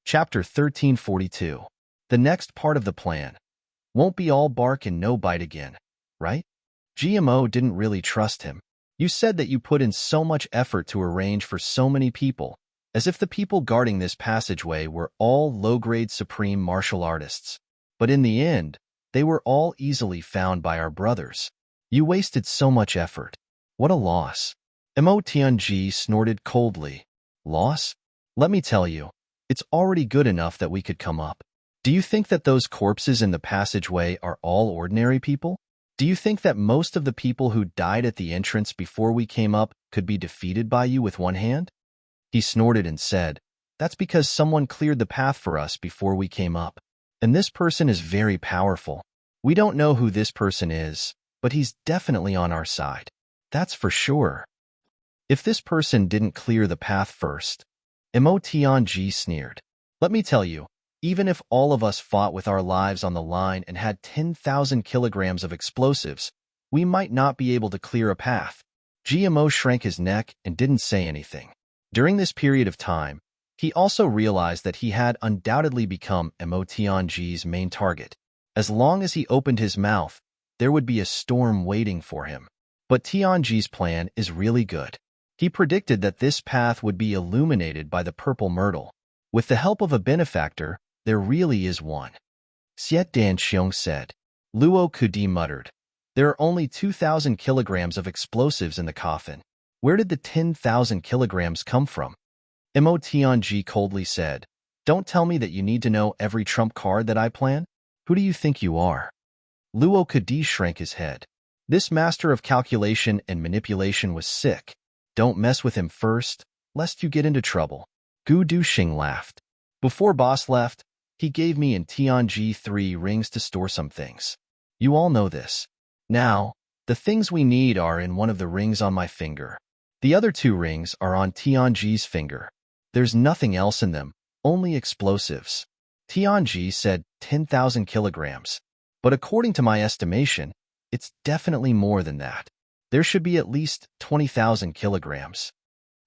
Chapter 1342. The next part of the plan. Won't be all bark and no bite again, right? GMO didn't really trust him. You said that you put in so much effort to arrange for so many people, as if the people guarding this passageway were all low-grade supreme martial artists. But in the end, they were all easily found by our brothers. You wasted so much effort. What a loss. Mo Tianji snorted coldly. Loss? Let me tell you, it's already good enough that we could come up. Do you think that those corpses in the passageway are all ordinary people? Do you think that most of the people who died at the entrance before we came up could be defeated by you with one hand? He snorted and said, That's because someone cleared the path for us before we came up. And this person is very powerful. We don't know who this person is, but he's definitely on our side. That's for sure. If this person didn't clear the path first, Mo Tianji sneered. Let me tell you, even if all of us fought with our lives on the line and had 10,000 kilograms of explosives, we might not be able to clear a path. GMO shrank his neck and didn't say anything. During this period of time, he also realized that he had undoubtedly become Mo Tianji's main target. As long as he opened his mouth, there would be a storm waiting for him. But Tianji's plan is really good. He predicted that this path would be illuminated by the purple myrtle. With the help of a benefactor, there really is one. Xiet Danxiong said. Luo Kudi muttered. There are only 2,000 kilograms of explosives in the coffin. Where did the 10,000 kilograms come from? Mo Tianji coldly said. Don't tell me that you need to know every trump card that I plan. Who do you think you are? Luo Kudi shrank his head. This master of calculation and manipulation was sick. Don't mess with him first, lest you get into trouble. Gu Duxing laughed. Before boss left, he gave me and Tianji 3 rings to store some things. You all know this. Now, the things we need are in one of the rings on my finger. The other 2 rings are on Tianji's finger. There's nothing else in them, only explosives. Tianji said 10,000 kilograms. But according to my estimation, it's definitely more than that. There should be at least 20,000 kilograms.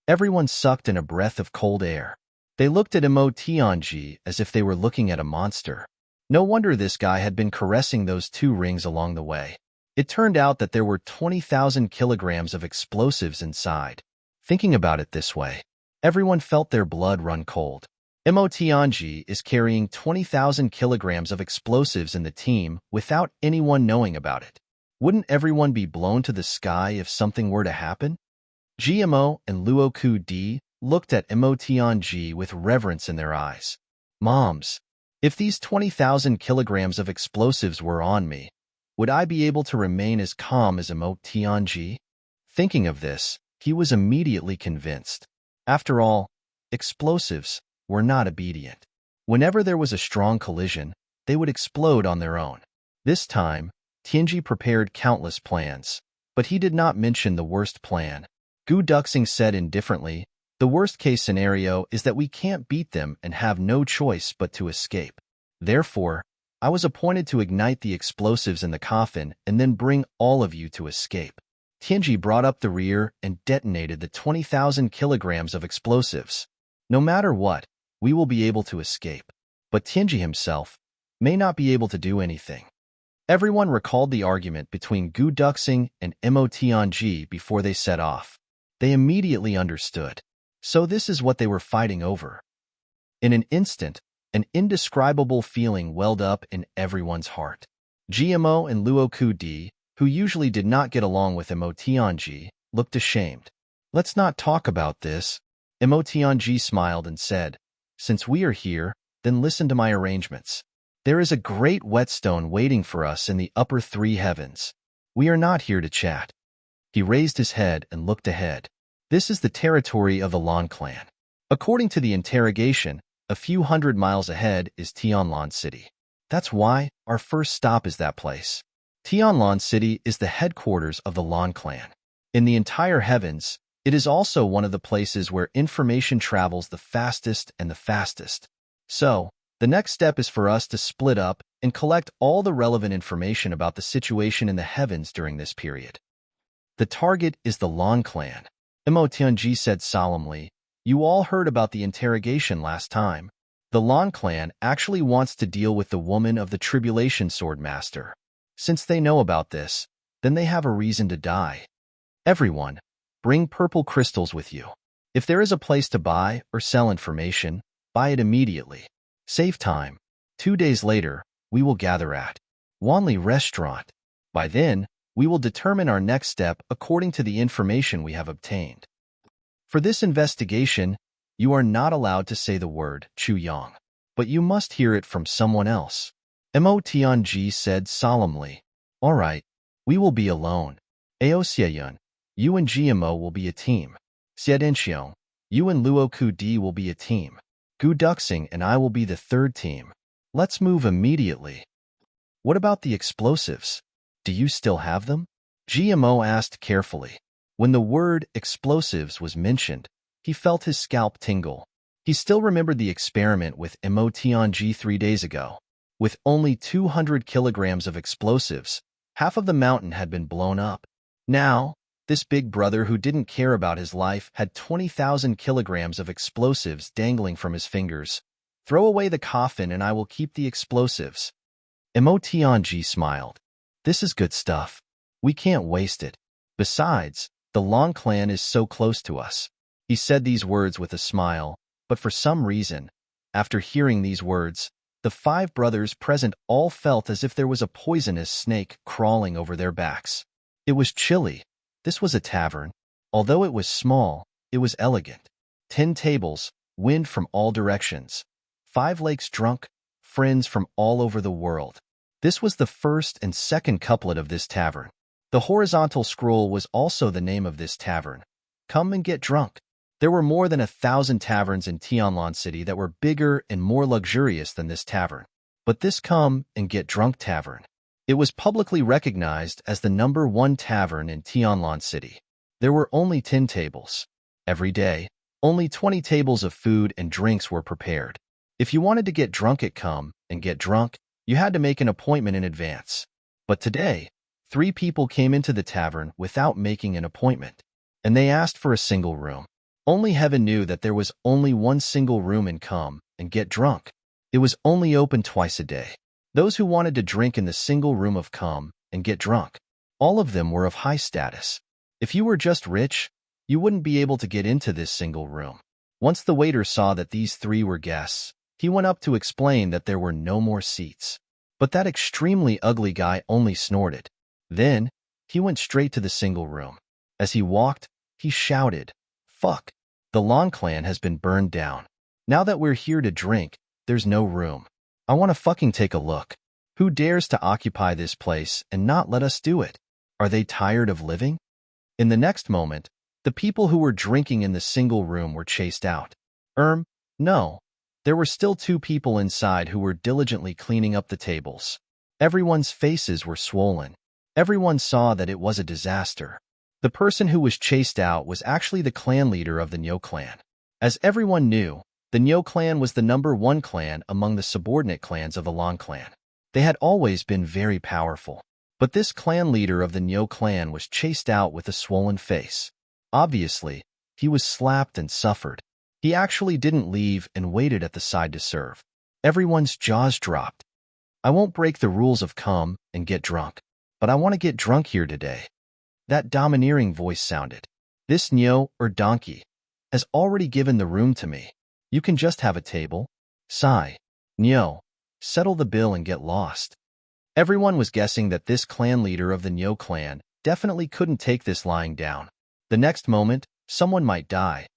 Everyone sucked in a breath of cold air. They looked at Mo Tianji as if they were looking at a monster. No wonder this guy had been caressing those 2 rings along the way. It turned out that there were 20,000 kilograms of explosives inside. Thinking about it this way, everyone felt their blood run cold. Mo Tianji is carrying 20,000 kilograms of explosives in the team without anyone knowing about it. Wouldn't everyone be blown to the sky if something were to happen? GMO and Luo Kudi looked at Mo Tianji with reverence in their eyes. Moms, if these 20,000 kilograms of explosives were on me, would I be able to remain as calm as Mo Tianji? Thinking of this, he was immediately convinced. After all, explosives were not obedient. Whenever there was a strong collision, they would explode on their own. This time, Tianji prepared countless plans, but he did not mention the worst plan. Gu Duxing said indifferently, the worst-case scenario is that we can't beat them and have no choice but to escape. Therefore, I was appointed to ignite the explosives in the coffin and then bring all of you to escape. Tianji brought up the rear and detonated the 20,000 kilograms of explosives. No matter what, we will be able to escape. But Tianji himself may not be able to do anything. Everyone recalled the argument between Gu Duxing and Mo Tianji before they set off. They immediately understood. So this is what they were fighting over. In an instant, an indescribable feeling welled up in everyone's heart. GMO and Luo Kudi, who usually did not get along with Mo Tianji, looked ashamed. Let's not talk about this. Mo Tianji smiled and said, Since we are here, then listen to my arrangements. There is a great whetstone waiting for us in the upper 3 heavens. We are not here to chat. He raised his head and looked ahead. This is the territory of the Lan clan. According to the interrogation, a few hundred miles ahead is Tianlan City. That's why our first stop is that place. Tianlan City is the headquarters of the Lan clan. In the entire heavens, it is also one of the places where information travels the fastest and the fastest. So, the next step is for us to split up and collect all the relevant information about the situation in the heavens during this period. The target is the Lan clan. Mo Tianji said solemnly, You all heard about the interrogation last time. The Lan clan actually wants to deal with the woman of the Tribulation Sword Master. Since they know about this, then they have a reason to die. Everyone, bring purple crystals with you. If there is a place to buy or sell information, buy it immediately. Save time. 2 days later, we will gather at Wanli Restaurant. By then, we will determine our next step according to the information we have obtained. For this investigation, you are not allowed to say the word Chu Yang, but you must hear it from someone else. Mo Tianji said solemnly. All right, we will be alone. Ao Xieyun, you and GMO will be a team. Xiedenxiong, you and Luo Ku will be a team. Gu Duxing and I will be the third team. Let's move immediately. What about the explosives? Do you still have them? GMO asked carefully. When the word explosives was mentioned, he felt his scalp tingle. He still remembered the experiment with Mo Tianji 3 days ago. With only 200 kilograms of explosives, half of the mountain had been blown up. Now, this big brother who didn't care about his life had 20,000 kilograms of explosives dangling from his fingers. Throw away the coffin and I will keep the explosives. Mo Tianji smiled. This is good stuff. We can't waste it. Besides, the Lan clan is so close to us. He said these words with a smile, but for some reason, after hearing these words, the 5 brothers present all felt as if there was a poisonous snake crawling over their backs. It was chilly. This was a tavern. Although it was small, it was elegant. 10 tables, wind from all directions. 5 lakes drunk, friends from all over the world. This was the first and second couplet of this tavern. The horizontal scroll was also the name of this tavern. Come and get drunk. There were more than 1,000 taverns in Tianlan City that were bigger and more luxurious than this tavern. But this Come and Get Drunk tavern, it was publicly recognized as the #1 tavern in Tianlan City. There were only 10 tables. Every day, only 20 tables of food and drinks were prepared. If you wanted to get drunk at Come and Get Drunk, you had to make an appointment in advance. But today, 3 people came into the tavern without making an appointment, and they asked for a single room. Only heaven knew that there was only one single room in Come and Get Drunk. It was only open twice a day. Those who wanted to drink in the single room of Come and Get Drunk, all of them were of high status. If you were just rich, you wouldn't be able to get into this single room. Once the waiter saw that these 3 were guests, he went up to explain that there were no more seats. But that extremely ugly guy only snorted. Then, he went straight to the single room. As he walked, he shouted, "Fuck! The Lan clan has been burned down. Now that we're here to drink, there's no room. I want to fucking take a look. Who dares to occupy this place and not let us do it? Are they tired of living?" In the next moment, the people who were drinking in the single room were chased out. No. There were still 2 people inside who were diligently cleaning up the tables. Everyone's faces were swollen. Everyone saw that it was a disaster. The person who was chased out was actually the clan leader of the Nyo clan. As everyone knew, the Nyo clan was the #1 clan among the subordinate clans of the Lan clan. They had always been very powerful. But this clan leader of the Nyo clan was chased out with a swollen face. Obviously, he was slapped and suffered. He actually didn't leave and waited at the side to serve. Everyone's jaws dropped. I won't break the rules of Come and Get Drunk, but I want to get drunk here today. That domineering voice sounded. This Nyo, or donkey, has already given the room to me. You can just have a table. Sigh. Nyo, settle the bill and get lost. Everyone was guessing that this clan leader of the Nyo clan definitely couldn't take this lying down. The next moment, someone might die.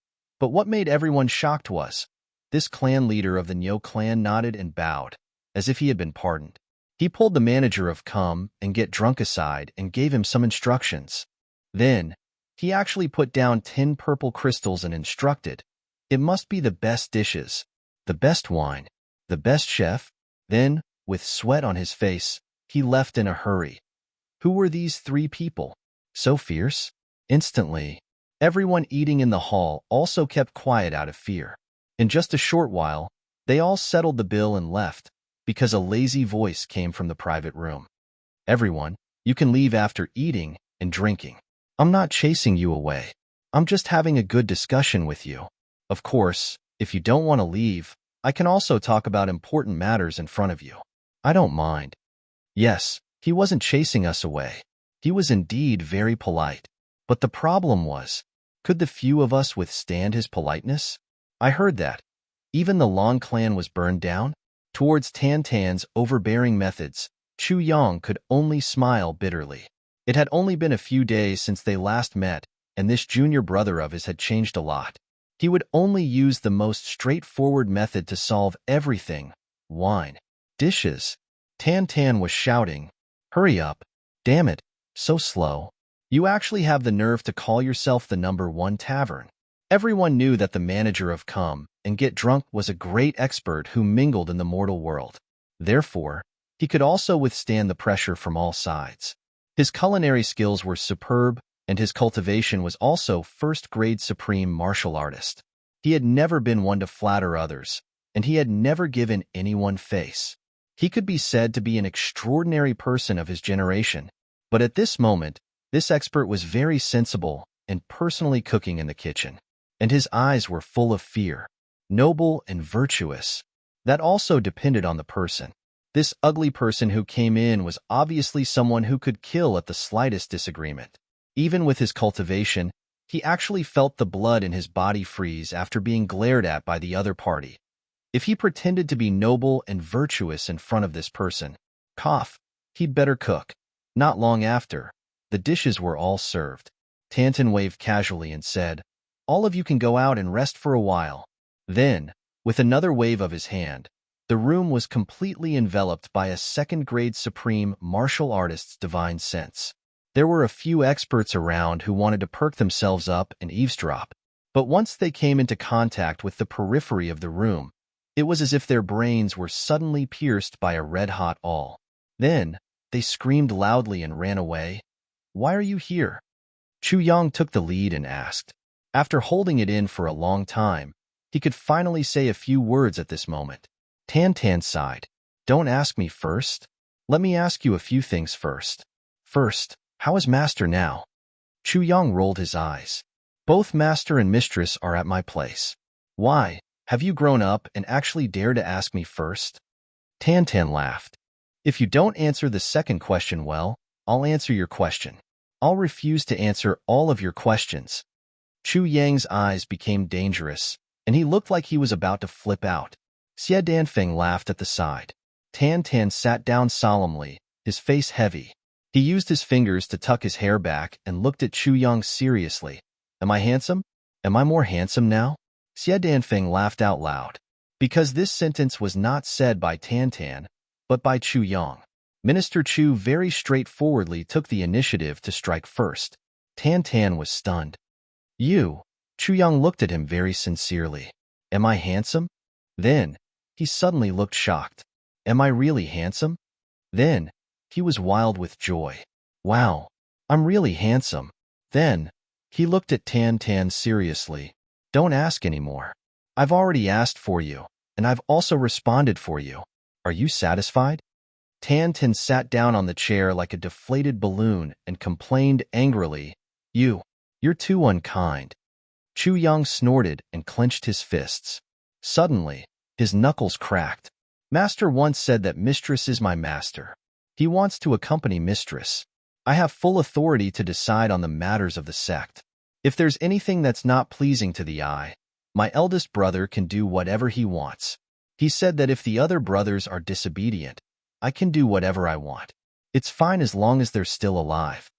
But what made everyone shocked was, this clan leader of the Nyo clan nodded and bowed, as if he had been pardoned. He pulled the manager of Come and Get Drunk aside and gave him some instructions. Then, he actually put down 10 purple crystals and instructed, it must be the best dishes, the best wine, the best chef. Then, with sweat on his face, he left in a hurry. Who were these 3 people? So fierce? Instantly, everyone eating in the hall also kept quiet out of fear. In just a short while, they all settled the bill and left, because a lazy voice came from the private room. Everyone, you can leave after eating and drinking. I'm not chasing you away. I'm just having a good discussion with you. Of course, if you don't want to leave, I can also talk about important matters in front of you. I don't mind. Yes, he wasn't chasing us away. He was indeed very polite. But the problem was, could the few of us withstand his politeness? I heard that. Even the Long clan was burned down? Towards Tan Tan's overbearing methods, Chu Yong could only smile bitterly. It had only been a few days since they last met, and this junior brother of his had changed a lot. He would only use the most straightforward method to solve everything: wine. Dishes. Tan Tan was shouting, "Hurry up. Damn it, so slow. You actually have the nerve to call yourself the #1 tavern." Everyone knew that the manager of Come and Get Drunk was a great expert who mingled in the mortal world. Therefore, he could also withstand the pressure from all sides. His culinary skills were superb, and his cultivation was also first-grade supreme martial artist. He had never been one to flatter others, and he had never given anyone face. He could be said to be an extraordinary person of his generation, but at this moment, this expert was very sensible and personally cooking in the kitchen, and his eyes were full of fear, noble and virtuous. That also depended on the person. This ugly person who came in was obviously someone who could kill at the slightest disagreement. Even with his cultivation, he actually felt the blood in his body freeze after being glared at by the other party. If he pretended to be noble and virtuous in front of this person, he'd better cook. Not long after, the dishes were all served. Tantan waved casually and said, "All of you can go out and rest for a while." Then, with another wave of his hand, the room was completely enveloped by a second-grade supreme martial artist's divine sense. There were a few experts around who wanted to perk themselves up and eavesdrop, but once they came into contact with the periphery of the room, it was as if their brains were suddenly pierced by a red-hot awl. Then, they screamed loudly and ran away. "Why are you here?" Chu Yong took the lead and asked. After holding it in for a long time, he could finally say a few words at this moment. Tan Tan sighed. "Don't ask me first. Let me ask you a few things first. First, how is Master now?" Chu Yong rolled his eyes. "Both Master and Mistress are at my place. Why, have you grown up and actually dare to ask me first?" Tan Tan laughed. "If you don't answer the second question well, I'll answer your question. I'll refuse to answer all of your questions." Chu Yang's eyes became dangerous, and he looked like he was about to flip out. Xie Danfeng laughed at the side. Tan Tan sat down solemnly, his face heavy. He used his fingers to tuck his hair back and looked at Chu Yang seriously. "Am I handsome? Am I more handsome now?" Xie Danfeng laughed out loud, because this sentence was not said by Tan Tan, but by Chu Yang. Minister Chu very straightforwardly took the initiative to strike first. Tan Tan was stunned. "You?" Chu Yang looked at him very sincerely. "Am I handsome?" Then, he suddenly looked shocked. "Am I really handsome?" Then, he was wild with joy. "Wow, I'm really handsome." Then, he looked at Tan Tan seriously. "Don't ask anymore. I've already asked for you, and I've also responded for you. Are you satisfied?" Tan Tan sat down on the chair like a deflated balloon and complained angrily, You're too unkind." Chu Yang snorted and clenched his fists. Suddenly, his knuckles cracked. "Master once said that Mistress is my master. He wants to accompany Mistress. I have full authority to decide on the matters of the sect. If there's anything that's not pleasing to the eye, my eldest brother can do whatever he wants. He said that if the other brothers are disobedient, I can do whatever I want. It's fine as long as they're still alive."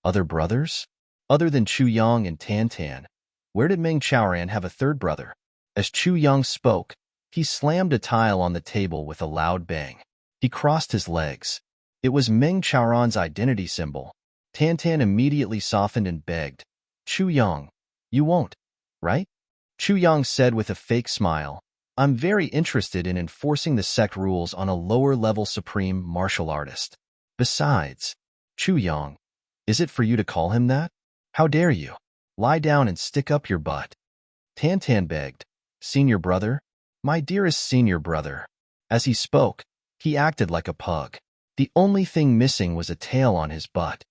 Other brothers? Other than Chu Yang and Tan Tan, where did Meng Chaoran have a third brother? As Chu Yang spoke, he slammed a tile on the table with a loud bang. He crossed his legs. It was Meng Chaoran's identity symbol. Tan Tan immediately softened and begged, "Chu Yang, you won't, right?" Chu Yang said with a fake smile, "I'm very interested in enforcing the sect rules on a lower-level supreme martial artist. Besides, Chu Yang, is it for you to call him that? How dare you? Lie down and stick up your butt." Tan Tan begged, "Senior brother, my dearest senior brother." As he spoke, he acted like a pug. The only thing missing was a tail on his butt.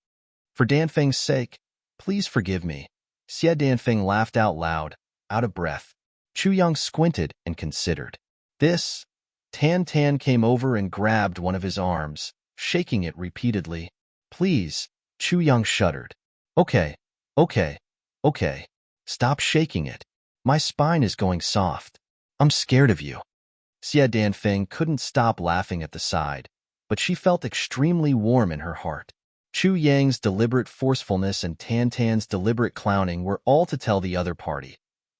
"For Danfeng's sake, please forgive me." Xie Danfeng laughed out loud, out of breath. Chu Yang squinted and considered. This, Tan Tan came over and grabbed one of his arms, shaking it repeatedly. Please, Chu Yang shuddered. Okay, okay, okay. Stop shaking it. My spine is going soft. I'm scared of you. Xia Danfeng couldn't stop laughing at the side, but she felt extremely warm in her heart. Chu Yang's deliberate forcefulness and Tan Tan's deliberate clowning were all to tell the other party.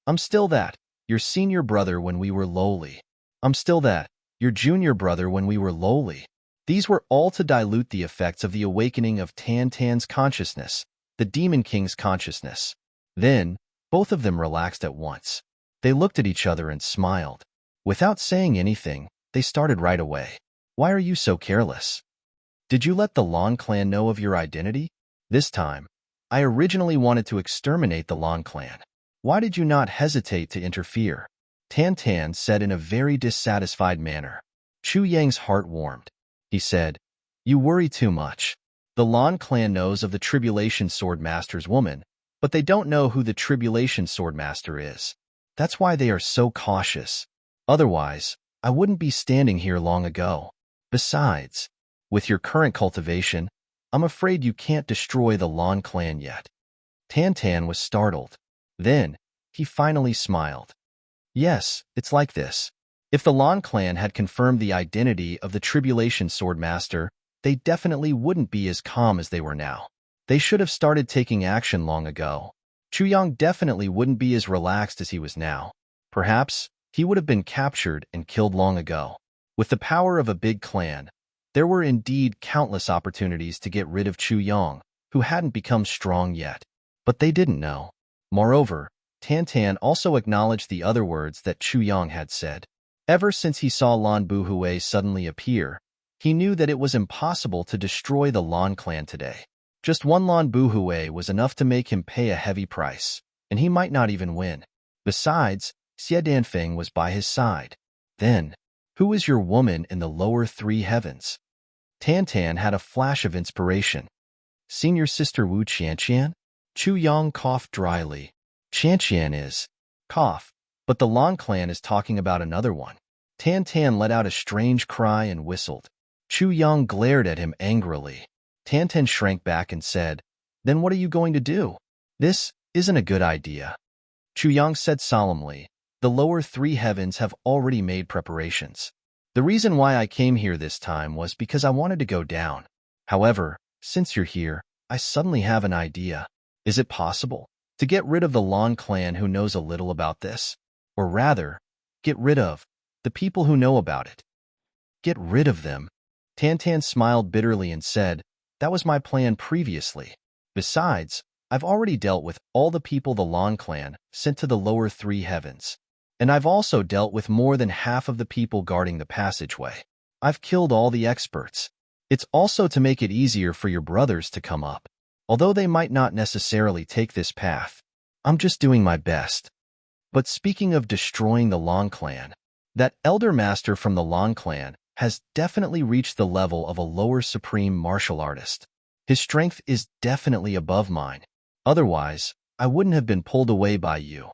I'm still that, your senior brother when we were lowly. I'm still that, your junior brother when we were lowly. These were all to dilute the effects of the awakening of Tan Tan's consciousness, the Demon King's consciousness. Then, both of them relaxed at once. They looked at each other and smiled. Without saying anything, they started right away. Why are you so careless? Did you let the Lan clan know of your identity? This time, I originally wanted to exterminate the Lan clan. Why did you not hesitate to interfere? Tan Tan said in a very dissatisfied manner. Chu Yang's heart warmed. He said, You worry too much. The Lan clan knows of the Tribulation Swordmaster's woman, but they don't know who the Tribulation Swordmaster is. That's why they are so cautious. Otherwise, I wouldn't be standing here long ago. Besides, with your current cultivation, I'm afraid you can't destroy the Lan clan yet. Tan Tan was startled. Then, he finally smiled. Yes, it's like this. If the Lan clan had confirmed the identity of the Tribulation Swordmaster, they definitely wouldn't be as calm as they were now. They should have started taking action long ago. Chu Yang definitely wouldn't be as relaxed as he was now. Perhaps, he would have been captured and killed long ago. With the power of a big clan, there were indeed countless opportunities to get rid of Chu Yang, who hadn't become strong yet. But they didn't know. Moreover, Tan Tan also acknowledged the other words that Chu Yang had said. Ever since he saw Lan Buhui suddenly appear, he knew that it was impossible to destroy the Lan clan today. Just one Lan Buhui was enough to make him pay a heavy price, and he might not even win. Besides, Xie Danfeng was by his side. Then, who is your woman in the lower three heavens? Tan Tan had a flash of inspiration. Senior sister Wu Qianqian? Chu Yang coughed dryly. Qianqian is. Cough. But the Lan clan is talking about another one. Tan Tan let out a strange cry and whistled. Chu Yang glared at him angrily. Tan Tan shrank back and said, Then what are you going to do? This isn't a good idea. Chu Yang said solemnly, The lower three heavens have already made preparations. The reason why I came here this time was because I wanted to go down. However, since you're here, I suddenly have an idea. Is it possible to get rid of the Lan clan who knows a little about this? Or rather, get rid of the people who know about it. Get rid of them. Tan Tan smiled bitterly and said, That was my plan previously. Besides, I've already dealt with all the people the Lan clan sent to the lower three heavens. And I've also dealt with more than half of the people guarding the passageway. I've killed all the experts. It's also to make it easier for your brothers to come up. Although they might not necessarily take this path, I'm just doing my best. But speaking of destroying the Lan clan, that elder master from the Lan clan has definitely reached the level of a lower supreme martial artist. His strength is definitely above mine. Otherwise, I wouldn't have been pulled away by you.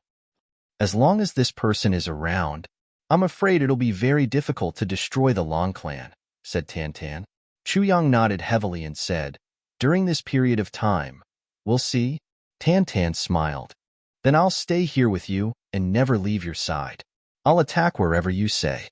As long as this person is around, I'm afraid it'll be very difficult to destroy the Lan clan, said Tan Tan. Chu Yang nodded heavily and said, During this period of time, we'll see. Tan Tan smiled. Then I'll stay here with you and never leave your side. I'll attack wherever you say.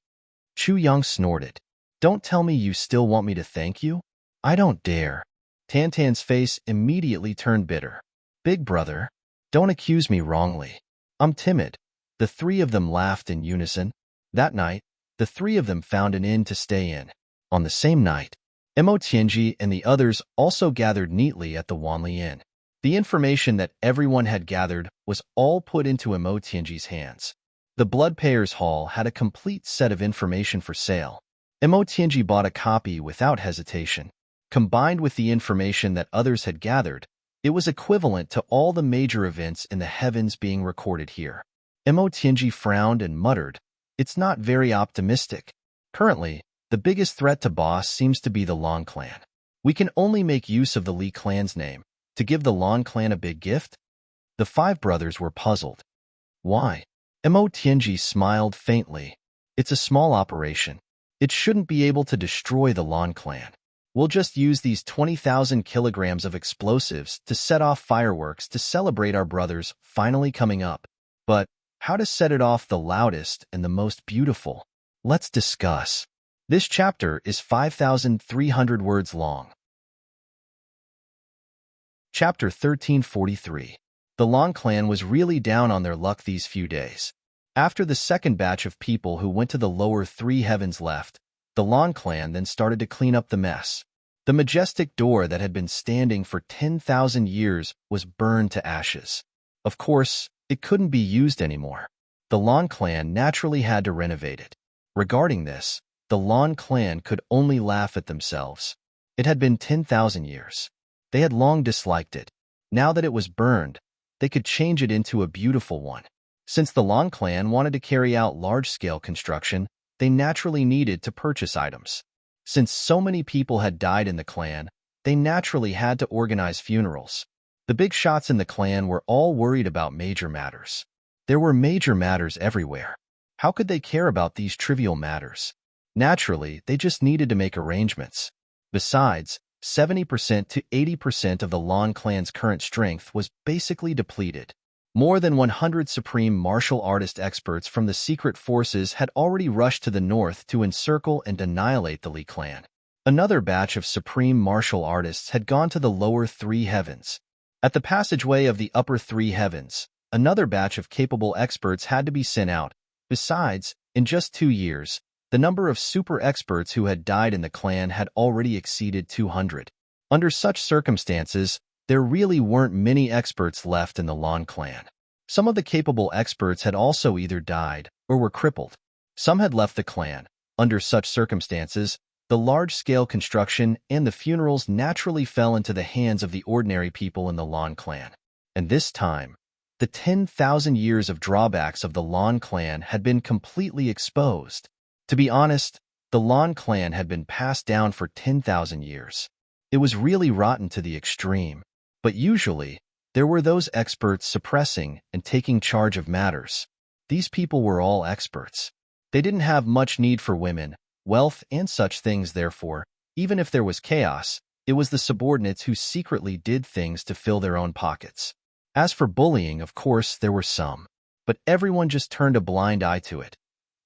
Chu Yang snorted. Don't tell me you still want me to thank you? I don't dare. Tan Tan's face immediately turned bitter. Big brother, don't accuse me wrongly. I'm timid. The three of them laughed in unison. That night, the three of them found an inn to stay in. On the same night, Mo Tianji and the others also gathered neatly at the Wanli Inn. The information that everyone had gathered was all put into Mo Tianji's hands. The Blood Payers Hall had a complete set of information for sale. Mo Tianji bought a copy without hesitation. Combined with the information that others had gathered, it was equivalent to all the major events in the heavens being recorded here. Mo Tianji frowned and muttered, It's not very optimistic. Currently, the biggest threat to Boss seems to be the Lan clan. We can only make use of the Li clan's name to give the Lan clan a big gift? The five brothers were puzzled. Why? Mo Tianji smiled faintly. It's a small operation. It shouldn't be able to destroy the Lan clan. We'll just use these 20,000 kilograms of explosives to set off fireworks to celebrate our brothers finally coming up. But how to set it off the loudest and the most beautiful? Let's discuss. This chapter is 5,300 words long. Chapter 1343. The Lan clan was really down on their luck these few days. After the second batch of people who went to the lower three heavens left, the Lan clan then started to clean up the mess. The majestic door that had been standing for 10,000 years was burned to ashes. Of course, it couldn't be used anymore. The Lan clan naturally had to renovate it. Regarding this, the Lan clan could only laugh at themselves. It had been 10,000 years. They had long disliked it. Now that it was burned, they could change it into a beautiful one. Since the Lan clan wanted to carry out large-scale construction, they naturally needed to purchase items. Since so many people had died in the clan, they naturally had to organize funerals. The big shots in the clan were all worried about major matters. There were major matters everywhere. How could they care about these trivial matters? Naturally, they just needed to make arrangements. Besides, 70% to 80% of the Lan clan's current strength was basically depleted. More than 100 supreme martial artist experts from the secret forces had already rushed to the north to encircle and annihilate the Li clan. Another batch of supreme martial artists had gone to the lower three heavens. At the passageway of the upper three heavens, another batch of capable experts had to be sent out. Besides, in just 2 years, the number of super experts who had died in the clan had already exceeded 200. Under such circumstances, there really weren't many experts left in the Lan clan. Some of the capable experts had also either died or were crippled. Some had left the clan. Under such circumstances, the large-scale construction and the funerals naturally fell into the hands of the ordinary people in the Lan clan. And this time, the 10,000 years of drawbacks of the Lan clan had been completely exposed. To be honest, the Lan clan had been passed down for 10,000 years. It was really rotten to the extreme. But usually, there were those experts suppressing and taking charge of matters. These people were all experts. They didn't have much need for women, wealth, and such things. Therefore, even if there was chaos, it was the subordinates who secretly did things to fill their own pockets. As for bullying, of course, there were some, but everyone just turned a blind eye to it.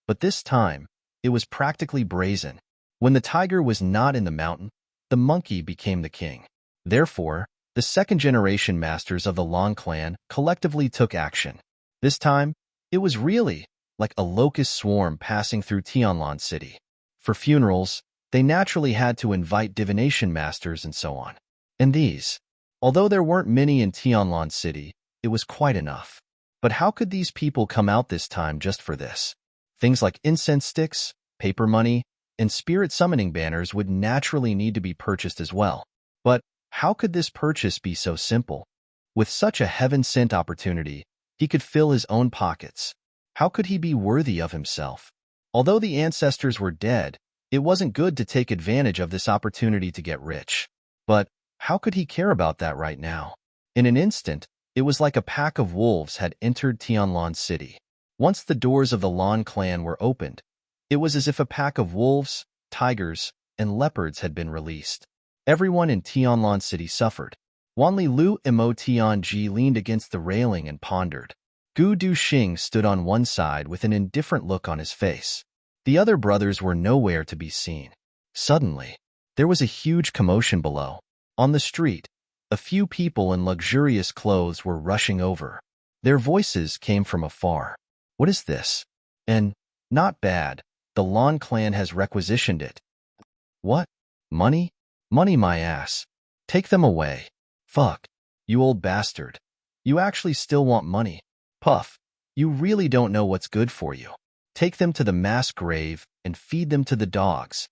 But this time, it was practically brazen. When the tiger was not in the mountain, the monkey became the king. Therefore, the second-generation masters of the Lan clan collectively took action. This time, it was really like a locust swarm passing through Tianlan City. For funerals, they naturally had to invite divination masters and so on. And these, although there weren't many in Tianlan City, it was quite enough. But how could these people come out this time just for this? Things like incense sticks, paper money, and spirit summoning banners would naturally need to be purchased as well. But how could this purchase be so simple? With such a heaven-sent opportunity, he could fill his own pockets. How could he be worthy of himself? Although the ancestors were dead, it wasn't good to take advantage of this opportunity to get rich. But how could he care about that right now? In an instant, it was like a pack of wolves had entered Tianlan City. Once the doors of the Lan clan were opened, it was as if a pack of wolves, tigers, and leopards had been released. Everyone in Tianlan City suffered. Wanli Lu Mo Tianji leaned against the railing and pondered. Gu Duxing stood on one side with an indifferent look on his face. The other brothers were nowhere to be seen. Suddenly, there was a huge commotion below. On the street, a few people in luxurious clothes were rushing over. Their voices came from afar. What is this? And, not bad, the Lan clan has requisitioned it. What? Money? Money my ass. Take them away. Fuck. You old bastard. You actually still want money. Puff. You really don't know what's good for you. Take them to the mass grave and feed them to the dogs.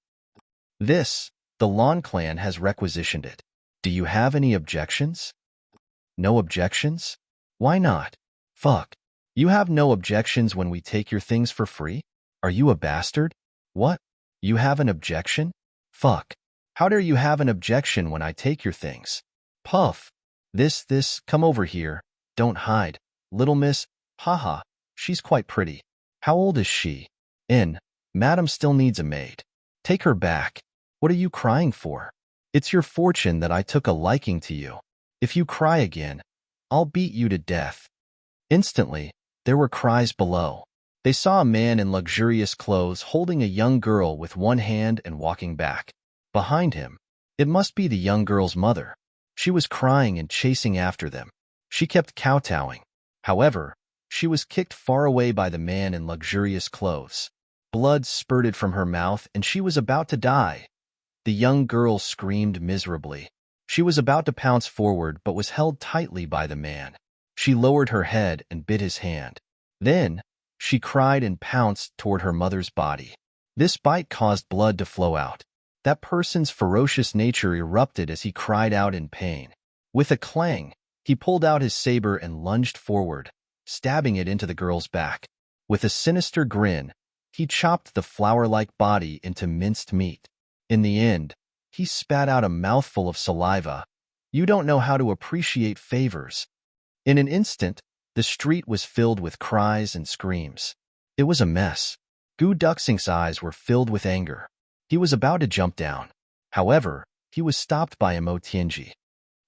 This, the Lan clan has requisitioned it. Do you have any objections? No objections? Why not? Fuck. You have no objections when we take your things for free? Are you a bastard? What? You have an objection? Fuck. How dare you have an objection when I take your things? Puff. This, come over here. Don't hide. Little miss, haha, she's quite pretty. How old is she? Madam still needs a maid. Take her back. What are you crying for? It's your fortune that I took a liking to you. If you cry again, I'll beat you to death." Instantly, there were cries below. They saw a man in luxurious clothes holding a young girl with one hand and walking back. Behind him, it must be the young girl's mother. She was crying and chasing after them. She kept kowtowing. However, she was kicked far away by the man in luxurious clothes. Blood spurted from her mouth and she was about to die. The young girl screamed miserably. She was about to pounce forward but was held tightly by the man. She lowered her head and bit his hand. Then, she cried and pounced toward her mother's body. This bite caused blood to flow out. That person's ferocious nature erupted as he cried out in pain. With a clang, he pulled out his saber and lunged forward, stabbing it into the girl's back. With a sinister grin, he chopped the flower-like body into minced meat. In the end, he spat out a mouthful of saliva. "You don't know how to appreciate favors." In an instant, the street was filled with cries and screams. It was a mess. Gu Duxing's eyes were filled with anger. He was about to jump down. However, he was stopped by Imo Tianji.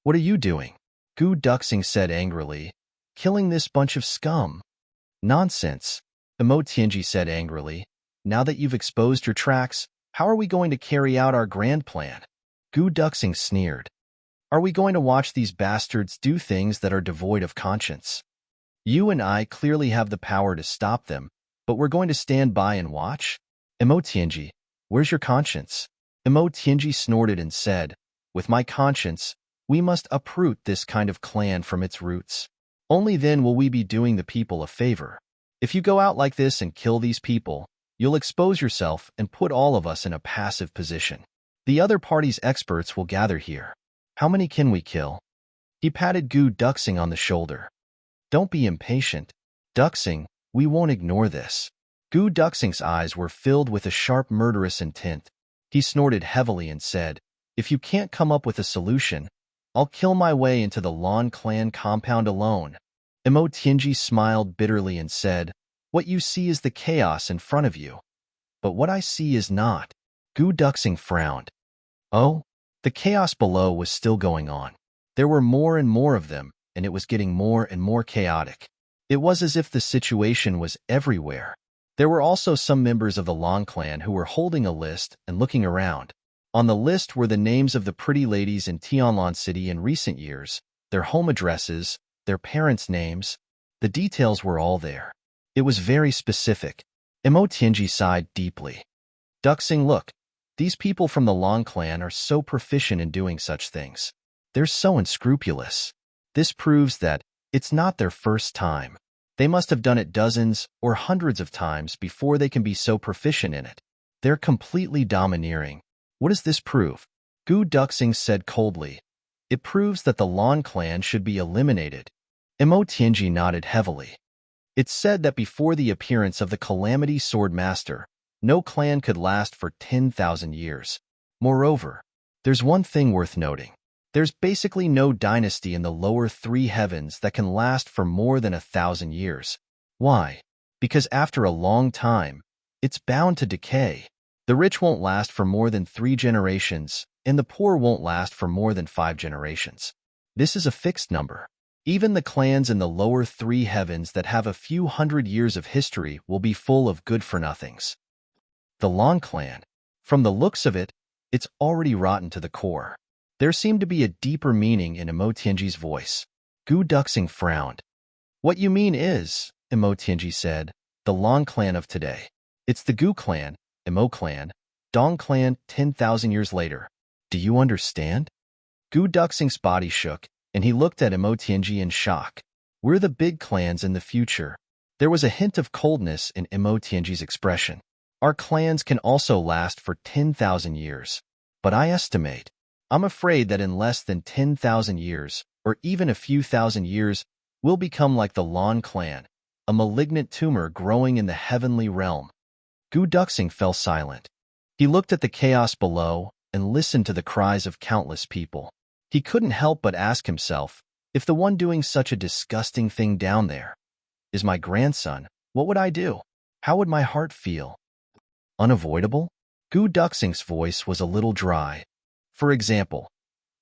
"What are you doing?" Gu Duxing said angrily. "Killing this bunch of scum." "Nonsense," Imo Tianji said angrily. "Now that you've exposed your tracks, how are we going to carry out our grand plan?" Gu Duxing sneered. "Are we going to watch these bastards do things that are devoid of conscience? You and I clearly have the power to stop them, but we're going to stand by and watch? Imo Tianji, where's your conscience?" Imo Tianji snorted and said, "With my conscience, we must uproot this kind of clan from its roots. Only then will we be doing the people a favor. If you go out like this and kill these people, you'll expose yourself and put all of us in a passive position. The other party's experts will gather here. How many can we kill?" He patted Gu Duxing on the shoulder. "Don't be impatient. Duxing, we won't ignore this." Gu Duxing's eyes were filled with a sharp murderous intent. He snorted heavily and said, "If you can't come up with a solution, I'll kill my way into the Lan clan compound alone." Imo Tianji smiled bitterly and said, "What you see is the chaos in front of you. But what I see is not." Gu Duxing frowned. Oh? The chaos below was still going on. There were more and more of them, and it was getting more and more chaotic. It was as if the situation was everywhere. There were also some members of the Lan clan who were holding a list and looking around. On the list were the names of the pretty ladies in Tianlan City in recent years, their home addresses, their parents' names. The details were all there. It was very specific. Imo Tianji sighed deeply. "Duxing, look. These people from the Lan clan are so proficient in doing such things. They're so unscrupulous. This proves that it's not their first time. They must have done it dozens or hundreds of times before they can be so proficient in it. They're completely domineering. What does this prove?" Gu Duxing said coldly. "It proves that the Lan clan should be eliminated." Imo Tianji nodded heavily. "It's said that before the appearance of the Calamity Sword Master, no clan could last for 10,000 years. Moreover, there's one thing worth noting. There's basically no dynasty in the lower three heavens that can last for more than 1,000 years. Why? Because after a long time, it's bound to decay. The rich won't last for more than 3 generations, and the poor won't last for more than 5 generations. This is a fixed number. Even the clans in the lower three heavens that have a few hundred years of history will be full of good-for-nothings. The Lan clan, from the looks of it, it's already rotten to the core." There seemed to be a deeper meaning in Imo Tianji's voice. Gu Duxing frowned. "What you mean is," Imo Tianji said, "the Lan clan of today. It's the Gu clan, Imo clan, Dong clan 10,000 years later. Do you understand?" Gu Duxing's body shook, and he looked at Imo Tianji in shock. "We're the big clans in the future." There was a hint of coldness in Imo Tianji's expression. "Our clans can also last for 10,000 years. But I'm afraid that in less than 10,000 years, or even a few thousand years, we'll become like the Lan clan, a malignant tumor growing in the heavenly realm." Gu Duxing fell silent. He looked at the chaos below and listened to the cries of countless people. He couldn't help but ask himself, if the one doing such a disgusting thing down there is my grandson, what would I do? How would my heart feel? Unavoidable? Gu Duxing's voice was a little dry. For example,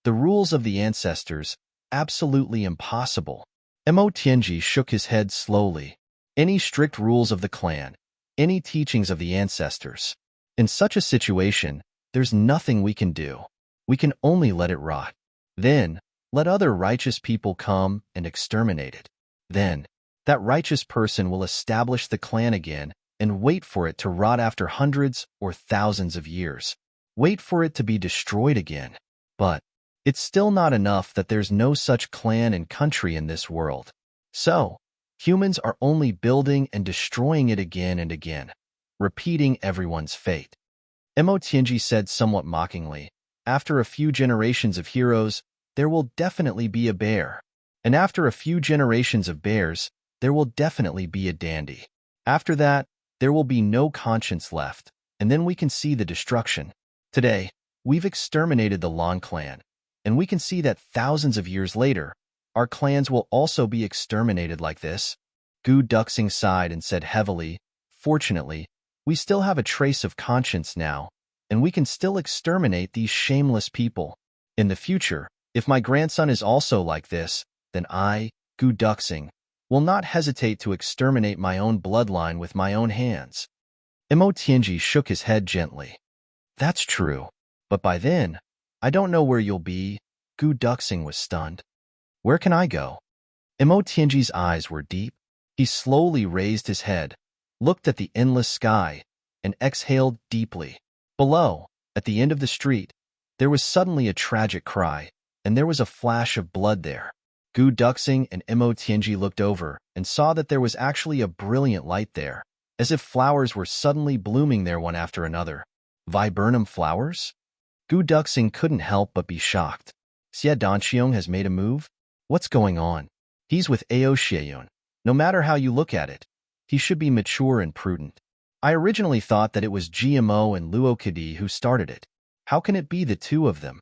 the rules of the ancestors, absolutely impossible. Mo Tianji shook his head slowly. Any strict rules of the clan, any teachings of the ancestors. In such a situation, there's nothing we can do. We can only let it rot. Then, let other righteous people come and exterminate it. Then, that righteous person will establish the clan again and wait for it to rot after hundreds or thousands of years. Wait for it to be destroyed again. But it's still not enough that there's no such clan and country in this world. So, humans are only building and destroying it again and again, repeating everyone's fate. Mo Tianji said somewhat mockingly, after a few generations of heroes, there will definitely be a bear. And after a few generations of bears, there will definitely be a dandy. After that, there will be no conscience left, and then we can see the destruction. Today, we've exterminated the Lan clan, and we can see that thousands of years later, our clans will also be exterminated like this. Gu Duxing sighed and said heavily, fortunately, we still have a trace of conscience now, and we can still exterminate these shameless people. In the future, if my grandson is also like this, then I, Gu Duxing, will not hesitate to exterminate my own bloodline with my own hands. Mo Tianji shook his head gently. That's true, but by then, I don't know where you'll be. Gu Duxing was stunned. Where can I go? Mo Tianji's eyes were deep. He slowly raised his head, looked at the endless sky, and exhaled deeply. Below, at the end of the street, there was suddenly a tragic cry, and there was a flash of blood there. Gu Duxing and Mo Tianji looked over and saw that there was actually a brilliant light there, as if flowers were suddenly blooming there one after another. Viburnum flowers? Gu Duxing couldn't help but be shocked. Xie Danqiong has made a move? What's going on? He's with Ao Xieyun. No matter how you look at it, he should be mature and prudent. I originally thought that it was GMO and Luo Kadi who started it. How can it be the two of them?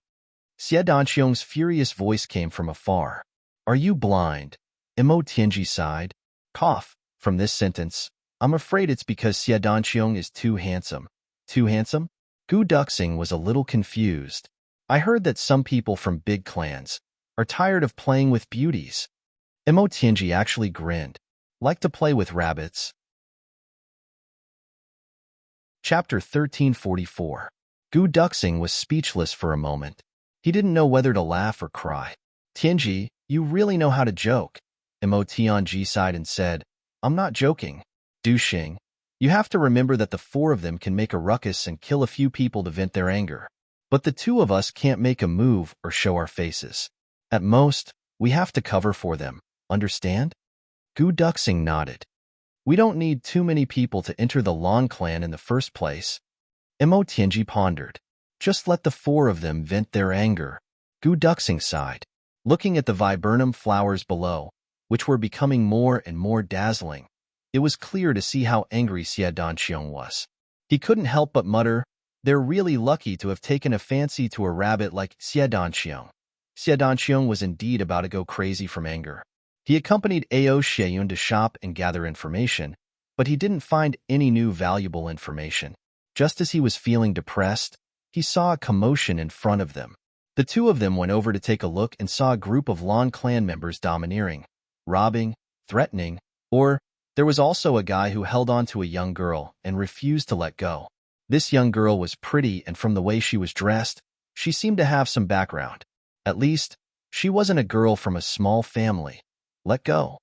Xie Danqiong's furious voice came from afar. Are you blind? Mo Tianji sighed. Cough. From this sentence, I'm afraid it's because Xie Danqiong is too handsome. Too handsome? Gu Duxing was a little confused. I heard that some people from big clans are tired of playing with beauties. Mo Tianji actually grinned. Like to play with rabbits. Chapter 1344. Gu Duxing was speechless for a moment. He didn't know whether to laugh or cry. Tianji, you really know how to joke. Mo Tianji sighed and said, I'm not joking. Duxing, you have to remember that the four of them can make a ruckus and kill a few people to vent their anger. But the two of us can't make a move or show our faces. At most, we have to cover for them. Understand? Gu Duxing nodded. We don't need too many people to enter the Lan clan in the first place. Mo Tianji pondered. Just let the four of them vent their anger. Gu Duxing sighed, looking at the viburnum flowers below, which were becoming more and more dazzling. It was clear to see how angry Xie Danqiong was. He couldn't help but mutter, they're really lucky to have taken a fancy to a rabbit like Xie Danqiong. Xie Danqiong was indeed about to go crazy from anger. He accompanied Ao Xieyun to shop and gather information, but he didn't find any new valuable information. Just as he was feeling depressed, he saw a commotion in front of them. The two of them went over to take a look and saw a group of Lan clan members domineering, robbing, threatening, or there was also a guy who held on to a young girl and refused to let go. This young girl was pretty, and from the way she was dressed, she seemed to have some background. At least, she wasn't a girl from a small family. Let go.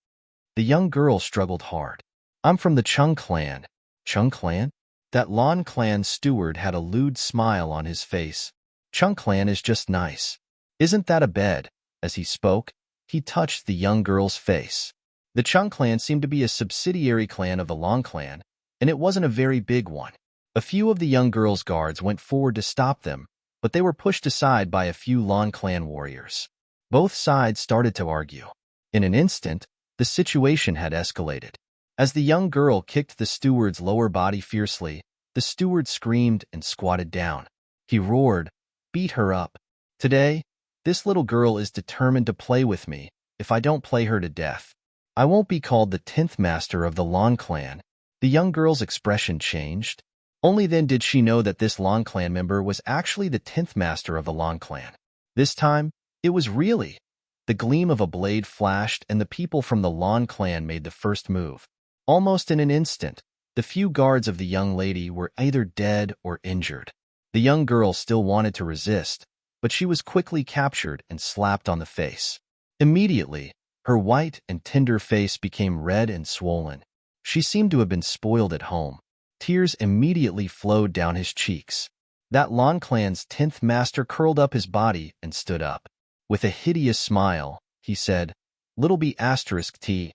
The young girl struggled hard. I'm from the Chung clan. Chung clan? That Lan clan steward had a lewd smile on his face. Chung clan is just nice. Isn't that a bed? As he spoke, he touched the young girl's face. The Chung clan seemed to be a subsidiary clan of the Lan clan, and it wasn't a very big one. A few of the young girl's guards went forward to stop them, but they were pushed aside by a few Lan clan warriors. Both sides started to argue. In an instant, the situation had escalated. As the young girl kicked the steward's lower body fiercely, the steward screamed and squatted down. He roared, beat her up. Today, this little girl is determined to play with me. If I don't play her to death, I won't be called the 10th master of the Lan clan. The young girl's expression changed. Only then did she know that this Long Clan member was actually the 10th master of the Long Clan. This time, it was really. The gleam of a blade flashed and the people from the Long Clan made the first move. Almost in an instant, the few guards of the young lady were either dead or injured. The young girl still wanted to resist, but she was quickly captured and slapped on the face. Immediately, her white and tender face became red and swollen. She seemed to have been spoiled at home. Tears immediately flowed down his cheeks. That Long Clan's 10th master curled up his body and stood up. With a hideous smile, he said, "Little b****t,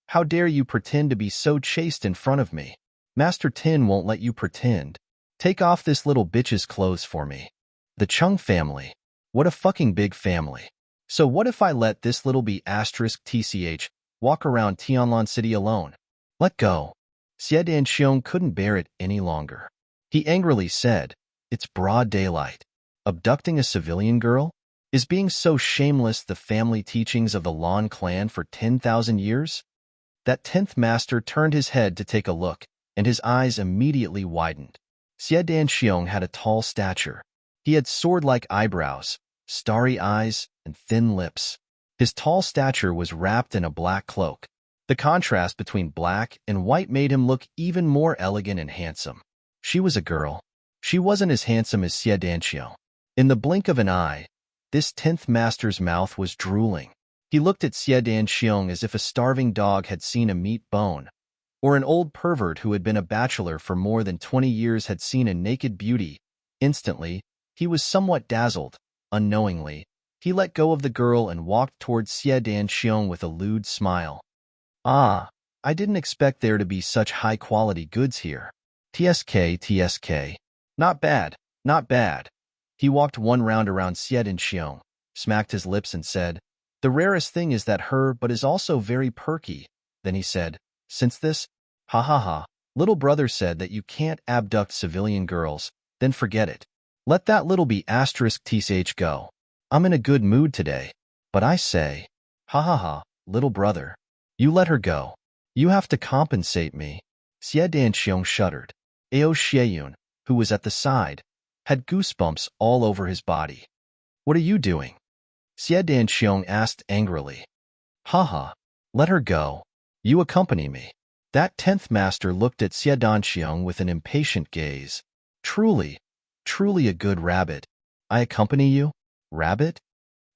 how dare you pretend to be so chaste in front of me? Master Tin won't let you pretend. Take off this little bitch's clothes for me." The Chung family. What a fucking big family. So what if I let this little b****tch walk around Tianlan City alone? Let go. Xie Danxiong couldn't bear it any longer. He angrily said, "It's broad daylight. Abducting a civilian girl? Is being so shameless the family teachings of the Lan clan for 10,000 years? That 10th master turned his head to take a look, and his eyes immediately widened. Xie Danxiong had a tall stature. He had sword-like eyebrows, starry eyes, and thin lips. His tall stature was wrapped in a black cloak. The contrast between black and white made him look even more elegant and handsome. She was a girl. She wasn't as handsome as Xie Danxiong. In the blink of an eye, this 10th master's mouth was drooling. He looked at Xie Danxiong as if a starving dog had seen a meat bone, or an old pervert who had been a bachelor for more than 20 years had seen a naked beauty. Instantly, he was somewhat dazzled. Unknowingly, he let go of the girl and walked towards Xie Danxiong with a lewd smile. "Ah, I didn't expect there to be such high-quality goods here. TSK. Not bad, not bad." He walked one round around Xie Danxiong, smacked his lips and said, "The rarest thing is that her but is also very perky." Then he said, "Since this, ha ha ha, little brother said that you can't abduct civilian girls, then forget it. Let that little b****th go. I'm in a good mood today. But I say, ha ha ha, little brother, you let her go. You have to compensate me." Xie Danxiong shuddered. Ao Xieyun, who was at the side, had goosebumps all over his body. "What are you doing?" Xie Danxiong asked angrily. "Haha, let her go. You accompany me." That 10th master looked at Xie Danxiong with an impatient gaze. Truly a good rabbit. I accompany you? Rabbit?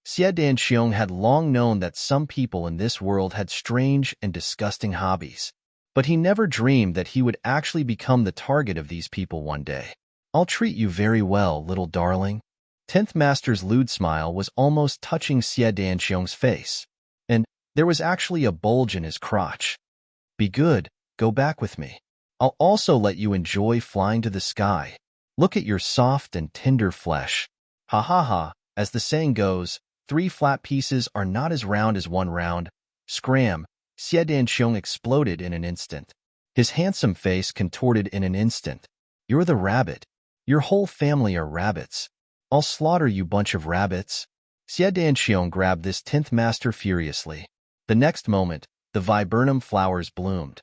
Xie Danxiong had long known that some people in this world had strange and disgusting hobbies, but he never dreamed that he would actually become the target of these people one day. "I'll treat you very well, little darling." 10th master's lewd smile was almost touching Xie Danxiong's face, and there was actually a bulge in his crotch. "Be good, go back with me. I'll also let you enjoy flying to the sky. Look at your soft and tender flesh. Ha ha ha, as the saying goes, 3 flat pieces are not as round as 1 round." Scram! Xie Danxiong exploded in an instant. His handsome face contorted in an instant. "You're the rabbit. Your whole family are rabbits. I'll slaughter you bunch of rabbits." Xie Danxiong grabbed this 10th master furiously. The next moment, the viburnum flowers bloomed.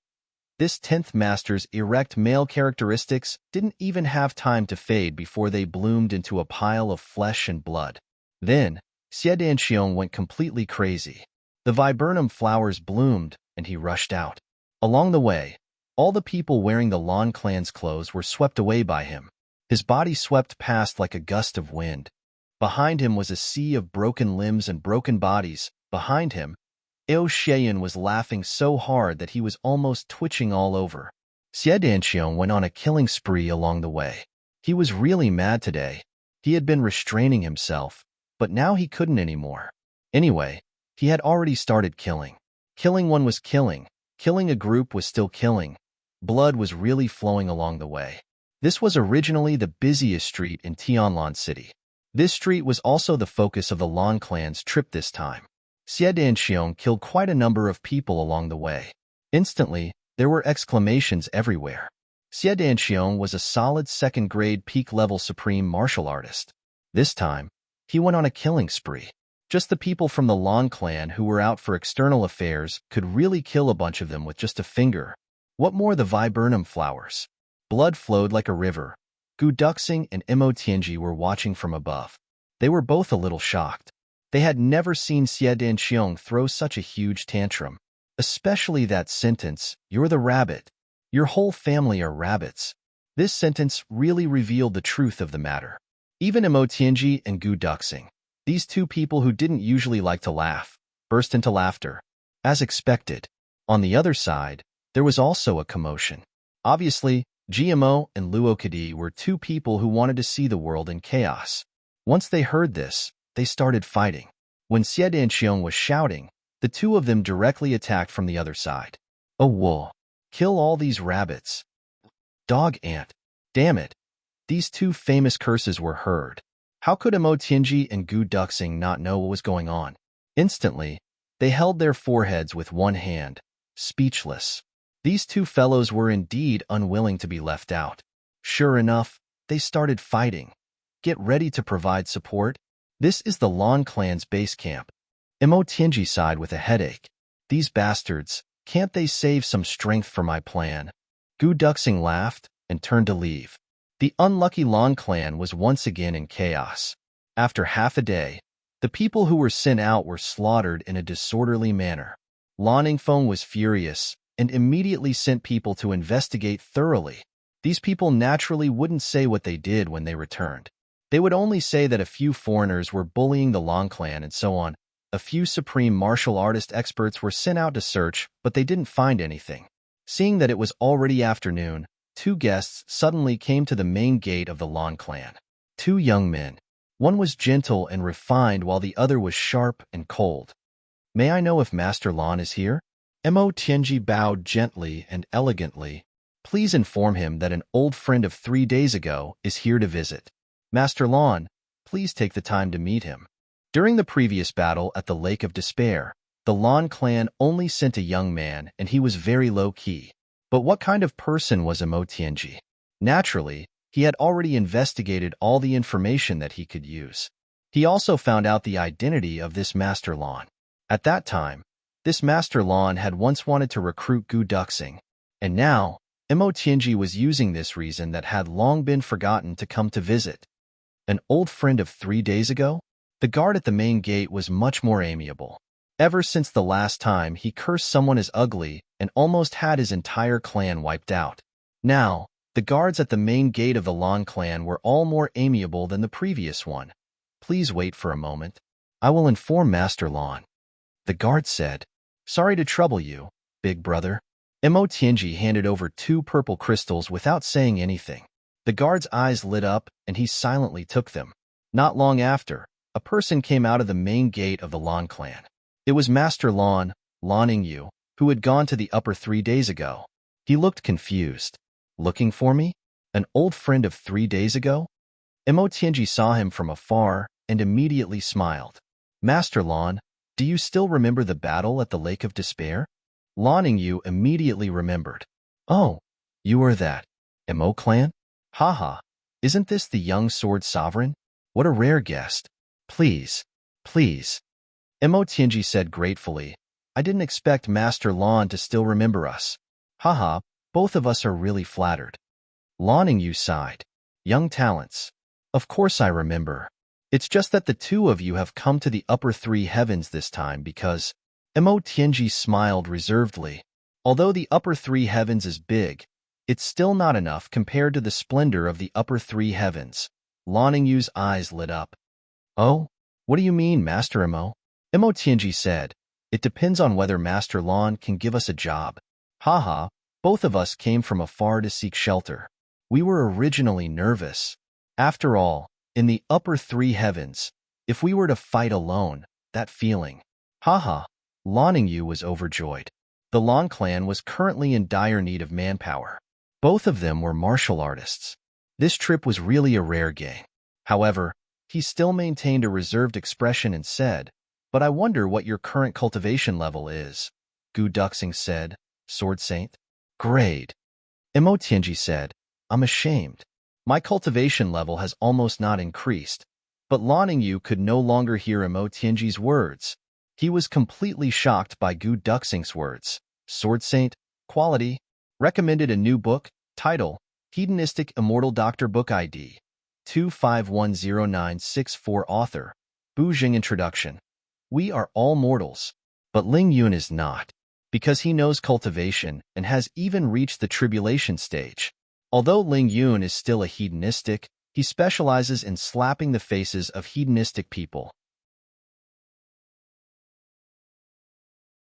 This 10th master's erect male characteristics didn't even have time to fade before they bloomed into a pile of flesh and blood. Then, Xie Danxiong went completely crazy. The viburnum flowers bloomed, and he rushed out. Along the way, all the people wearing the Lan clan's clothes were swept away by him. His body swept past like a gust of wind. Behind him was a sea of broken limbs and broken bodies. Behind him, Ao Xieyun was laughing so hard that he was almost twitching all over. Xie Danxiong went on a killing spree along the way. He was really mad today. He had been restraining himself, but now he couldn't anymore. Anyway, he had already started killing. Killing one was killing. Killing a group was still killing. Blood was really flowing along the way. This was originally the busiest street in Tianlan City. This street was also the focus of the Lan clan's trip this time. Xie Danxiong killed quite a number of people along the way. Instantly, there were exclamations everywhere. Xie Danxiong was a solid second-grade peak-level supreme martial artist. This time, he went on a killing spree. Just the people from the Lan clan who were out for external affairs could really kill a bunch of them with just a finger. What more the viburnum flowers? Blood flowed like a river. Gu Duxing and Mo Tianji were watching from above. They were both a little shocked. They had never seen Xie Danqiong throw such a huge tantrum. Especially that sentence, "You're the rabbit. Your whole family are rabbits." This sentence really revealed the truth of the matter. Even Mo Tianji and Gu Duxing, these two people who didn't usually like to laugh, burst into laughter. As expected. On the other side, there was also a commotion. Obviously, GMO and Luo Kadi were two people who wanted to see the world in chaos. Once they heard this, they started fighting. When Xie Danqiong was shouting, the two of them directly attacked from the other side. "Oh, wool! Kill all these rabbits! Dog ant! Damn it!" These two famous curses were heard. How could Mo Tianji and Gu Duxing not know what was going on? Instantly, they held their foreheads with one hand, speechless. These two fellows were indeed unwilling to be left out. Sure enough, they started fighting. Get ready to provide support. This is the Lan clan's base camp. Mo Tianji sighed with a headache. These bastards, can't they save some strength for my plan? Gu Duxing laughed and turned to leave. The unlucky Lan clan was once again in chaos. After half a day, the people who were sent out were slaughtered in a disorderly manner. Lan Yingfeng was furious and immediately sent people to investigate thoroughly. These people naturally wouldn't say what they did when they returned. They would only say that a few foreigners were bullying the Lan clan and so on. A few supreme martial artist experts were sent out to search, but they didn't find anything. Seeing that it was already afternoon, two guests suddenly came to the main gate of the Lan clan. Two young men. One was gentle and refined while the other was sharp and cold. "May I know if Master Lan is here?" Mo Tianji bowed gently and elegantly. "Please inform him that an old friend of 3 days ago is here to visit. Master Lan, please take the time to meet him." During the previous battle at the Lake of Despair, the Lan clan only sent a young man and he was very low-key. But what kind of person was Mo Tianji? Naturally, he had already investigated all the information that he could use. He also found out the identity of this Master Lan. At that time, this Master Lan had once wanted to recruit Gu Duxing, and now, Mo Tianji was using this reason that had long been forgotten to come to visit. An old friend of 3 days ago? The guard at the main gate was much more amiable. Ever since the last time he cursed someone as ugly and almost had his entire clan wiped out. Now, the guards at the main gate of the Lan clan were all more amiable than the previous one. "Please wait for a moment. I will inform Master Lan," the guard said. "Sorry to trouble you, big brother." Mo Tianji handed over 2 purple crystals without saying anything. The guard's eyes lit up and he silently took them. Not long after, a person came out of the main gate of the Lan clan. It was Master Lan, Lan Yingyu, who had gone to the upper 3 days ago. He looked confused. "Looking for me? An old friend of 3 days ago?" Mo Tianji saw him from afar and immediately smiled. "Master Lan, do you still remember the battle at the Lake of Despair?" Lan Yingyu immediately remembered. "Oh, you are that Mo clan? Haha, isn't this the young sword sovereign? What a rare guest. Please, please." Mo Tianji said gratefully, "I didn't expect Master Lan to still remember us. Haha, both of us are really flattered." Lan Yingyu sighed. "Young talents. Of course I remember. It's just that the two of you have come to the upper 3 heavens this time because..." Mo Tianji smiled reservedly. Although the upper 3 heavens is big, it's still not enough compared to the splendor of the upper 3 heavens. Lan Yingyu's eyes lit up. "Oh, what do you mean, Master Mo?" Mo Tianji said, "It depends on whether Master Lan can give us a job. Haha, both of us came from afar to seek shelter. We were originally nervous. After all, in the upper 3 heavens, if we were to fight alone, that feeling..." Haha, Lan Yingyu was overjoyed. The Lan clan was currently in dire need of manpower. Both of them were martial artists. This trip was really a rare gain. However, he still maintained a reserved expression and said, "But I wonder what your current cultivation level is." Gu Duxing said, "Sword Saint?" "Grade." Mo Tianji said, "I'm ashamed. My cultivation level has almost not increased." But Lan Yingyu could no longer hear Mo Tianji's words. He was completely shocked by Gu Duxing's words. "Sword Saint, quality, recommended a new book, title, Hedonistic Immortal Doctor Book ID 2510964 Author Bujing Introduction. We are all mortals, but Ling Yun is not, because he knows cultivation and has even reached the tribulation stage. Although Ling Yun is still a hedonistic, he specializes in slapping the faces of hedonistic people.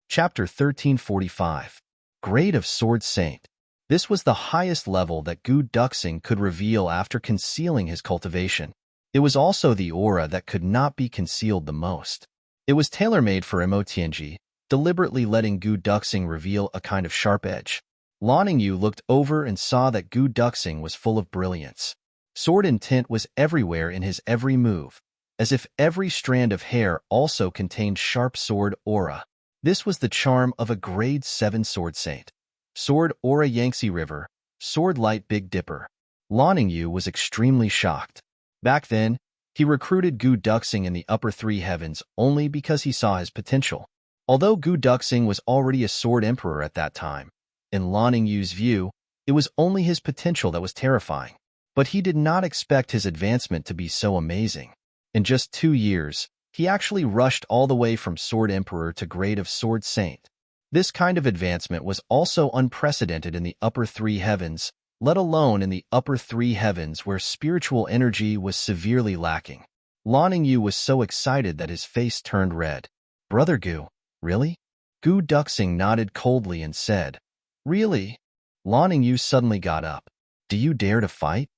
Chapter 1345. Grade of Sword Saint. This was the highest level that Gu Duxing could reveal after concealing his cultivation. It was also the aura that could not be concealed the most. It was tailor-made for Mo Tianji, deliberately letting Gu Duxing reveal a kind of sharp edge. Lan Ningyu looked over and saw that Gu Duxing was full of brilliance. Sword intent was everywhere in his every move, as if every strand of hair also contained sharp sword aura. This was the charm of a grade 7 sword saint. Sword aura Yangtze River, sword light Big Dipper. Lan Ningyu was extremely shocked. Back then, he recruited Gu Duxing in the upper three heavens only because he saw his potential. Although Gu Duxing was already a sword emperor at that time, in Lan Ningyu's view, it was only his potential that was terrifying. But he did not expect his advancement to be so amazing. In just 2 years, he actually rushed all the way from Sword Emperor to grade of Sword Saint. This kind of advancement was also unprecedented in the upper three heavens, let alone in the upper three heavens where spiritual energy was severely lacking. Lan Ningyu was so excited that his face turned red. Brother Gu, really? Gu Duxing nodded coldly and said, Really? Lan Ningyu suddenly got up. Do you dare to fight?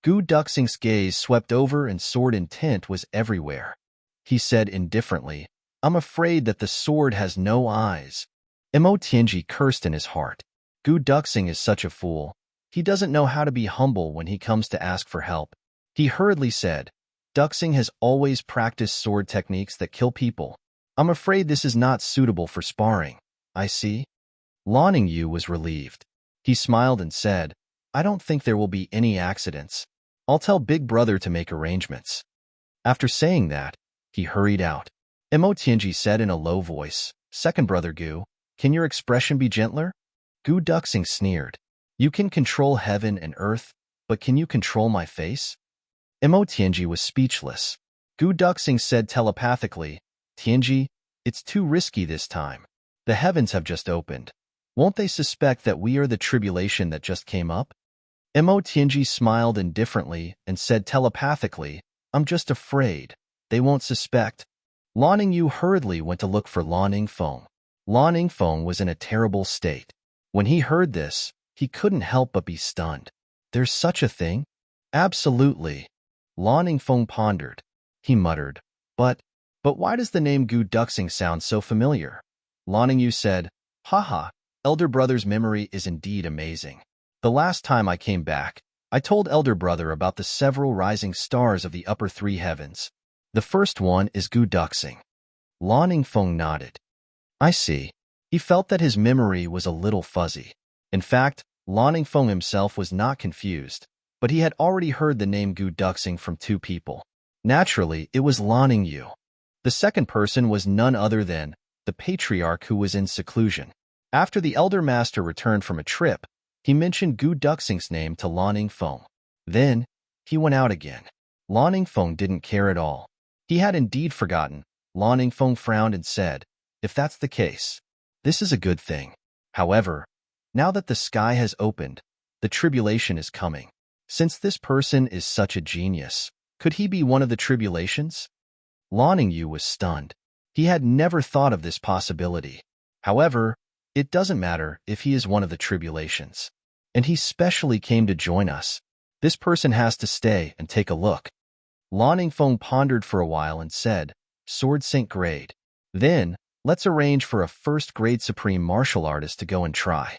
Gu Duxing's gaze swept over and sword intent was everywhere. He said indifferently, I'm afraid that the sword has no eyes. Mo Tianji cursed in his heart. Gu Duxing is such a fool. He doesn't know how to be humble when he comes to ask for help. He hurriedly said, Duxing has always practiced sword techniques that kill people. I'm afraid this is not suitable for sparring. I see. Lan Ningyu was relieved. He smiled and said, I don't think there will be any accidents. I'll tell Big Brother to make arrangements. After saying that, he hurried out. Mo Tianji said in a low voice, Second Brother Gu, can your expression be gentler? Gu Duxing sneered. You can control heaven and earth, but can you control my face? Mo Tianji was speechless. Gu Duxing said telepathically, Tianji, it's too risky this time. The heavens have just opened. Won't they suspect that we are the tribulation that just came up? Mo Tianji smiled indifferently and said telepathically, I'm just afraid. They won't suspect. Lan Ningyu hurriedly went to look for Lan Ningfeng. Lan Ningfeng was in a terrible state. When he heard this, he couldn't help but be stunned. There's such a thing? Absolutely. Lan Ningfeng pondered. He muttered, But why does the name Gu Duxing sound so familiar? Lan Ningyu said, Haha, Elder Brother's memory is indeed amazing. The last time I came back, I told Elder Brother about the several rising stars of the upper three heavens. The first one is Gu Duxing. Lan Ningfeng nodded. I see. He felt that his memory was a little fuzzy. In fact, Lan Ningfeng himself was not confused, but he had already heard the name Gu Duxing from 2 people. Naturally, it was Lan Ningyu. The second person was none other than the patriarch who was in seclusion. After the elder master returned from a trip, he mentioned Gu Duxing's name to Lan Ningfeng. Then, he went out again. Lan Ningfeng didn't care at all. He had indeed forgotten. Lan Ningfeng frowned and said, If that's the case, this is a good thing. However, now that the sky has opened, the tribulation is coming. Since this person is such a genius, could he be one of the tribulations? Lan Ningyu was stunned. He had never thought of this possibility. However, it doesn't matter if he is one of the tribulations. And he specially came to join us. This person has to stay and take a look. Lan Ningfeng pondered for a while and said, Sword Saint grade. Then, let's arrange for a first-grade supreme martial artist to go and try.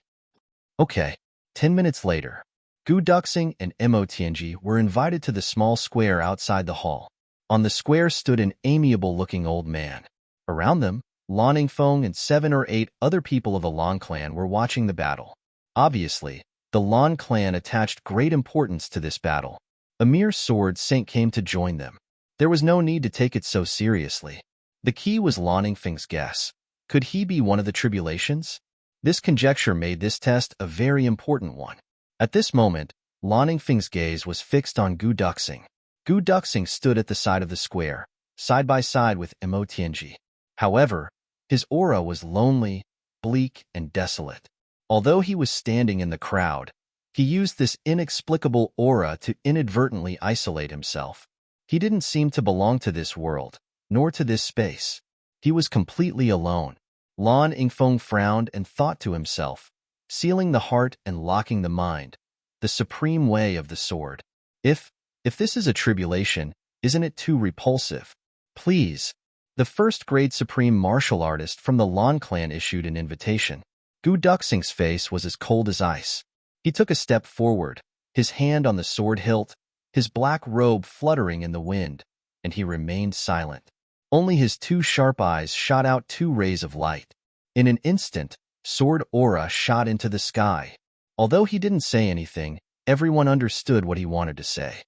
Okay. 10 minutes later, Gu Duxing and Mo Tianji were invited to the small square outside the hall. On the square stood an amiable-looking old man. Around them, Lan Ningfeng and 7 or 8 other people of the Lan clan were watching the battle. Obviously, the Lan clan attached great importance to this battle. A mere sword saint came to join them. There was no need to take it so seriously. The key was Lan Ningfeng's guess. Could he be one of the tribulations? This conjecture made this test a very important one. At this moment, Lan Yingfeng's gaze was fixed on Gu Duxing. Gu Duxing stood at the side of the square, side by side with Mo Tianji. However, his aura was lonely, bleak, and desolate. Although he was standing in the crowd, he used this inexplicable aura to inadvertently isolate himself. He didn't seem to belong to this world, nor to this space. He was completely alone. Lan Yingfeng frowned and thought to himself, sealing the heart and locking the mind, the supreme way of the sword. If this is a tribulation, isn't it too repulsive? Please. The first-grade supreme martial artist from the Lan clan issued an invitation. Gu Duxing's face was as cold as ice. He took a step forward, his hand on the sword hilt, his black robe fluttering in the wind, and he remained silent. Only his two sharp eyes shot out two rays of light. In an instant, sword aura shot into the sky. Although he didn't say anything, everyone understood what he wanted to say.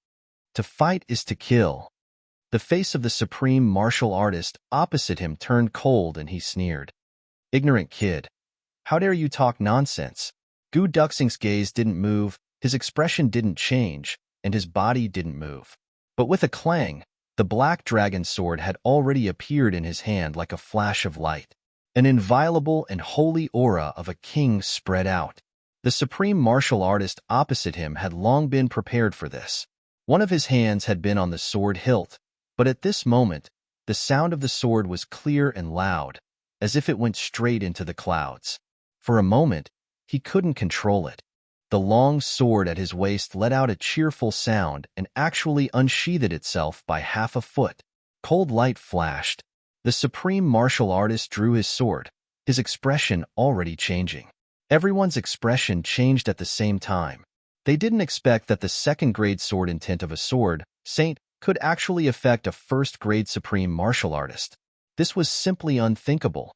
To fight is to kill. The face of the supreme martial artist opposite him turned cold and he sneered. Ignorant kid. How dare you talk nonsense? Gu Duxing's gaze didn't move, his expression didn't change, and his body didn't move. But with a clang, the black dragon sword had already appeared in his hand like a flash of light. An inviolable and holy aura of a king spread out. The supreme martial artist opposite him had long been prepared for this. One of his hands had been on the sword hilt, but at this moment, the sound of the sword was clear and loud, as if it went straight into the clouds. For a moment, he couldn't control it. The long sword at his waist let out a cheerful sound and actually unsheathed itself by half a foot. Cold light flashed. The supreme martial artist drew his sword, his expression already changing. Everyone's expression changed at the same time. They didn't expect that the second-grade sword intent of a sword, saint, could actually affect a first-grade supreme martial artist. This was simply unthinkable.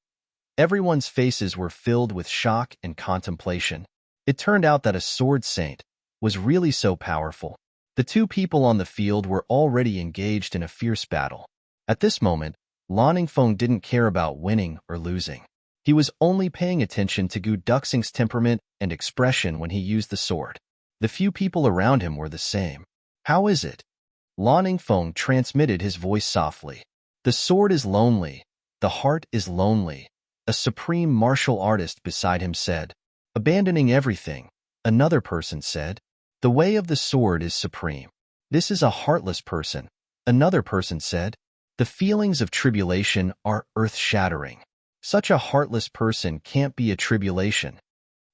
Everyone's faces were filled with shock and contemplation. It turned out that a sword saint was really so powerful. The two people on the field were already engaged in a fierce battle. At this moment, Lan Yingfeng didn't care about winning or losing. He was only paying attention to Gu Duxing's temperament and expression when he used the sword. The few people around him were the same. How is it? Lan Yingfeng transmitted his voice softly. The sword is lonely. The heart is lonely. A supreme martial artist beside him said. Abandoning everything, another person said. The way of the sword is supreme. This is a heartless person, another person said. The feelings of tribulation are earth-shattering. Such a heartless person can't be a tribulation.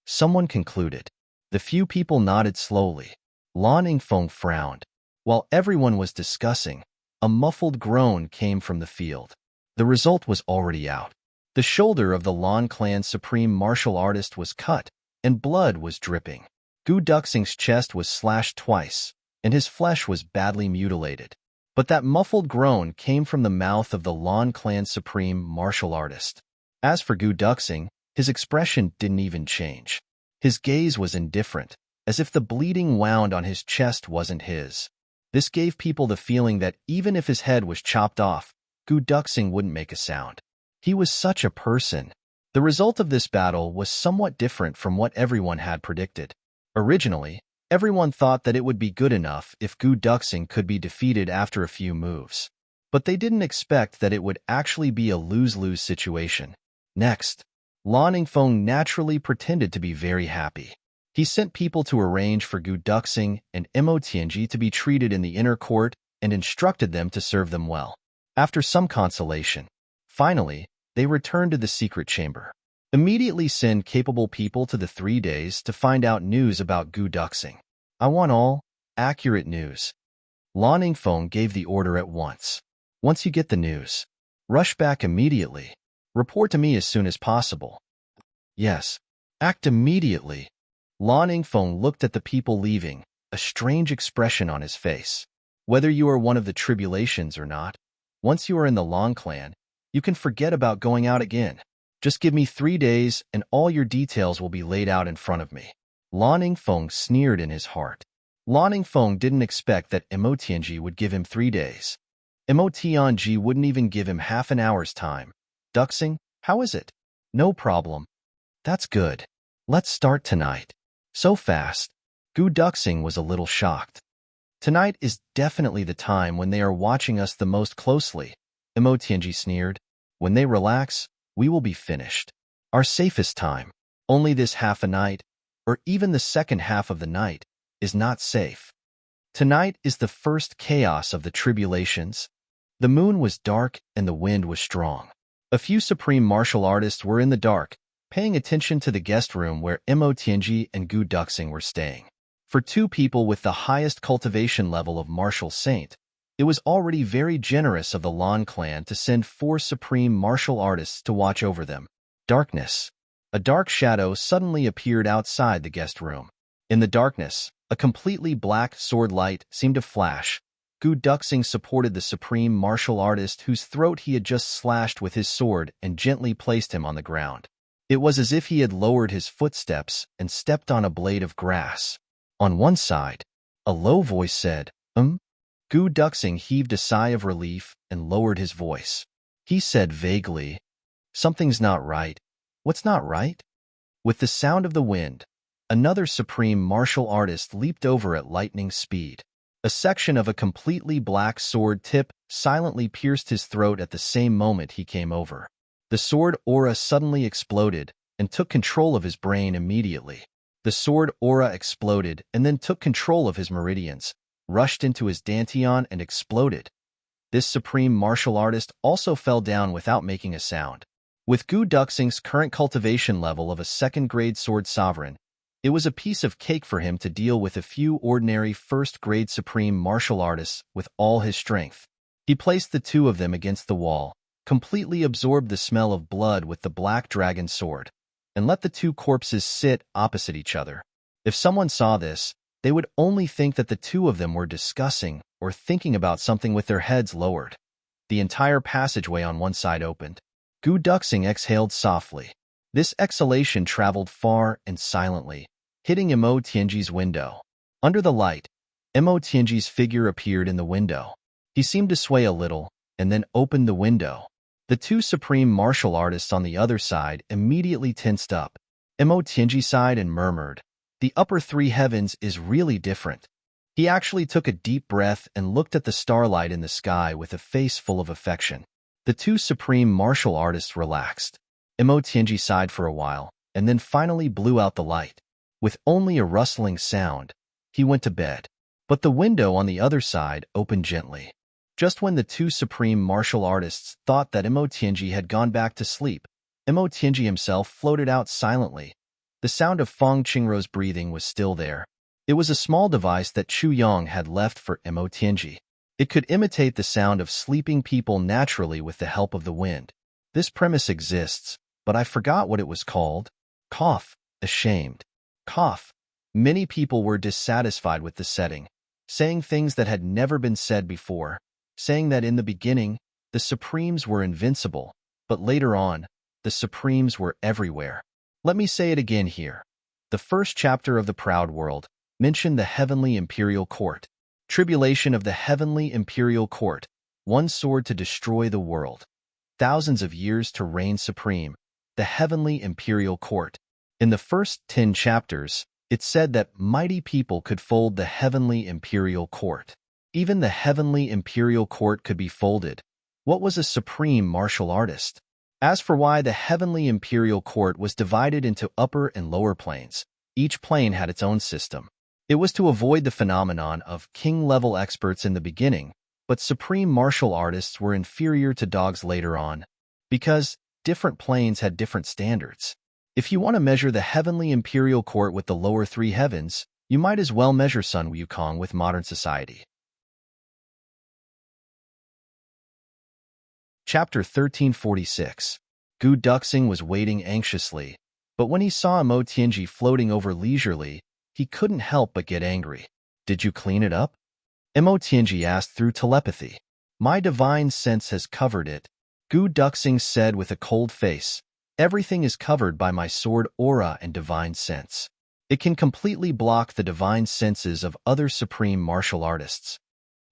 Someone concluded. The few people nodded slowly. Lan Yingfeng frowned. While everyone was discussing, a muffled groan came from the field. The result was already out. The shoulder of the Lan clan's supreme martial artist was cut, and blood was dripping. Gu Duxing's chest was slashed twice, and his flesh was badly mutilated. But that muffled groan came from the mouth of the Lan clan's supreme martial artist. As for Gu Duxing, his expression didn't even change. His gaze was indifferent, as if the bleeding wound on his chest wasn't his. This gave people the feeling that even if his head was chopped off, Gu Duxing wouldn't make a sound. He was such a person. The result of this battle was somewhat different from what everyone had predicted. Originally, everyone thought that it would be good enough if Gu Duxing could be defeated after a few moves. But they didn't expect that it would actually be a lose-lose situation. Next, Lan Yingfeng naturally pretended to be very happy. He sent people to arrange for Gu Duxing and Mo Tianji to be treated in the inner court and instructed them to serve them well. After some consolation, finally, they returned to the secret chamber. Immediately send capable people to the 3 days to find out news about Gu Duxing. I want all accurate news. Lan Yingfeng gave the order at once. Once you get the news, rush back immediately. Report to me as soon as possible. Yes, act immediately. Lan Yingfeng looked at the people leaving, a strange expression on his face. Whether you are one of the tribulations or not, once you are in the Lan clan, you can forget about going out again. Just give me 3 days and all your details will be laid out in front of me. Lan Yingfeng sneered in his heart. Lan Yingfeng didn't expect that Mo Tianji would give him 3 days. Mo Tianji wouldn't even give him half an hour's time. Duxing, how is it? No problem. That's good. Let's start tonight. So fast. Gu Duxing was a little shocked. Tonight is definitely the time when they are watching us the most closely, Imo Tianji sneered. When they relax, we will be finished. Our safest time, only this half a night, or even the second half of the night, is not safe. Tonight is the first chaos of the tribulations. The moon was dark and the wind was strong. A few supreme martial artists were in the dark, paying attention to the guest room where Imo Tianji and Gu Duxing were staying. For two people with the highest cultivation level of martial saint, it was already very generous of the Lan clan to send 4 supreme martial artists to watch over them. Darkness. A dark shadow suddenly appeared outside the guest room. In the darkness, a completely black sword light seemed to flash. Gu Duxing supported the supreme martial artist whose throat he had just slashed with his sword and gently placed him on the ground. It was as if he had lowered his footsteps and stepped on a blade of grass. On one side, a low voice said, Gu Duxing heaved a sigh of relief and lowered his voice. He said vaguely, "Something's not right." "What's not right?" With the sound of the wind, another supreme martial artist leaped over at lightning speed. A section of a completely black sword tip silently pierced his throat at the same moment he came over. The sword aura suddenly exploded and took control of his brain immediately. The sword aura exploded and then took control of his meridians, rushed into his dantian and exploded. This supreme martial artist also fell down without making a sound. With Gu Duxing's current cultivation level of a second-grade sword sovereign, it was a piece of cake for him to deal with a few ordinary first-grade supreme martial artists with all his strength. He placed the two of them against the wall, completely absorbed the smell of blood with the black dragon sword, and let the two corpses sit opposite each other. If someone saw this, they would only think that the two of them were discussing or thinking about something with their heads lowered. The entire passageway on one side opened. Gu Duxing exhaled softly. This exhalation traveled far and silently, hitting Imo Tianji's window. Under the light, Imo Tianji's figure appeared in the window. He seemed to sway a little, and then opened the window. The two supreme martial artists on the other side immediately tensed up. Imo Tianji sighed and murmured, "The upper 3 heavens is really different." He actually took a deep breath and looked at the starlight in the sky with a face full of affection. The two supreme martial artists relaxed. Imo Tianji sighed for a while, and then finally blew out the light. With only a rustling sound, he went to bed. But the window on the other side opened gently. Just when the two supreme martial artists thought that Imo Tianji had gone back to sleep, Imo Tianji himself floated out silently. The sound of Feng Qingro's breathing was still there. It was a small device that Chu Yang had left for Imo Tianji. It could imitate the sound of sleeping people naturally with the help of the wind. This premise exists, but I forgot what it was called. Cough. Ashamed. Cough. Many people were dissatisfied with the setting, saying things that had never been said before, saying that in the beginning, the Supremes were invincible, but later on, the Supremes were everywhere. Let me say it again here. The first chapter of The Proud World mentioned the Heavenly Imperial Court. Tribulation of the Heavenly Imperial Court, one sword to destroy the world. Thousands of years to reign supreme. The Heavenly Imperial Court. In the first 10 chapters, it said that mighty people could fold the Heavenly Imperial Court. Even the Heavenly Imperial Court could be folded. What was a supreme martial artist? As for why the Heavenly Imperial Court was divided into upper and lower planes, each plane had its own system. It was to avoid the phenomenon of king-level experts in the beginning, but supreme martial artists were inferior to dogs later on, because different planes had different standards. If you want to measure the Heavenly Imperial Court with the lower 3 heavens, you might as well measure Sun Wukong with modern society. Chapter 1346. Gu Duxing was waiting anxiously, but when he saw Imo Tianji floating over leisurely, he couldn't help but get angry. "Did you clean it up?" Imo Tianji asked through telepathy. "My divine sense has covered it," Gu Duxing said with a cold face. "Everything is covered by my sword aura and divine sense. It can completely block the divine senses of other supreme martial artists."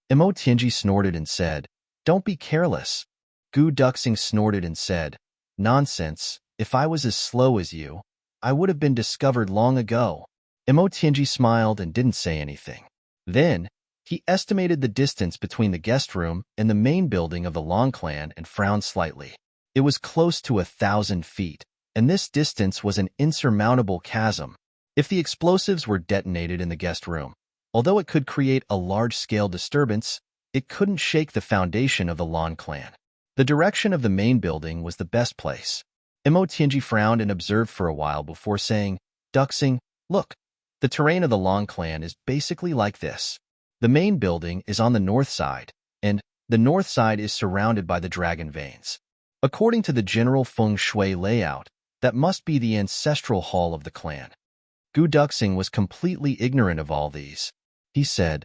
Imo Tianji snorted and said, "Don't be careless." Gu Duxing snorted and said, "Nonsense. If I was as slow as you, I would have been discovered long ago." Emotianji smiled and didn't say anything. Then, he estimated the distance between the guest room and the main building of the Long Clan and frowned slightly. It was close to 1,000 feet, and this distance was an insurmountable chasm. If the explosives were detonated in the guest room, although it could create a large-scale disturbance, it couldn't shake the foundation of the Long Clan. The direction of the main building was the best place. Emotianji frowned and observed for a while before saying, Duxing, look, the terrain of the Long Clan is basically like this. The main building is on the north side, and the north side is surrounded by the dragon veins. According to the general feng shui layout, that must be the ancestral hall of the clan. Gu Duxing was completely ignorant of all these. He said,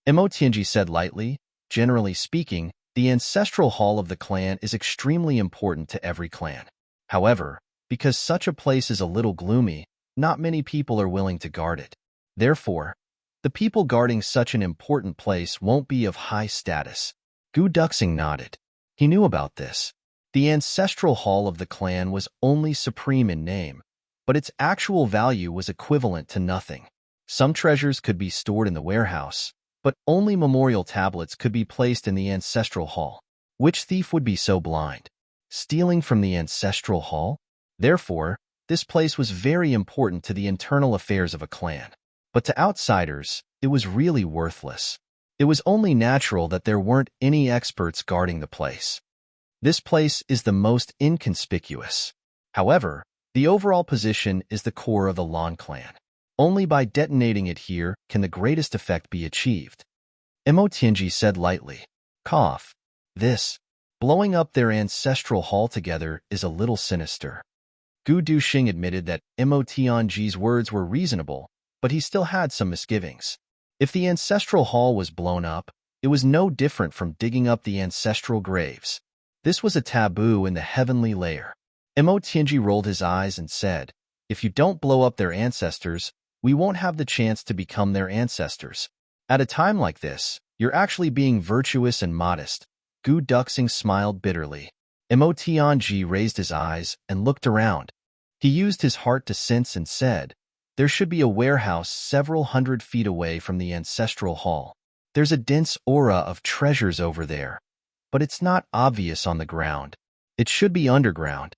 Emotianji said lightly, generally speaking, the ancestral hall of the clan is extremely important to every clan. However, because such a place is a little gloomy, not many people are willing to guard it. Therefore, the people guarding such an important place won't be of high status. Gu Duxing nodded. He knew about this. The ancestral hall of the clan was only supreme in name, but its actual value was equivalent to nothing. Some treasures could be stored in the warehouse, but only memorial tablets could be placed in the ancestral hall. Which thief would be so blind? Stealing from the ancestral hall? Therefore, this place was very important to the internal affairs of a clan. But to outsiders, it was really worthless. It was only natural that there weren't any experts guarding the place. This place is the most inconspicuous. However, the overall position is the core of the Long Clan. Only by detonating it here can the greatest effect be achieved. Emotianji said lightly. Cough. This, blowing up their ancestral hall together, is a little sinister. Gu Duxing admitted that Emotianji's words were reasonable, but he still had some misgivings. If the ancestral hall was blown up, it was no different from digging up the ancestral graves. This was a taboo in the heavenly layer. Emotianji rolled his eyes and said, if you don't blow up their ancestors, we won't have the chance to become their ancestors. At a time like this, you're actually being virtuous and modest. Gu Duxing smiled bitterly. Emotianji raised his eyes and looked around. He used his heart to sense and said, there should be a warehouse several hundred feet away from the ancestral hall. There's a dense aura of treasures over there, but it's not obvious on the ground. It should be underground.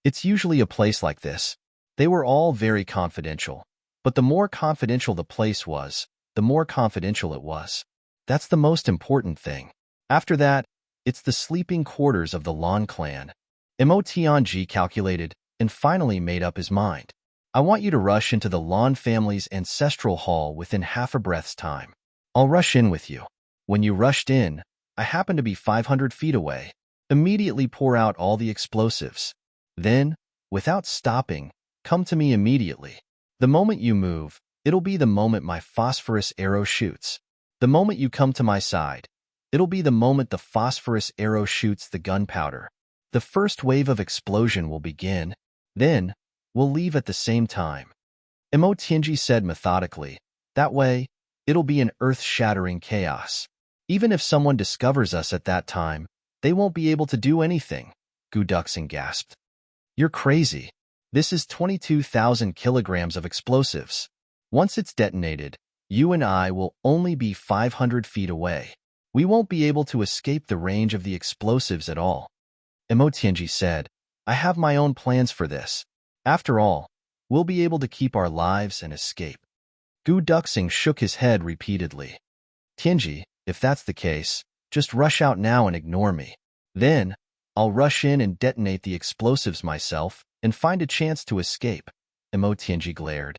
It's usually a place like this. They were all very confidential, but the more confidential the place was, the more confidential it was. That's the most important thing. After that, it's the sleeping quarters of the Long Clan. Emotianji calculated and finally made up his mind. I want you to rush into the Lon family's ancestral hall within half a breath's time. I'll rush in with you. When you rushed in, I happened to be 500 feet away. Immediately pour out all the explosives. Then, without stopping, come to me immediately. The moment you move, it'll be the moment my phosphorus arrow shoots. The moment you come to my side, it'll be the moment the phosphorus arrow shoots the gunpowder. The first wave of explosion will begin. Then, we'll leave at the same time. Emotianji said methodically. That way, it'll be an earth-shattering chaos. Even if someone discovers us at that time, they won't be able to do anything. Gu Duxing gasped. You're crazy. This is 22,000 kilograms of explosives. Once it's detonated, you and I will only be 500 feet away. We won't be able to escape the range of the explosives at all. Emotianji said, I have my own plans for this. After all, we'll be able to keep our lives and escape. Gu Duxing shook his head repeatedly. Tianji, if that's the case, just rush out now and ignore me. Then, I'll rush in and detonate the explosives myself and find a chance to escape. Emotianji glared.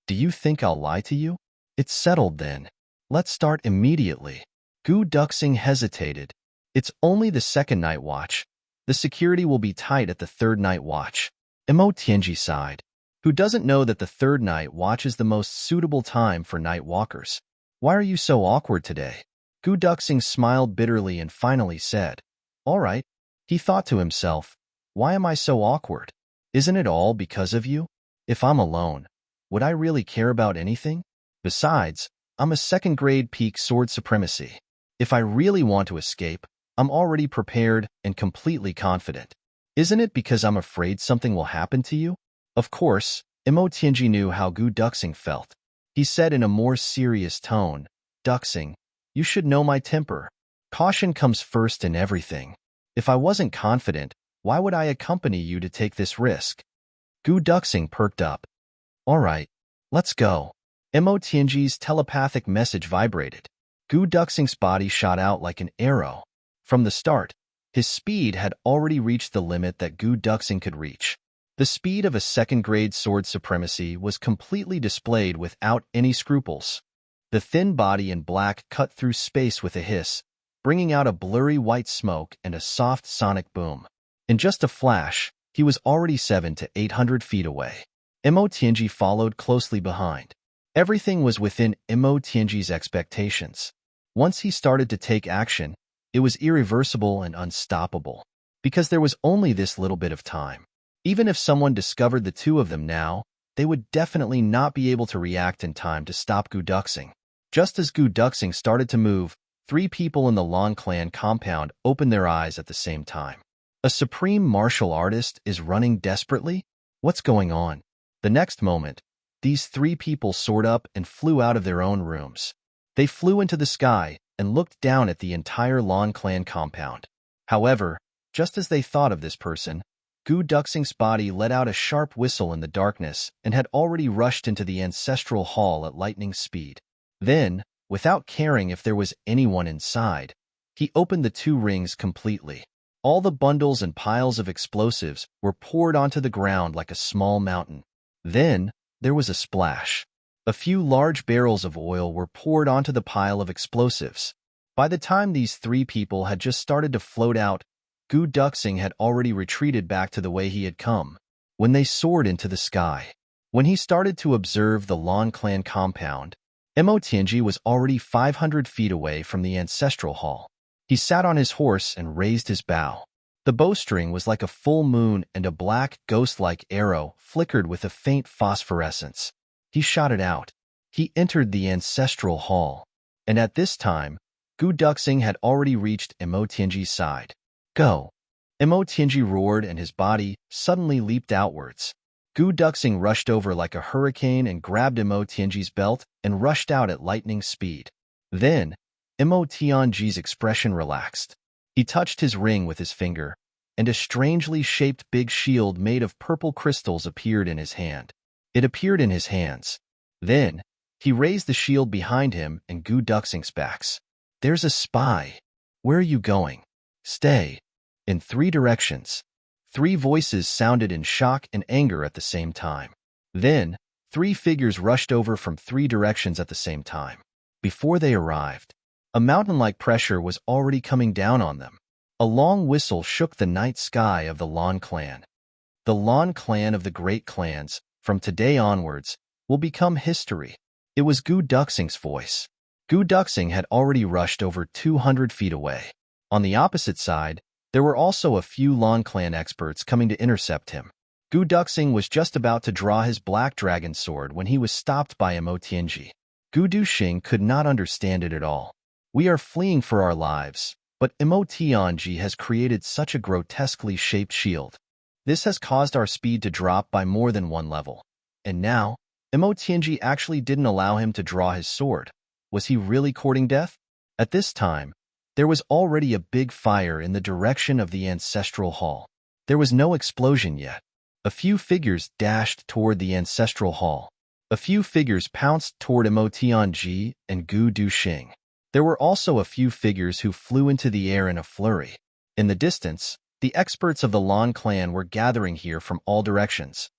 Do you think I'll lie to you? It's settled then. Let's start immediately. Gu Duxing hesitated. It's only the second night watch. The security will be tight at the third night watch. Emotianji sighed. Who doesn't know that the third night watch is the most suitable time for night walkers? Why are you so awkward today? Gu Duxing smiled bitterly and finally said, All right. He thought to himself, why am I so awkward? Isn't it all because of you? If I'm alone, would I really care about anything? Besides, I'm a second-grade peak sword supremacy. If I really want to escape, I'm already prepared and completely confident. Isn't it because I'm afraid something will happen to you? Of course, Imo knew how Gu Duxing felt. He said in a more serious tone, "Duxing, you should know my temper. Caution comes first in everything. If I wasn't confident, why would I accompany you to take this risk?" Gu Duxing perked up. "All right, let's go." Imo Tianji's telepathic message vibrated. Gu Duxing's body shot out like an arrow. From the start, his speed had already reached the limit that Gu Duxing could reach. The speed of a second-grade sword supremacy was completely displayed without any scruples. The thin body in black cut through space with a hiss, bringing out a blurry white smoke and a soft sonic boom. In just a flash, he was already 700 to 800 feet away. Imo Tianji followed closely behind. Everything was within Imo Tianji's expectations. Once he started to take action, it was irreversible and unstoppable, because there was only this little bit of time. Even if someone discovered the two of them now, they would definitely not be able to react in time to stop Gu Duxing. Just as Gu Duxing started to move, 3 people in the Lan clan compound opened their eyes at the same time. A supreme martial artist is running desperately? What's going on? The next moment, these 3 people soared up and flew out of their own rooms. They flew into the sky and looked down at the entire Lan clan compound. However, just as they thought of this person, Gu Duxing's body let out a sharp whistle in the darkness and had already rushed into the ancestral hall at lightning speed. Then, without caring if there was anyone inside, he opened the 2 rings completely. All the bundles and piles of explosives were poured onto the ground like a small mountain. Then, there was a splash. A few large barrels of oil were poured onto the pile of explosives. By the time these 3 people had just started to float out, Gu Duxing had already retreated back to the way he had come. When they soared into the sky, when he started to observe the Lan clan compound, Imo Tianji was already 500 feet away from the ancestral hall. He sat on his horse and raised his bow. The bowstring was like a full moon, and a black, ghost-like arrow flickered with a faint phosphorescence. He shot it out. He entered the ancestral hall, and at this time, Gu Duxing had already reached Imo Tianji's side. "Go!" Imo Tianji roared, and his body suddenly leaped outwards. Gu Duxing rushed over like a hurricane and grabbed Imo Tianji's belt and rushed out at lightning speed. Then, Imo Tianji's expression relaxed. He touched his ring with his finger, and a strangely shaped big shield made of purple crystals appeared in his hand. It appeared in his hands. Then, he raised the shield behind him and Gu Duxing's backs. "There's a spy. Where are you going? Stay." In 3 directions. 3 voices sounded in shock and anger at the same time. Then, 3 figures rushed over from 3 directions at the same time. Before they arrived, a mountain-like pressure was already coming down on them. A long whistle shook the night sky of the Lan clan. The Lan clan of the great clans, from today onwards, will become history. It was Gu Duxing's voice. Gu Duxing had already rushed over 200 feet away. On the opposite side, there were also a few Lan clan experts coming to intercept him. Gu Duxing was just about to draw his black dragon sword when he was stopped by Imo Tianji. Gu Duxing could not understand it at all. "We are fleeing for our lives, but Imo Tianji has created such a grotesquely shaped shield. This has caused our speed to drop by more than 1 level. And now, Imo Tianji actually didn't allow him to draw his sword. Was he really courting death?" At this time, there was already a big fire in the direction of the ancestral hall. There was no explosion yet. A few figures dashed toward the ancestral hall. A few figures pounced toward Imo Tianji and Gu Duxing. There were also a few figures who flew into the air in a flurry. In the distance, the experts of the Lan clan were gathering here from all directions.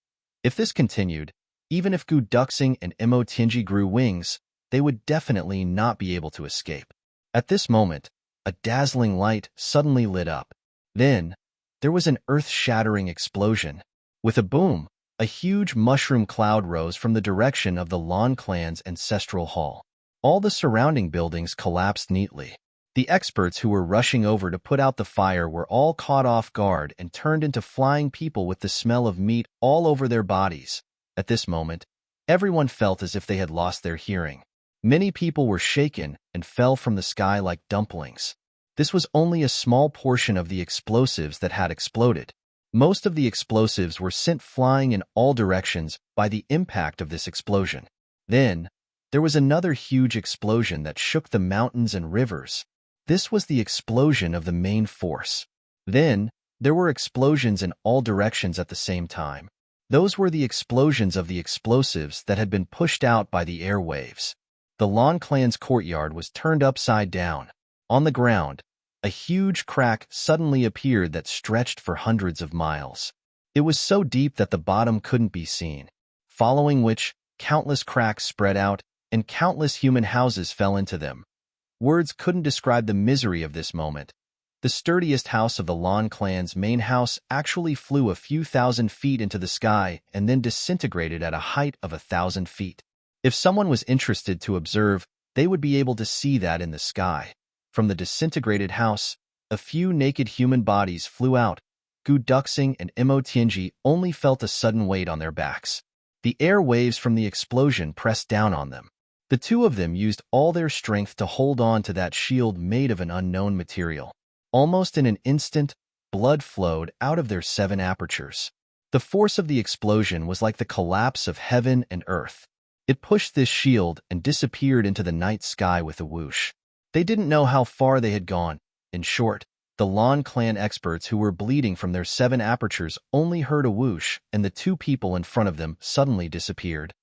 If this continued, even if Gu Duxing and Imo Tianji grew wings, they would definitely not be able to escape. At this moment, a dazzling light suddenly lit up. Then, there was an earth-shattering explosion. With a boom, a huge mushroom cloud rose from the direction of the Lan clan's ancestral hall. All the surrounding buildings collapsed neatly. The experts who were rushing over to put out the fire were all caught off guard and turned into flying people with the smell of meat all over their bodies. At this moment, everyone felt as if they had lost their hearing. Many people were shaken and fell from the sky like dumplings. This was only a small portion of the explosives that had exploded. Most of the explosives were sent flying in all directions by the impact of this explosion. Then, there was another huge explosion that shook the mountains and rivers. This was the explosion of the main force. Then, there were explosions in all directions at the same time. Those were the explosions of the explosives that had been pushed out by the air waves. The Lan clan's courtyard was turned upside down. On the ground, a huge crack suddenly appeared that stretched for hundreds of miles. It was so deep that the bottom couldn't be seen, following which countless cracks spread out and countless human houses fell into them. Words couldn't describe the misery of this moment. The sturdiest house of the Lan clan's main house actually flew a few thousand feet into the sky and then disintegrated at a height of 1,000 feet. If someone was interested to observe, they would be able to see that in the sky. From the disintegrated house, a few naked human bodies flew out. Gu Duxing and Imo Tianji only felt a sudden weight on their backs. The air waves from the explosion pressed down on them. The two of them used all their strength to hold on to that shield made of an unknown material. Almost in an instant, blood flowed out of their 7 apertures. The force of the explosion was like the collapse of heaven and earth. It pushed this shield and disappeared into the night sky with a whoosh. They didn't know how far they had gone. In short, the Lan clan experts who were bleeding from their 7 apertures only heard a whoosh, and the 2 people in front of them suddenly disappeared.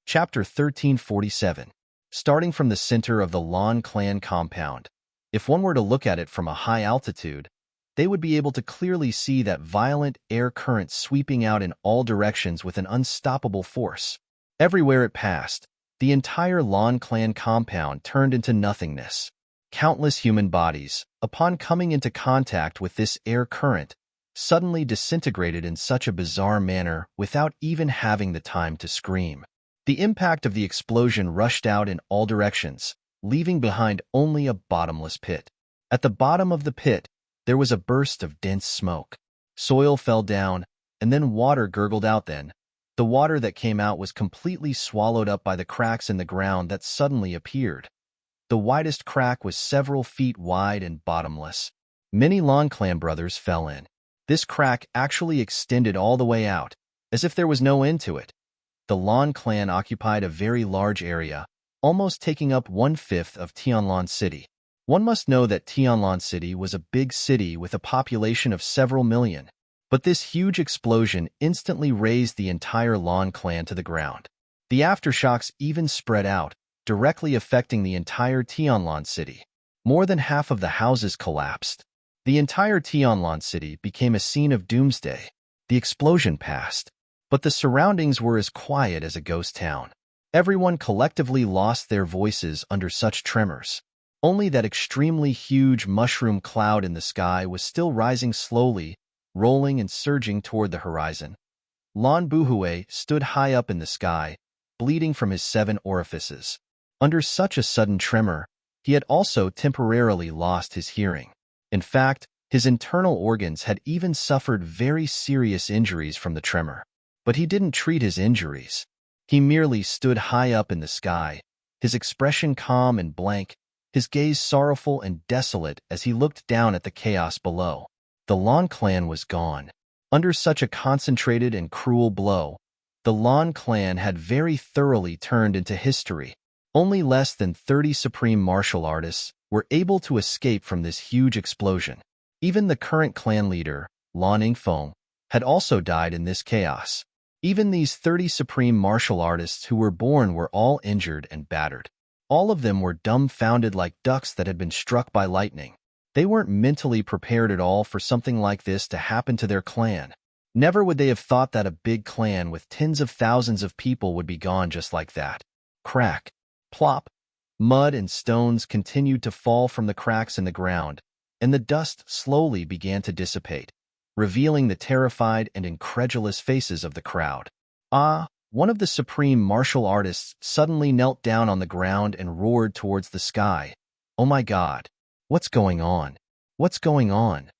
Chapter 1347. Starting from the center of the Lan clan compound. If one were to look at it from a high altitude, they would be able to clearly see that violent air current sweeping out in all directions with an unstoppable force. Everywhere it passed, the entire Lan clan compound turned into nothingness. Countless human bodies, upon coming into contact with this air current, suddenly disintegrated in such a bizarre manner without even having the time to scream. The impact of the explosion rushed out in all directions, leaving behind only a bottomless pit. At the bottom of the pit, there was a burst of dense smoke. Soil fell down, and then water gurgled out then. The water that came out was completely swallowed up by the cracks in the ground that suddenly appeared. The widest crack was several feet wide and bottomless. Many Lan clan brothers fell in. This crack actually extended all the way out, as if there was no end to it. The Lan clan occupied a very large area, almost taking up 1/5 of Tianlan City. One must know that Tianlan City was a big city with a population of several million, but this huge explosion instantly razed the entire Lan clan to the ground. The aftershocks even spread out, directly affecting the entire Tianlan City. More than half of the houses collapsed. The entire Tianlan City became a scene of doomsday. The explosion passed, but the surroundings were as quiet as a ghost town. Everyone collectively lost their voices under such tremors. Only that extremely huge mushroom cloud in the sky was still rising slowly, rolling and surging toward the horizon. Lan Buhue stood high up in the sky, bleeding from his 7 orifices. Under such a sudden tremor, he had also temporarily lost his hearing. In fact, his internal organs had even suffered very serious injuries from the tremor. But he didn't treat his injuries. He merely stood high up in the sky, his expression calm and blank, his gaze sorrowful and desolate as he looked down at the chaos below. The Lan clan was gone. Under such a concentrated and cruel blow, the Lan clan had very thoroughly turned into history. Only less than 30 supreme martial artists were able to escape from this huge explosion. Even the current clan leader, Lan Yingfeng, had also died in this chaos. Even these 30 supreme martial artists who were born were all injured and battered. All of them were dumbfounded like ducks that had been struck by lightning. They weren't mentally prepared at all for something like this to happen to their clan. Never would they have thought that a big clan with tens of thousands of people would be gone just like that. Crack. Plop. Mud and stones continued to fall from the cracks in the ground, and the dust slowly began to dissipate, revealing the terrified and incredulous faces of the crowd. One of the supreme martial artists suddenly knelt down on the ground and roared towards the sky. "Oh my God! What's going on? What's going on?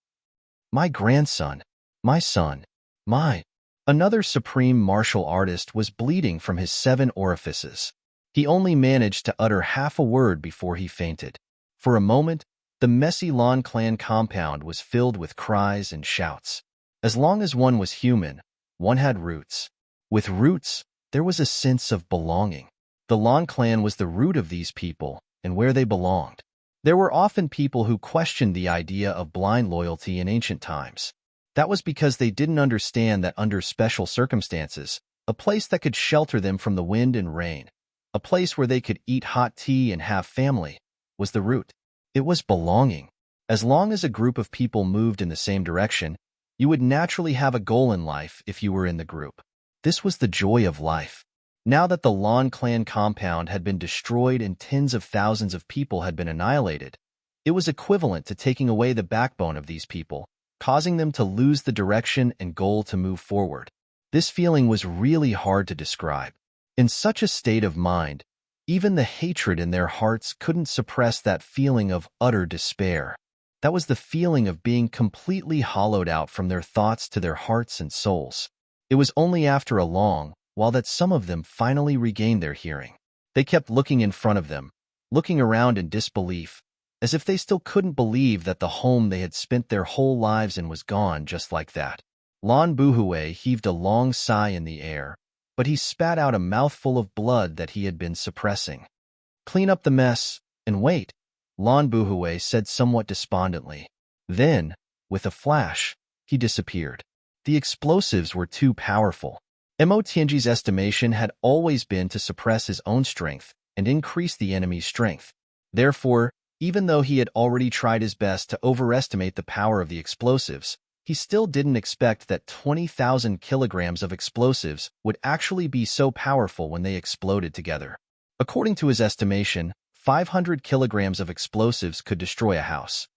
My grandson! My son! My..." Another supreme martial artist was bleeding from his 7 orifices. He only managed to utter half a word before he fainted. For a moment, The messy Lan clan compound was filled with cries and shouts. As long as one was human, one had roots. With roots, there was a sense of belonging. The Lan clan was the root of these people and where they belonged. There were often people who questioned the idea of blind loyalty in ancient times. That was because they didn't understand that under special circumstances, a place that could shelter them from the wind and rain, a place where they could eat hot tea and have family, was the root. It was belonging. As long as a group of people moved in the same direction, you would naturally have a goal in life if you were in the group. This was the joy of life. Now that the Lan clan compound had been destroyed and tens of thousands of people had been annihilated, it was equivalent to taking away the backbone of these people, causing them to lose the direction and goal to move forward. This feeling was really hard to describe. In such a state of mind, even the hatred in their hearts couldn't suppress that feeling of utter despair. That was the feeling of being completely hollowed out from their thoughts to their hearts and souls. It was only after a long while that some of them finally regained their hearing. They kept looking in front of them, looking around in disbelief, as if they still couldn't believe that the home they had spent their whole lives in was gone just like that. Lan Buhue heaved a long sigh in the air, but he spat out a mouthful of blood that he had been suppressing. "Clean up the mess and wait," Lan Buhue said somewhat despondently. Then, with a flash, he disappeared. The explosives were too powerful. Mo Tianji's estimation had always been to suppress his own strength and increase the enemy's strength. Therefore, even though he had already tried his best to overestimate the power of the explosives, he still didn't expect that 20,000 kilograms of explosives would actually be so powerful when they exploded together. According to his estimation, 500 kilograms of explosives could destroy a house.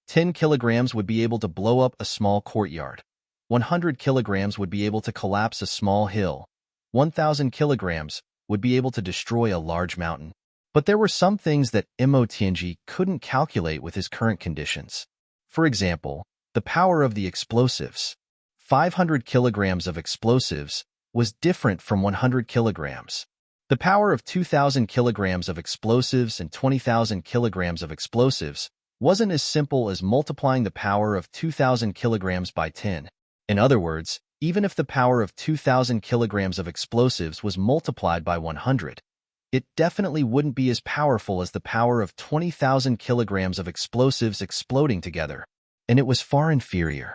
10 kilograms would be able to blow up a small courtyard. 100 kilograms would be able to collapse a small hill. 1,000 kilograms would be able to destroy a large mountain. But there were some things that Mo Tianji couldn't calculate with his current conditions. For example, the power of the explosives. 500 kilograms of explosives was different from 100 kilograms. The power of 2,000 kilograms of explosives and 20,000 kilograms of explosives wasn't as simple as multiplying the power of 2,000 kilograms by 10. In other words, even if the power of 2,000 kilograms of explosives was multiplied by 100, it definitely wouldn't be as powerful as the power of 20,000 kilograms of explosives exploding together, and it was far inferior.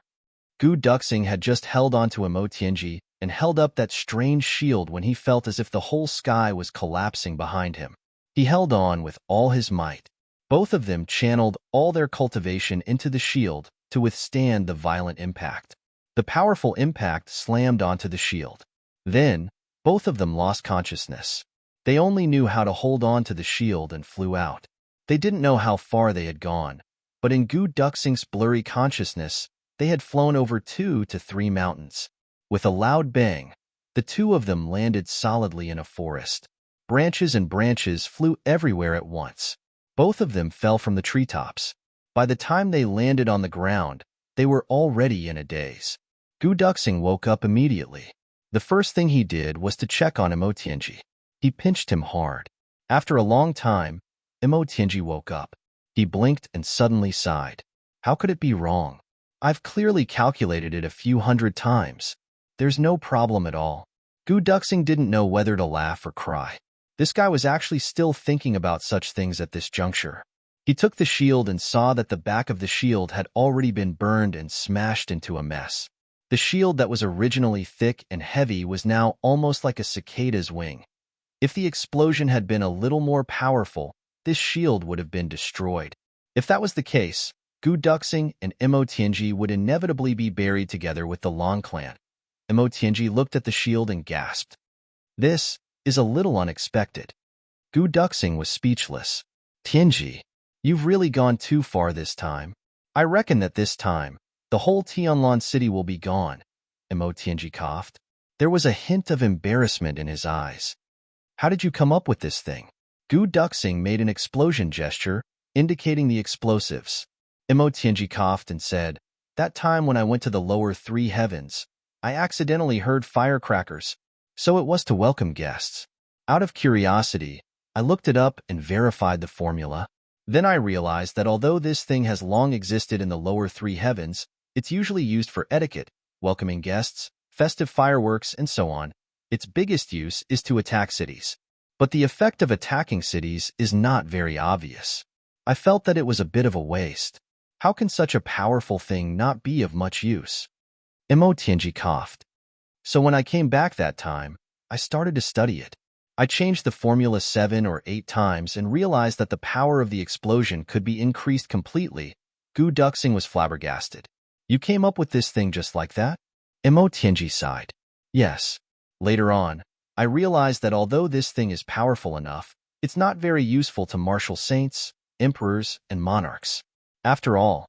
Gu Duxing had just held onto Mo Tianji and held up that strange shield when he felt as if the whole sky was collapsing behind him. He held on with all his might. Both of them channeled all their cultivation into the shield to withstand the violent impact. The powerful impact slammed onto the shield. Then, both of them lost consciousness. They only knew how to hold on to the shield and flew out. They didn't know how far they had gone, but in Gu Duxing's blurry consciousness, they had flown over 2 to 3 mountains. With a loud bang, the two of them landed solidly in a forest. Branches and branches flew everywhere at once. Both of them fell from the treetops. By the time they landed on the ground, they were already in a daze. Gu Duxing woke up immediately. The first thing he did was to check on Mo Tianji. He pinched him hard. After a long time, Mo Tianji woke up. He blinked and suddenly sighed. How could it be wrong? I've clearly calculated it a few hundred times. There's no problem at all. Gu Duxing didn't know whether to laugh or cry. This guy was actually still thinking about such things at this juncture. He took the shield and saw that the back of the shield had already been burned and smashed into a mess. The shield that was originally thick and heavy was now almost like a cicada's wing. If the explosion had been a little more powerful, this shield would have been destroyed. If that was the case, Gu Duxing and Mo Tianji would inevitably be buried together with the Lan clan. Mo Tianji looked at the shield and gasped. This is a little unexpected. Gu Duxing was speechless. Tianji, you've really gone too far this time. I reckon that this time, the whole Tianlan city will be gone. Mo Tianji coughed. There was a hint of embarrassment in his eyes. How did you come up with this thing? Gu Duxing made an explosion gesture, indicating the explosives. Mo Tianji coughed and said, That time when I went to the lower 3 heavens, I accidentally heard firecrackers, so it was to welcome guests. Out of curiosity, I looked it up and verified the formula. Then I realized that although this thing has long existed in the lower three heavens, it's usually used for etiquette, welcoming guests, festive fireworks, and so on. Its biggest use is to attack cities. But the effect of attacking cities is not very obvious. I felt that it was a bit of a waste. How can such a powerful thing not be of much use? Mo Tianji coughed. So when I came back that time, I started to study it. I changed the formula 7 or 8 times and realized that the power of the explosion could be increased completely. Gu Duxing was flabbergasted. You came up with this thing just like that? Mo Tianji sighed. Yes. Later on, I realized that although this thing is powerful enough, it's not very useful to martial saints, emperors, and monarchs. After all,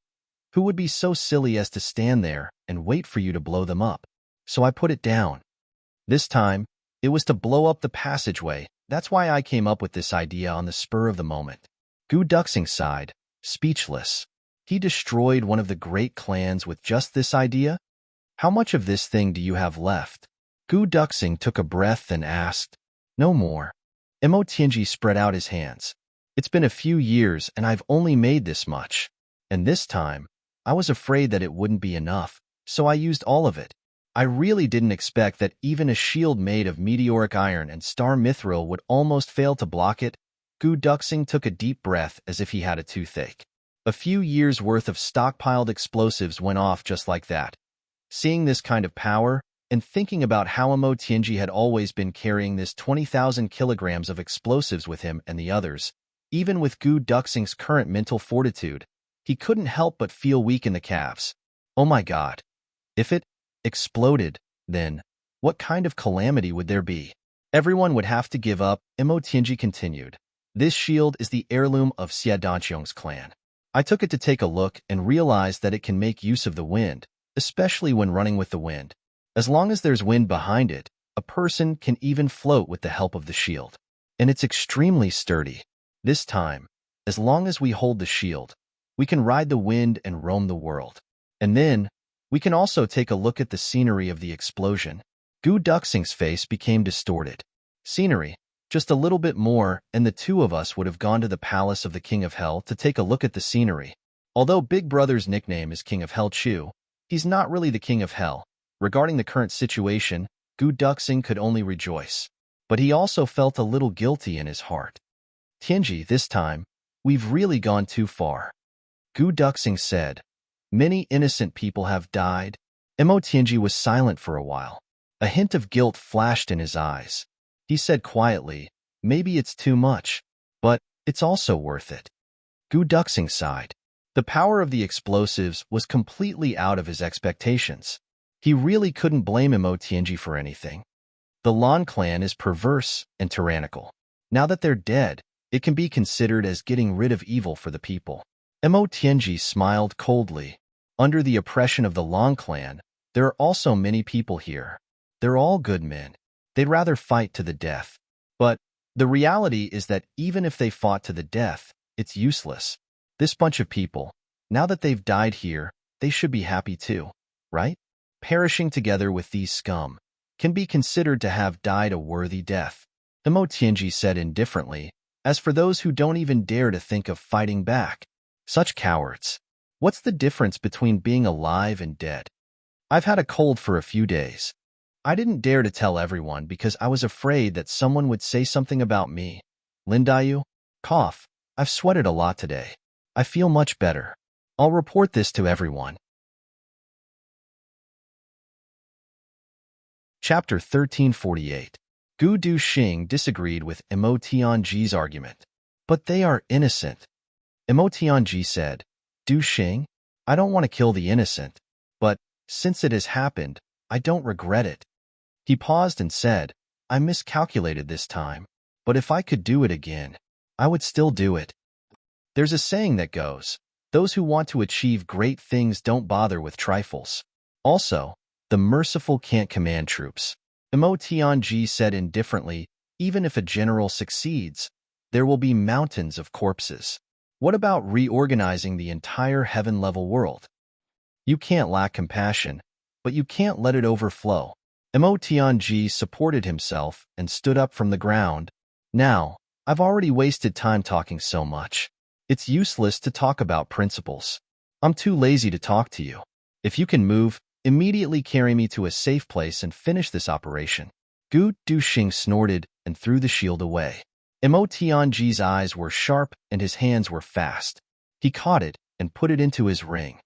who would be so silly as to stand there and wait for you to blow them up? So I put it down. This time, it was to blow up the passageway. That's why I came up with this idea on the spur of the moment. Gu Duxing sighed, speechless. He destroyed one of the great clans with just this idea? How much of this thing do you have left? Gu Duxing took a breath and asked. No more. Mo Tianji spread out his hands. It's been a few years and I've only made this much. And this time, I was afraid that it wouldn't be enough, so I used all of it. I really didn't expect that even a shield made of meteoric iron and star mithril would almost fail to block it. Gu Duxing took a deep breath as if he had a toothache. A few years' worth of stockpiled explosives went off just like that. Seeing this kind of power, and thinking about how Mo Tianji had always been carrying this 20,000 kilograms of explosives with him and the others, even with Gu Duxing's current mental fortitude, he couldn't help but feel weak in the calves. Oh my God. If it exploded, then what kind of calamity would there be? Everyone would have to give up. Mo Tianji continued. This shield is the heirloom of Xie Danqiong's clan. I took it to take a look and realized that it can make use of the wind, especially when running with the wind. As long as there's wind behind it, a person can even float with the help of the shield. And it's extremely sturdy. This time, as long as we hold the shield, we can ride the wind and roam the world. And then, we can also take a look at the scenery of the explosion. Gu Duxing's face became distorted. Scenery, just a little bit more, and the two of us would have gone to the palace of the King of Hell to take a look at the scenery. Although Big Brother's nickname is King of Hell Chu, he's not really the King of Hell. Regarding the current situation, Gu Duxing could only rejoice. But he also felt a little guilty in his heart. Tianji, this time, we've really gone too far. Gu Duxing said. Many innocent people have died. Mo Tianji was silent for a while. A hint of guilt flashed in his eyes. He said quietly, maybe it's too much, but it's also worth it. Gu Duxing sighed. The power of the explosives was completely out of his expectations. He really couldn't blame Mo Tianji for anything. The Lan clan is perverse and tyrannical. Now that they're dead, it can be considered as getting rid of evil for the people. Mo Tianji smiled coldly. Under the oppression of the Lan clan, there are also many people here. They're all good men. They'd rather fight to the death. But the reality is that even if they fought to the death, it's useless. This bunch of people, now that they've died here, they should be happy too, right? Perishing together with these scum can be considered to have died a worthy death. Mo Tianji said indifferently, as for those who don't even dare to think of fighting back. Such cowards. What's the difference between being alive and dead? I've had a cold for a few days. I didn't dare to tell everyone because I was afraid that someone would say something about me. Lindayu? Cough. I've sweated a lot today. I feel much better. I'll report this to everyone. Chapter 1348. Gu Duxing disagreed with Mo Tianji's argument. But they are innocent. Mo Tianji said, Duxing, I don't want to kill the innocent, but since it has happened, I don't regret it. He paused and said, I miscalculated this time, but if I could do it again, I would still do it. There's a saying that goes, those who want to achieve great things don't bother with trifles. Also, the merciful can't command troops. Mo Tianji said indifferently, even if a general succeeds, there will be mountains of corpses. What about reorganizing the entire heaven-level world? You can't lack compassion, but you can't let it overflow. Mo Tianji supported himself and stood up from the ground. Now, I've already wasted time talking so much. It's useless to talk about principles. I'm too lazy to talk to you. If you can move, immediately carry me to a safe place and finish this operation." Gu Duxing snorted and threw the shield away. Mo Tianji's eyes were sharp and his hands were fast. He caught it and put it into his ring.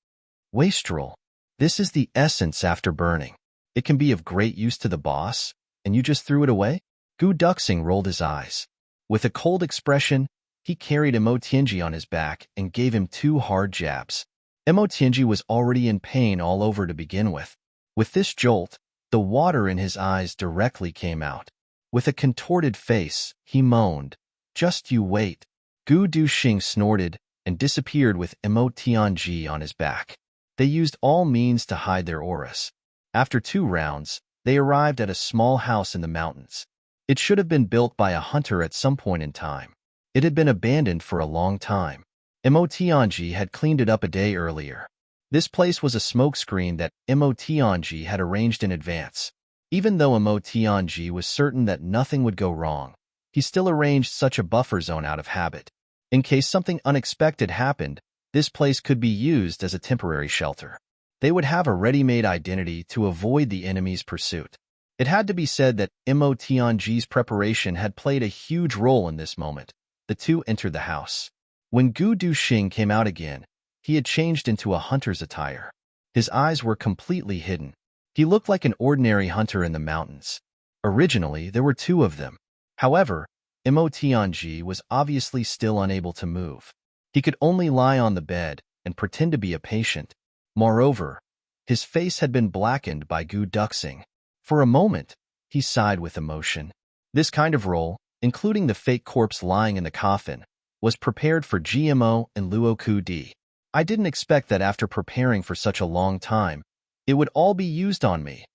"Wastrel, this is the essence after burning. It can be of great use to the boss, and you just threw it away?" Gu Duxing rolled his eyes. With a cold expression, he carried Mo Tianji on his back and gave him 2 hard jabs. Mo Tianji was already in pain all over to begin with. With this jolt, the water in his eyes directly came out. With a contorted face, he moaned, "Just you wait." Gu Duxing snorted and disappeared with Mo Tianji on his back. They used all means to hide their auras. After 2 rounds, they arrived at a small house in the mountains. It should have been built by a hunter at some point in time. It had been abandoned for a long time. Mo Tianji had cleaned it up a day earlier. This place was a smokescreen that Mo Tianji had arranged in advance. Even though Mo Tianji was certain that nothing would go wrong, he still arranged such a buffer zone out of habit. In case something unexpected happened, this place could be used as a temporary shelter. They would have a ready-made identity to avoid the enemy's pursuit. It had to be said that Mo Tianji's preparation had played a huge role in this moment. The 2 entered the house. When Gu Duxing came out again, he had changed into a hunter's attire. His eyes were completely hidden. He looked like an ordinary hunter in the mountains. Originally, there were 2 of them. However, Mo Tianji was obviously still unable to move. He could only lie on the bed and pretend to be a patient. Moreover, his face had been blackened by Gu Duxing. For a moment, he sighed with emotion. This kind of role, including the fake corpse lying in the coffin, was prepared for GMO and Luo Ku Di. I didn't expect that after preparing for such a long time, it would all be used on me.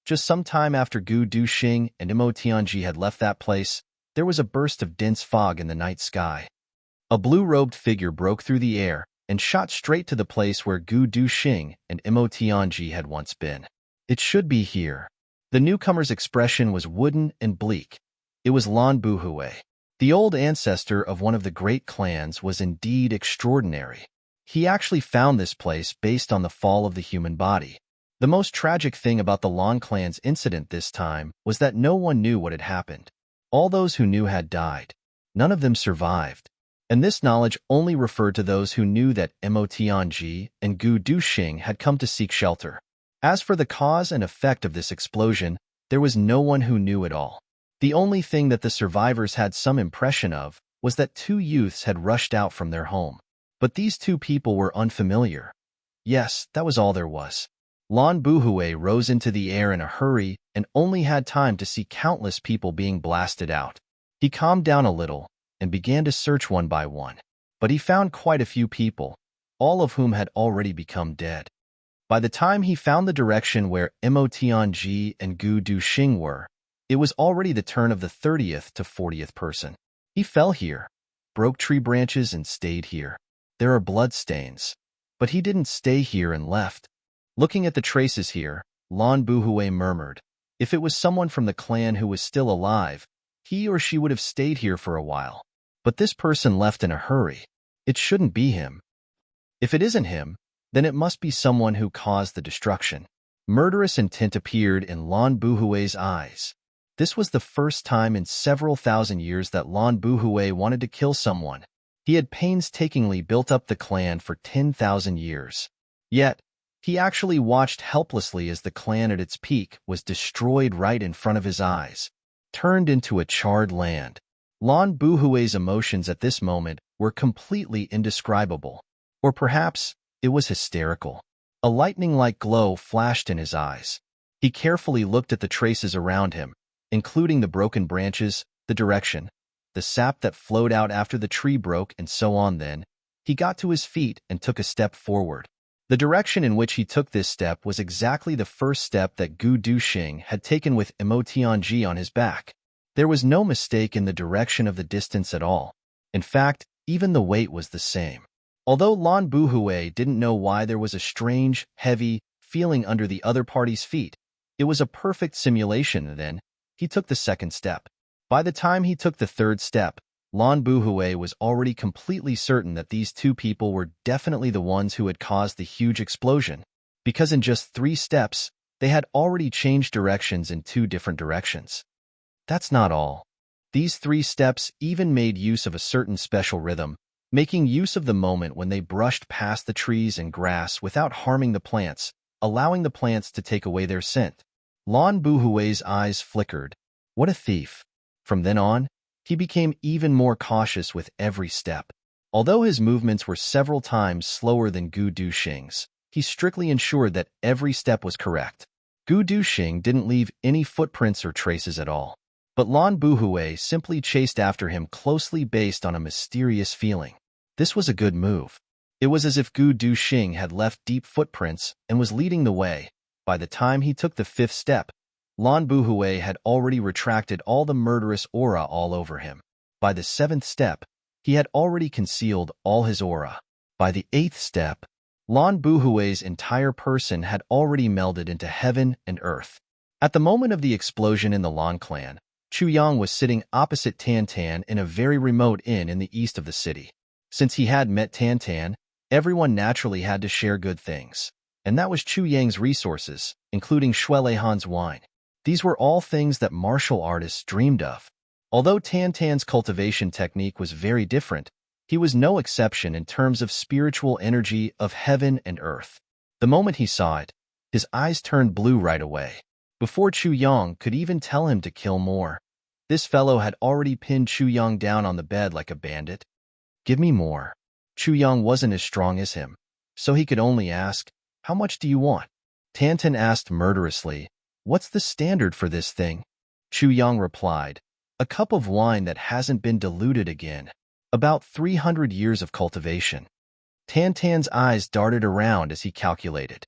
Just some time after Gu Duxing and Mo Tianji had left that place, there was a burst of dense fog in the night sky. A blue-robed figure broke through the air and shot straight to the place where Gu Duxing and Mo Tianji had once been. "It should be here." The newcomer's expression was wooden and bleak. It was Lan Buhui. The old ancestor of one of the great clans was indeed extraordinary. He actually found this place based on the fall of the human body. The most tragic thing about the Lan clan's incident this time was that no one knew what had happened. All those who knew had died. None of them survived. And this knowledge only referred to those who knew that Mo Tianji and Gu Duxing had come to seek shelter. As for the cause and effect of this explosion, there was no one who knew it all. The only thing that the survivors had some impression of was that 2 youths had rushed out from their home. But these 2 people were unfamiliar. Yes, that was all there was. Lan Buhui rose into the air in a hurry and only had time to see countless people being blasted out. He calmed down a little and began to search one by one. But he found quite a few people, all of whom had already become dead. By the time he found the direction where Mo Tianji and Gu Duxing were, it was already the turn of the 30th to 40th person. He fell here, broke tree branches and stayed here. There are bloodstains. But he didn't stay here and left. Looking at the traces here, Lan Buhui murmured, if it was someone from the clan who was still alive, he or she would have stayed here for a while. But this person left in a hurry. It shouldn't be him. If it isn't him, then it must be someone who caused the destruction. Murderous intent appeared in Lan Buhui's eyes. This was the first time in several thousand years that Lan Buhui wanted to kill someone. He had painstakingly built up the clan for 10,000 years. Yet, he actually watched helplessly as the clan at its peak was destroyed right in front of his eyes, turned into a charred land. Lan Buhui's emotions at this moment were completely indescribable. Or perhaps it was hysterical. A lightning-like glow flashed in his eyes. He carefully looked at the traces around him, including the broken branches, the direction, the sap that flowed out after the tree broke, and so on. Then, he got to his feet and took a step forward. The direction in which he took this step was exactly the first step that Gu Duxing had taken with Mo Tianji on his back. There was no mistake in the direction of the distance at all. In fact, even the weight was the same. Although Lan Buhui didn't know why there was a strange, heavy feeling under the other party's feet, it was a perfect simulation. Then, he took the second step. By the time he took the third step, Lan Buhui was already completely certain that these two people were definitely the ones who had caused the huge explosion, because in just 3 steps, they had already changed directions in 2 different directions. That's not all. These 3 steps even made use of a certain special rhythm, making use of the moment when they brushed past the trees and grass without harming the plants, allowing the plants to take away their scent. Lan Buhui's eyes flickered. What a thief. From then on, he became even more cautious with every step. Although his movements were several times slower than Gu Duxing's, he strictly ensured that every step was correct. Gu Duxing didn't leave any footprints or traces at all. But Lan Buhui simply chased after him closely based on a mysterious feeling. This was a good move. It was as if Gu Duxing had left deep footprints and was leading the way. By the time he took the 5th step, Lan Buhui had already retracted all the murderous aura all over him. By the 7th step, he had already concealed all his aura. By the 8th step, Lan Buhui's entire person had already melded into heaven and earth. At the moment of the explosion in the Lan clan, Chu Yang was sitting opposite Tan Tan in a very remote inn in the east of the city. Since he had met Tan Tan, everyone naturally had to share good things. And that was Chu Yang's resources, including Shuele Han's wine. These were all things that martial artists dreamed of. Although Tan Tan's cultivation technique was very different, he was no exception in terms of spiritual energy of heaven and earth. The moment he saw it, his eyes turned blue right away. Before Chu Yang could even tell him to kill more, this fellow had already pinned Chu Yang down on the bed like a bandit. Give me more. Chu Yang wasn't as strong as him, so he could only ask, how much do you want? Tan Tan asked murderously, what's the standard for this thing? Chu Yang replied, a cup of wine that hasn't been diluted again. About 300 years of cultivation. Tan Tan's eyes darted around as he calculated.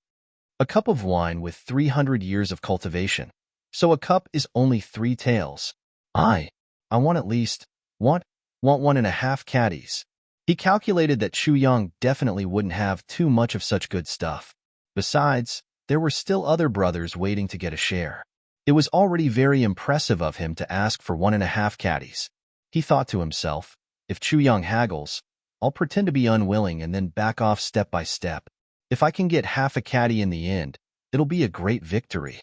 A cup of wine with 300 years of cultivation. So a cup is only 3 taels. I want at least, want 1.5 caddies. He calculated that Chu Yang definitely wouldn't have too much of such good stuff. Besides, there were still other brothers waiting to get a share. It was already very impressive of him to ask for 1.5 caddies. He thought to himself, if Chu Yang haggles, I'll pretend to be unwilling and then back off step by step. If I can get half a caddy in the end, it'll be a great victory.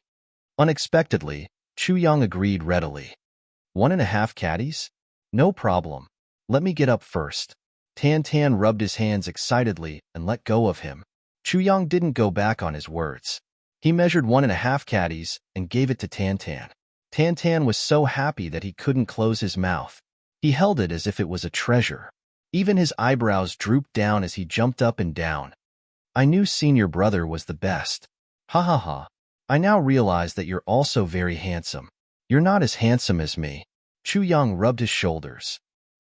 Unexpectedly, Chu Yang agreed readily. 1.5 caddies? No problem. Let me get up first. Tan Tan rubbed his hands excitedly and let go of him. Chu Yang didn't go back on his words. He measured 1.5 caddies and gave it to Tan Tan. Tan Tan was so happy that he couldn't close his mouth. He held it as if it was a treasure. Even his eyebrows drooped down as he jumped up and down. I knew senior brother was the best. Ha ha ha. I now realize that you're also very handsome. You're not as handsome as me. Chu Yang rubbed his shoulders.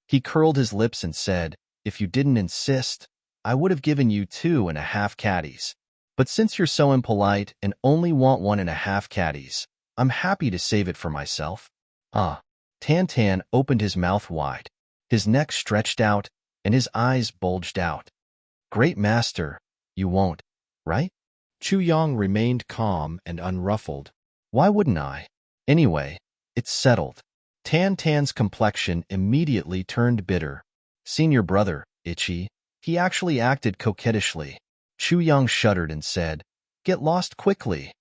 He curled his lips and said, if you didn't insist, I would have given you 2.5 caddies. But since you're so impolite and only want 1.5 caddies, I'm happy to save it for myself. Tan Tan opened his mouth wide. His neck stretched out, and his eyes bulged out. Great master, you won't, right? Chu Yang remained calm and unruffled. Why wouldn't I? Anyway, it's settled. Tan Tan's complexion immediately turned bitter. Senior brother, Itchy. He actually acted coquettishly. Chu Yang shuddered and said, get lost quickly.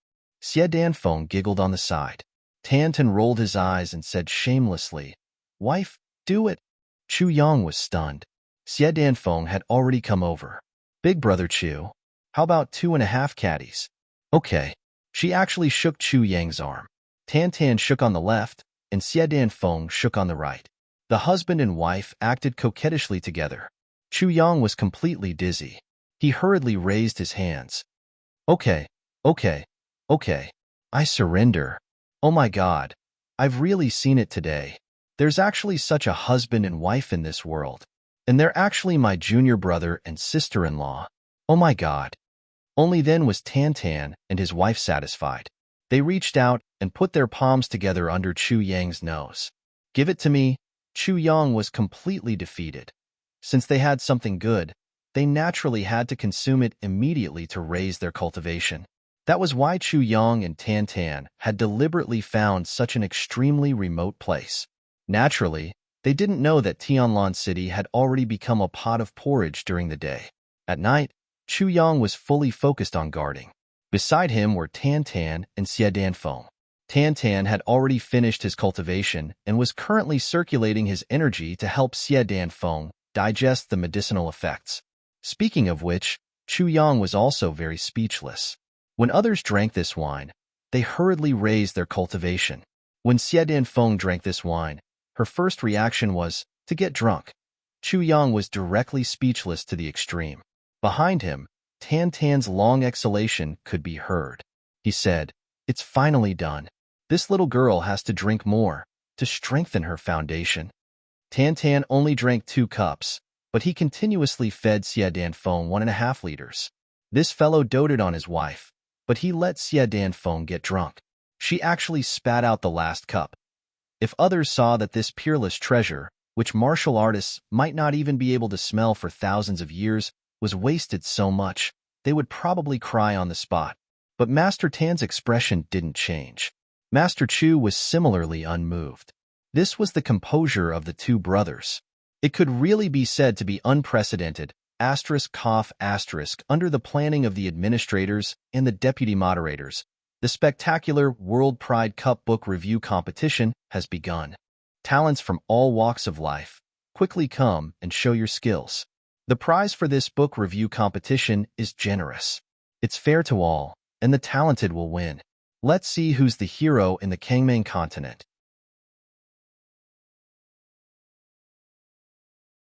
Xie Danfeng giggled on the side. Tan Tan rolled his eyes and said shamelessly, wife, do it. Chu Yang was stunned. Xie Danfeng had already come over. Big brother Chu, how about 2.5 caddies? Okay. She actually shook Chu Yang's arm. Tan Tan shook on the left, and Xie Danfeng shook on the right. The husband and wife acted coquettishly together. Chu Yang was completely dizzy. He hurriedly raised his hands. Okay. I surrender. Oh my God. I've really seen it today. There's actually such a husband and wife in this world. And they're actually my junior brother and sister-in-law. Oh my God. Only then was Tan Tan and his wife satisfied. They reached out and put their palms together under Chu Yang's nose. Give it to me. Chu Yang was completely defeated. Since they had something good, they naturally had to consume it immediately to raise their cultivation. That was why Chu Yang and Tan Tan had deliberately found such an extremely remote place. Naturally, They didn't know that Tianlan City had already become a pot of porridge during the day. At night, Chu Yang was fully focused on guarding. Beside him were Tan Tan and Xie Danfeng. Tan Tan had already finished his cultivation and was currently circulating his energy to help Xie Danfeng digest the medicinal effects. Speaking of which, Chu Yang was also very speechless. When others drank this wine, they hurriedly raised their cultivation. When Xie Danfeng drank this wine, her first reaction was to get drunk. Chu Yang was directly speechless to the extreme. Behind him, Tan Tan's long exhalation could be heard. He said, "It's finally done. This little girl has to drink more to strengthen her foundation." Tan Tan only drank 2 cups, but he continuously fed Xie Danfeng 1.5 liters. This fellow doted on his wife, but he let Xie Danfeng get drunk. She actually spat out the last cup. If others saw that this peerless treasure, which martial artists might not even be able to smell for thousands of years, was wasted so much, they would probably cry on the spot. But Master Tan's expression didn't change. Master Chu was similarly unmoved. This was the composure of the 2 brothers. It could really be said to be unprecedented, under the planning of the administrators and the deputy moderators. The spectacular World Pride Cup book review competition has begun. Talents from all walks of life, quickly come and show your skills. The prize for this book review competition is generous. It's fair to all, and the talented will win. Let's see who's the hero in the Kangming continent.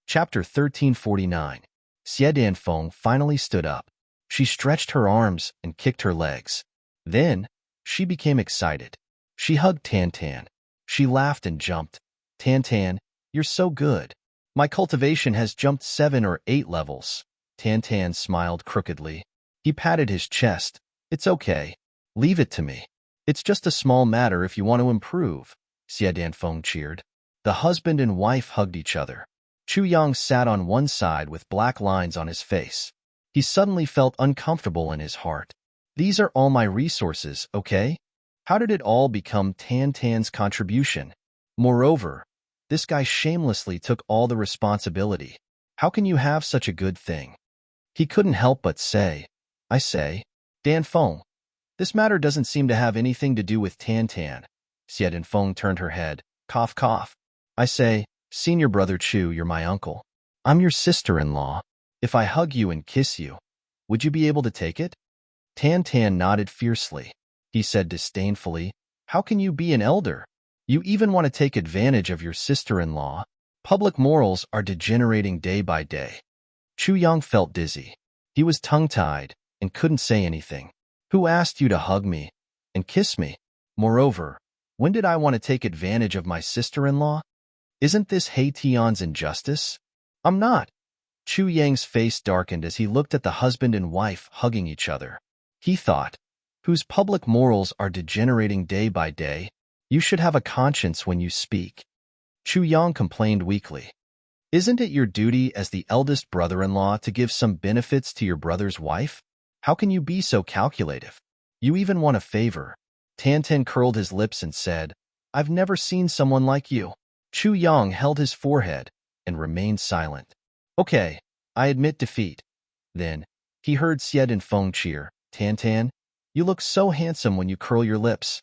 Chapter 1349. Xie Danfeng finally stood up. She stretched her arms and kicked her legs. Then, she became excited. She hugged Tan Tan. She laughed and jumped. "Tan Tan, you're so good. My cultivation has jumped 7 or 8 levels." Tan Tan smiled crookedly. He patted his chest. "It's okay. Leave it to me. It's just a small matter if you want to improve," Xie Danfeng cheered. The husband and wife hugged each other. Chu Yang sat on one side with black lines on his face. He suddenly felt uncomfortable in his heart. "These are all my resources, okay? How did it all become Tan Tan's contribution? Moreover, this guy shamelessly took all the responsibility. How can you have such a good thing?" He couldn't help but say, "I say, Danfeng, this matter doesn't seem to have anything to do with Tan Tan." Xie Danfeng turned her head. Cough, cough. "I say, senior brother Chu, you're my uncle. I'm your sister-in-law. If I hug you and kiss you, would you be able to take it?" Tan Tan nodded fiercely. He said disdainfully, "How can you be an elder? You even want to take advantage of your sister-in-law? Public morals are degenerating day by day." Chu Yang felt dizzy. He was tongue-tied and couldn't say anything. "Who asked you to hug me and kiss me? Moreover, when did I want to take advantage of my sister-in-law? Isn't this He Tian's injustice? I'm not." Chu Yang's face darkened as he looked at the husband and wife hugging each other. He thought, whose public morals are degenerating day by day? You should have a conscience when you speak. Chu Yang complained weakly. "Isn't it your duty as the eldest brother-in-law to give some benefits to your brother's wife? How can you be so calculative? You even want a favor." Tan Tan curled his lips and said, "I've never seen someone like you." Chu Yang held his forehead and remained silent. "Okay, I admit defeat." Then, he heard Xie Danfeng cheer, "Tan Tan, you look so handsome when you curl your lips."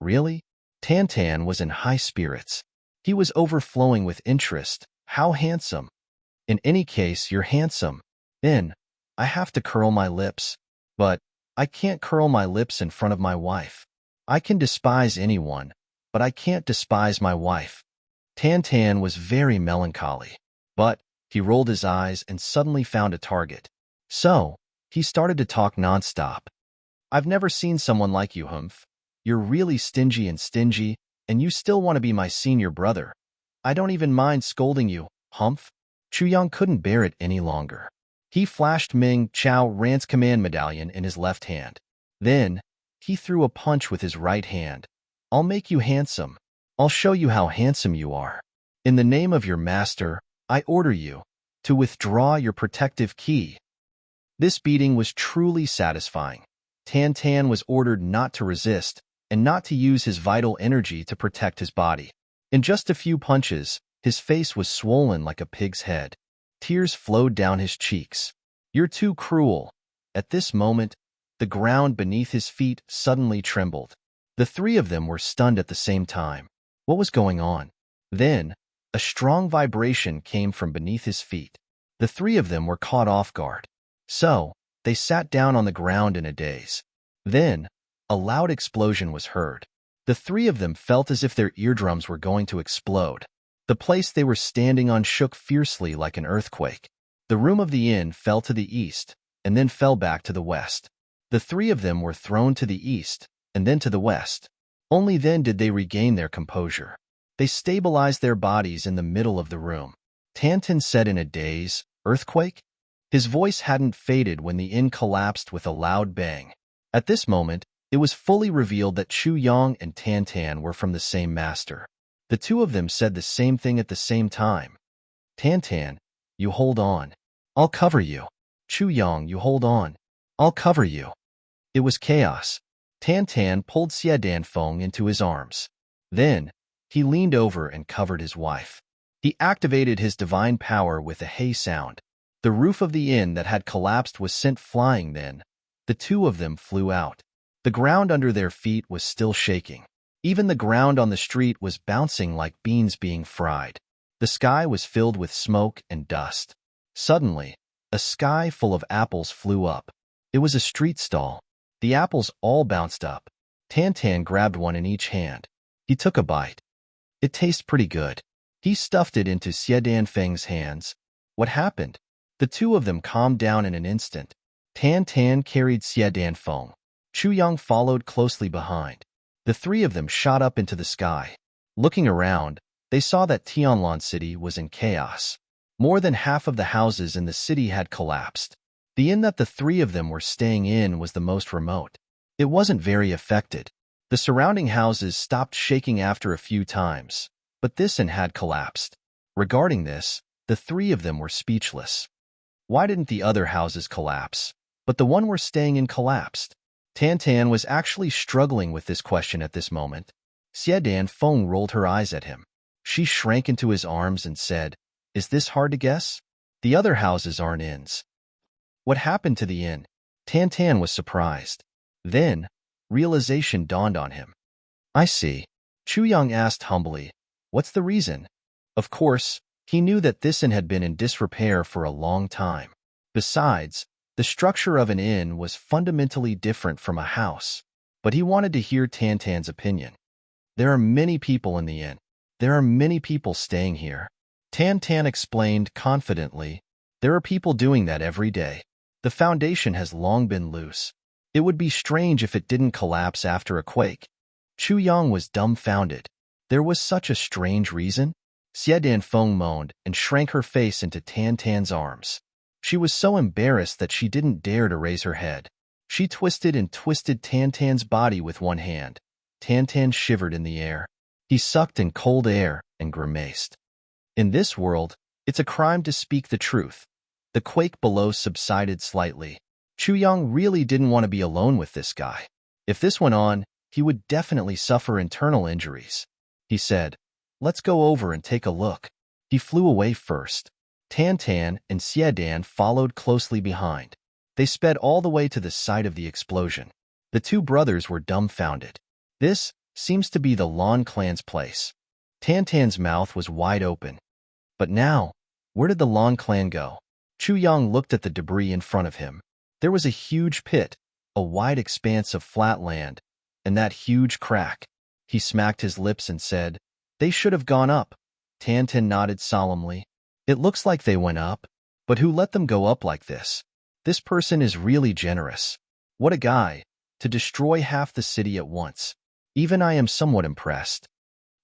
Really? Tan Tan was in high spirits. He was overflowing with interest. How handsome. "In any case, you're handsome. Then, I have to curl my lips. But, I can't curl my lips in front of my wife. I can despise anyone, but I can't despise my wife." Tan Tan was very melancholy. But, he rolled his eyes and suddenly found a target. So, he started to talk nonstop. "I've never seen someone like you, Humph. You're really stingy, and you still want to be my senior brother. I don't even mind scolding you, Humph." Chu Yang couldn't bear it any longer. He flashed Ming Chao Ran's command medallion in his left hand. Then, he threw a punch with his right hand. "I'll make you handsome. I'll show you how handsome you are. In the name of your master, I order you to withdraw your protective key." This beating was truly satisfying. Tan Tan was ordered not to resist and not to use his vital energy to protect his body. In just a few punches, His face was swollen like a pig's head. Tears flowed down his cheeks. "You're too cruel." At this moment, the ground beneath his feet suddenly trembled. The three of them were stunned at the same time. What was going on? Then, a strong vibration came from beneath his feet. The three of them were caught off guard. So, they sat down on the ground in a daze. Then, a loud explosion was heard. The three of them felt as if their eardrums were going to explode. The place they were standing on shook fiercely like an earthquake. The room of the inn fell to the east, and then fell back to the west. The three of them were thrown to the east, and then to the west. Only then did they regain their composure. They stabilized their bodies in the middle of the room. Tantan said in a daze, "Earthquake?" His voice hadn't faded when the inn collapsed with a loud bang. At this moment, it was fully revealed that Chu Yang and Tantan were from the same master. The two of them said the same thing at the same time. "Tantan, you hold on. I'll cover you." "Chu Yang, you hold on. I'll cover you." It was chaos. Tantan pulled Xie Danfeng into his arms. Then, he leaned over and covered his wife. He activated his divine power with a hey sound. The roof of the inn that had collapsed was sent flying then. The two of them flew out. The ground under their feet was still shaking. Even the ground on the street was bouncing like beans being fried. The sky was filled with smoke and dust. Suddenly, a sky full of apples flew up. It was a street stall. The apples all bounced up. Tantan grabbed one in each hand. He took a bite. It tastes pretty good. He stuffed it into Xie Danfeng's hands. What happened? The two of them calmed down in an instant. Tantan carried Xie Danfeng. Chu Yang followed closely behind. The three of them shot up into the sky. Looking around, they saw that Tianlan City was in chaos. More than half of the houses in the city had collapsed. The inn that the three of them were staying in was the most remote. It wasn't very affected. The surrounding houses stopped shaking after a few times, but this inn had collapsed. Regarding this, the three of them were speechless. Why didn't the other houses collapse, but the one we're staying in collapsed? Tantan was actually struggling with this question at this moment. Xie Danfeng rolled her eyes at him. She shrank into his arms and said, "Is this hard to guess? The other houses aren't inns." "What happened to the inn?" Tantan was surprised. Then, realization dawned on him. "I see." Chu Yang asked humbly, "What's the reason?" Of course, he knew that this inn had been in disrepair for a long time. Besides, the structure of an inn was fundamentally different from a house, but he wanted to hear Tantan's opinion. "There are many people in the inn. There are many people staying here." Tantan explained confidently, "There are people doing that every day. The foundation has long been loose. It would be strange if it didn't collapse after a quake." Chu Yang was dumbfounded. There was such a strange reason? Xie Danfeng moaned and shrank her face into Tantan's arms. She was so embarrassed that she didn't dare to raise her head. She twisted and twisted Tantan's body with one hand. Tantan shivered in the air. He sucked in cold air and grimaced. In this world, it's a crime to speak the truth. The quake below subsided slightly. Chu Yang really didn't want to be alone with this guy. If this went on, he would definitely suffer internal injuries. He said, "Let's go over and take a look." He flew away first. Tantan and Xie Dan followed closely behind. They sped all the way to the site of the explosion. The two brothers were dumbfounded. This seems to be the Lan clan's place. Tantan's mouth was wide open. But now, where did the Lan clan go? Chu Yang looked at the debris in front of him. There was a huge pit, a wide expanse of flat land, and that huge crack. He smacked his lips and said, "They should have gone up." Tantan nodded solemnly. "It looks like they went up, but who let them go up like this? This person is really generous. What a guy, to destroy half the city at once. Even I am somewhat impressed."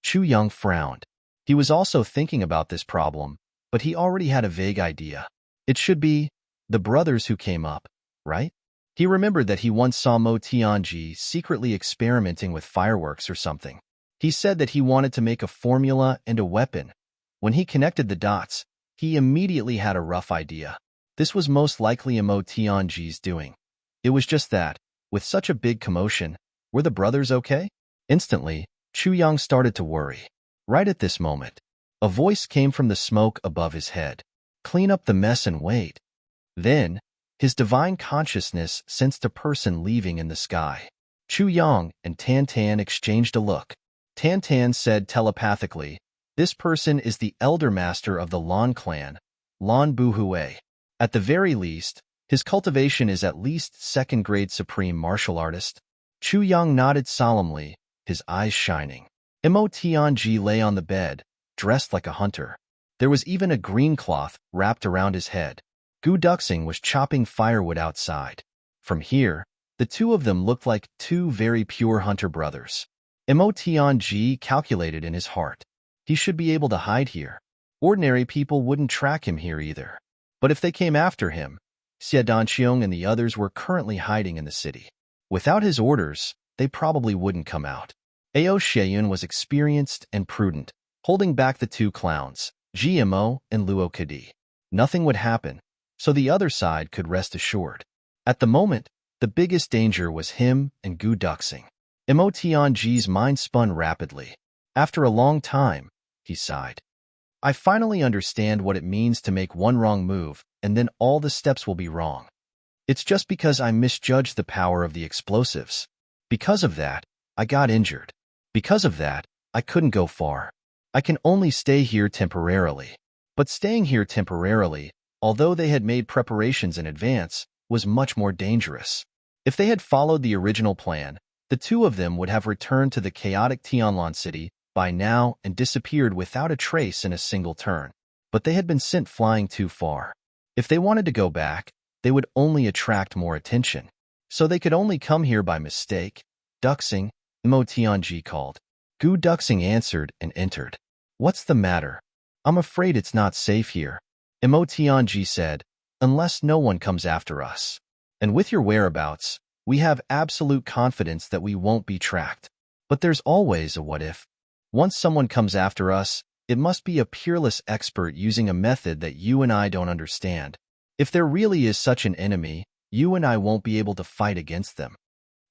Chu Yang frowned. He was also thinking about this problem, but he already had a vague idea. It should be the brothers who came up, right? He remembered that he once saw Mo Tianji secretly experimenting with fireworks or something. He said that he wanted to make a formula and a weapon. When he connected the dots, he immediately had a rough idea. This was most likely a Mo Tianji's doing. It was just that, with such a big commotion, were the brothers okay? Instantly, Chu Yang started to worry. Right at this moment, A voice came from the smoke above his head. Clean up the mess and wait. Then, his divine consciousness sensed a person leaving in the sky. Chu Yang and Tan Tan exchanged a look. Tan Tan said telepathically, "This person is the elder master of the Lan clan, Lan Buhui. At the very least, his cultivation is at least second-grade supreme martial artist." Chu Yang nodded solemnly, his eyes shining. Mo Tianji lay on the bed, dressed like a hunter. There was even a green cloth wrapped around his head. Gu Duxing was chopping firewood outside. From here, the two of them looked like two very pure hunter brothers. Mo Tianji calculated in his heart. He should be able to hide here. Ordinary people wouldn't track him here either. But if they came after him, Xie Danqiong and the others were currently hiding in the city. Without his orders, they probably wouldn't come out. Ao Sheyun was experienced and prudent, holding back the two clowns, GMO and Luo Kadi. Nothing would happen, so the other side could rest assured. At the moment, the biggest danger was him and Gu Duxing. Mo Tianji's mind spun rapidly. After a long time, he sighed. I finally understand what it means to make one wrong move, and then all the steps will be wrong. It's just because I misjudged the power of the explosives. Because of that, I got injured. Because of that, I couldn't go far. I can only stay here temporarily. But staying here temporarily, although they had made preparations in advance, was much more dangerous. If they had followed the original plan, the two of them would have returned to the chaotic Tianlan city by now and disappeared without a trace in a single turn. But they had been sent flying too far. If they wanted to go back, they would only attract more attention. So they could only come here by mistake. Duxing, Mo Tianji called. Gu Duxing answered and entered. What's the matter? I'm afraid it's not safe here. Mo Tianji said, unless no one comes after us. And with your whereabouts, we have absolute confidence that we won't be tracked. But there's always a what if. Once someone comes after us, it must be a peerless expert using a method that you and I don't understand. If there really is such an enemy, you and I won't be able to fight against them.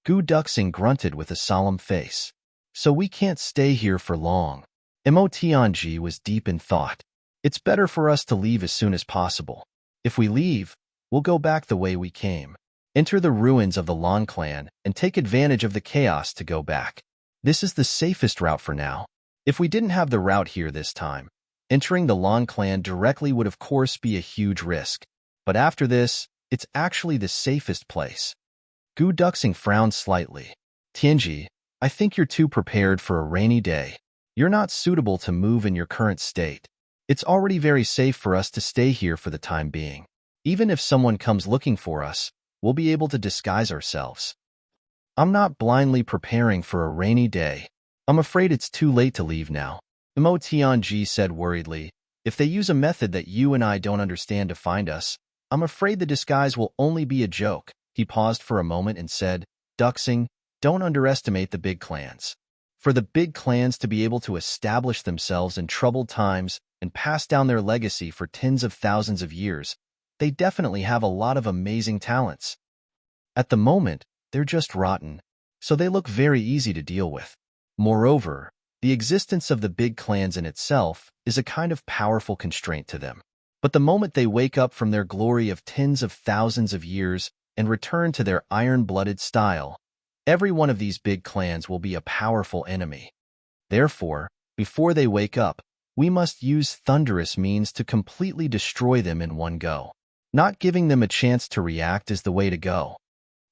Gu Duxing grunted with a solemn face. So we can't stay here for long. Mo Tianji was deep in thought. It's better for us to leave as soon as possible. If we leave, we'll go back the way we came. Enter the ruins of the Lan clan and take advantage of the chaos to go back. This is the safest route for now. If we didn't have the route here this time, entering the Lan clan directly would of course be a huge risk. But after this, it's actually the safest place. Gu Duxing frowned slightly. Tianji, I think you're too prepared for a rainy day. You're not suitable to move in your current state. It's already very safe for us to stay here for the time being. Even if someone comes looking for us, we'll be able to disguise ourselves. I'm not blindly preparing for a rainy day. I'm afraid it's too late to leave now. Mo Tianji said worriedly. If they use a method that you and I don't understand to find us, I'm afraid the disguise will only be a joke. He paused for a moment and said, Duxing, don't underestimate the big clans. For the big clans to be able to establish themselves in troubled times and pass down their legacy for tens of thousands of years, they definitely have a lot of amazing talents. At the moment, they're just rotten, so they look very easy to deal with. Moreover, the existence of the big clans in itself is a kind of powerful constraint to them. But the moment they wake up from their glory of tens of thousands of years and return to their iron-blooded style, every one of these big clans will be a powerful enemy. Therefore, before they wake up, we must use thunderous means to completely destroy them in one go. Not giving them a chance to react is the way to go.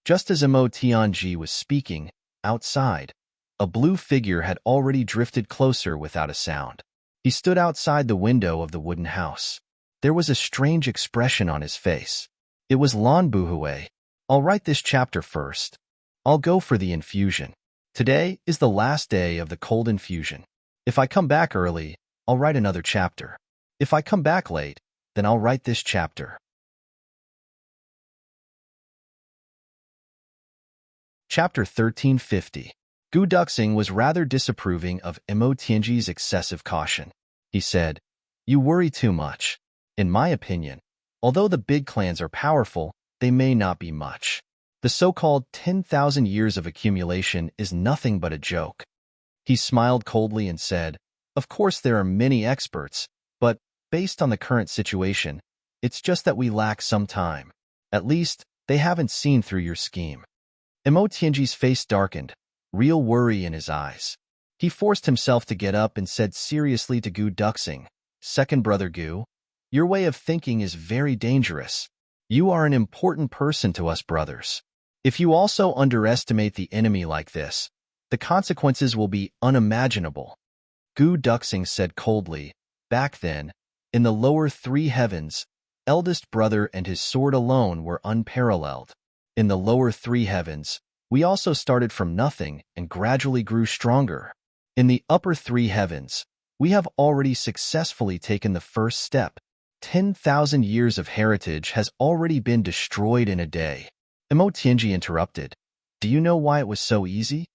Just as Mo Tianji was speaking, outside, a blue figure had already drifted closer without a sound. He stood outside the window of the wooden house. There was a strange expression on his face. It was Lan Buhui. I'll write this chapter first. I'll go for the infusion. Today is the last day of the cold infusion. If I come back early, I'll write another chapter. If I come back late, then I'll write this chapter. Chapter 1350. Gu Duxing was rather disapproving of Mo Tianji's excessive caution. He said, You worry too much. In my opinion, although the big clans are powerful, they may not be much. The so-called 10,000 years of accumulation is nothing but a joke. He smiled coldly and said, Of course, there are many experts, but based on the current situation, it's just that we lack some time. At least, they haven't seen through your scheme. Emotienji's face darkened, real worry in his eyes. He forced himself to get up and said seriously to Gu Duxing, "Second brother Gu, your way of thinking is very dangerous. You are an important person to us brothers. If you also underestimate the enemy like this, the consequences will be unimaginable." Gu Duxing said coldly, "Back then, in the lower three heavens, eldest brother and his sword alone were unparalleled. In the lower three heavens, we also started from nothing and gradually grew stronger. In the upper three heavens, we have already successfully taken the first step. 10,000 years of heritage has already been destroyed in a day." Emotienji interrupted. "Do you know why it was so easy?"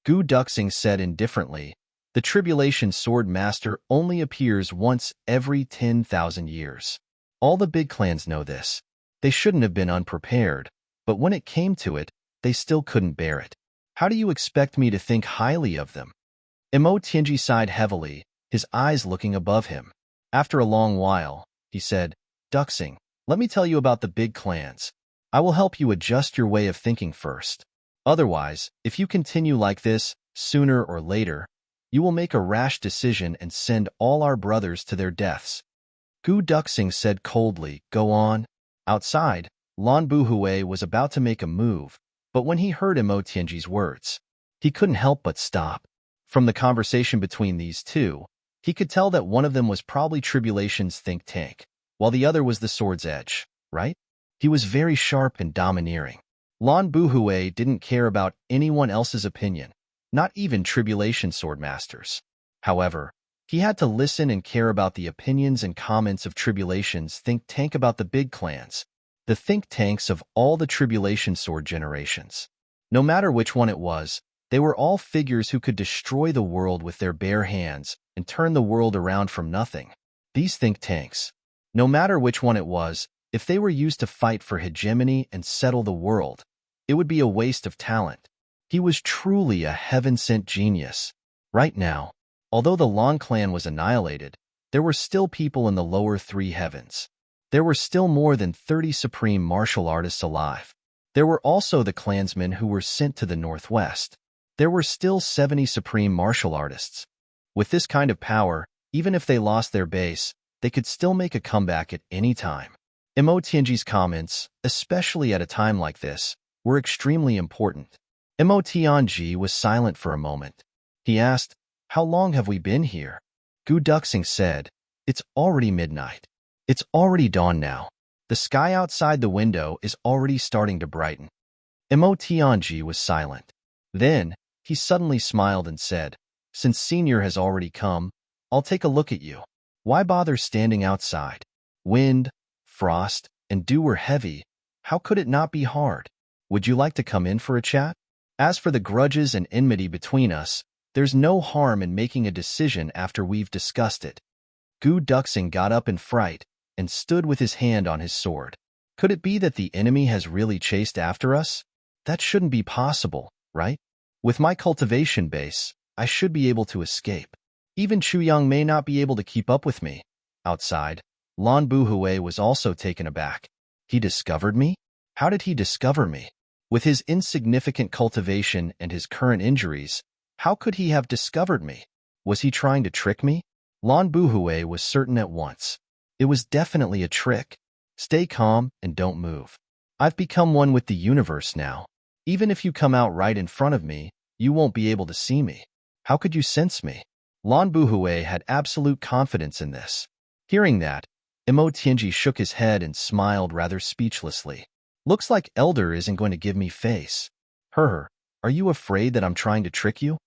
Gu Duxing said indifferently, "The Tribulation Sword Master only appears once every 10,000 years. All the big clans know this. They shouldn't have been unprepared, but when it came to it, they still couldn't bear it. How do you expect me to think highly of them?" Emotienji sighed heavily, his eyes looking above him. After a long while, he said, "Duxing, let me tell you about the big clans. I will help you adjust your way of thinking first. Otherwise, if you continue like this, sooner or later, you will make a rash decision and send all our brothers to their deaths." Gu Duxing said coldly, "Go on." Outside, Lan Buhui was about to make a move, but when he heard Emotienji's words, he couldn't help but stop. From the conversation between these two, he could tell that one of them was probably Tribulation's think tank, while the other was the Sword's Edge, right? He was very sharp and domineering. Lan Buhui didn't care about anyone else's opinion, not even Tribulation Swordmasters. However, he had to listen and care about the opinions and comments of Tribulation's think tank about the big clans, the think tanks of all the Tribulation Sword generations. No matter which one it was, they were all figures who could destroy the world with their bare hands and turn the world around from nothing. These think tanks, no matter which one it was, if they were used to fight for hegemony and settle the world, it would be a waste of talent. He was truly a heaven-sent genius. Right now, although the Lan clan was annihilated, there were still people in the lower three heavens. There were still more than 30 supreme martial artists alive. There were also the clansmen who were sent to the northwest. There were still 70 supreme martial artists. With this kind of power, even if they lost their base, they could still make a comeback at any time. Emotienji's comments, especially at a time like this, were extremely important. Emotienji was silent for a moment. He asked, "How long have we been here?" Gu Duxing said, "It's already midnight. It's already dawn now. The sky outside the window is already starting to brighten." Emotienji was silent. Then, he suddenly smiled and said, "Since Senior has already come, I'll take a look at you. Why bother standing outside? Wind, frost, and dew were heavy. How could it not be hard? Would you like to come in for a chat? As for the grudges and enmity between us, there's no harm in making a decision after we've discussed it." Gu Duxing got up in fright and stood with his hand on his sword. Could it be that the enemy has really chased after us? That shouldn't be possible, right? With my cultivation base, I should be able to escape. Even Chuyang may not be able to keep up with me. Outside, Lan Buhui was also taken aback. He discovered me? How did he discover me? With his insignificant cultivation and his current injuries, how could he have discovered me? Was he trying to trick me? Lan Buhui was certain at once. It was definitely a trick. Stay calm and don't move. I've become one with the universe now. Even if you come out right in front of me, you won't be able to see me. How could you sense me? Lan Buhui had absolute confidence in this. Hearing that, Emotienji shook his head and smiled rather speechlessly. Looks like Elder isn't going to give me face. Are you afraid that I'm trying to trick you?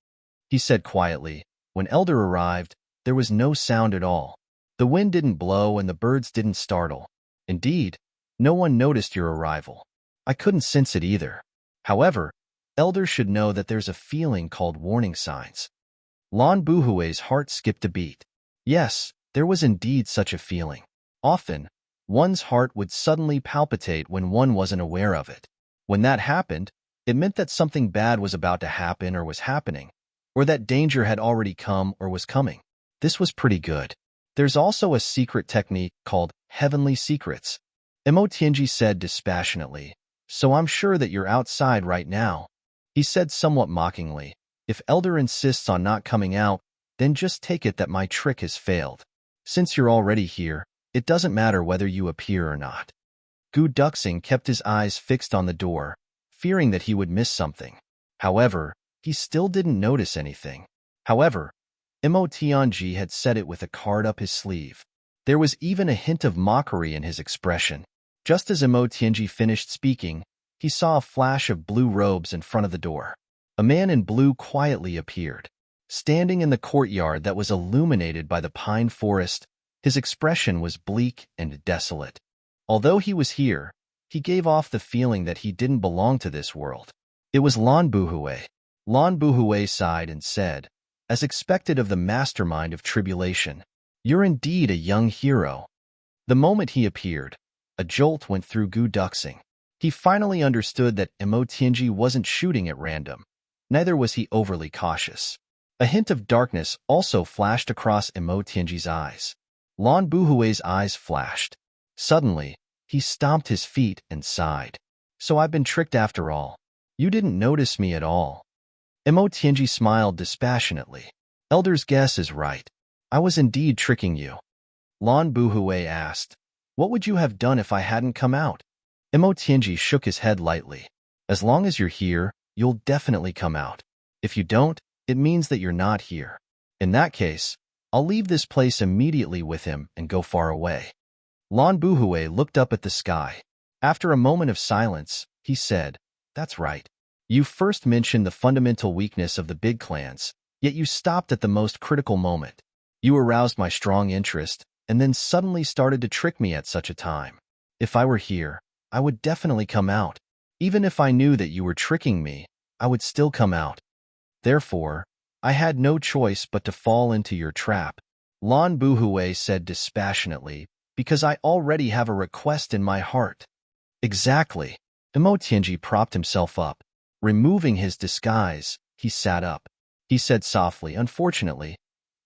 He said quietly. When Elder arrived, there was no sound at all. The wind didn't blow and the birds didn't startle. Indeed, no one noticed your arrival. I couldn't sense it either. However, Elder should know that there's a feeling called warning signs. Lan Buhui's heart skipped a beat. Yes, there was indeed such a feeling. Often, one's heart would suddenly palpitate when one wasn't aware of it. When that happened, it meant that something bad was about to happen or was happening, or that danger had already come or was coming. This was pretty good. There's also a secret technique called heavenly secrets, Emotianji said dispassionately. So I'm sure that you're outside right now. He said somewhat mockingly. If Elder insists on not coming out, then just take it that my trick has failed. Since you're already here, it doesn't matter whether you appear or not. Gu Duxing kept his eyes fixed on the door, fearing that he would miss something. However, he still didn't notice anything. However, Emotianji had said it with a card up his sleeve. There was even a hint of mockery in his expression. Just as Emotianji finished speaking, he saw a flash of blue robes in front of the door. A man in blue quietly appeared. Standing in the courtyard that was illuminated by the pine forest, his expression was bleak and desolate. Although he was here, he gave off the feeling that he didn't belong to this world. It was Lan Buhue. Lan Buhue sighed and said, as expected of the mastermind of tribulation, "You're indeed a young hero." The moment he appeared, a jolt went through Gu Duxing. He finally understood that Emotianji wasn't shooting at random. Neither was he overly cautious. A hint of darkness also flashed across Emotianji's eyes. Lan Buhue's eyes flashed. Suddenly, he stomped his feet and sighed. So I've been tricked after all. You didn't notice me at all. Emotianji smiled dispassionately. Elder's guess is right. I was indeed tricking you. Lan Buhue asked, what would you have done if I hadn't come out? Emotianji shook his head lightly. As long as you're here, you'll definitely come out. If you don't, it means that you're not here. In that case, I'll leave this place immediately with him and go far away. Lan Buhue looked up at the sky. After a moment of silence, he said, that's right. You first mentioned the fundamental weakness of the big clans, yet you stopped at the most critical moment. You aroused my strong interest, and then suddenly started to trick me at such a time. If I were here, I would definitely come out. Even if I knew that you were tricking me, I would still come out. Therefore, I had no choice but to fall into your trap. Lan Buhue said dispassionately, because I already have a request in my heart. Exactly. Emotianji propped himself up. Removing his disguise, he sat up. He said softly, unfortunately,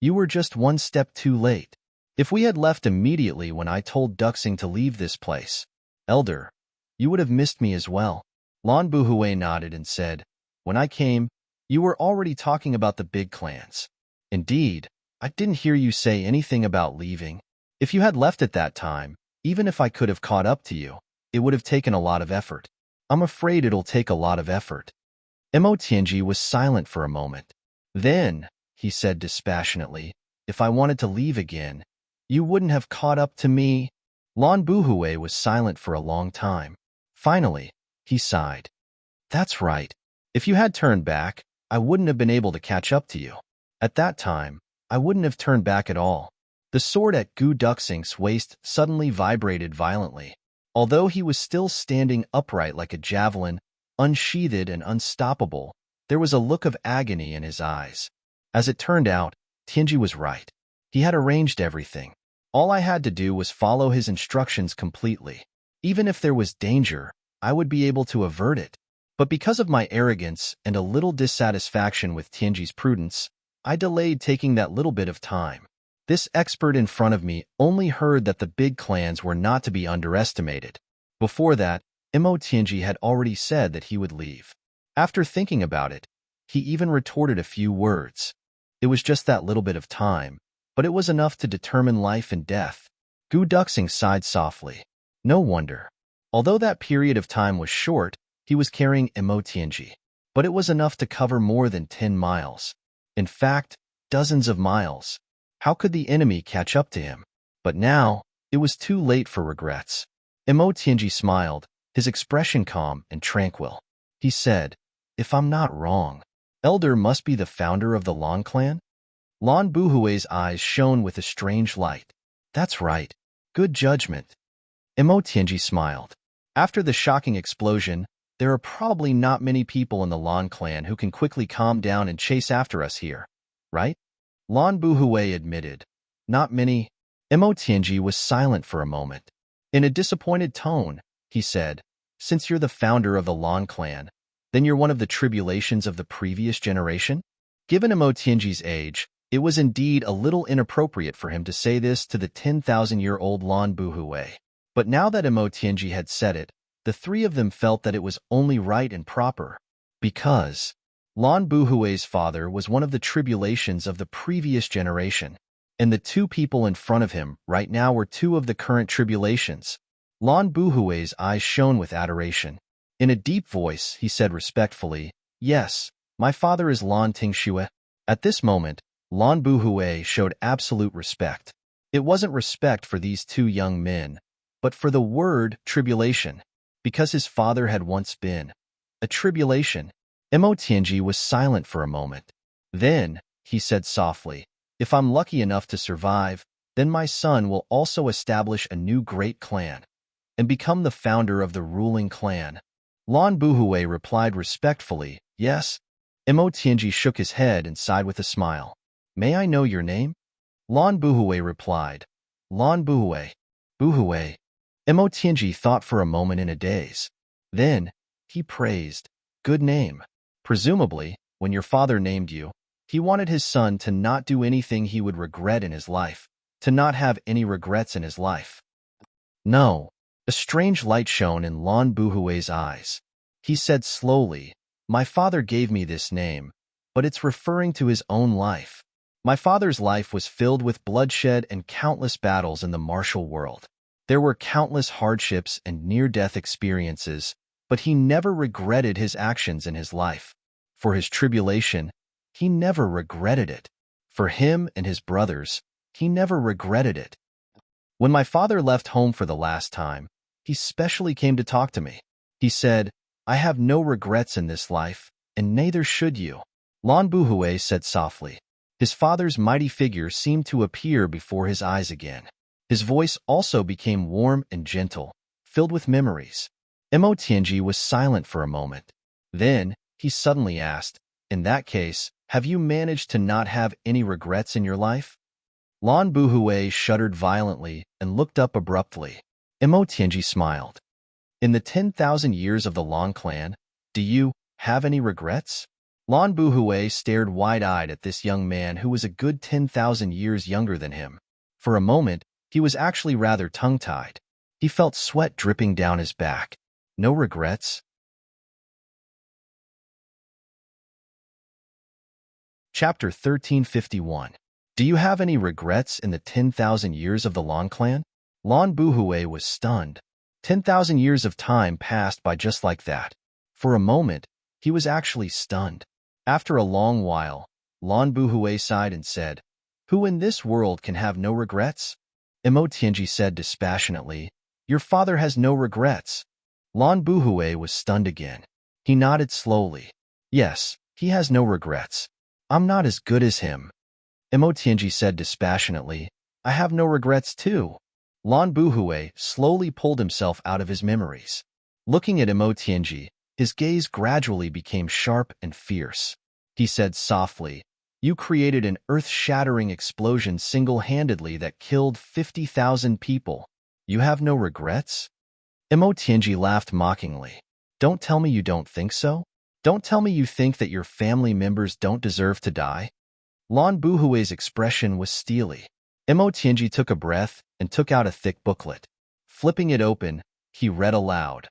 you were just one step too late. If we had left immediately when I told Duxing to leave this place, Elder, you would have missed me as well. Lan Buhue nodded and said, when I came, you were already talking about the big clans. Indeed, I didn't hear you say anything about leaving. If you had left at that time, even if I could have caught up to you, it would have taken a lot of effort. I'm afraid it'll take a lot of effort. Emotianji was silent for a moment. Then, he said dispassionately, if I wanted to leave again, you wouldn't have caught up to me. Lan Buhue was silent for a long time. Finally, he sighed. That's right. If you had turned back, I wouldn't have been able to catch up to you. At that time, I wouldn't have turned back at all. The sword at Gu Duxing's waist suddenly vibrated violently. Although he was still standing upright like a javelin, unsheathed and unstoppable, there was a look of agony in his eyes. As it turned out, Tianji was right. He had arranged everything. All I had to do was follow his instructions completely. Even if there was danger, I would be able to avert it. But because of my arrogance and a little dissatisfaction with Tianji's prudence, I delayed taking that little bit of time. This expert in front of me only heard that the big clans were not to be underestimated. Before that, Emotianji had already said that he would leave. After thinking about it, he even retorted a few words. It was just that little bit of time, but it was enough to determine life and death. Gu Duxing sighed softly. No wonder. Although that period of time was short, he was carrying Emotianji. But it was enough to cover more than 10 miles. In fact, dozens of miles. How could the enemy catch up to him? But now, it was too late for regrets. Emotianji smiled, his expression calm and tranquil. He said, if I'm not wrong, Elder must be the founder of the Lan clan? Lan Buhue's eyes shone with a strange light. That's right. Good judgment. Emotianji smiled. After the shocking explosion, there are probably not many people in the Lan clan who can quickly calm down and chase after us here, right? Lan Buhue admitted. Not many. Emotianji was silent for a moment. In a disappointed tone, he said, since you're the founder of the Lan clan, then you're one of the tribulations of the previous generation? Given Emotianji's age, It was indeed a little inappropriate for him to say this to the 10,000-year-old Lan Buhui. But now that Imo Tianji had said it, the three of them felt that it was only right and proper. Because Lan Buhui's father was one of the tribulations of the previous generation, and the two people in front of him right now were two of the current tribulations. Lan Buhui's eyes shone with adoration. In a deep voice, he said respectfully, "Yes, my father is Lan Tingxue." At this moment, Lan Buhui showed absolute respect. It wasn't respect for these two young men, but for the word tribulation, because his father had once been a tribulation. Imo Tianji was silent for a moment. Then, he said softly, "If I'm lucky enough to survive, then my son will also establish a new great clan and become the founder of the ruling clan." Lan Buhui replied respectfully, "Yes." Imo Tianji shook his head and sighed with a smile. "May I know your name?" Lan Buhui replied, "Lan Buhui." Buhui. Imo Tianji thought for a moment in a daze. Then, he praised, "Good name. Presumably, when your father named you, he wanted his son to not do anything he would regret in his life, to not have any regrets in his life." No. A strange light shone in Lan Buhui's eyes. He said slowly, "My father gave me this name, but it's referring to his own life. My father's life was filled with bloodshed and countless battles in the martial world. There were countless hardships and near-death experiences, but he never regretted his actions in his life. For his tribulation, he never regretted it. For him and his brothers, he never regretted it. When my father left home for the last time, he specially came to talk to me. He said, 'I have no regrets in this life, and neither should you.'" Lan Buhui said softly. His father's mighty figure seemed to appear before his eyes again. His voice also became warm and gentle, filled with memories. Imo Tianji was silent for a moment. Then, he suddenly asked, "In that case, have you managed to not have any regrets in your life?" Lan Buhui shuddered violently and looked up abruptly. Imo Tianji smiled. "In the 10,000 years of the Lan clan, do you have any regrets?" Lan Buhui stared wide-eyed at this young man who was a good 10,000 years younger than him. For a moment, he was actually rather tongue-tied. He felt sweat dripping down his back. No regrets? Chapter 1351. Do you have any regrets in the 10,000 years of the Lan clan? Lan Buhui was stunned. 10,000 years of time passed by just like that. For a moment, he was actually stunned. After a long while, Lan Buhui sighed and said, "Who in this world can have no regrets?" Imo Tianji said dispassionately, "Your father has no regrets." Lan Buhui was stunned again. He nodded slowly. "Yes, he has no regrets. I'm not as good as him." Imo Tianji said dispassionately, "I have no regrets too." Lan Buhui slowly pulled himself out of his memories. Looking at Imo Tianji, his gaze gradually became sharp and fierce. He said softly, "You created an earth-shattering explosion single-handedly that killed 50,000 people. You have no regrets?" Imo Tianji laughed mockingly. "Don't tell me you don't think so? Don't tell me you think that your family members don't deserve to die?" Lan Buhui's expression was steely. Imo Tianji took a breath and took out a thick booklet. Flipping it open, he read aloud.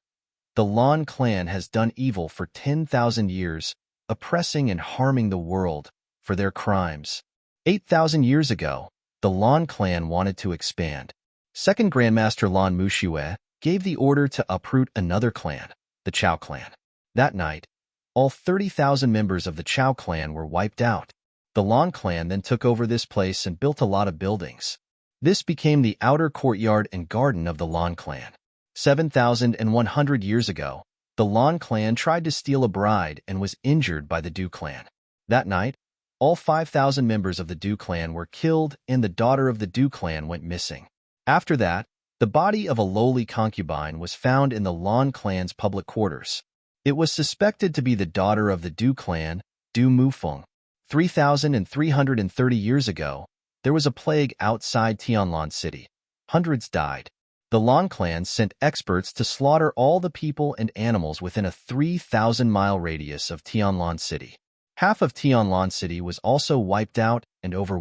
"The Lan clan has done evil for 10,000 years, oppressing and harming the world for their crimes. 8,000 years ago, the Lan clan wanted to expand. Second Grandmaster Lan Muxue gave the order to uproot another clan, the Chao clan. That night, all 30,000 members of the Chao clan were wiped out. The Lan clan then took over this place and built a lot of buildings. This became the outer courtyard and garden of the Lan clan. 7,100 years ago, the Lan clan tried to steal a bride and was injured by the Du clan. That night, all 5,000 members of the Du clan were killed and the daughter of the Du clan went missing. After that, the body of a lowly concubine was found in the Lan clan's public quarters. It was suspected to be the daughter of the Du clan, Du Mufeng. 3,330 years ago, there was a plague outside Tianlan City. Hundreds died. The Lan clan sent experts to slaughter all the people and animals within a 3,000-mile radius of Tianlan City. Half of Tianlan City was also wiped out and over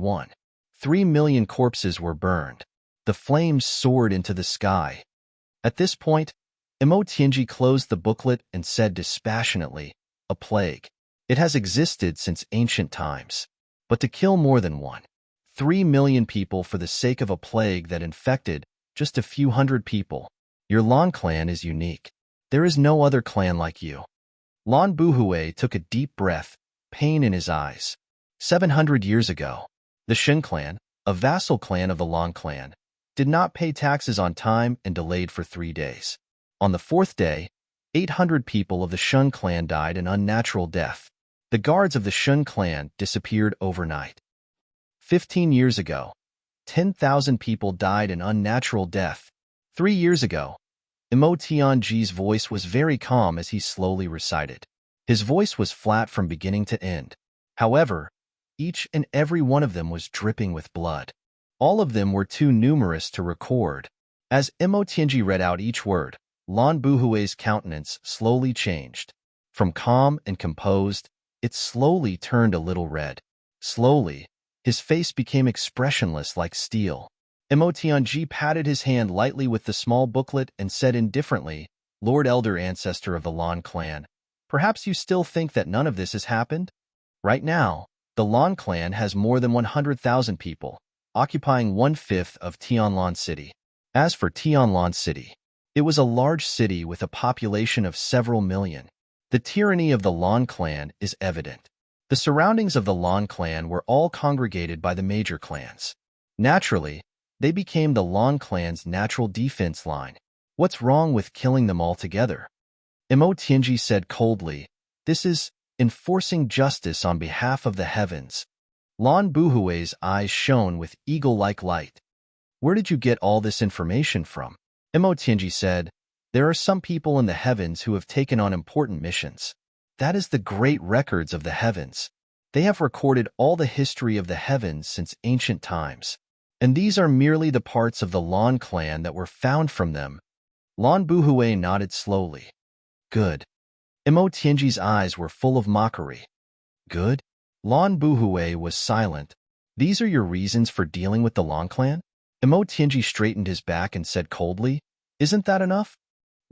3 million corpses were burned. The flames soared into the sky. At this point, Imo Tianji closed the booklet and said dispassionately, "A plague. It has existed since ancient times. But to kill more than 3 million people for the sake of a plague that infected just a few hundred people. Your Lan clan is unique. There is no other clan like you." Lan Buhui took a deep breath, pain in his eyes. 700 years ago, the Shen clan, a vassal clan of the Lan clan, did not pay taxes on time and delayed for 3 days. On the 4th day, 800 people of the Shun clan died an unnatural death. The guards of the Shun clan disappeared overnight. 15 years ago, 10,000 people died an unnatural death. 3 years ago, Imo Tianji's voice was very calm as he slowly recited. His voice was flat from beginning to end. However, each and every one of them was dripping with blood. All of them were too numerous to record. As Imo Tianji read out each word, Lan Buhui's countenance slowly changed. From calm and composed, it slowly turned a little red. Slowly, his face became expressionless like steel. Imo Tianji patted his hand lightly with the small booklet and said indifferently, "Lord Elder Ancestor of the Lan clan, perhaps you still think that none of this has happened? Right now, the Lan clan has more than 100,000 people, occupying 1/5 of Tianlan City. As for Tianlan City, it was a large city with a population of several million. The tyranny of the Lan clan is evident. The surroundings of the Lan clan were all congregated by the major clans. Naturally, they became the Lan clan's natural defense line. What's wrong with killing them all together?" Imo Tianji said coldly, "This is enforcing justice on behalf of the heavens." Lan Buhui's eyes shone with eagle-like light. "Where did you get all this information from?" Imo Tianji said, "There are some people in the heavens who have taken on important missions. That is the great records of the heavens. They have recorded all the history of the heavens since ancient times. And these are merely the parts of the Lan clan that were found from them." Lan Buhui nodded slowly. "Good." Imo Tianji's eyes were full of mockery. "Good?" Lan Buhui was silent. "These are your reasons for dealing with the Lan clan?" Imo Tianji straightened his back and said coldly, "Isn't that enough?"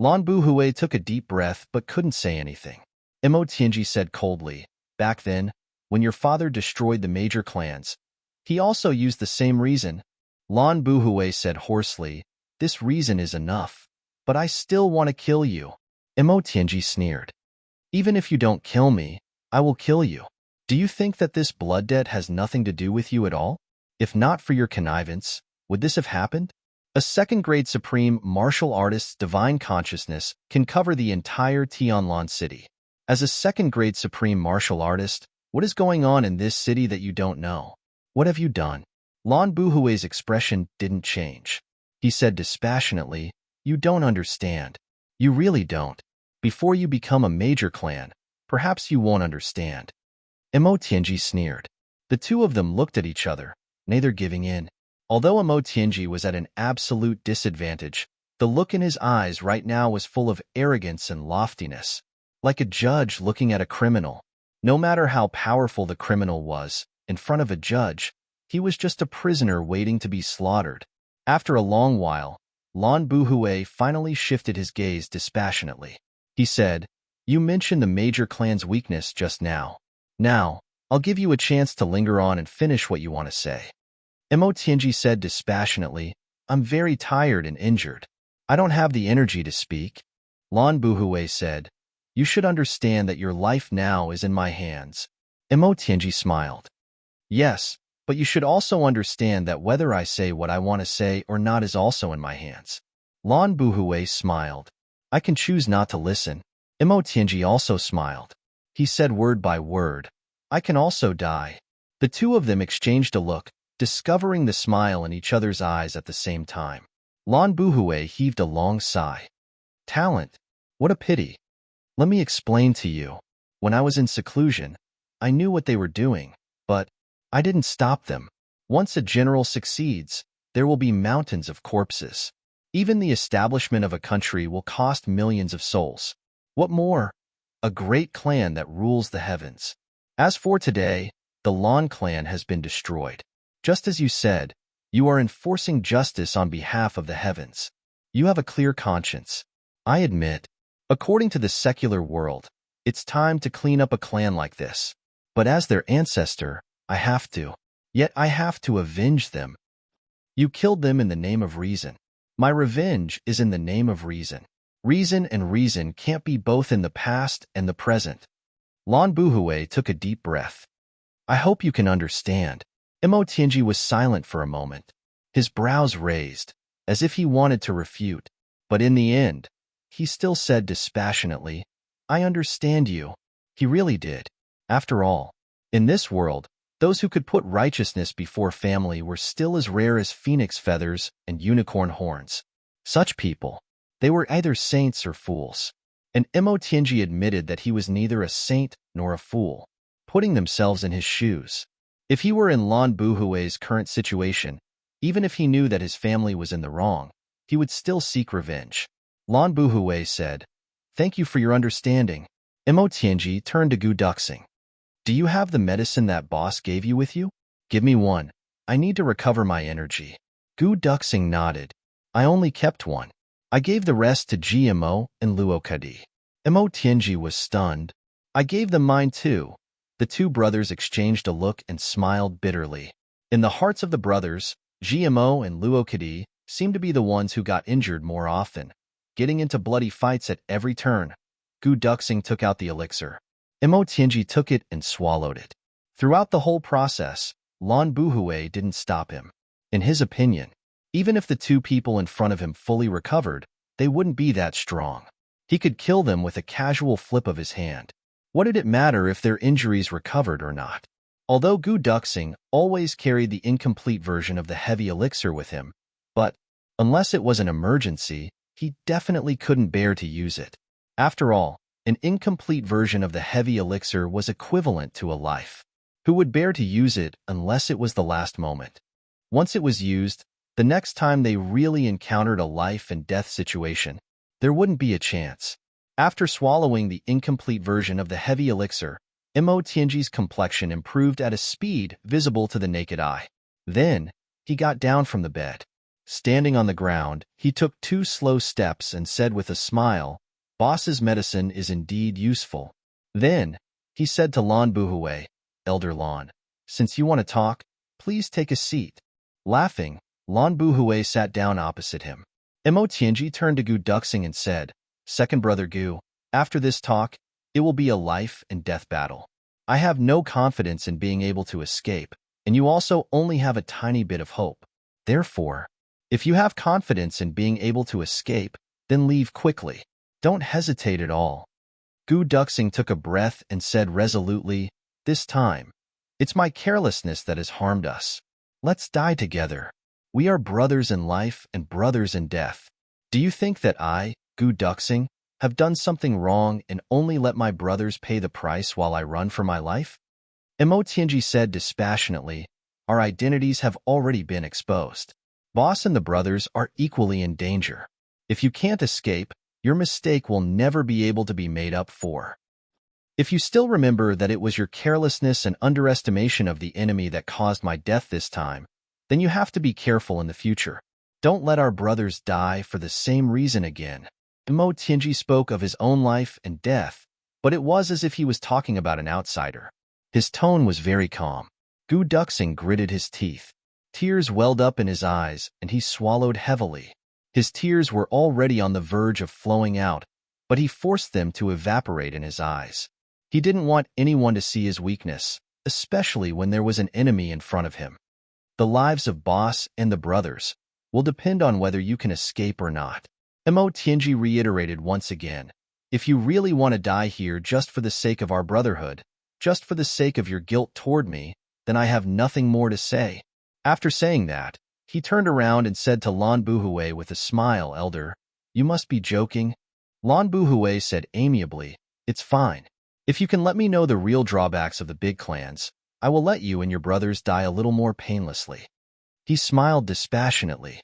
Lan Buhui took a deep breath but couldn't say anything. Imo Tianji said coldly, "Back then, when your father destroyed the major clans, he also used the same reason." Lan Buhui said hoarsely, "This reason is enough, but I still want to kill you." Imo Tianji sneered. "Even if you don't kill me, I will kill you. Do you think that this blood debt has nothing to do with you at all? If not for your connivance, would this have happened?" A second-grade supreme martial artist's divine consciousness can cover the entire Tianlan city. As a second-grade supreme martial artist, what is going on in this city that you don't know? What have you done? Lan Buhui's expression didn't change. He said dispassionately, "You don't understand. You really don't. Before you become a major clan, perhaps you won't understand." Imo Tianji sneered. The two of them looked at each other, neither giving in. Although Imo Tianji was at an absolute disadvantage, the look in his eyes right now was full of arrogance and loftiness, like a judge looking at a criminal. No matter how powerful the criminal was, in front of a judge, he was just a prisoner waiting to be slaughtered. After a long while, Lan Buhui finally shifted his gaze dispassionately. He said, "You mentioned the major clan's weakness just now. Now, I'll give you a chance to linger on and finish what you want to say." Imo Tianji said dispassionately, "I'm very tired and injured. I don't have the energy to speak." Lan Buhui said, "You should understand that your life now is in my hands." Imo Tianji smiled. "Yes, but you should also understand that whether I say what I want to say or not is also in my hands." Lan Buhui smiled. "I can choose not to listen." Imo Tianji also smiled. He said word by word, "I can also die." The two of them exchanged a look, discovering the smile in each other's eyes at the same time. Lan Buhui heaved a long sigh. "Talent. What a pity. Let me explain to you. When I was in seclusion, I knew what they were doing, but I didn't stop them. Once a general succeeds, there will be mountains of corpses. Even the establishment of a country will cost millions of souls. What more? A great clan that rules the heavens. As for today, the Lan clan has been destroyed. Just as you said, you are enforcing justice on behalf of the heavens. You have a clear conscience. I admit, according to the secular world, it's time to clean up a clan like this. But as their ancestor, I have to. Yet I have to avenge them. You killed them in the name of reason. My revenge is in the name of reason. Reason and reason can't be both in the past and the present. Lan Buhui took a deep breath. I hope you can understand. Mo Tianji was silent for a moment, his brows raised, as if he wanted to refute. But in the end, he still said dispassionately, I understand you. He really did. After all, in this world, those who could put righteousness before family were still as rare as phoenix feathers and unicorn horns. Such people, they were either saints or fools. And Mo Tianji admitted that he was neither a saint nor a fool, putting themselves in his shoes. If he were in Lan Buhui's current situation, even if he knew that his family was in the wrong, he would still seek revenge. Lan Buhui said, Thank you for your understanding. Mo Tianji turned to Gu Duxing. Do you have the medicine that boss gave you with you? Give me one. I need to recover my energy. Gu Duxing nodded. I only kept one. I gave the rest to GMO and Luokadi. Mo Tianji was stunned. I gave them mine too. The two brothers exchanged a look and smiled bitterly. In the hearts of the brothers, GMO and Luokadi seemed to be the ones who got injured more often, getting into bloody fights at every turn. Gu Duxing took out the elixir. Mo Tianji took it and swallowed it. Throughout the whole process, Lan Buhui didn't stop him. In his opinion, even if the two people in front of him fully recovered, they wouldn't be that strong. He could kill them with a casual flip of his hand. What did it matter if their injuries recovered or not? Although Gu Duxing always carried the incomplete version of the heavy elixir with him, but unless it was an emergency, he definitely couldn't bear to use it. After all, an incomplete version of the heavy elixir was equivalent to a life. Who would bear to use it unless it was the last moment? Once it was used, the next time they really encountered a life and death situation, there wouldn't be a chance. After swallowing the incomplete version of the heavy elixir, Mo Tianji's complexion improved at a speed visible to the naked eye. Then, he got down from the bed. Standing on the ground, he took 2 slow steps and said with a smile, Boss's medicine is indeed useful. Then, he said to Lan Buhui, Elder Lan, since you want to talk, please take a seat. Laughing, Lan Buhui sat down opposite him. Mo Tianji turned to Gu Duxing and said, Second brother Gu, after this talk, it will be a life and death battle. I have no confidence in being able to escape, and you also only have a tiny bit of hope. Therefore, if you have confidence in being able to escape, then leave quickly. Don't hesitate at all. Gu Duxing took a breath and said resolutely, This time, it's my carelessness that has harmed us. Let's die together. We are brothers in life and brothers in death. Do you think that I, Gu Duxing, have done something wrong and only let my brothers pay the price while I run for my life? Mo Tianji said dispassionately, Our identities have already been exposed. Boss and the brothers are equally in danger. If you can't escape, your mistake will never be able to be made up for. If you still remember that it was your carelessness and underestimation of the enemy that caused my death this time, then you have to be careful in the future. Don't let our brothers die for the same reason again. Mo Tianji spoke of his own life and death, but it was as if he was talking about an outsider. His tone was very calm. Gu Duxing gritted his teeth. Tears welled up in his eyes, and he swallowed heavily. His tears were already on the verge of flowing out, but he forced them to evaporate in his eyes. He didn't want anyone to see his weakness, especially when there was an enemy in front of him. The lives of Boss and the brothers will depend on whether you can escape or not. Mo Tianji reiterated once again, If you really want to die here just for the sake of our brotherhood, just for the sake of your guilt toward me, then I have nothing more to say. After saying that, he turned around and said to Lan Buhui with a smile, Elder, you must be joking. Lan Buhui said amiably, It's fine. If you can let me know the real drawbacks of the big clans, I will let you and your brothers die a little more painlessly. He smiled dispassionately.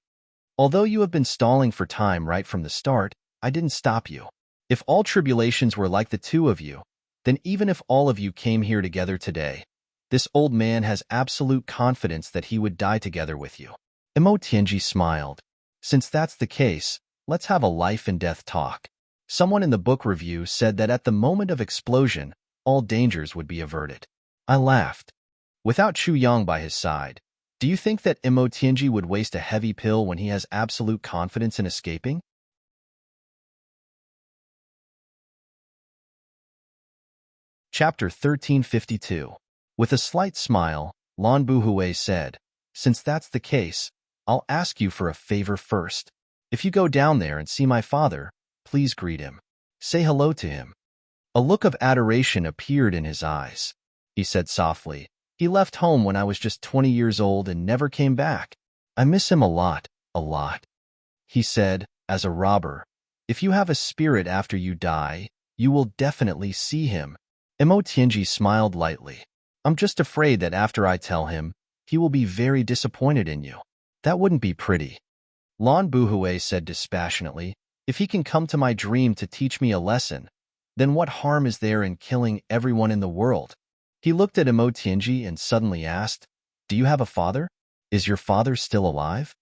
Although you have been stalling for time right from the start, I didn't stop you. If all tribulations were like the two of you, then even if all of you came here together today, this old man has absolute confidence that he would die together with you. Emo Tianji smiled. Since that's the case, let's have a life and death talk. Someone in the book review said that at the moment of explosion, all dangers would be averted. I laughed. Without Chu Yang by his side, do you think that Emo Tianji would waste a heavy pill when he has absolute confidence in escaping? Chapter 1352. With a slight smile, Lan Buhui said, Since that's the case, I'll ask you for a favor first. If you go down there and see my father, please greet him. Say hello to him. A look of adoration appeared in his eyes. He said softly, He left home when I was just 20 years old and never came back. I miss him a lot, a lot. He said, as a robber, if you have a spirit after you die, you will definitely see him. Emo Tianji smiled lightly. I'm just afraid that after I tell him, he will be very disappointed in you. That wouldn't be pretty. Lan Buhui said dispassionately, If he can come to my dream to teach me a lesson, then what harm is there in killing everyone in the world? He looked at Emo Tianji and suddenly asked, Do you have a father? Is your father still alive?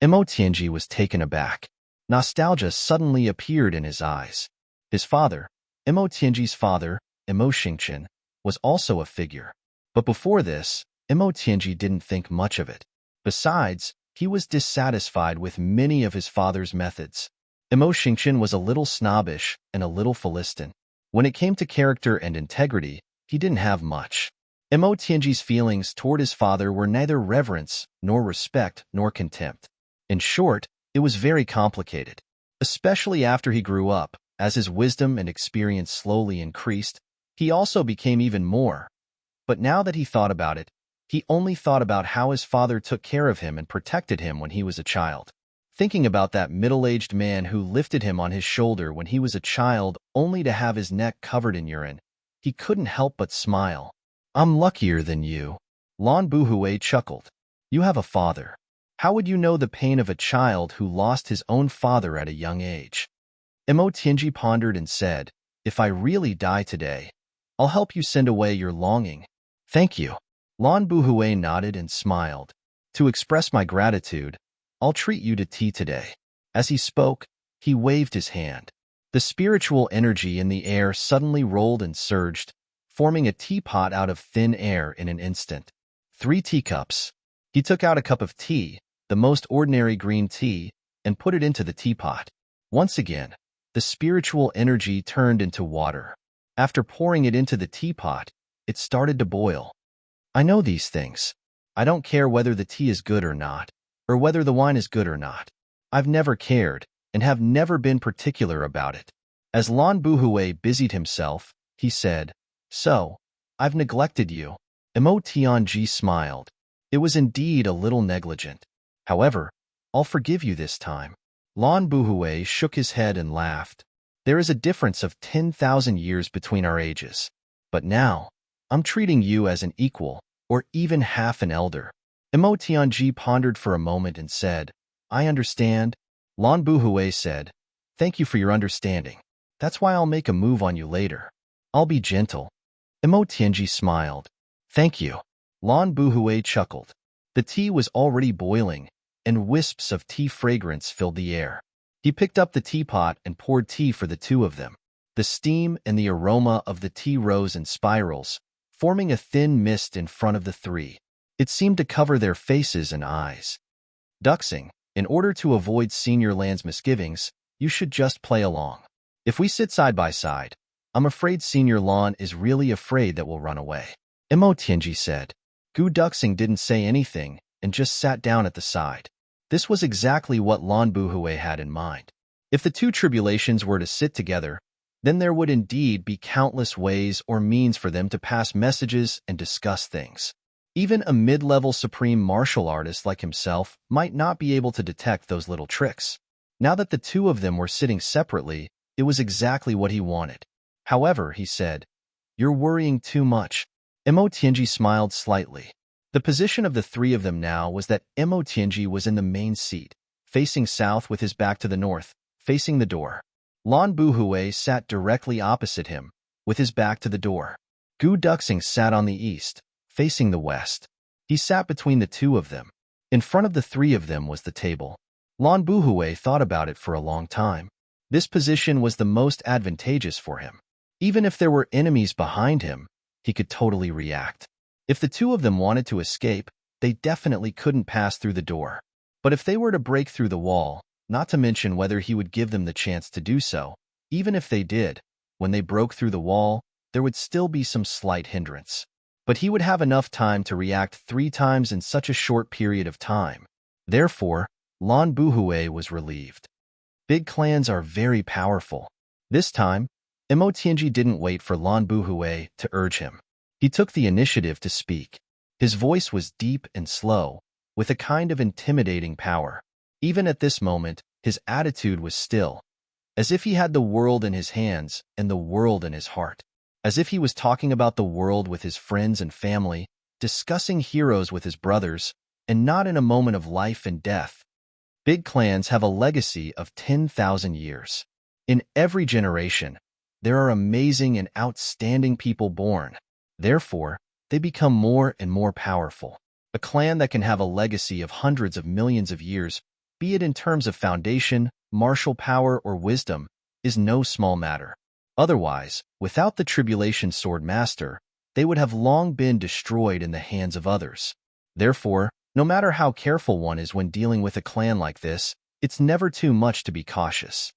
Emo Tianji was taken aback. Nostalgia suddenly appeared in his eyes. His father, Emo Tianji's father, Emo Xingqian, was also a figure. But before this, Emo Tianji didn't think much of it. Besides, he was dissatisfied with many of his father's methods. Emo Xingqian was a little snobbish and a little Philistine. When it came to character and integrity, he didn't have much. Emo Tianji's feelings toward his father were neither reverence, nor respect, nor contempt. In short, it was very complicated. Especially after he grew up, as his wisdom and experience slowly increased, he also became even more. But now that he thought about it, he only thought about how his father took care of him and protected him when he was a child. Thinking about that middle-aged man who lifted him on his shoulder when he was a child only to have his neck covered in urine, he couldn't help but smile. I'm luckier than you. Lan Buhui chuckled. You have a father. How would you know the pain of a child who lost his own father at a young age? Emo Tianji pondered and said, If I really die today, I'll help you send away your longing. Thank you. Lan Buhui nodded and smiled. To express my gratitude, I'll treat you to tea today. As he spoke, he waved his hand. The spiritual energy in the air suddenly rolled and surged, forming a teapot out of thin air in an instant. 3 teacups. He took out a cup of tea, the most ordinary green tea, and put it into the teapot. Once again, the spiritual energy turned into water. After pouring it into the teapot, it started to boil. I know these things. I don't care whether the tea is good or not, or whether the wine is good or not. I've never cared, and have never been particular about it. As Lan Buhui busied himself, he said, So, I've neglected you. Emo Tianji smiled. It was indeed a little negligent. However, I'll forgive you this time. Lan Buhui shook his head and laughed. There is a difference of 10,000 years between our ages. But now, I'm treating you as an equal, or even half an elder. Emo Tianji pondered for a moment and said, I understand. Lan Buhui said, Thank you for your understanding. That's why I'll make a move on you later. I'll be gentle. Emo Tianji smiled. Thank you. Lan Buhui chuckled. The tea was already boiling, and wisps of tea fragrance filled the air. He picked up the teapot and poured tea for the two of them. The steam and the aroma of the tea rose in spirals, forming a thin mist in front of the three. It seemed to cover their faces and eyes. Duxing, in order to avoid Senior Lan's misgivings, you should just play along. If we sit side by side, I'm afraid Senior Lan is really afraid that we'll run away. Emo Tianji said. Gu Duxing didn't say anything and just sat down at the side. This was exactly what Lan Buhui had in mind. If the two tribulations were to sit together, then there would indeed be countless ways or means for them to pass messages and discuss things. Even a mid-level supreme martial artist like himself might not be able to detect those little tricks. Now that the two of them were sitting separately, it was exactly what he wanted. However, he said, You're worrying too much. Emo Tianji smiled slightly. The position of the three of them now was that Emo Tianji was in the main seat, facing south with his back to the north, facing the door. Lan Buhui sat directly opposite him, with his back to the door. Gu Duxing sat on the east, facing the west. He sat between the two of them. In front of the three of them was the table. Lan Buhui thought about it for a long time. This position was the most advantageous for him. Even if there were enemies behind him, he could totally react. If the two of them wanted to escape, they definitely couldn't pass through the door. But if they were to break through the wall, not to mention whether he would give them the chance to do so, even if they did, when they broke through the wall, there would still be some slight hindrance. But he would have enough time to react 3 times in such a short period of time. Therefore, Lan Buhui was relieved. Big clans are very powerful. This time, Mo Tianji didn't wait for Lan Buhui to urge him. He took the initiative to speak. His voice was deep and slow, with a kind of intimidating power. Even at this moment, his attitude was still, as if he had the world in his hands and the world in his heart. As if he was talking about the world with his friends and family, discussing heroes with his brothers, and not in a moment of life and death. Big clans have a legacy of 10,000 years. In every generation, there are amazing and outstanding people born. Therefore, they become more and more powerful. A clan that can have a legacy of hundreds of millions of years, be it in terms of foundation, martial power, or wisdom, is no small matter. Otherwise, without the Tribulation Sword Master, they would have long been destroyed in the hands of others. Therefore, no matter how careful one is when dealing with a clan like this, it's never too much to be cautious.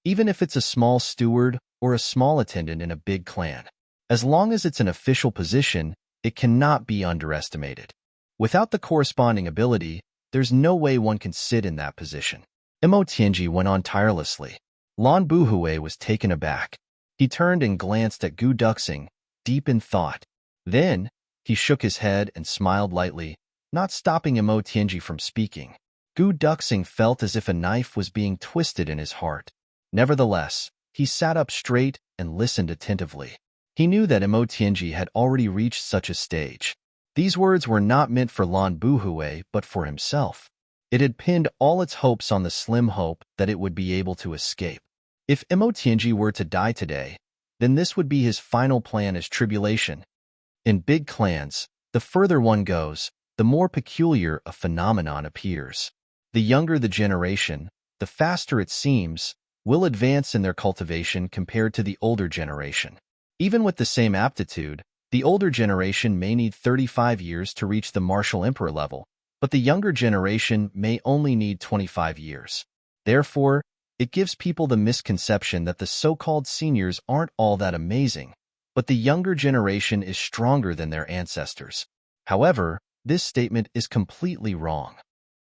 Even if it's a small steward or a small attendant in a big clan. As long as it's an official position, it cannot be underestimated. Without the corresponding ability, there's no way one can sit in that position. Mo Tianji went on tirelessly. Lan Buhui was taken aback. He turned and glanced at Gu Duxing, deep in thought. Then, he shook his head and smiled lightly, not stopping Mo Tianji from speaking. Gu Duxing felt as if a knife was being twisted in his heart. Nevertheless, he sat up straight and listened attentively. He knew that Mo Tianji had already reached such a stage. These words were not meant for Lan Buhui but for himself. It had pinned all its hopes on the slim hope that it would be able to escape. If Mo Tianji were to die today, then this would be his final plan as tribulation. In big clans, the further one goes, the more peculiar a phenomenon appears. The younger the generation, the faster it seems, will advance in their cultivation compared to the older generation. Even with the same aptitude, the older generation may need 35 years to reach the martial emperor level, but the younger generation may only need 25 years. Therefore, it gives people the misconception that the so-called seniors aren't all that amazing, but the younger generation is stronger than their ancestors. However, this statement is completely wrong.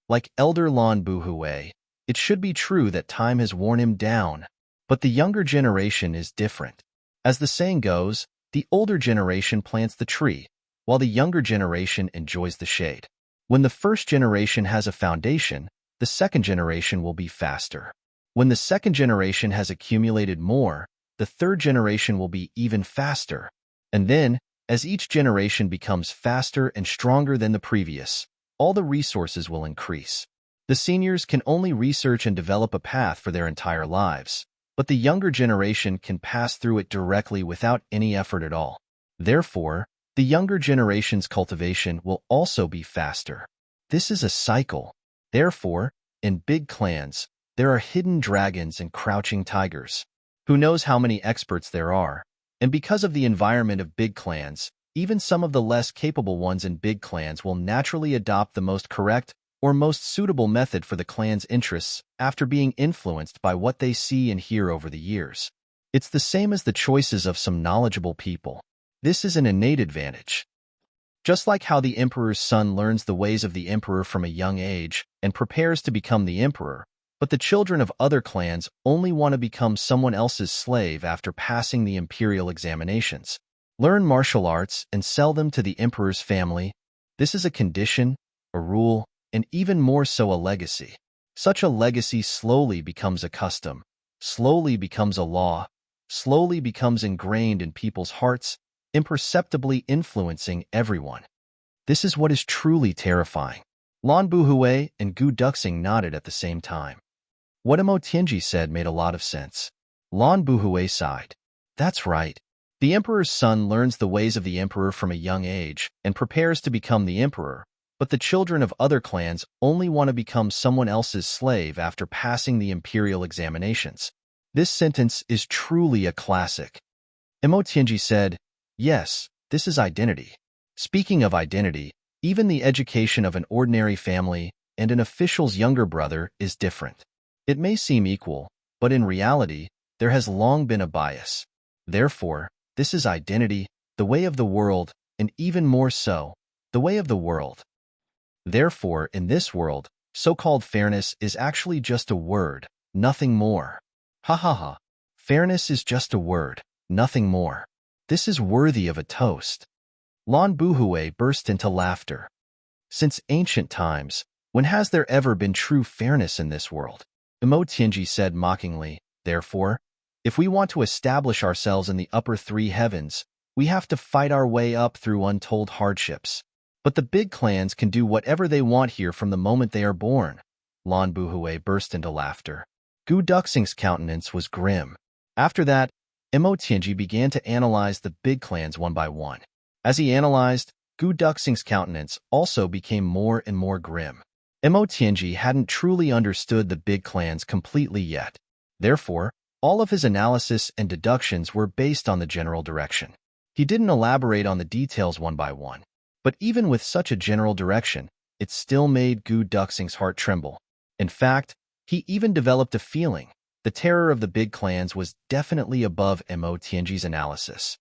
Like Elder Lan Buhui, it should be true that time has worn him down, but the younger generation is different. As the saying goes, the older generation plants the tree, while the younger generation enjoys the shade. When the first generation has a foundation, the second generation will be faster. When the second generation has accumulated more, the third generation will be even faster. And then, as each generation becomes faster and stronger than the previous, all the resources will increase. The seniors can only research and develop a path for their entire lives, but the younger generation can pass through it directly without any effort at all. Therefore, the younger generation's cultivation will also be faster. This is a cycle. Therefore, in big clans, there are hidden dragons and crouching tigers. Who knows how many experts there are? And because of the environment of big clans, even some of the less capable ones in big clans will naturally adopt the most correct or most suitable method for the clan's interests after being influenced by what they see and hear over the years. It's the same as the choices of some knowledgeable people. This is an innate advantage. Just like how the emperor's son learns the ways of the emperor from a young age and prepares to become the emperor, but the children of other clans only want to become someone else's slave after passing the imperial examinations. Learn martial arts and sell them to the emperor's family. This is a condition, a rule, and even more so a legacy. Such a legacy slowly becomes a custom, slowly becomes a law, slowly becomes ingrained in people's hearts, imperceptibly influencing everyone. This is what is truly terrifying. Lan Buhui and Gu Duxing nodded at the same time. What Mo Tianji said made a lot of sense. Lan Buhui sighed. That's right. The emperor's son learns the ways of the emperor from a young age and prepares to become the emperor, but the children of other clans only want to become someone else's slave after passing the imperial examinations. This sentence is truly a classic. Emotienji said, "Yes, this is identity." Speaking of identity, even the education of an ordinary family and an official's younger brother is different. It may seem equal, but in reality, there has long been a bias. Therefore, this is identity, the way of the world, and even more so, the way of the world. Therefore, in this world, so-called fairness is actually just a word, nothing more. Ha ha ha. Fairness is just a word, nothing more. This is worthy of a toast. Lan Buhui burst into laughter. Since ancient times, when has there ever been true fairness in this world? Emotienji said mockingly, therefore, if we want to establish ourselves in the upper three heavens, we have to fight our way up through untold hardships. But the big clans can do whatever they want here from the moment they are born. Lan Buhui burst into laughter. Gu Duxing's countenance was grim. After that, Emotienji began to analyze the big clans one by one. As he analyzed, Gu Duxing's countenance also became more and more grim. Emotienji hadn't truly understood the big clans completely yet. Therefore, all of his analysis and deductions were based on the general direction. He didn't elaborate on the details one by one. But even with such a general direction, it still made Gu Duxing's heart tremble. In fact, he even developed a feeling. The terror of the big clans was definitely above Emotienji's analysis.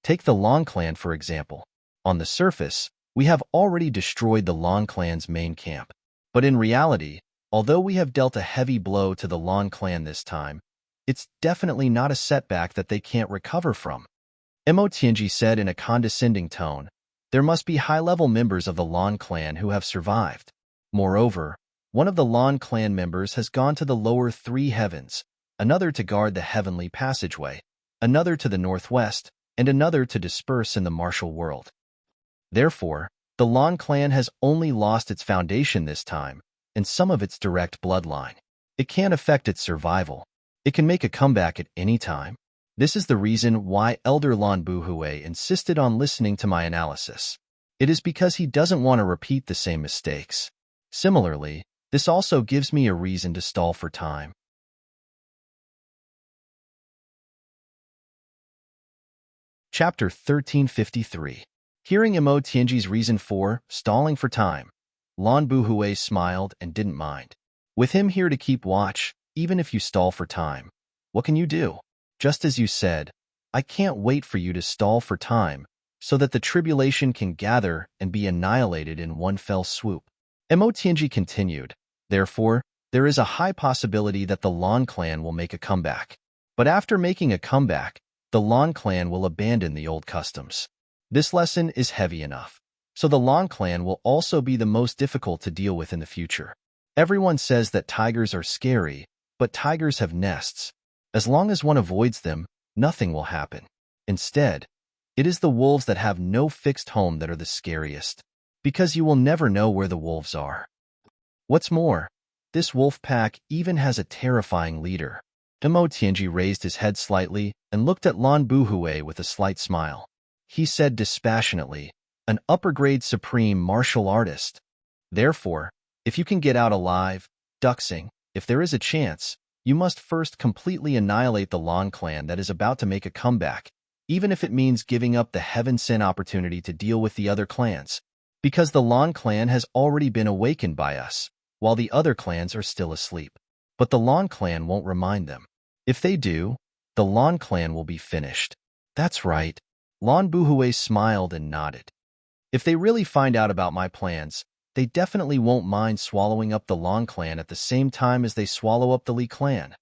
Take the Long clan, for example. On the surface, we have already destroyed the Long clan's main camp. But in reality, although we have dealt a heavy blow to the Long clan this time, it's definitely not a setback that they can't recover from. Emotienji said in a condescending tone, there must be high-level members of the Lan clan who have survived. Moreover, one of the Lan clan members has gone to the lower three heavens, another to guard the heavenly passageway, another to the northwest, and another to disperse in the martial world. Therefore, the Lan clan has only lost its foundation this time, and some of its direct bloodline. It can't affect its survival. It can make a comeback at any time. This is the reason why Elder Lan Buhui insisted on listening to my analysis. It is because he doesn't want to repeat the same mistakes. Similarly, this also gives me a reason to stall for time. Chapter 1353. Hearing Emotienji's reason for stalling for time, Lan Buhui smiled and didn't mind. With him here to keep watch, even if you stall for time, what can you do? Just as you said, I can't wait for you to stall for time, so that the tribulation can gather and be annihilated in one fell swoop. Emotienji continued, therefore, there is a high possibility that the Lan clan will make a comeback. But after making a comeback, the Lan clan will abandon the old customs. This lesson is heavy enough, so the Lan clan will also be the most difficult to deal with in the future. Everyone says that tigers are scary, but tigers have nests. As long as one avoids them, nothing will happen. Instead, it is the wolves that have no fixed home that are the scariest, because you will never know where the wolves are. What's more, this wolf pack even has a terrifying leader. Emotienji raised his head slightly and looked at Lan Buhui with a slight smile. He said dispassionately, an upper-grade supreme martial artist. Therefore, if you can get out alive, Duxing, if there is a chance, you must first completely annihilate the Lan clan that is about to make a comeback, even if it means giving up the Heaven Sin opportunity to deal with the other clans, because the Lan clan has already been awakened by us, while the other clans are still asleep. But the Lan clan won't remind them. If they do, the Lan clan will be finished. That's right. Lan Buhui smiled and nodded. If they really find out about my plans, they definitely won't mind swallowing up the Lan clan at the same time as they swallow up the Li clan.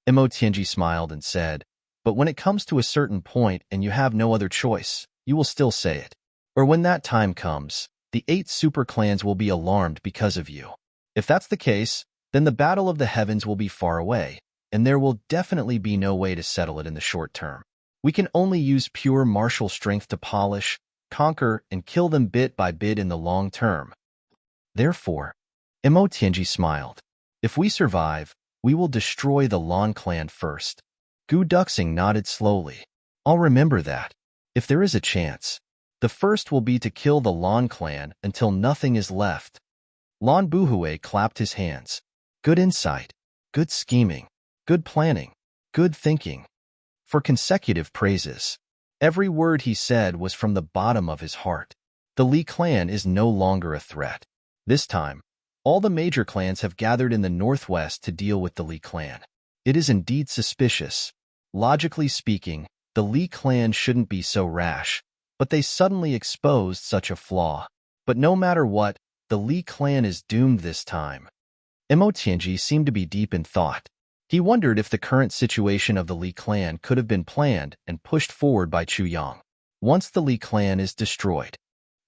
Emotienji smiled and said, but when it comes to a certain point and you have no other choice, you will still say it. Or when that time comes, the 8 super clans will be alarmed because of you. If that's the case, then the battle of the heavens will be far away, and there will definitely be no way to settle it in the short term. We can only use pure martial strength to polish, conquer, and kill them bit by bit in the long term. Therefore, Emotienji smiled. If we survive, we will destroy the Lan clan first. Gu Duxing nodded slowly. I'll remember that. If there is a chance. The first will be to kill the Lan clan until nothing is left. Lan Buhue clapped his hands. Good insight. Good scheming. Good planning. Good thinking. For consecutive praises. Every word he said was from the bottom of his heart. The Li clan is no longer a threat. This time, all the major clans have gathered in the northwest to deal with the Li clan. It is indeed suspicious. Logically speaking, the Li clan shouldn't be so rash, but they suddenly exposed such a flaw. But no matter what, the Li clan is doomed this time. Mo Tianji seemed to be deep in thought. He wondered if the current situation of the Li clan could have been planned and pushed forward by Chu Yang. Once the Li clan is destroyed,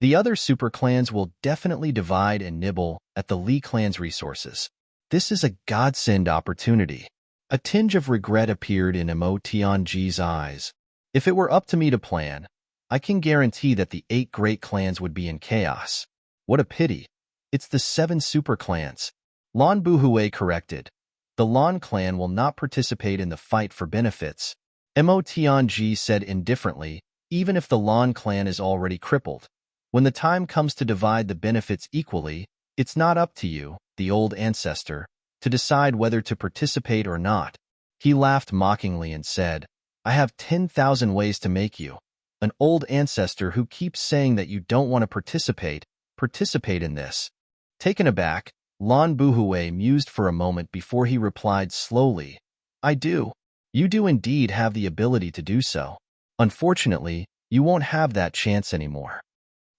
the other super clans will definitely divide and nibble at the Li clan's resources. This is a godsend opportunity. A tinge of regret appeared in Mo Tianji's eyes. If it were up to me to plan, I can guarantee that the 8 great clans would be in chaos. What a pity. It's the 7 super clans. Lan Buhue corrected. The Lan clan will not participate in the fight for benefits. Mo Tianji said indifferently, even if the Lan clan is already crippled. When the time comes to divide the benefits equally, it's not up to you, the old ancestor, to decide whether to participate or not. He laughed mockingly and said, I have 10,000 ways to make you, an old ancestor who keeps saying that you don't want to participate in this. Taken aback, Lan Buhue mused for a moment before he replied slowly, I do. You do indeed have the ability to do so. Unfortunately, you won't have that chance anymore.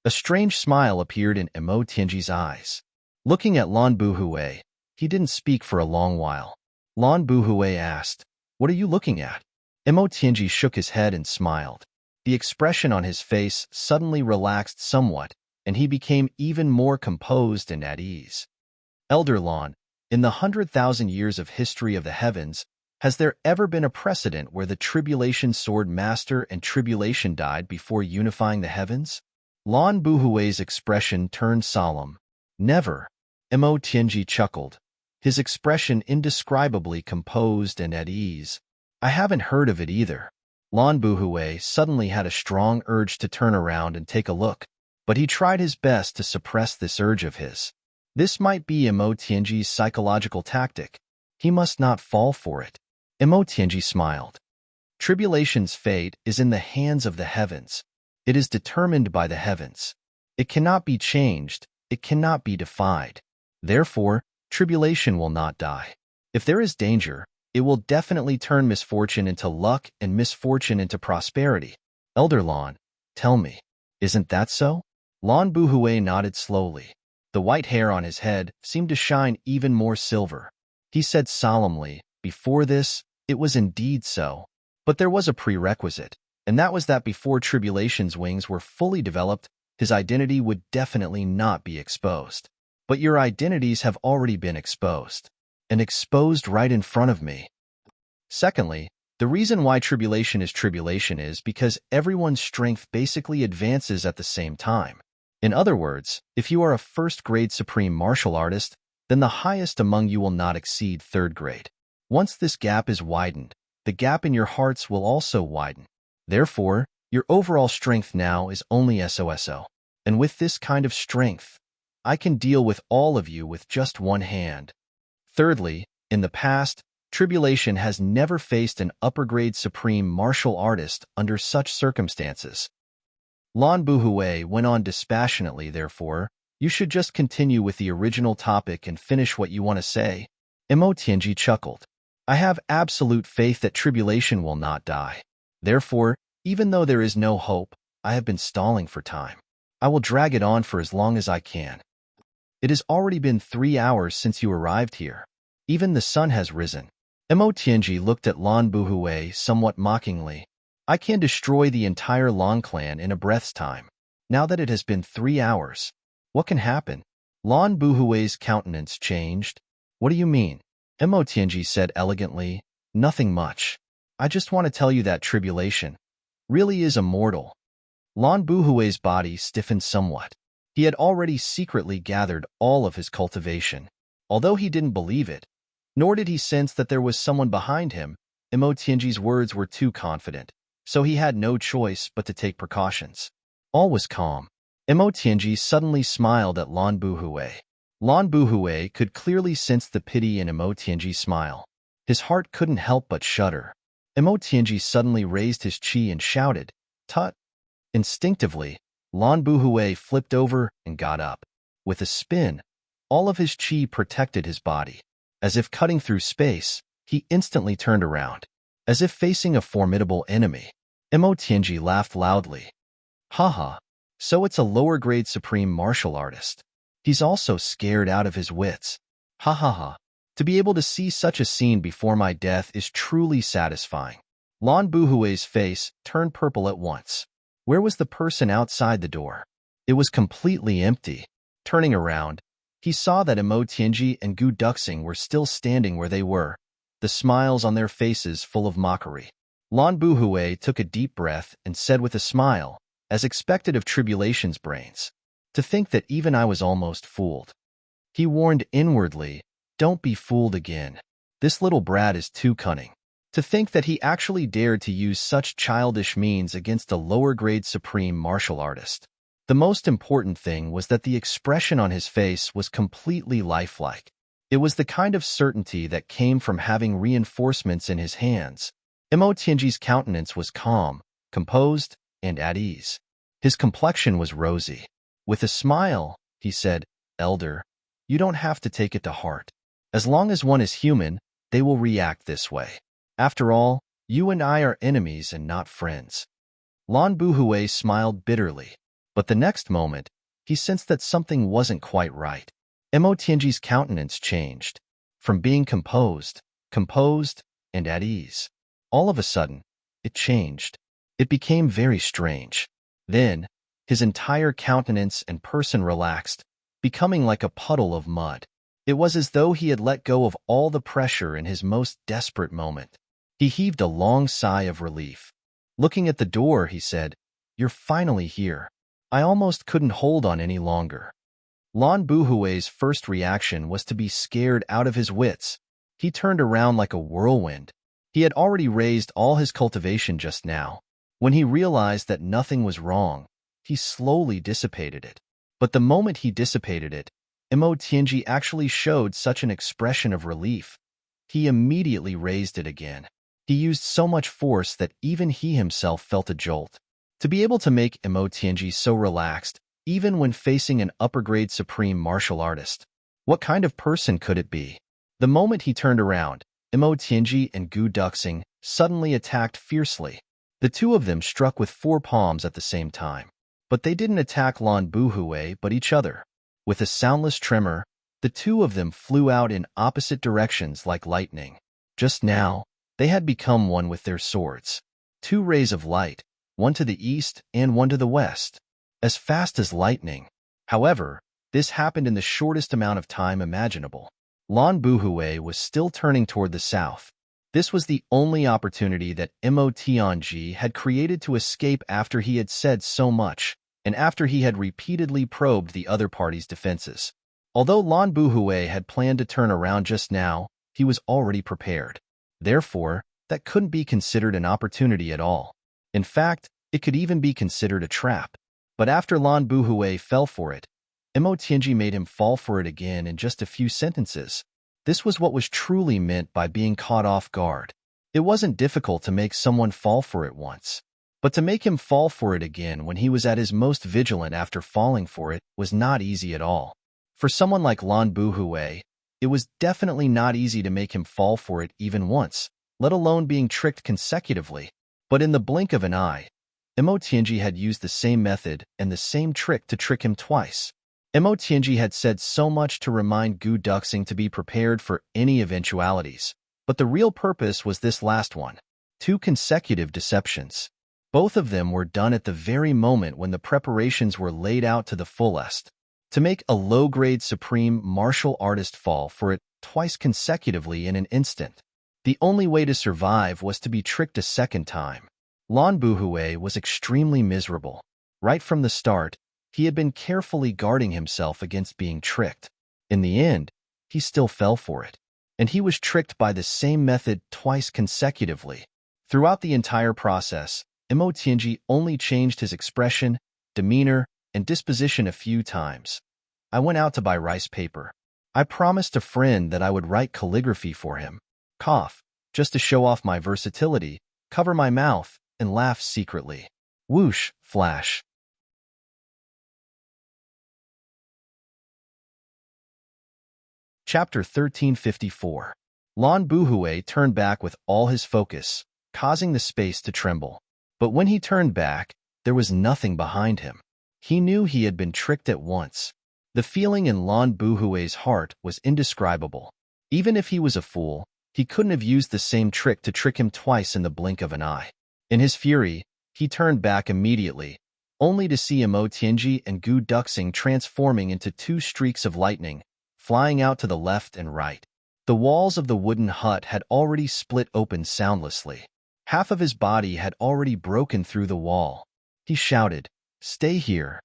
A strange smile appeared in Mo Tianji's eyes. Looking at Lan Buhue, he didn't speak for a long while. Lan Buhue asked, What are you looking at? Mo Tianji shook his head and smiled. The expression on his face suddenly relaxed somewhat, and he became even more composed and at ease. Elder Lan, in the 100,000 years of history of the heavens, has there ever been a precedent where the Tribulation Sword Master and Tribulation died before unifying the heavens? Lan Buhue's expression turned solemn. Never. Mo Tianji chuckled, his expression indescribably composed and at ease. I haven't heard of it either. Lan Buhue suddenly had a strong urge to turn around and take a look, but he tried his best to suppress this urge of his. This might be Mo Tianji's psychological tactic. He must not fall for it. Mo Tianji smiled. Tribulation's fate is in the hands of the heavens. It is determined by the heavens. It cannot be changed. It cannot be defied. Therefore, tribulation will not die. If there is danger, it will definitely turn misfortune into luck and misfortune into prosperity. Elder Lan, tell me, isn't that so? Lan Buhue nodded slowly. The white hair on his head seemed to shine even more silver. He said solemnly, before this, it was indeed so. But there was a prerequisite, and that was that before Tribulation's wings were fully developed, his identity would definitely not be exposed. But your identities have already been exposed. And exposed right in front of me. Secondly, the reason why tribulation is because everyone's strength basically advances at the same time. In other words, if you are a first-grade supreme martial artist, then the highest among you will not exceed third grade. Once this gap is widened, the gap in your hearts will also widen. Therefore, your overall strength now is only SOSO. And with this kind of strength, I can deal with all of you with just one hand. Thirdly, in the past, Tribulation has never faced an upper-grade supreme martial artist under such circumstances. Lan Buhue went on dispassionately, therefore, you should just continue with the original topic and finish what you want to say. Mo Tianji chuckled. I have absolute faith that Tribulation will not die. Therefore, even though there is no hope, I have been stalling for time. I will drag it on for as long as I can. It has already been 3 hours since you arrived here. Even the sun has risen. Mo Tianji looked at Lan Buhue somewhat mockingly. I can destroy the entire Lan clan in a breath's time. Now that it has been 3 hours, what can happen? Lan Buhue's countenance changed. What do you mean? Mo Tianji said elegantly, nothing much. I just want to tell you that Tribulation really is immortal. Lan Buhue's body stiffened somewhat. He had already secretly gathered all of his cultivation. Although he didn't believe it, nor did he sense that there was someone behind him, Mo Tianji's words were too confident. so he had no choice but to take precautions. All was calm. Mo Tianji suddenly smiled at Lan Buhui. Lan Buhui could clearly sense the pity in Mo Tianji's smile. His heart couldn't help but shudder. Mo Tianji suddenly raised his qi and shouted, "Tut!" Instinctively, Lan Buhui flipped over and got up. With a spin, all of his qi protected his body. As if cutting through space, he instantly turned around. As if facing a formidable enemy, Mo Tianji laughed loudly. Haha, so it's a lower-grade supreme martial artist. He's also scared out of his wits. Ha ha ha. To be able to see such a scene before my death is truly satisfying. Lan Buhui's face turned purple at once. Where was the person outside the door? It was completely empty. Turning around, he saw that Mo Tianji and Gu Duxing were still standing where they were, the smiles on their faces full of mockery. Lan Buhui took a deep breath and said with a smile, as expected of Tribulation's brains, "To think that even I was almost fooled." He warned inwardly, "Don't be fooled again. This little brat is too cunning." To think that he actually dared to use such childish means against a lower-grade supreme martial artist. The most important thing was that the expression on his face was completely lifelike. It was the kind of certainty that came from having reinforcements in his hands. Mo Tianji's countenance was calm, composed, and at ease. His complexion was rosy. With a smile, he said, "Elder, you don't have to take it to heart. As long as one is human, they will react this way. After all, you and I are enemies and not friends." Lan Buhui smiled bitterly, but the next moment, he sensed that something wasn't quite right. Mo Tianji's countenance changed. From being composed, and at ease. All of a sudden, it changed. It became very strange. Then, his entire countenance and person relaxed, becoming like a puddle of mud. It was as though he had let go of all the pressure in his most desperate moment. He heaved a long sigh of relief. Looking at the door, he said, "You're finally here. I almost couldn't hold on any longer." Lan Buhui's first reaction was to be scared out of his wits. He turned around like a whirlwind. He had already raised all his cultivation just now. When he realized that nothing was wrong, he slowly dissipated it. But the moment he dissipated it, Mo Tianji actually showed such an expression of relief. He immediately raised it again. He used so much force that even he himself felt a jolt. To be able to make Mo Tianji so relaxed, even when facing an upper-grade supreme martial artist, what kind of person could it be? The moment he turned around, Mo Tianji and Gu Duxing suddenly attacked fiercely. The two of them struck with 4 palms at the same time. But they didn't attack Lan Buhui but each other. With a soundless tremor, the two of them flew out in opposite directions like lightning. Just now, they had become one with their swords. 2 rays of light, one to the east and one to the west. As fast as lightning. However, this happened in the shortest amount of time imaginable. Lan Buhui was still turning toward the south. This was the only opportunity that Mo Tianji had created to escape after he had said so much, and after he had repeatedly probed the other party's defenses. Although Lan Buhui had planned to turn around just now, he was already prepared. Therefore, that couldn't be considered an opportunity at all. In fact, it could even be considered a trap. But after Lan Buhui fell for it, Mo Tianji made him fall for it again in just a few sentences. This was what was truly meant by being caught off guard. It wasn't difficult to make someone fall for it once. But to make him fall for it again when he was at his most vigilant after falling for it was not easy at all. For someone like Lan Buhui, it was definitely not easy to make him fall for it even once, let alone being tricked consecutively. But in the blink of an eye, Mo Tianji had used the same method and the same trick to trick him twice. Mo Tianji had said so much to remind Gu Duxing to be prepared for any eventualities, but the real purpose was this last one. 2 consecutive deceptions. Both of them were done at the very moment when the preparations were laid out to the fullest. To make a low-grade supreme martial artist fall for it twice consecutively in an instant. The only way to survive was to be tricked a second time. Lan Buhui was extremely miserable. Right from the start, he had been carefully guarding himself against being tricked. In the end, he still fell for it. And he was tricked by the same method twice consecutively. Throughout the entire process, Imo Tianji only changed his expression, demeanor, and disposition a few times. I went out to buy rice paper. I promised a friend that I would write calligraphy for him. Cough, just to show off my versatility, cover my mouth, and laugh secretly. Whoosh, flash. Chapter 1354. Lan Buhui turned back with all his focus, causing the space to tremble. But when he turned back, there was nothing behind him. He knew he had been tricked at once. The feeling in Lan Buhui's heart was indescribable. Even if he was a fool, he couldn't have used the same trick to trick him twice in the blink of an eye. In his fury, he turned back immediately, only to see Imo Tianji and Gu Duxing transforming into two streaks of lightning, flying out to the left and right. The walls of the wooden hut had already split open soundlessly. Half of his body had already broken through the wall. He shouted, "Stay here."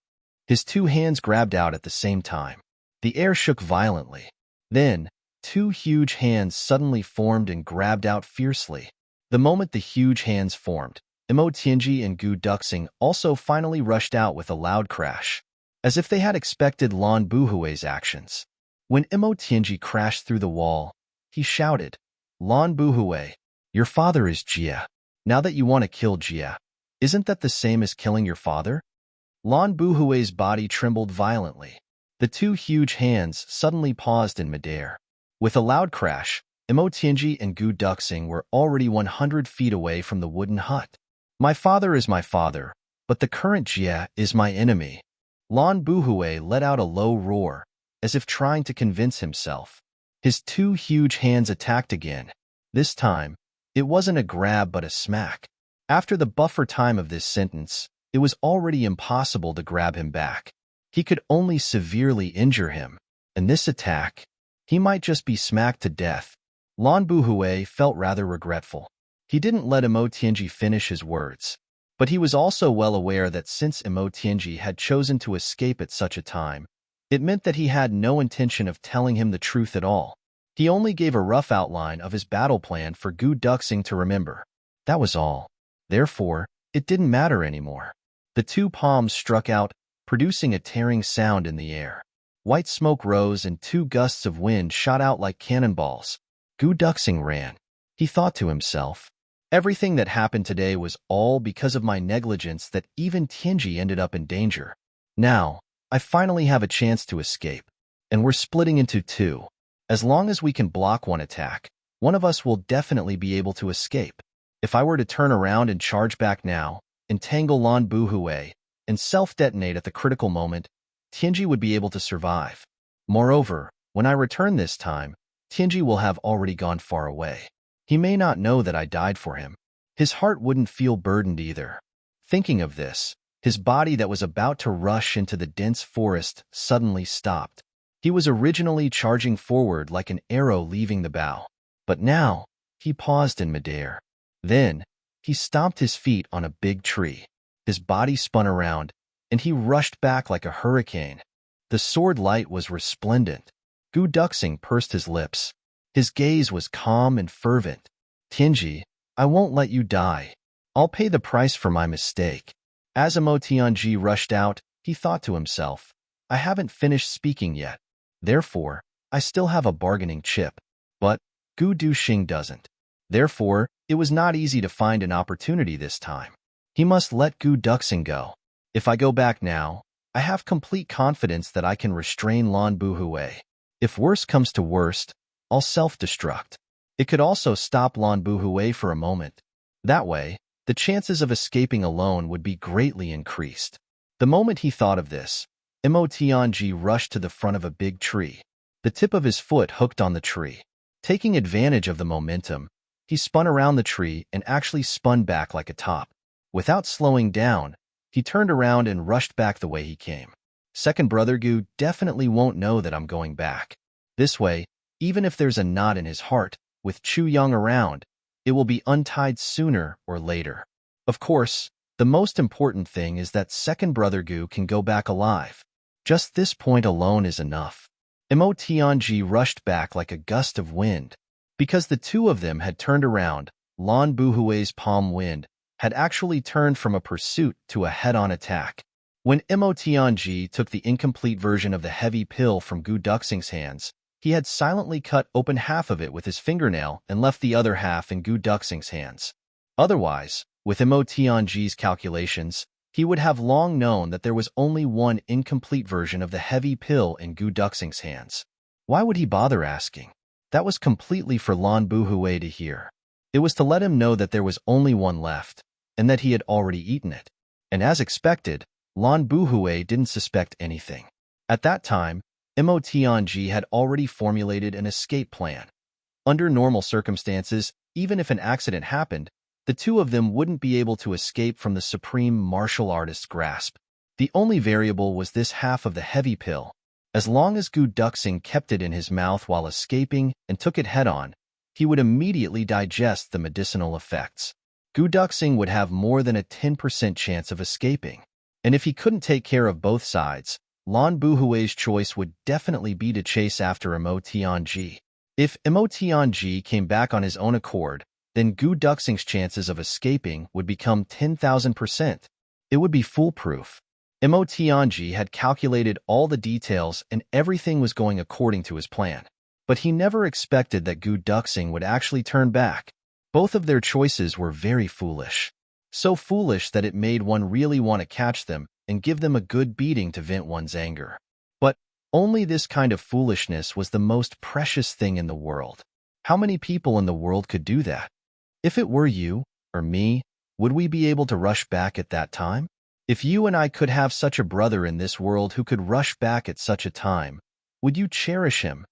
His two hands grabbed out at the same time. The air shook violently. Then, two huge hands suddenly formed and grabbed out fiercely. The moment the huge hands formed, Imo Tianji and Gu Duxing also finally rushed out with a loud crash, as if they had expected Lan Buhui's actions. When Imo Tianji crashed through the wall, he shouted, "Lan Buhui, your father is Jia. Now that you want to kill Jia, isn't that the same as killing your father?" Lan Buhui's body trembled violently. The two huge hands suddenly paused in midair. With a loud crash, Imo Tianji and Gu Duxing were already 100 feet away from the wooden hut. "My father is my father, but the current Jia is my enemy." Lan Buhui let out a low roar, as if trying to convince himself. His two huge hands attacked again. This time, it wasn't a grab but a smack. After the buffer time of this sentence, it was already impossible to grab him back. He could only severely injure him, and this attack, he might just be smacked to death. Lan Buhui felt rather regretful. He didn't let Imo Tianji finish his words, but he was also well aware that since Imo Tianji had chosen to escape at such a time, it meant that he had no intention of telling him the truth at all. He only gave a rough outline of his battle plan for Gu Duxing to remember. That was all. Therefore, it didn't matter anymore. The two palms struck out, producing a tearing sound in the air. White smoke rose and two gusts of wind shot out like cannonballs. Gu Duxing ran. He thought to himself, "Everything that happened today was all because of my negligence that even Tianji ended up in danger. Now, I finally have a chance to escape, and we're splitting into two. As long as we can block one attack, one of us will definitely be able to escape. If I were to turn around and charge back now, entangle Lan Buhui, and self-detonate at the critical moment, Tianji would be able to survive. Moreover, when I return this time, Tianji will have already gone far away. He may not know that I died for him. His heart wouldn't feel burdened either." Thinking of this, his body that was about to rush into the dense forest suddenly stopped. He was originally charging forward like an arrow leaving the bow, but now he paused in midair. Then, he stomped his feet on a big tree. His body spun around, and he rushed back like a hurricane. The sword light was resplendent. Gu Duxing pursed his lips. His gaze was calm and fervent. "Tianji, I won't let you die. I'll pay the price for my mistake." As Imo Tianji rushed out, he thought to himself, "I haven't finished speaking yet. Therefore, I still have a bargaining chip. But Gu Duxing doesn't. Therefore, it was not easy to find an opportunity this time. He must let Gu Duxing go. If I go back now, I have complete confidence that I can restrain Lan Buhui. If worst comes to worst, I'll self-destruct. It could also stop Lan Buhui for a moment. That way, the chances of escaping alone would be greatly increased." The moment he thought of this, Imo Tianji rushed to the front of a big tree. The tip of his foot hooked on the tree. Taking advantage of the momentum, he spun around the tree and actually spun back like a top. Without slowing down, he turned around and rushed back the way he came. "Second brother Gu definitely won't know that I'm going back. This way, even if there's a knot in his heart, with Chu Yang around, it will be untied sooner or later. Of course, the most important thing is that second brother Gu can go back alive. Just this point alone is enough." Imo Tianji rushed back like a gust of wind. Because the two of them had turned around, Lan Buhui's palm wind, had actually turned from a pursuit to a head-on attack. When Emotionji took the incomplete version of the heavy pill from Gu Duxing's hands, he had silently cut open half of it with his fingernail and left the other half in Gu Duxing's hands. Otherwise, with Emotionji's calculations, he would have long known that there was only one incomplete version of the heavy pill in Gu Duxing's hands. Why would he bother asking? That was completely for Lan Buhui to hear. It was to let him know that there was only one left, and that he had already eaten it. And as expected, Lan Buhui didn't suspect anything. At that time, Emotionji had already formulated an escape plan. Under normal circumstances, even if an accident happened, the two of them wouldn't be able to escape from the supreme martial artist's grasp. The only variable was this half of the heavy pill. As long as Gu Duxing kept it in his mouth while escaping and took it head-on, he would immediately digest the medicinal effects. Gu Duxing would have more than a 10% chance of escaping. And if he couldn't take care of both sides, Lan Buhui's choice would definitely be to chase after Emotionji. If Emotionji came back on his own accord, then Gu Duxing's chances of escaping would become 10,000%. It would be foolproof. Emotionji had calculated all the details and everything was going according to his plan. But he never expected that Gu Duxing would actually turn back. Both of their choices were very foolish. So foolish that it made one really want to catch them and give them a good beating to vent one's anger. But only this kind of foolishness was the most precious thing in the world. How many people in the world could do that? If it were you, or me, would we be able to rush back at that time? If you and I could have such a brother in this world who could rush back at such a time, would you cherish him?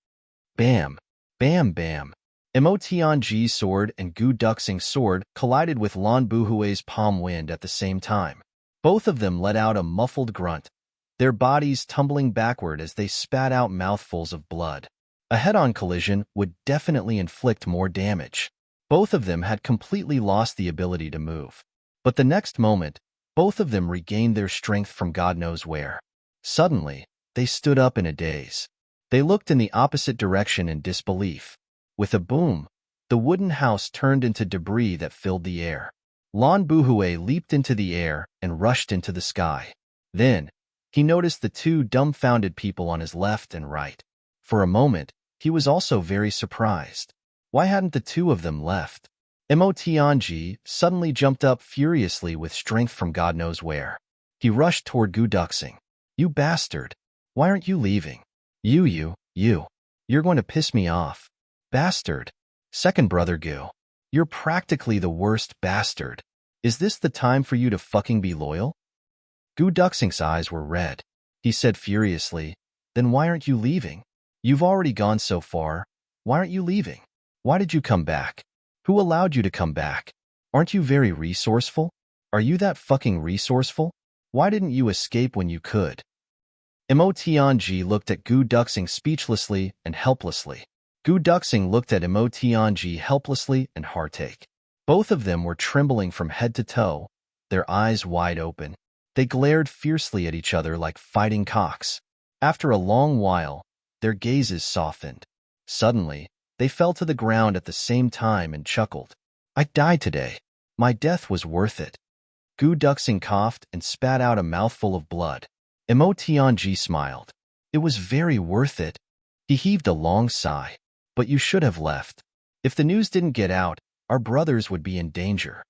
Bam! Bam bam! Emotionji's sword and Gu Duxing's sword collided with Lan Buhui's palm wind at the same time. Both of them let out a muffled grunt, their bodies tumbling backward as they spat out mouthfuls of blood. A head-on collision would definitely inflict more damage. Both of them had completely lost the ability to move. But the next moment, both of them regained their strength from God knows where. Suddenly, they stood up in a daze. They looked in the opposite direction in disbelief. With a boom, the wooden house turned into debris that filled the air. Lan Buhui leaped into the air and rushed into the sky. Then, he noticed the two dumbfounded people on his left and right. For a moment, he was also very surprised. Why hadn't the two of them left? Emotionji suddenly jumped up furiously with strength from God knows where. He rushed toward Gu Duxing. You bastard! Why aren't you leaving? You. You're going to piss me off. Bastard. Second brother Gu. You're practically the worst bastard. Is this the time for you to fucking be loyal? Gu Duxing's eyes were red. He said furiously, then why aren't you leaving? You've already gone so far. Why aren't you leaving? Why did you come back? Who allowed you to come back? Aren't you very resourceful? Are you that fucking resourceful? Why didn't you escape when you could? Emotionji looked at Gu Duxing speechlessly and helplessly. Gu Duxing looked at Emotionji helplessly and heartache. Both of them were trembling from head to toe, their eyes wide open. They glared fiercely at each other like fighting cocks. After a long while, their gazes softened. Suddenly, they fell to the ground at the same time and chuckled. I died today. My death was worth it. Gu Duxing coughed and spat out a mouthful of blood. Emotionji smiled. It was very worth it. He heaved a long sigh. But you should have left. If the news didn't get out, our brothers would be in danger.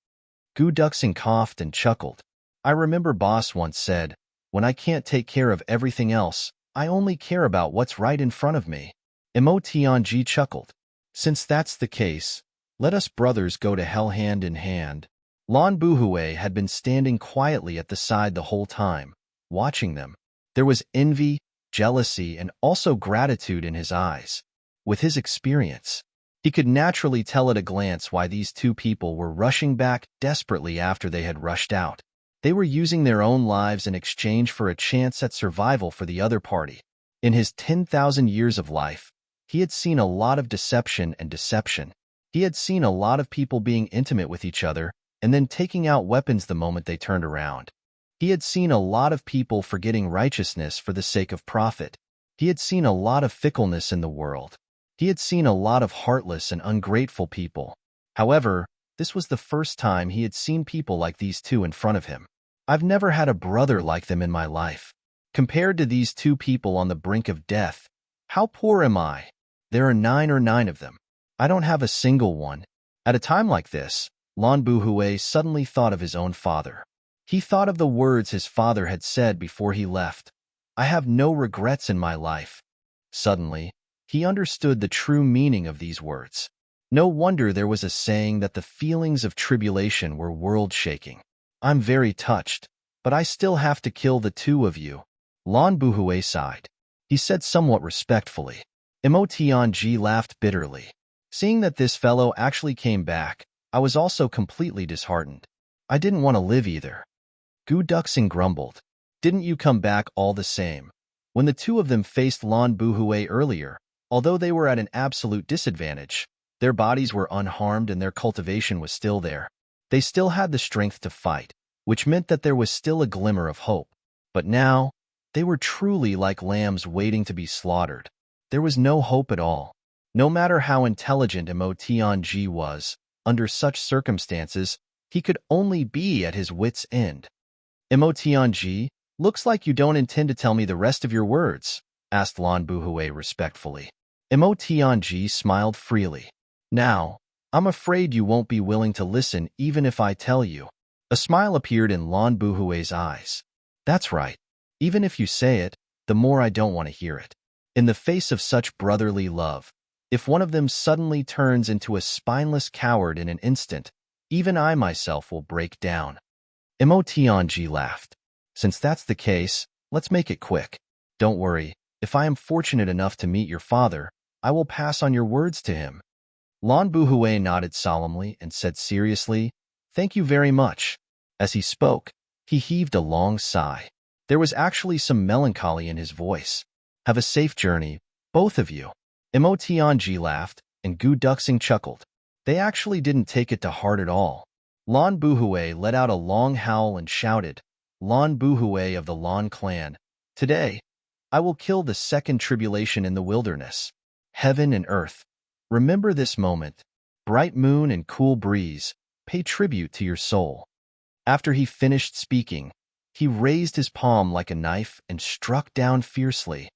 Gu Duxing coughed and chuckled. I remember boss once said, when I can't take care of everything else, I only care about what's right in front of me. Emotionji chuckled. Since that's the case, let us brothers go to hell hand in hand. Lan Buhui had been standing quietly at the side the whole time, watching them. There was envy, jealousy, and also gratitude in his eyes. With his experience, he could naturally tell at a glance why these two people were rushing back desperately after they had rushed out. They were using their own lives in exchange for a chance at survival for the other party. In his 10,000 years of life, he had seen a lot of deception and deception. He had seen a lot of people being intimate with each other and then taking out weapons the moment they turned around. He had seen a lot of people forgetting righteousness for the sake of profit. He had seen a lot of fickleness in the world. He had seen a lot of heartless and ungrateful people. However, This was the first time he had seen people like these two in front of him. I've never had a brother like them in my life. Compared to these two people on the brink of death, how poor am I? There are 9 of them. I don't have a single one. At a time like this, Lan Buhui suddenly thought of his own father. He thought of the words his father had said before he left. I have no regrets in my life. Suddenly, he understood the true meaning of these words. No wonder there was a saying that the feelings of tribulation were world-shaking. I'm very touched, but I still have to kill the two of you. Lan Buhui sighed. He said somewhat respectfully. Mo Tianji laughed bitterly. Seeing that this fellow actually came back, I was also completely disheartened. I didn't want to live either. Gu Duxing grumbled. Didn't you come back all the same? When the two of them faced Lan Buhui earlier, although they were at an absolute disadvantage, their bodies were unharmed and their cultivation was still there. They still had the strength to fight, which meant that there was still a glimmer of hope. But now, they were truly like lambs waiting to be slaughtered. There was no hope at all. No matter how intelligent Mo Tianji was, under such circumstances, he could only be at his wits' end. Mo Tianji, looks like you don't intend to tell me the rest of your words, asked Lan Buhui respectfully. Mo Tianji smiled freely. Now, I'm afraid you won't be willing to listen even if I tell you. A smile appeared in Lan Buhui's eyes. That's right. Even if you say it, the more I don't want to hear it. In the face of such brotherly love, if one of them suddenly turns into a spineless coward in an instant, even I myself will break down. Mo Tianji laughed. Since that's the case, let's make it quick. Don't worry, if I am fortunate enough to meet your father, I will pass on your words to him. Lan Buhui nodded solemnly and said seriously, Thank you very much. As he spoke, he heaved a long sigh. There was actually some melancholy in his voice. Have a safe journey, both of you. Mo Tianji laughed, and Gu Duxing chuckled. They actually didn't take it to heart at all. Lan Buhui let out a long howl and shouted, Lan Buhui of the Lan clan, today, I will kill the second tribulation in the wilderness. Heaven and earth, remember this moment. Bright moon and cool breeze, pay tribute to your soul. After he finished speaking, he raised his palm like a knife and struck down fiercely.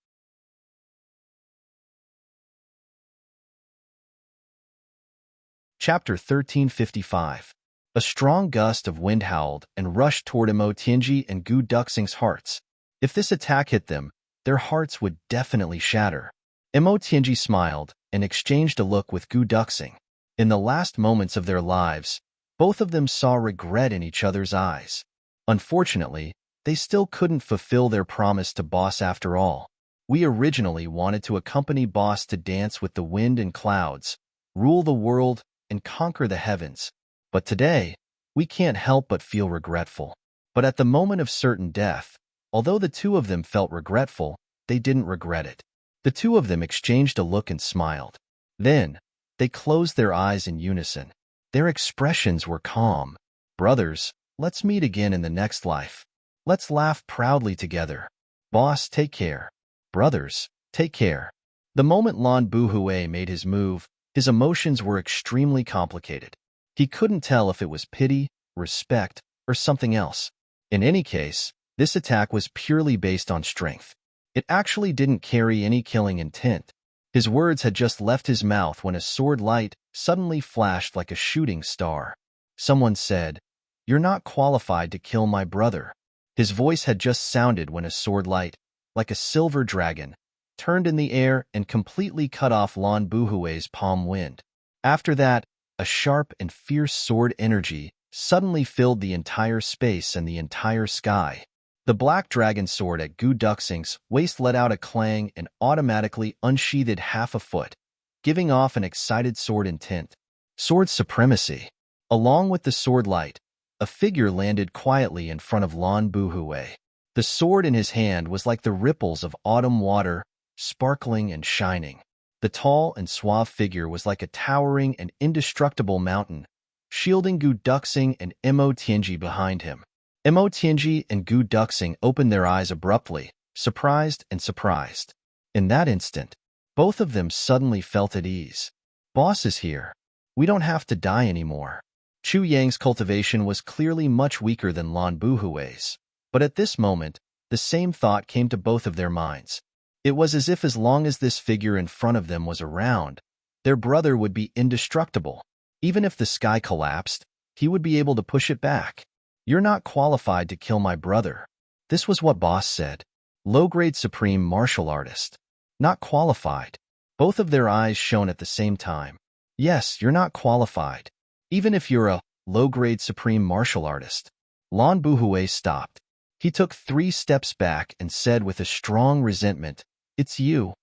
Chapter 1355. A strong gust of wind howled and rushed toward Mo Tianji and Gu Duxing's hearts. If this attack hit them, their hearts would definitely shatter. Mo Tianji smiled and exchanged a look with Gu Duxing. In the last moments of their lives, both of them saw regret in each other's eyes. Unfortunately, they still couldn't fulfill their promise to Boss after all. We originally wanted to accompany Boss to dance with the wind and clouds, rule the world, and conquer the heavens. But today, we can't help but feel regretful. But at the moment of certain death, although the two of them felt regretful, they didn't regret it. The two of them exchanged a look and smiled. Then, they closed their eyes in unison. Their expressions were calm. Brothers, let's meet again in the next life. Let's laugh proudly together. Boss, take care. Brothers, take care. The moment Lan Buhui made his move, his emotions were extremely complicated. He couldn't tell if it was pity, respect, or something else. In any case, this attack was purely based on strength. It actually didn't carry any killing intent. His words had just left his mouth when a sword light suddenly flashed like a shooting star. Someone said, You're not qualified to kill my brother. His voice had just sounded when a sword light, like a silver dragon, turned in the air and completely cut off Lan Buhui's palm wind. After that, a sharp and fierce sword energy suddenly filled the entire space and the entire sky. The black dragon sword at Gu Duxing's waist let out a clang and automatically unsheathed half a foot, giving off an excited sword intent. Sword supremacy. Along with the sword light, a figure landed quietly in front of Lan Buhui. The sword in his hand was like the ripples of autumn water, sparkling and shining. The tall and suave figure was like a towering and indestructible mountain, shielding Gu Duxing and Mo Tianji behind him. Mo Tianji and Gu Duxing opened their eyes abruptly, surprised and surprised. In that instant, both of them suddenly felt at ease. Boss is here. We don't have to die anymore. Chu Yang's cultivation was clearly much weaker than Lan Buhui's. But at this moment, the same thought came to both of their minds. It was as if as long as this figure in front of them was around, their brother would be indestructible. Even if the sky collapsed, he would be able to push it back. You're not qualified to kill my brother. This was what Boss said. Low-grade supreme martial artist. Not qualified. Both of their eyes shone at the same time. Yes, you're not qualified. Even if you're a low-grade supreme martial artist. Lan Buhui stopped. He took 3 steps back and said with a strong resentment, "It's you."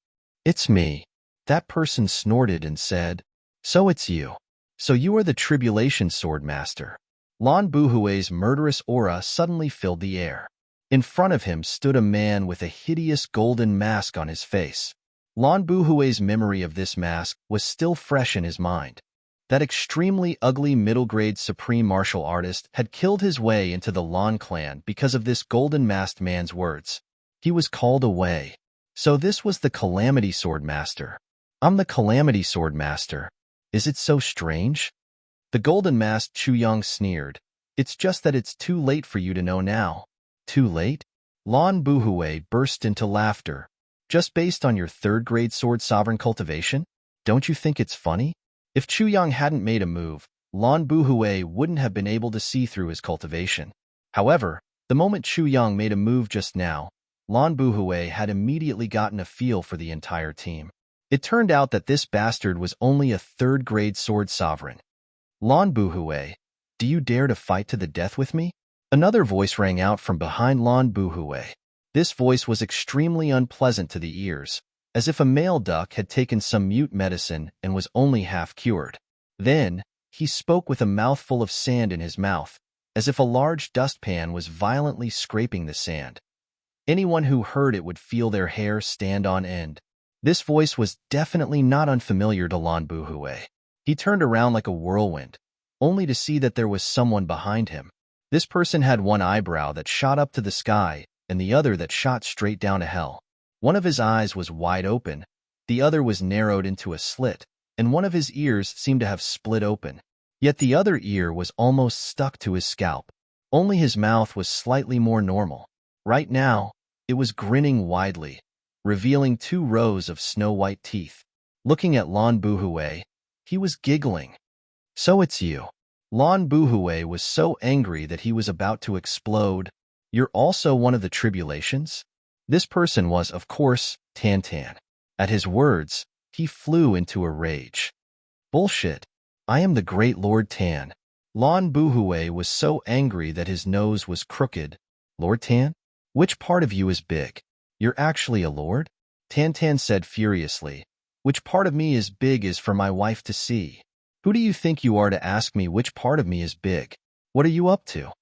"It's me." That person snorted and said, "So it's you. So you are the Tribulation Sword Master." Lan Buhui's murderous aura suddenly filled the air. In front of him stood a man with a hideous golden mask on his face. Lan Buhui's memory of this mask was still fresh in his mind. That extremely ugly middle-grade supreme martial artist had killed his way into the Lan clan because of this golden-masked man's words. He was called away. So this was the Calamity Sword Master. I'm the Calamity Sword Master. Is it so strange? The golden-masked Chu Yang sneered. It's just that it's too late for you to know now. Too late? Lan Buhui burst into laughter. Just based on your third-grade sword sovereign cultivation? Don't you think it's funny? If Chu Yang hadn't made a move, Lan Buhui wouldn't have been able to see through his cultivation. However, the moment Chu Yang made a move just now, Lan Buhui had immediately gotten a feel for the entire team. It turned out that this bastard was only a third-grade sword sovereign. Lan Buhui, do you dare to fight to the death with me? Another voice rang out from behind Lan Buhui. This voice was extremely unpleasant to the ears, as if a male duck had taken some mute medicine and was only half cured. Then, he spoke with a mouthful of sand in his mouth, as if a large dustpan was violently scraping the sand. Anyone who heard it would feel their hair stand on end. This voice was definitely not unfamiliar to Lan Buhui. He turned around like a whirlwind, only to see that there was someone behind him. This person had one eyebrow that shot up to the sky and the other that shot straight down to hell. One of his eyes was wide open, the other was narrowed into a slit, and one of his ears seemed to have split open. Yet the other ear was almost stuck to his scalp. Only his mouth was slightly more normal. Right now, it was grinning widely, revealing 2 rows of snow-white teeth. Looking at Lan Buhui, he was giggling. So it's you. Lan Buhui was so angry that he was about to explode. You're also one of the tribulations? This person was, of course, Tan Tan. At his words, he flew into a rage. Bullshit. I am the great Lord Tan. Lan Buhui was so angry that his nose was crooked. Lord Tan? Which part of you is big? You're actually a lord? Tan Tan said furiously. Which part of me is big is for my wife to see. Who do you think you are to ask me which part of me is big? What are you up to?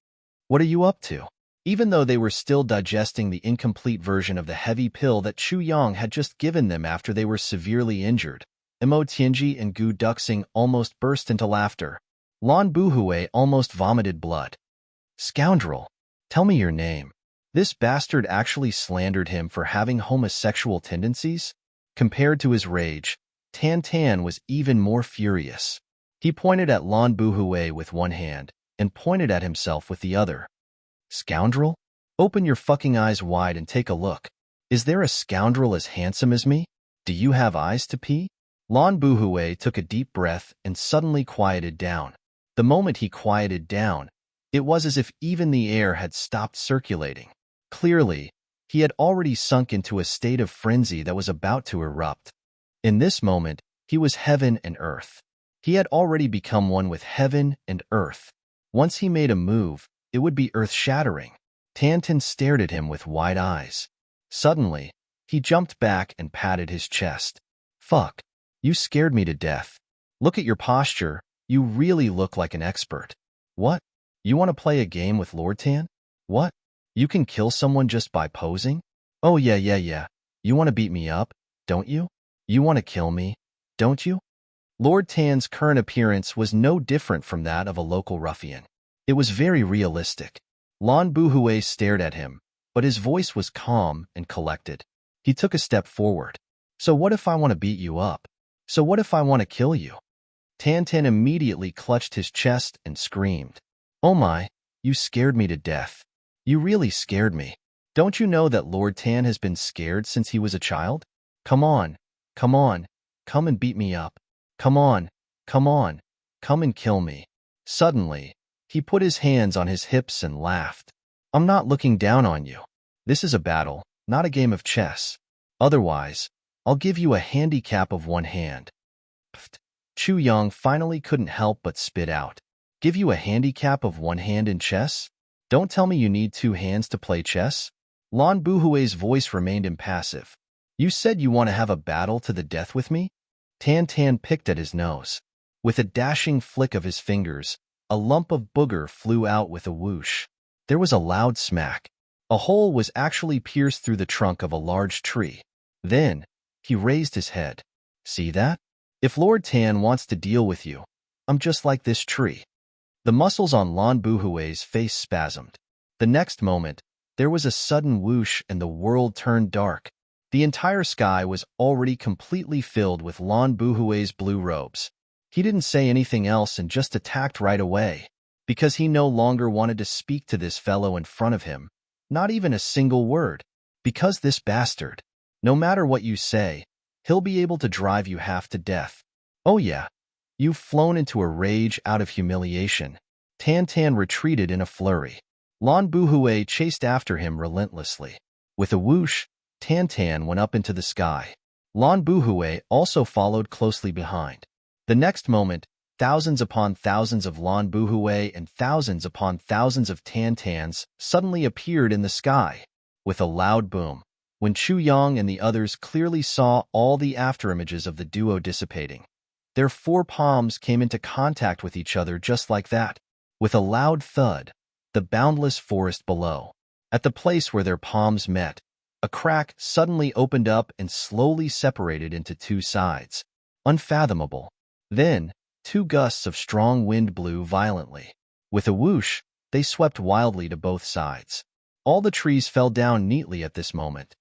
What are you up to? Even though they were still digesting the incomplete version of the heavy pill that Chu Yang had just given them after they were severely injured, Emo Tianji and Gu Duxing almost burst into laughter. Lan Buhui almost vomited blood. Scoundrel, tell me your name. This bastard actually slandered him for having homosexual tendencies? Compared to his rage, Tan Tan was even more furious. He pointed at Lan Buhui with one hand and pointed at himself with the other. Scoundrel? Open your fucking eyes wide and take a look. Is there a scoundrel as handsome as me? Do you have eyes to pee? Lan Buhui took a deep breath and suddenly quieted down. The moment he quieted down, it was as if even the air had stopped circulating. Clearly, he had already sunk into a state of frenzy that was about to erupt. In this moment, he was heaven and earth. He had already become one with heaven and earth. Once he made a move, it would be earth-shattering. Tan Tan stared at him with wide eyes. Suddenly, he jumped back and patted his chest. Fuck, you scared me to death. Look at your posture, you really look like an expert. What? You want to play a game with Lord Tan? What? You can kill someone just by posing? Oh yeah. You want to beat me up, don't you? You want to kill me, don't you? Lord Tan's current appearance was no different from that of a local ruffian. It was very realistic. Lan Buhui stared at him, but his voice was calm and collected. He took a step forward. So what if I want to beat you up? So what if I want to kill you? Tan immediately clutched his chest and screamed. Oh my, you scared me to death. You really scared me. Don't you know that Lord Tan has been scared since he was a child? Come on, come on, come and beat me up. Come on, come on, come and kill me. Suddenly, he put his hands on his hips and laughed. I'm not looking down on you. This is a battle, not a game of chess. Otherwise, I'll give you a handicap of one hand. Pfft. Chu Yang finally couldn't help but spit out. Give you a handicap of one hand in chess? Don't tell me you need two hands to play chess? Lan Buhui's voice remained impassive. You said you want to have a battle to the death with me? Tan picked at his nose. With a dashing flick of his fingers, a lump of booger flew out with a whoosh. There was a loud smack. A hole was actually pierced through the trunk of a large tree. Then, he raised his head. See that? If Lord Tan wants to deal with you, I'm just like this tree. The muscles on Lan Buhui's face spasmed. The next moment, there was a sudden whoosh and the world turned dark. The entire sky was already completely filled with Lan Buhui's blue robes. He didn't say anything else and just attacked right away, because he no longer wanted to speak to this fellow in front of him, not even a single word, because this bastard, no matter what you say, he'll be able to drive you half to death. Oh yeah, you've flown into a rage out of humiliation. Tan retreated in a flurry. Lan Buhui chased after him relentlessly. With a whoosh, Tan went up into the sky. Lan Buhui also followed closely behind. The next moment, thousands upon thousands of Lan Buhui and thousands upon thousands of Tans suddenly appeared in the sky. With a loud boom, when Chu Yang and the others clearly saw all the afterimages of the duo dissipating, their four palms came into contact with each other just like that. With a loud thud, the boundless forest below, at the place where their palms met, a crack suddenly opened up and slowly separated into two sides. Unfathomable. Then, two gusts of strong wind blew violently. With a whoosh, they swept wildly to both sides. All the trees fell down neatly at this moment.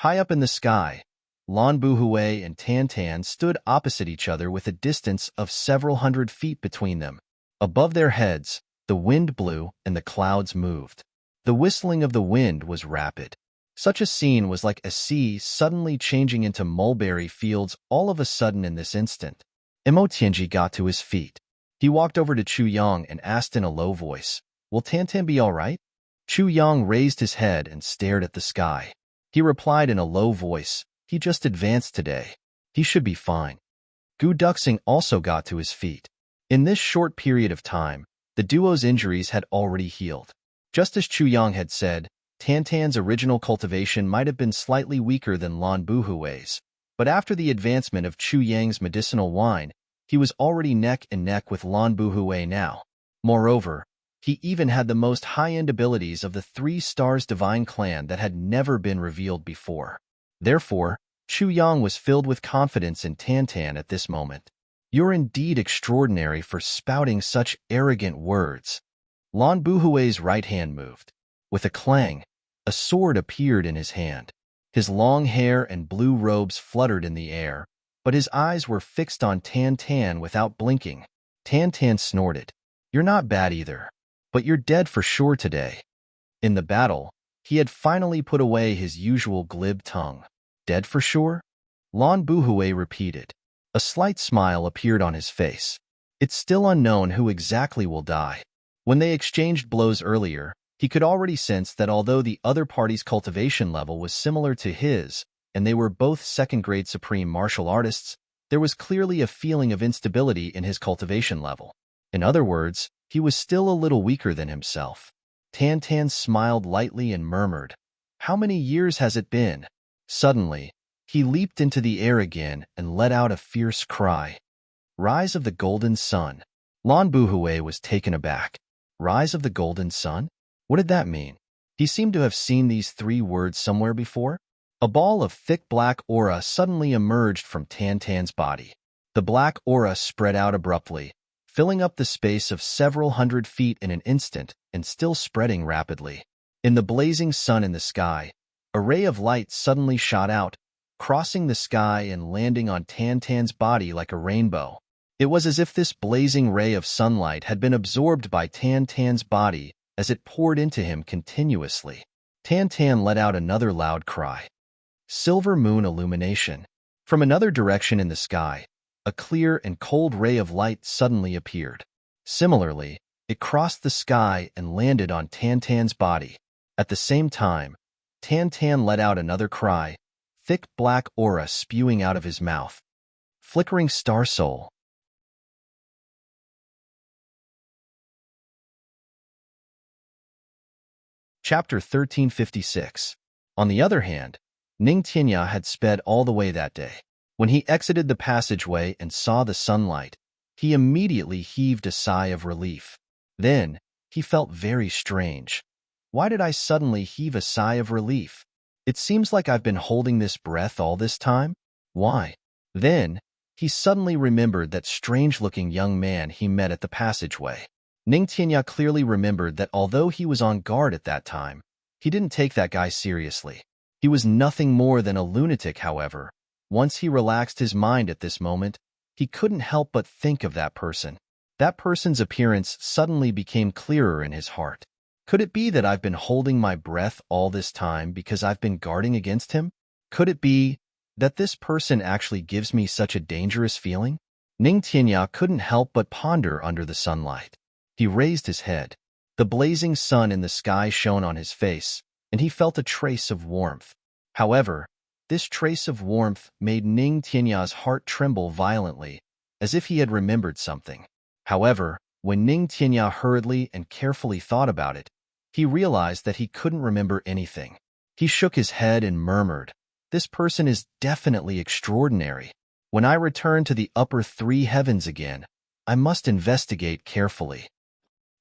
High up in the sky, Lan Buhui and Tan stood opposite each other with a distance of several hundred feet between them. Above their heads, the wind blew and the clouds moved. The whistling of the wind was rapid. Such a scene was like a sea suddenly changing into mulberry fields all of a sudden in this instant. Mo Tianji got to his feet. He walked over to Chu Yang and asked in a low voice, "Will Tan be all right?" Chu Yang raised his head and stared at the sky. He replied in a low voice, "He just advanced today. He should be fine." Gu Duxing also got to his feet. In this short period of time, the duo's injuries had already healed. Just as Chu Yang had said, Tan's original cultivation might have been slightly weaker than Lan Buhui's, but after the advancement of Chu Yang's medicinal wine, he was already neck and neck with Lan Buhui now. Moreover, he even had the most high-end abilities of the 3 Stars Divine Clan that had never been revealed before. Therefore, Chu Yang was filled with confidence in Tan at this moment. "You're indeed extraordinary for spouting such arrogant words." Lan Buhui's right hand moved. With a clang, a sword appeared in his hand. His long hair and blue robes fluttered in the air, but his eyes were fixed on Tan without blinking. Tan snorted. "You're not bad either, but you're dead for sure today." In the battle, he had finally put away his usual glib tongue. "Dead for sure?" Lan Buhui repeated. A slight smile appeared on his face. It's still unknown who exactly will die. When they exchanged blows earlier, he could already sense that although the other party's cultivation level was similar to his, and they were both second-grade supreme martial artists, there was clearly a feeling of instability in his cultivation level. In other words, he was still a little weaker than himself. Tan smiled lightly and murmured, "How many years has it been?" Suddenly, he leaped into the air again and let out a fierce cry. "Rise of the Golden Sun." Lan Buhui was taken aback. Rise of the Golden Sun? What did that mean? He seemed to have seen these 3 words somewhere before. A ball of thick black aura suddenly emerged from Tan's body. The black aura spread out abruptly, filling up the space of several hundred feet in an instant and still spreading rapidly. In the blazing sun in the sky, a ray of light suddenly shot out, crossing the sky and landing on Tan's body like a rainbow. It was as if this blazing ray of sunlight had been absorbed by Tan Tan's body as it poured into him continuously. Tan Tan let out another loud cry. Silver moon illumination. From another direction in the sky, a clear and cold ray of light suddenly appeared. Similarly, it crossed the sky and landed on Tan Tan's body. At the same time, Tan Tan let out another cry, thick black aura spewing out of his mouth. Flickering star soul. Chapter 1356. On the other hand, Ning Tianya had sped all the way that day. When he exited the passageway and saw the sunlight, he immediately heaved a sigh of relief. Then, he felt very strange. Why did I suddenly heave a sigh of relief? It seems like I've been holding this breath all this time. Why? Then, he suddenly remembered that strange-looking young man he met at the passageway. Ning Tianya clearly remembered that although he was on guard at that time, he didn't take that guy seriously. He was nothing more than a lunatic, however. Once he relaxed his mind at this moment, he couldn't help but think of that person. That person's appearance suddenly became clearer in his heart. Could it be that I've been holding my breath all this time because I've been guarding against him? Could it be that this person actually gives me such a dangerous feeling? Ning Tianya couldn't help but ponder under the sunlight. He raised his head. The blazing sun in the sky shone on his face, and he felt a trace of warmth. However, this trace of warmth made Ning Tianya's heart tremble violently, as if he had remembered something. However, when Ning Tianya hurriedly and carefully thought about it, he realized that he couldn't remember anything. He shook his head and murmured, "This person is definitely extraordinary. When I return to the upper three heavens again, I must investigate carefully.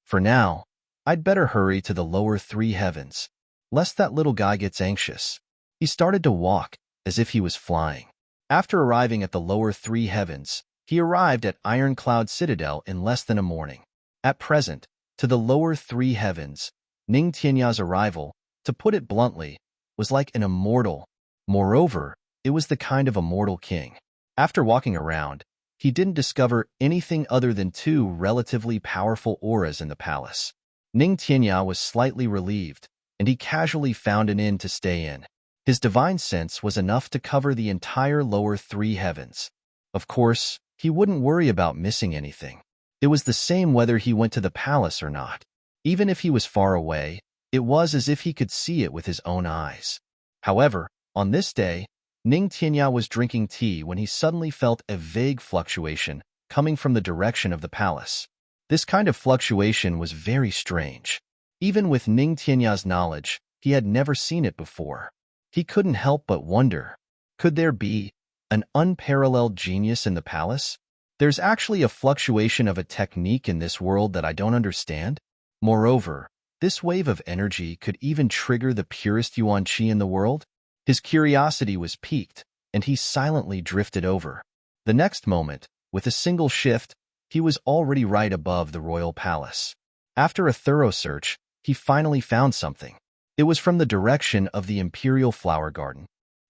For now, I'd better hurry to the lower three heavens, lest that little guy gets anxious." He started to walk, as if he was flying. After arriving at the lower three heavens, he arrived at Ironcloud Citadel in less than a morning. At present, to the lower three heavens, Ning Tianya's arrival, to put it bluntly, was like an immortal. Moreover, it was the kind of immortal king. After walking around, he didn't discover anything other than two relatively powerful auras in the palace. Ning Tianya was slightly relieved, and he casually found an inn to stay in. His divine sense was enough to cover the entire lower three heavens. Of course, he wouldn't worry about missing anything. It was the same whether he went to the palace or not. Even if he was far away, it was as if he could see it with his own eyes. However, on this day, Ning Tianya was drinking tea when he suddenly felt a vague fluctuation coming from the direction of the palace. This kind of fluctuation was very strange. Even with Ning Tianya's knowledge, he had never seen it before. He couldn't help but wonder, could there be an unparalleled genius in the palace? There's actually a fluctuation of a technique in this world that I don't understand? Moreover, this wave of energy could even trigger the purest Yuan Qi in the world? His curiosity was piqued, and he silently drifted over. The next moment, with a single shift, he was already right above the royal palace. After a thorough search, he finally found something. It was from the direction of the imperial flower garden.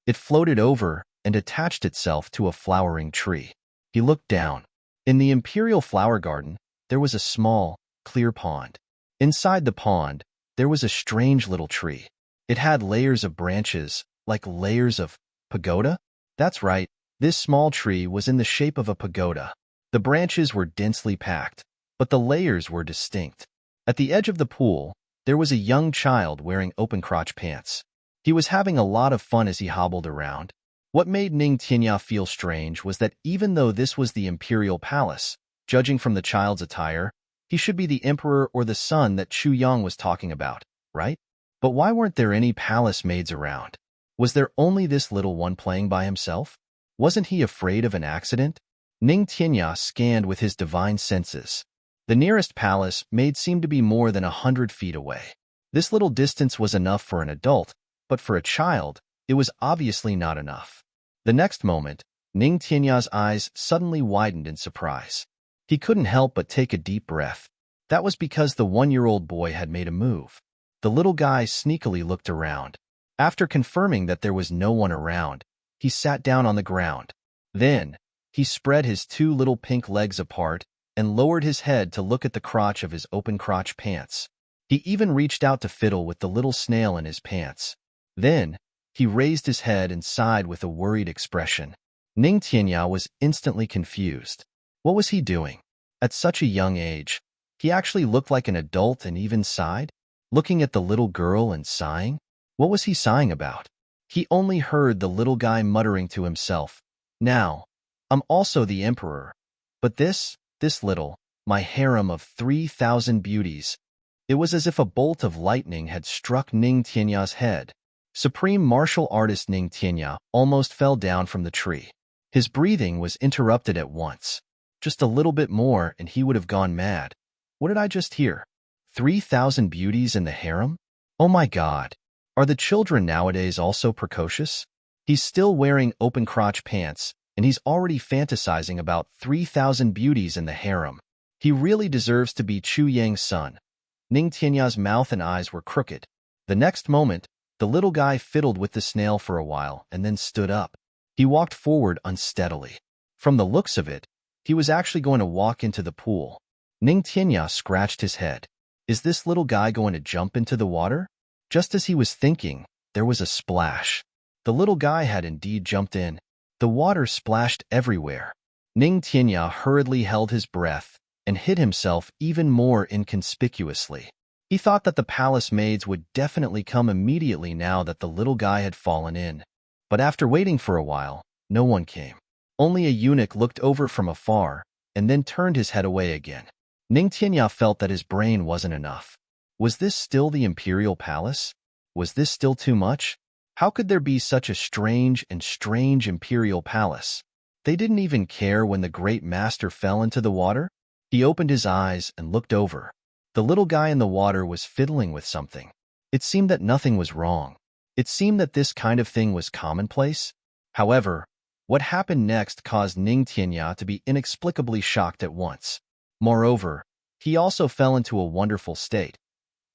It floated over and attached itself to a flowering tree. He looked down. In the imperial flower garden, there was a small, clear pond. Inside the pond, there was a strange little tree. It had layers of branches, like layers of pagoda? That's right, this small tree was in the shape of a pagoda. The branches were densely packed, but the layers were distinct. At the edge of the pool, there was a young child wearing open-crotch pants. He was having a lot of fun as he hobbled around. What made Ning Tianya feel strange was that even though this was the imperial palace, judging from the child's attire, he should be the emperor or the son that Chu Yang was talking about, right? But why weren't there any palace maids around? Was there only this little one playing by himself? Wasn't he afraid of an accident? Ning Tianya scanned with his divine senses. The nearest palace maid seemed to be more than 100 feet away. This little distance was enough for an adult, but for a child, it was obviously not enough. The next moment, Ning Tianya's eyes suddenly widened in surprise. He couldn't help but take a deep breath. That was because the one-year-old boy had made a move. The little guy sneakily looked around. After confirming that there was no one around, he sat down on the ground. Then, He spread his two little pink legs apart and lowered his head to look at the crotch of his open crotch pants. He even reached out to fiddle with the little snail in his pants. Then, he raised his head and sighed with a worried expression. Ning Tianya was instantly confused. What was he doing? At such a young age, he actually looked like an adult and even sighed? Looking at the little girl and sighing? What was he sighing about? He only heard the little guy muttering to himself, "Now, I'm also the emperor. But this little, my harem of 3,000 beauties." It was as if a bolt of lightning had struck Ning Tianya's head. Supreme martial artist Ning Tianya almost fell down from the tree. His breathing was interrupted at once. Just a little bit more and he would have gone mad. What did I just hear? 3,000 beauties in the harem? Oh my God. Are the children nowadays also precocious? He's still wearing open crotch pants, and he's already fantasizing about 3,000 beauties in the harem. He really deserves to be Chu Yang's son. Ning Tianya's mouth and eyes were crooked. The next moment, the little guy fiddled with the snail for a while and then stood up. He walked forward unsteadily. From the looks of it, he was actually going to walk into the pool. Ning Tianya scratched his head. Is this little guy going to jump into the water? Just as he was thinking, there was a splash. The little guy had indeed jumped in. The water splashed everywhere. Ning Tianya hurriedly held his breath and hid himself even more inconspicuously. He thought that the palace maids would definitely come immediately now that the little guy had fallen in. But after waiting for a while, no one came. Only a eunuch looked over from afar and then turned his head away again. Ning Tianya felt that his brain wasn't enough. Was this still the imperial palace? Was this still too much? How could there be such a strange imperial palace? They didn't even care when the great master fell into the water? He opened his eyes and looked over. The little guy in the water was fiddling with something. It seemed that nothing was wrong. It seemed that this kind of thing was commonplace. However, what happened next caused Ning Tianya to be inexplicably shocked at once. Moreover, he also fell into a wonderful state.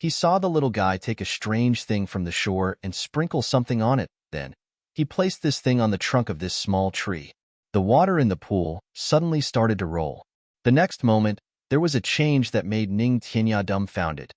He saw the little guy take a strange thing from the shore and sprinkle something on it. Then, he placed this thing on the trunk of this small tree. The water in the pool suddenly started to roll. The next moment, there was a change that made Ning Tianya dumbfounded.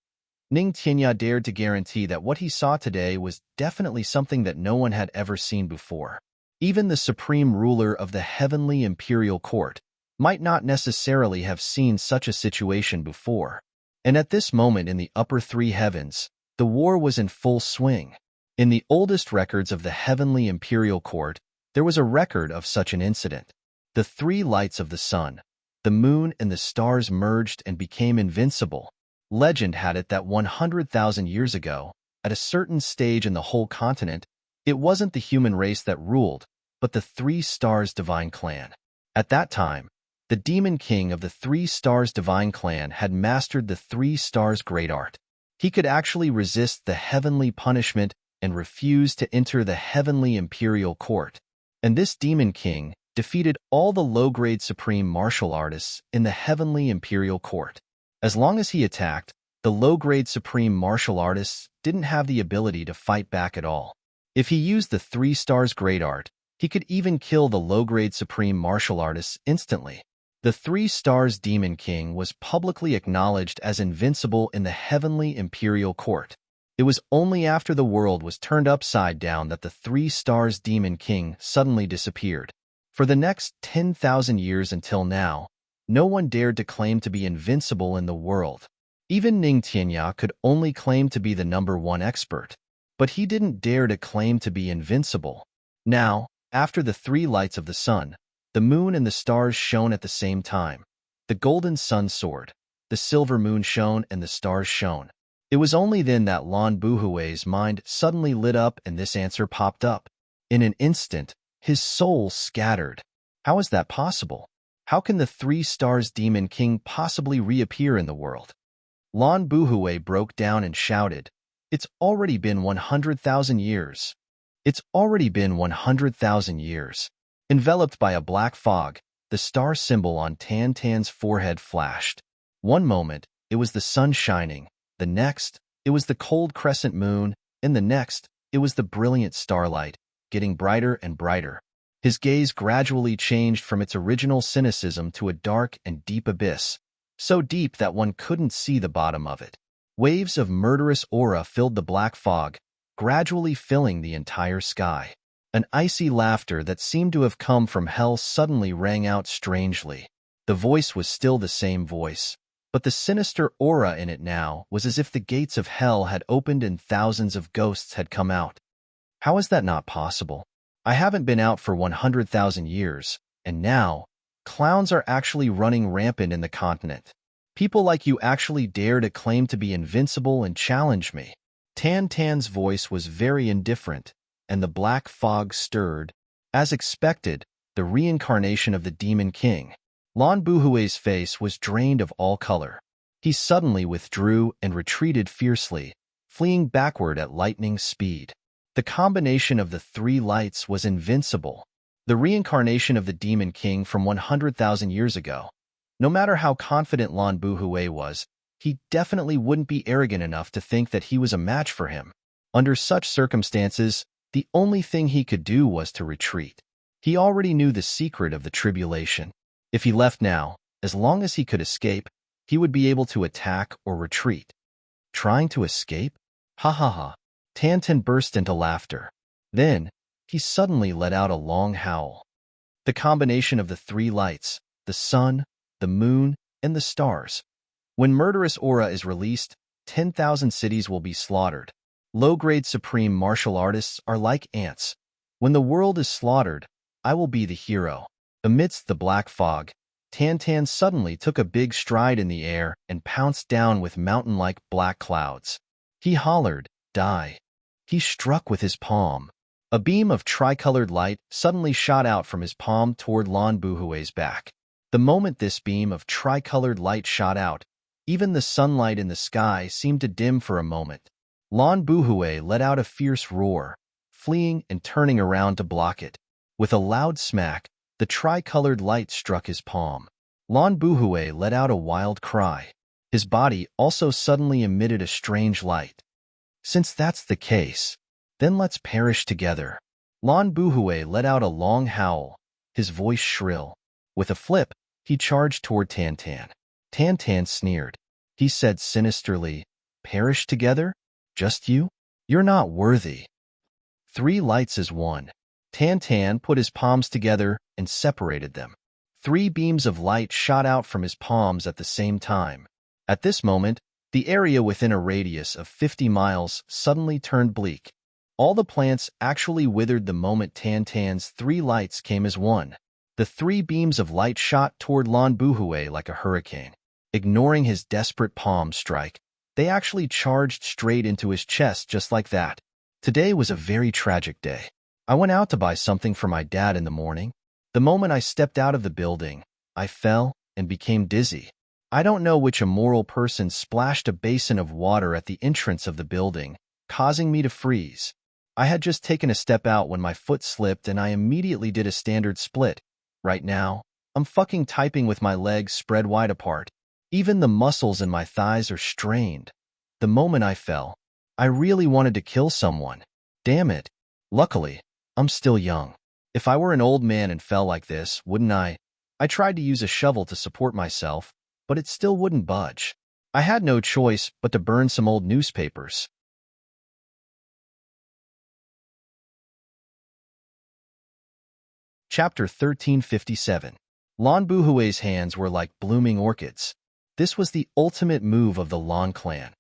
Ning Tianya dared to guarantee that what he saw today was definitely something that no one had ever seen before. Even the supreme ruler of the heavenly imperial court might not necessarily have seen such a situation before. And at this moment in the upper three heavens, the war was in full swing. In the oldest records of the heavenly imperial court, there was a record of such an incident. The three lights of the sun, the moon and the stars merged and became invincible. Legend had it that 100,000 years ago, at a certain stage in the whole continent, it wasn't the human race that ruled, but the Three Stars Divine Clan. At that time, the demon king of the Three Stars Divine Clan had mastered the Three Stars Great Art. He could actually resist the heavenly punishment and refuse to enter the heavenly imperial court. And this demon king defeated all the low-grade supreme martial artists in the heavenly imperial court. As long as he attacked, the low-grade supreme martial artists didn't have the ability to fight back at all. If he used the Three Stars Great Art, he could even kill the low-grade supreme martial artists instantly. The Three Stars Demon King was publicly acknowledged as invincible in the heavenly imperial court. It was only after the world was turned upside down that the Three Stars Demon King suddenly disappeared. For the next 10,000 years until now, no one dared to claim to be invincible in the world. Even Ning Tianya could only claim to be the #1 expert. But he didn't dare to claim to be invincible. Now, after the three lights of the sun, the moon and the stars shone at the same time. The golden sun soared, the silver moon shone, and the stars shone. It was only then that Lan Buhui's mind suddenly lit up and this answer popped up. In an instant, his soul scattered. How is that possible? How can the Three Stars Demon King possibly reappear in the world? Lan Buhui broke down and shouted, "It's already been 100,000 years. It's already been 100,000 years." Enveloped by a black fog, the star symbol on Tan Tan's forehead flashed. One moment, it was the sun shining. The next, it was the cold crescent moon. In the next, it was the brilliant starlight, getting brighter and brighter. His gaze gradually changed from its original cynicism to a dark and deep abyss, so deep that one couldn't see the bottom of it. Waves of murderous aura filled the black fog, gradually filling the entire sky. An icy laughter that seemed to have come from hell suddenly rang out strangely. The voice was still the same voice, but the sinister aura in it now was as if the gates of hell had opened and thousands of ghosts had come out. How is that not possible? I haven't been out for 100,000 years, and now, clowns are actually running rampant in the continent. People like you actually dare to claim to be invincible and challenge me. Tan Tan's voice was very indifferent, and the black fog stirred. As expected, the reincarnation of the Demon King. Lan Buhui's face was drained of all color. He suddenly withdrew and retreated fiercely, fleeing backward at lightning speed. The combination of the three lights was invincible. The reincarnation of the Demon King from 100,000 years ago. No matter how confident Lan Buhui was, he definitely wouldn't be arrogant enough to think that he was a match for him. Under such circumstances, the only thing he could do was to retreat. He already knew the secret of the tribulation. If he left now, as long as he could escape, he would be able to attack or retreat. Trying to escape? Ha ha ha. Tantan burst into laughter. Then, he suddenly let out a long howl. The combination of the three lights, the sun, the moon, and the stars. When murderous aura is released, 10,000 cities will be slaughtered. Low-grade supreme martial artists are like ants. When the world is slaughtered, I will be the hero. Amidst the black fog, Tantan suddenly took a big stride in the air and pounced down with mountain-like black clouds. He hollered, "Die." He struck with his palm. A beam of tricolored light suddenly shot out from his palm toward Lan Buhui's back. The moment this beam of tricolored light shot out, even the sunlight in the sky seemed to dim for a moment. Lan Buhui let out a fierce roar, fleeing and turning around to block it. With a loud smack, the tricolored light struck his palm. Lan Buhui let out a wild cry. His body also suddenly emitted a strange light. Since that's the case, then let's perish together. Lan Buhui let out a long howl, his voice shrill. With a flip, he charged toward Tantan. Tantan sneered. He said sinisterly, "Perish together? Just you? You're not worthy." Three lights as one. Tantan put his palms together and separated them. Three beams of light shot out from his palms at the same time. At this moment, the area within a radius of 50 miles suddenly turned bleak. All the plants actually withered the moment Tantan's three lights came as one. The three beams of light shot toward Lan Buhui like a hurricane. Ignoring his desperate palm strike, they actually charged straight into his chest just like that. Today was a very tragic day. I went out to buy something for my dad in the morning. The moment I stepped out of the building, I fell and became dizzy. I don't know which immoral person splashed a basin of water at the entrance of the building, causing me to freeze. I had just taken a step out when my foot slipped and I immediately did a standard split. Right now, I'm fucking typing with my legs spread wide apart. Even the muscles in my thighs are strained. The moment I fell, I really wanted to kill someone. Damn it. Luckily, I'm still young. If I were an old man and fell like this, wouldn't I? I tried to use a shovel to support myself, but it still wouldn't budge. I had no choice but to burn some old newspapers. Chapter 1357. Lan Buhui's hands were like blooming orchids. This was the ultimate move of the Lan clan.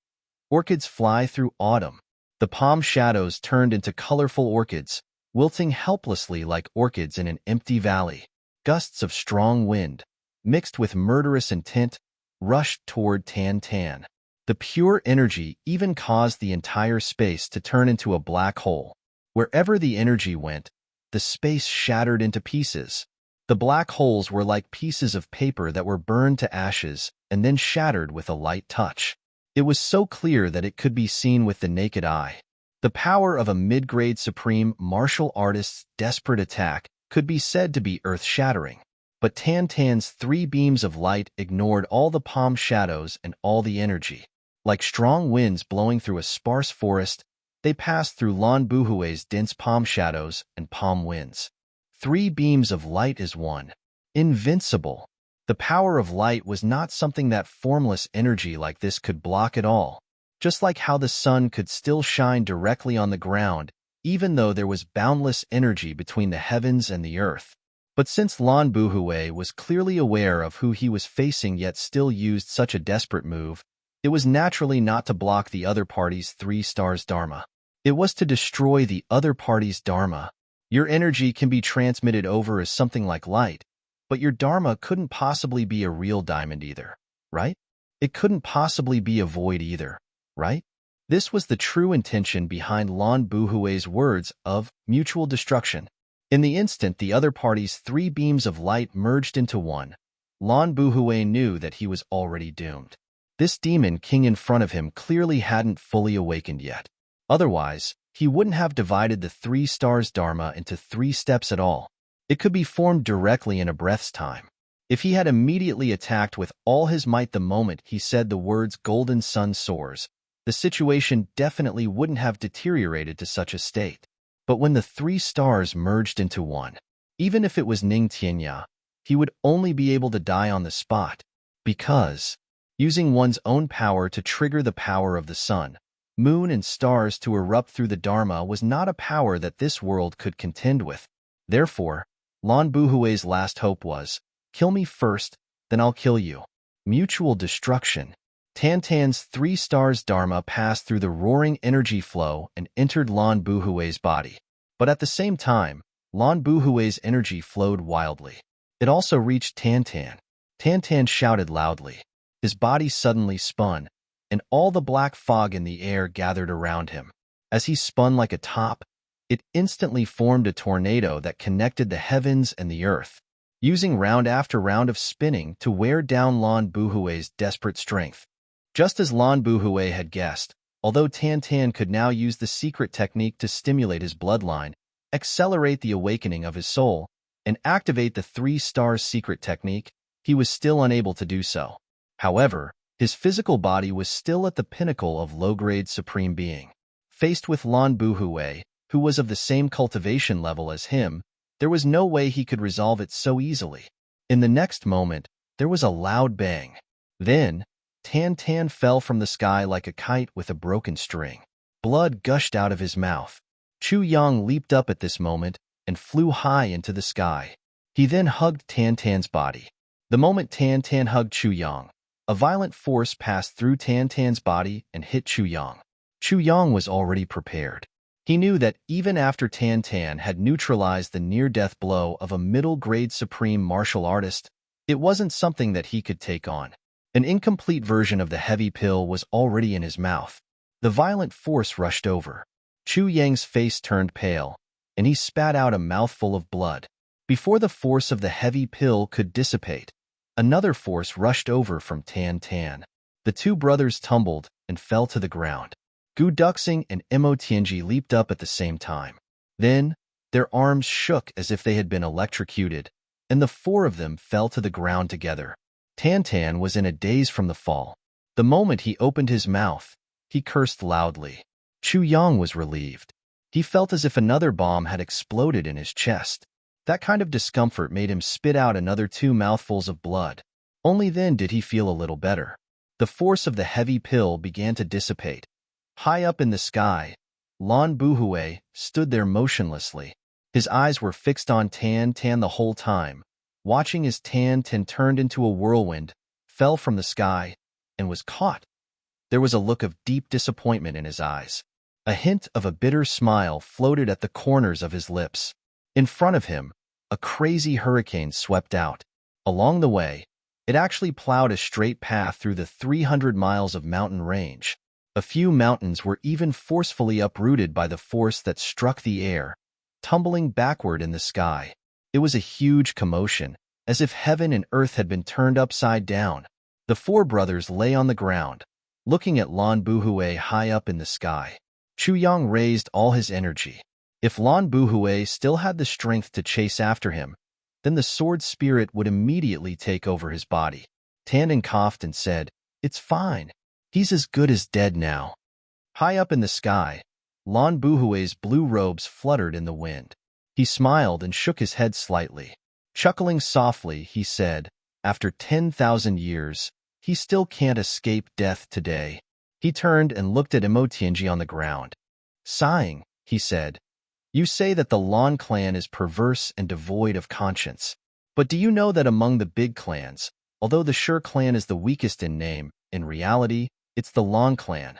Orchids fly through autumn. The palm shadows turned into colorful orchids, wilting helplessly like orchids in an empty valley. Gusts of strong wind, mixed with murderous intent, rushed toward Tantan. The pure energy even caused the entire space to turn into a black hole. Wherever the energy went, the space shattered into pieces. The black holes were like pieces of paper that were burned to ashes and then shattered with a light touch. It was so clear that it could be seen with the naked eye. The power of a mid-grade supreme martial artist's desperate attack could be said to be earth-shattering. But Tantan's three beams of light ignored all the palm shadows and all the energy. Like strong winds blowing through a sparse forest, they passed through Lan Buhui's dense palm shadows and palm winds. 3 beams of light as one. Invincible. The power of light was not something that formless energy like this could block at all. Just like how the sun could still shine directly on the ground, even though there was boundless energy between the heavens and the earth. But since Lan Buhui was clearly aware of who he was facing yet still used such a desperate move, it was naturally not to block the other party's 3 stars Dharma. It was to destroy the other party's Dharma. Your energy can be transmitted over as something like light, but your Dharma couldn't possibly be a real diamond either, right? It couldn't possibly be a void either, right? This was the true intention behind Lan Buhui's words of mutual destruction. In the instant the other party's 3 beams of light merged into one, Lan Buhui knew that he was already doomed. This demon king in front of him clearly hadn't fully awakened yet. Otherwise, he wouldn't have divided the 3 stars Dharma into 3 steps at all. It could be formed directly in a breath's time. If he had immediately attacked with all his might the moment he said the words golden sun soars, the situation definitely wouldn't have deteriorated to such a state. But when the 3 stars merged into one, even if it was Ning Tianya, he would only be able to die on the spot, because using one's own power to trigger the power of the sun, moon and stars to erupt through the Dharma was not a power that this world could contend with. Therefore, Lan Buhui's last hope was, kill me first, then I'll kill you. Mutual destruction. Tantan's 3 stars Dharma passed through the roaring energy flow and entered Lan Buhui's body. But at the same time, Lan Buhui's energy flowed wildly. It also reached Tantan. Tantan shouted loudly. His body suddenly spun, and all the black fog in the air gathered around him. As he spun like a top, it instantly formed a tornado that connected the heavens and the earth, using round after round of spinning to wear down Lan Buhui's desperate strength. Just as Lan Buhui had guessed, although Tantan could now use the secret technique to stimulate his bloodline, accelerate the awakening of his soul, and activate the 3 stars secret technique, he was still unable to do so. However, his physical body was still at the pinnacle of low-grade supreme being. Faced with Lan Buhui, who was of the same cultivation level as him, there was no way he could resolve it so easily. In the next moment, there was a loud bang. Then, Tantan fell from the sky like a kite with a broken string. Blood gushed out of his mouth. Chu Yang leaped up at this moment and flew high into the sky. He then hugged Tantan's body. The moment Tantan hugged Chu Yang, a violent force passed through Tantan's body and hit Chu Yang. Chu Yang was already prepared. He knew that even after Tantan had neutralized the near-death blow of a middle-grade supreme martial artist, it wasn't something that he could take on. An incomplete version of the heavy pill was already in his mouth. The violent force rushed over. Chu Yang's face turned pale, and he spat out a mouthful of blood. Before the force of the heavy pill could dissipate, another force rushed over from Tantan. The 2 brothers tumbled and fell to the ground. Gu Duxing and Mo Tianji leaped up at the same time. Then, their arms shook as if they had been electrocuted, and the 4 of them fell to the ground together. Tantan was in a daze from the fall. The moment he opened his mouth, he cursed loudly. Chu Yang was relieved. He felt as if another bomb had exploded in his chest. That kind of discomfort made him spit out another 2 mouthfuls of blood. Only then did he feel a little better. The force of the heavy pill began to dissipate. High up in the sky, Lan Buhui stood there motionlessly. His eyes were fixed on Tan the whole time, watching as Tan turned into a whirlwind, fell from the sky, and was caught. There was a look of deep disappointment in his eyes. A hint of a bitter smile floated at the corners of his lips. In front of him, a crazy hurricane swept out. Along the way, it actually plowed a straight path through the 300 miles of mountain range. A few mountains were even forcefully uprooted by the force that struck the air, tumbling backward in the sky. It was a huge commotion, as if heaven and earth had been turned upside down. The 4 brothers lay on the ground, looking at Lan Buhui high up in the sky. Chu Yang raised all his energy. If Lan Buhui still had the strength to chase after him, then the sword spirit would immediately take over his body. Tan coughed and said, "It's fine. He's as good as dead now." High up in the sky, Lan Buhui's blue robes fluttered in the wind. He smiled and shook his head slightly. Chuckling softly, he said, after 10,000 years, he still can't escape death today. He turned and looked at Emotianji on the ground. Sighing, he said, you say that the Lan clan is perverse and devoid of conscience. But do you know that among the big clans, although the Sure clan is the weakest in name, in reality, it's the Lan clan.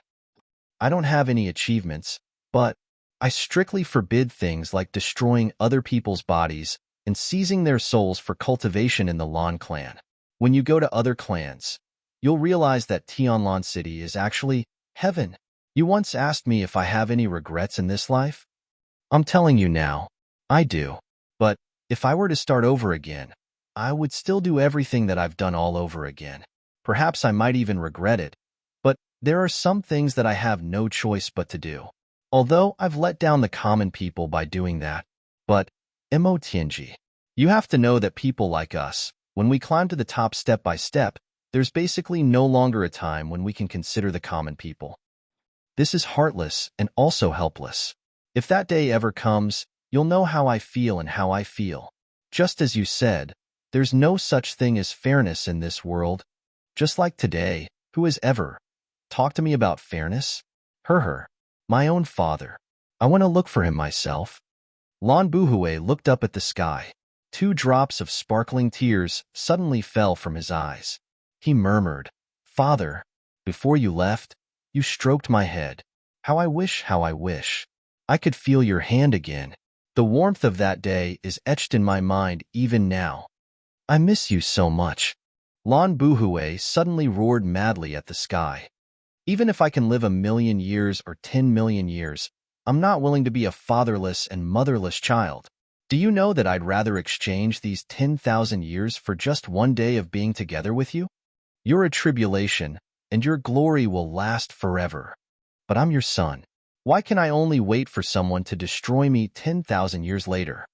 I don't have any achievements, but I strictly forbid things like destroying other people's bodies and seizing their souls for cultivation in the Lan clan. When you go to other clans, you'll realize that Tianlan City is actually heaven. You once asked me if I have any regrets in this life. I'm telling you now, I do. But if I were to start over again, I would still do everything that I've done all over again. Perhaps I might even regret it, but there are some things that I have no choice but to do. Although I've let down the common people by doing that. But, Emotianji, you have to know that people like us, when we climb to the top step by step, there's basically no longer a time when we can consider the common people. This is heartless and also helpless. If that day ever comes, you'll know how I feel and how I feel. Just as you said, there's no such thing as fairness in this world. Just like today, who has ever talked to me about fairness? Her, my own father. I want to look for him myself. Lan Buhue looked up at the sky. 2 drops of sparkling tears suddenly fell from his eyes. He murmured, Father, before you left, you stroked my head. How I wish I could feel your hand again. The warmth of that day is etched in my mind even now. I miss you so much. Lan Buhue suddenly roared madly at the sky. Even if I can live 1,000,000 years or 10,000,000 years, I'm not willing to be a fatherless and motherless child. Do you know that I'd rather exchange these 10,000 years for just one day of being together with you? You're a tribulation, and your glory will last forever. But I'm your son. Why can I only wait for someone to destroy me 10,000 years later?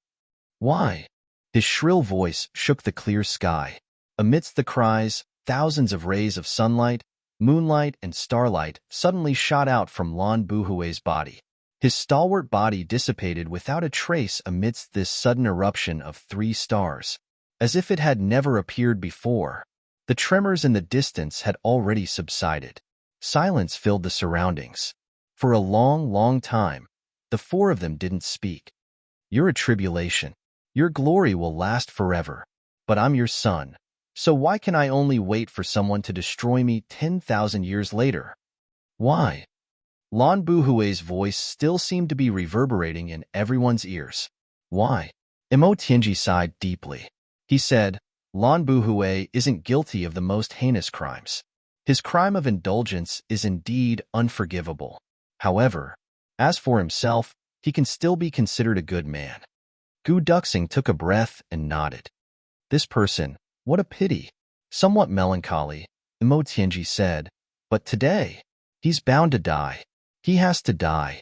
Why? His shrill voice shook the clear sky. Amidst the cries, thousands of rays of sunlight, moonlight, and starlight suddenly shot out from Lan Buhue's body. His stalwart body dissipated without a trace amidst this sudden eruption of 3 stars, as if it had never appeared before. The tremors in the distance had already subsided. Silence filled the surroundings. For a long, long time, the 4 of them didn't speak. You're a tribulation. Your glory will last forever. But I'm your son. So why can I only wait for someone to destroy me 10,000 years later? Why? Lan Buhue's voice still seemed to be reverberating in everyone's ears. Why? Emotianji sighed deeply. He said, Lan Buhue isn't guilty of the most heinous crimes. His crime of indulgence is indeed unforgivable. However, as for himself, he can still be considered a good man. Gu Duxing took a breath and nodded. This person, what a pity. Somewhat melancholy, Emotianji said, but today, he's bound to die. He has to die.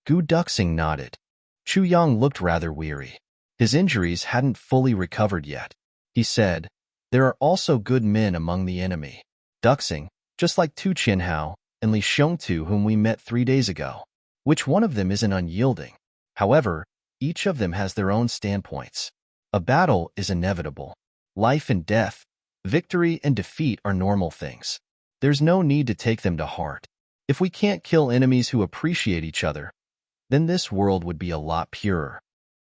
Gu Duxing nodded. Chu Yang looked rather weary. His injuries hadn't fully recovered yet. He said, there are also good men among the enemy. Duxing, just like Tu Qinhao and Li Xiongtu whom we met 3 days ago. Which one of them isn't unyielding? However, each of them has their own standpoints. A battle is inevitable. Life and death, victory and defeat are normal things. There's no need to take them to heart. If we can't kill enemies who appreciate each other, then this world would be a lot purer.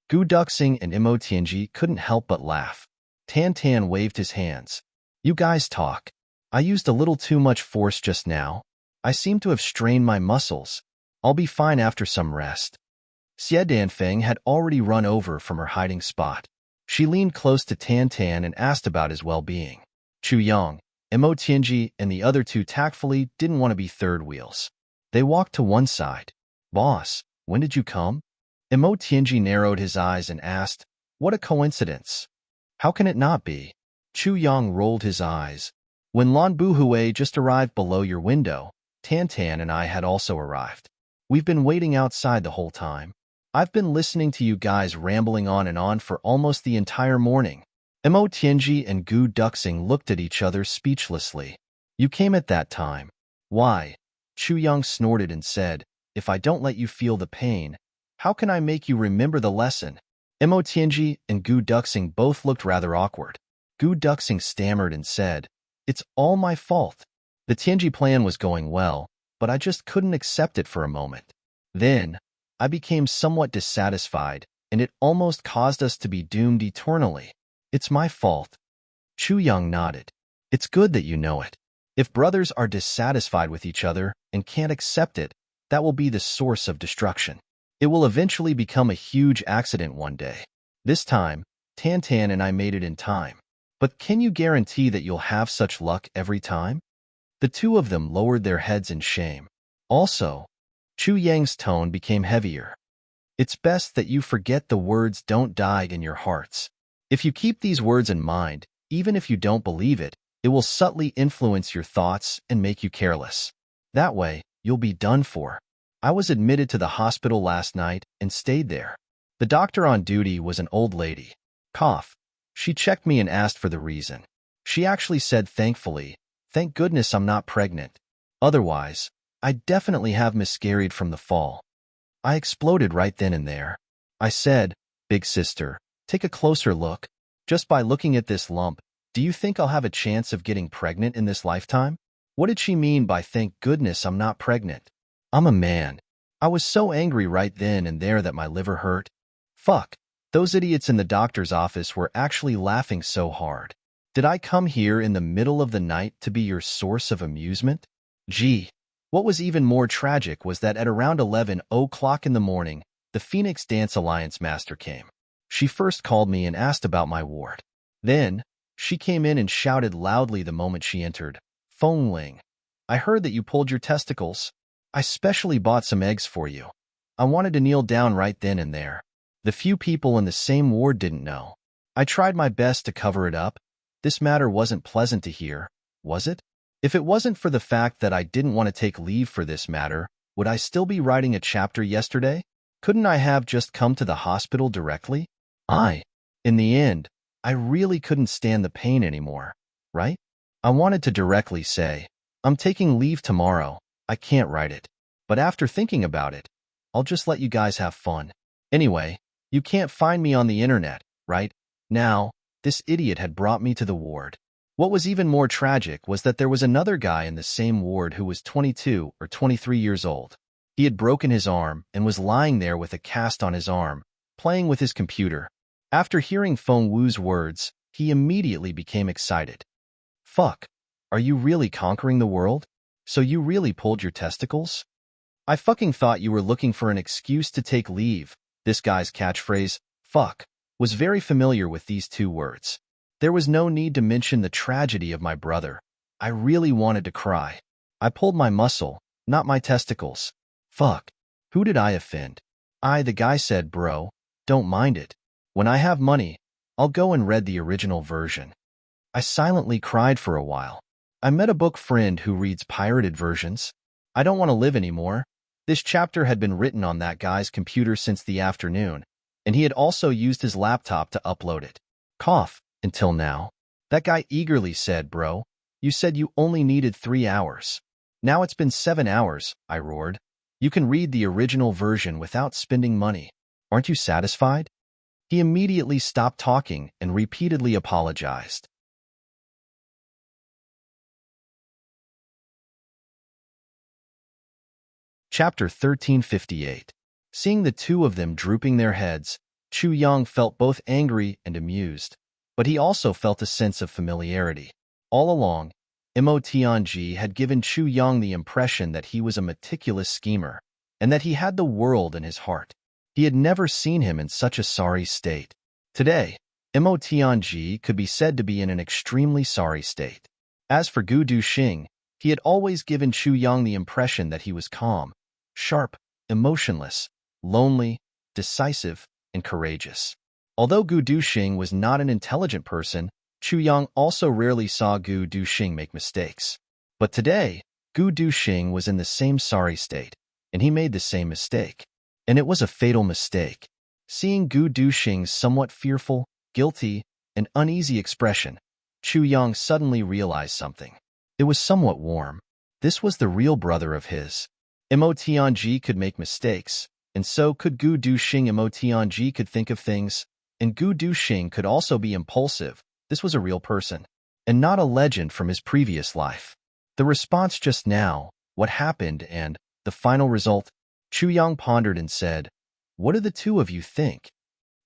Gu Duxing and Emotianji couldn't help but laugh. Tan Tan waved his hands. You guys talk. I used a little too much force just now. I seem to have strained my muscles. I'll be fine after some rest. Xie Danfeng had already run over from her hiding spot. She leaned close to Tan Tan and asked about his well-being. Chu Yang, Emotianji, and the other 2 tactfully didn't want to be third wheels. They walked to one side. Boss, when did you come? Emotianji narrowed his eyes and asked, what a coincidence. How can it not be? Chu Yang rolled his eyes. When Lan Buhue just arrived below your window, Tan Tan and I had also arrived. We've been waiting outside the whole time. I've been listening to you guys rambling on and on for almost the entire morning. Emotianji and Gu Duxing looked at each other speechlessly. You came at that time. Why? Chu Yang snorted and said, if I don't let you feel the pain, how can I make you remember the lesson? Mo Tianji and Gu Duxing both looked rather awkward. Gu Duxing stammered and said, "It's all my fault. The Tianji plan was going well, but I just couldn't accept it for a moment. Then, I became somewhat dissatisfied, and it almost caused us to be doomed eternally. It's my fault." Chu Yang nodded. "It's good that you know it. If brothers are dissatisfied with each other and can't accept it, that will be the source of destruction. It will eventually become a huge accident one day. This time, Tan and I made it in time. But can you guarantee that you'll have such luck every time?" The two of them lowered their heads in shame. Also, Chu Yang's tone became heavier. "It's best that you forget the words don't die in your hearts. If you keep these words in mind, even if you don't believe it, it will subtly influence your thoughts and make you careless. That way, you'll be done for. I was admitted to the hospital last night and stayed there. The doctor on duty was an old lady. Cough. She checked me and asked for the reason. She actually said thankfully, 'Thank goodness I'm not pregnant. Otherwise, I definitely have miscarried from the fall.' I exploded right then and there. I said, 'Big sister, take a closer look. Just by looking at this lump, do you think I'll have a chance of getting pregnant in this lifetime?' What did she mean by 'thank goodness I'm not pregnant'? I'm a man. I was so angry right then and there that my liver hurt. Fuck. Those idiots in the doctor's office were actually laughing so hard. Did I come here in the middle of the night to be your source of amusement? Gee. What was even more tragic was that at around 11 o'clock in the morning, the Phoenix Dance Alliance master came. She first called me and asked about my ward. Then, she came in and shouted loudly the moment she entered, 'Feng Ling, I heard that you pulled your testicles. I specially bought some eggs for you.' I wanted to kneel down right then and there. The few people in the same ward didn't know. I tried my best to cover it up. This matter wasn't pleasant to hear, was it? If it wasn't for the fact that I didn't want to take leave for this matter, would I still be writing a chapter yesterday? Couldn't I have just come to the hospital directly? In the end, I really couldn't stand the pain anymore, right? I wanted to directly say, 'I'm taking leave tomorrow.' I can't write it. But after thinking about it, I'll just let you guys have fun. Anyway, you can't find me on the internet, right? Now, this idiot had brought me to the ward. What was even more tragic was that there was another guy in the same ward who was 22 or 23 years old. He had broken his arm and was lying there with a cast on his arm, playing with his computer. After hearing Feng Wu's words, he immediately became excited. "Fuck, are you really conquering the world? So you really pulled your testicles? I fucking thought you were looking for an excuse to take leave." This guy's catchphrase, "fuck," was very familiar with these two words. There was no need to mention the tragedy of my brother. I really wanted to cry. I pulled my muscle, not my testicles. Fuck. Who did I offend? The guy said, "Bro, don't mind it. When I have money, I'll go and read the original version." I silently cried for a while. I met a book friend who reads pirated versions. I don't want to live anymore. This chapter had been written on that guy's computer since the afternoon, and he had also used his laptop to upload it. Cough, until now. That guy eagerly said, "Bro, you said you only needed 3 hours. Now it's been 7 hours, I roared. You can read the original version without spending money. Aren't you satisfied? He immediately stopped talking and repeatedly apologized. Chapter 1358. Seeing the two of them drooping their heads, Chu Yang felt both angry and amused, but he also felt a sense of familiarity. All along, Mo Tianji had given Chu Yang the impression that he was a meticulous schemer, and that he had the world in his heart. He had never seen him in such a sorry state. Today, Mo Tianji could be said to be in an extremely sorry state. As for Gu Duxing, he had always given Chu Yang the impression that he was calm, sharp, emotionless, lonely, decisive, and courageous. Although Gu Duxing was not an intelligent person, Chu Yang also rarely saw Gu Duxing make mistakes. But today, Gu Duxing was in the same sorry state, and he made the same mistake. And it was a fatal mistake. Seeing Gu Duxing's somewhat fearful, guilty, and uneasy expression, Chu Yang suddenly realized something. It was somewhat warm. This was the real brother of his. Mo Tianji could make mistakes, And so could Gu Duxing. Emotianji could think of things, and Gu Duxing could also be impulsive. This was a real person, and not a legend from his previous life. The response just now, what happened, and the final result, Chu Yang pondered and said, "What do the two of you think?"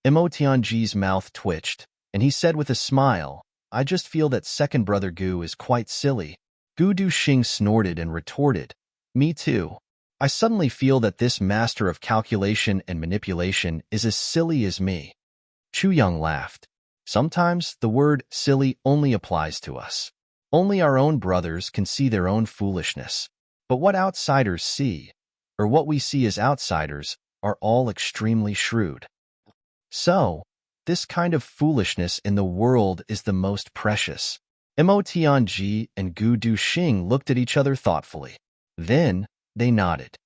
Emotianji's mouth twitched, and he said with a smile, "I just feel that second brother Gu is quite silly." Gu Duxing snorted and retorted, "Me too. I suddenly feel that this master of calculation and manipulation is as silly as me." Chu Yang laughed. "Sometimes the word silly only applies to us. Only our own brothers can see their own foolishness. But what outsiders see, or what we see as outsiders, are all extremely shrewd. So, this kind of foolishness in the world is the most precious." Mo Tianji and Gu Duxing looked at each other thoughtfully. Then, they nodded.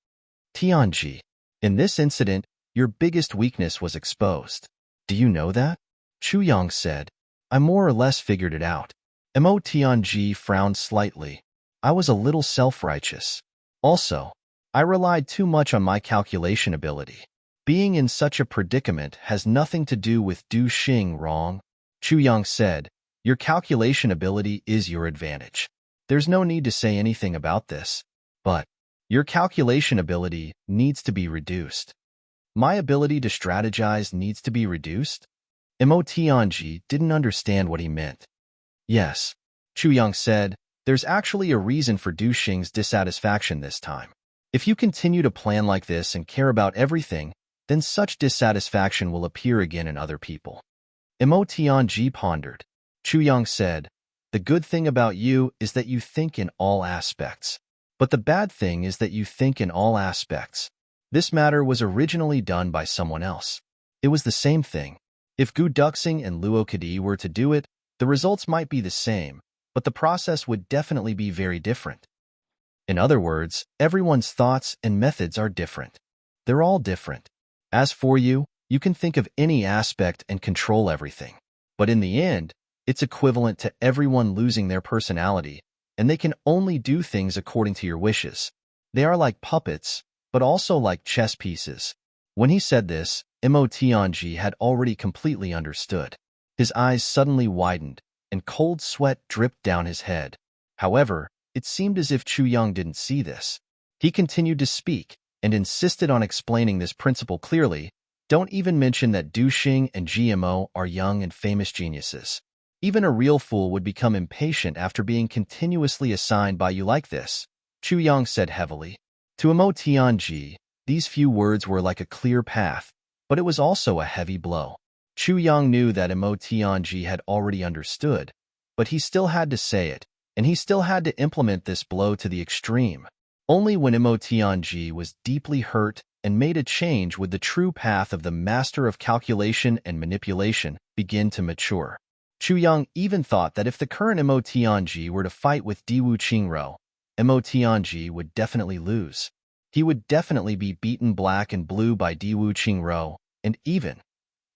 "Tianji, in this incident, your biggest weakness was exposed. Do you know that?" Chu Yang said, "I more or less figured it out." Mo Tianji frowned slightly. "I was a little self-righteous. Also, I relied too much on my calculation ability. Being in such a predicament has nothing to do with Duxing, wrong?" Chu Yang said, "Your calculation ability is your advantage. There's no need to say anything about this. But your calculation ability needs to be reduced." "My ability to strategize needs to be reduced?" Mo Tianji didn't understand what he meant. "Yes," Chu Yang said, "there's actually a reason for Duxing's dissatisfaction this time. If you continue to plan like this and care about everything, then such dissatisfaction will appear again in other people." Mo Tianji pondered. Chu Yang said, "The good thing about you is that you think in all aspects. But the bad thing is that you think in all aspects. This matter was originally done by someone else. It was the same thing. If Gu Duxing and Luo Kadi were to do it, the results might be the same, but the process would definitely be very different. In other words, everyone's thoughts and methods are different. They're all different. As for you, you can think of any aspect and control everything. But in the end, it's equivalent to everyone losing their personality, and they can only do things according to your wishes. They are like puppets, but also like chess pieces." When he said this, Mo Tianji had already completely understood. His eyes suddenly widened, and cold sweat dripped down his head. However, it seemed as if Chu Yang didn't see this. He continued to speak, and insisted on explaining this principle clearly. "Don't even mention that Duxing and GMO are young and famous geniuses. Even a real fool would become impatient after being continuously assigned by you like this," Chu Yang said heavily. To Mo Tianji, these few words were like a clear path, but it was also a heavy blow. Chu Yang knew that Mo Tianji had already understood, but he still had to say it, and he still had to implement this blow to the extreme. Only when Mo Tianji was deeply hurt and made a change would the true path of the master of calculation and manipulation begin to mature. Chu Yang even thought that if the current Mo Tianji were to fight with Diwu Qingro, Mo Tianji would definitely lose. He would definitely be beaten black and blue by Diwu Qingro, and even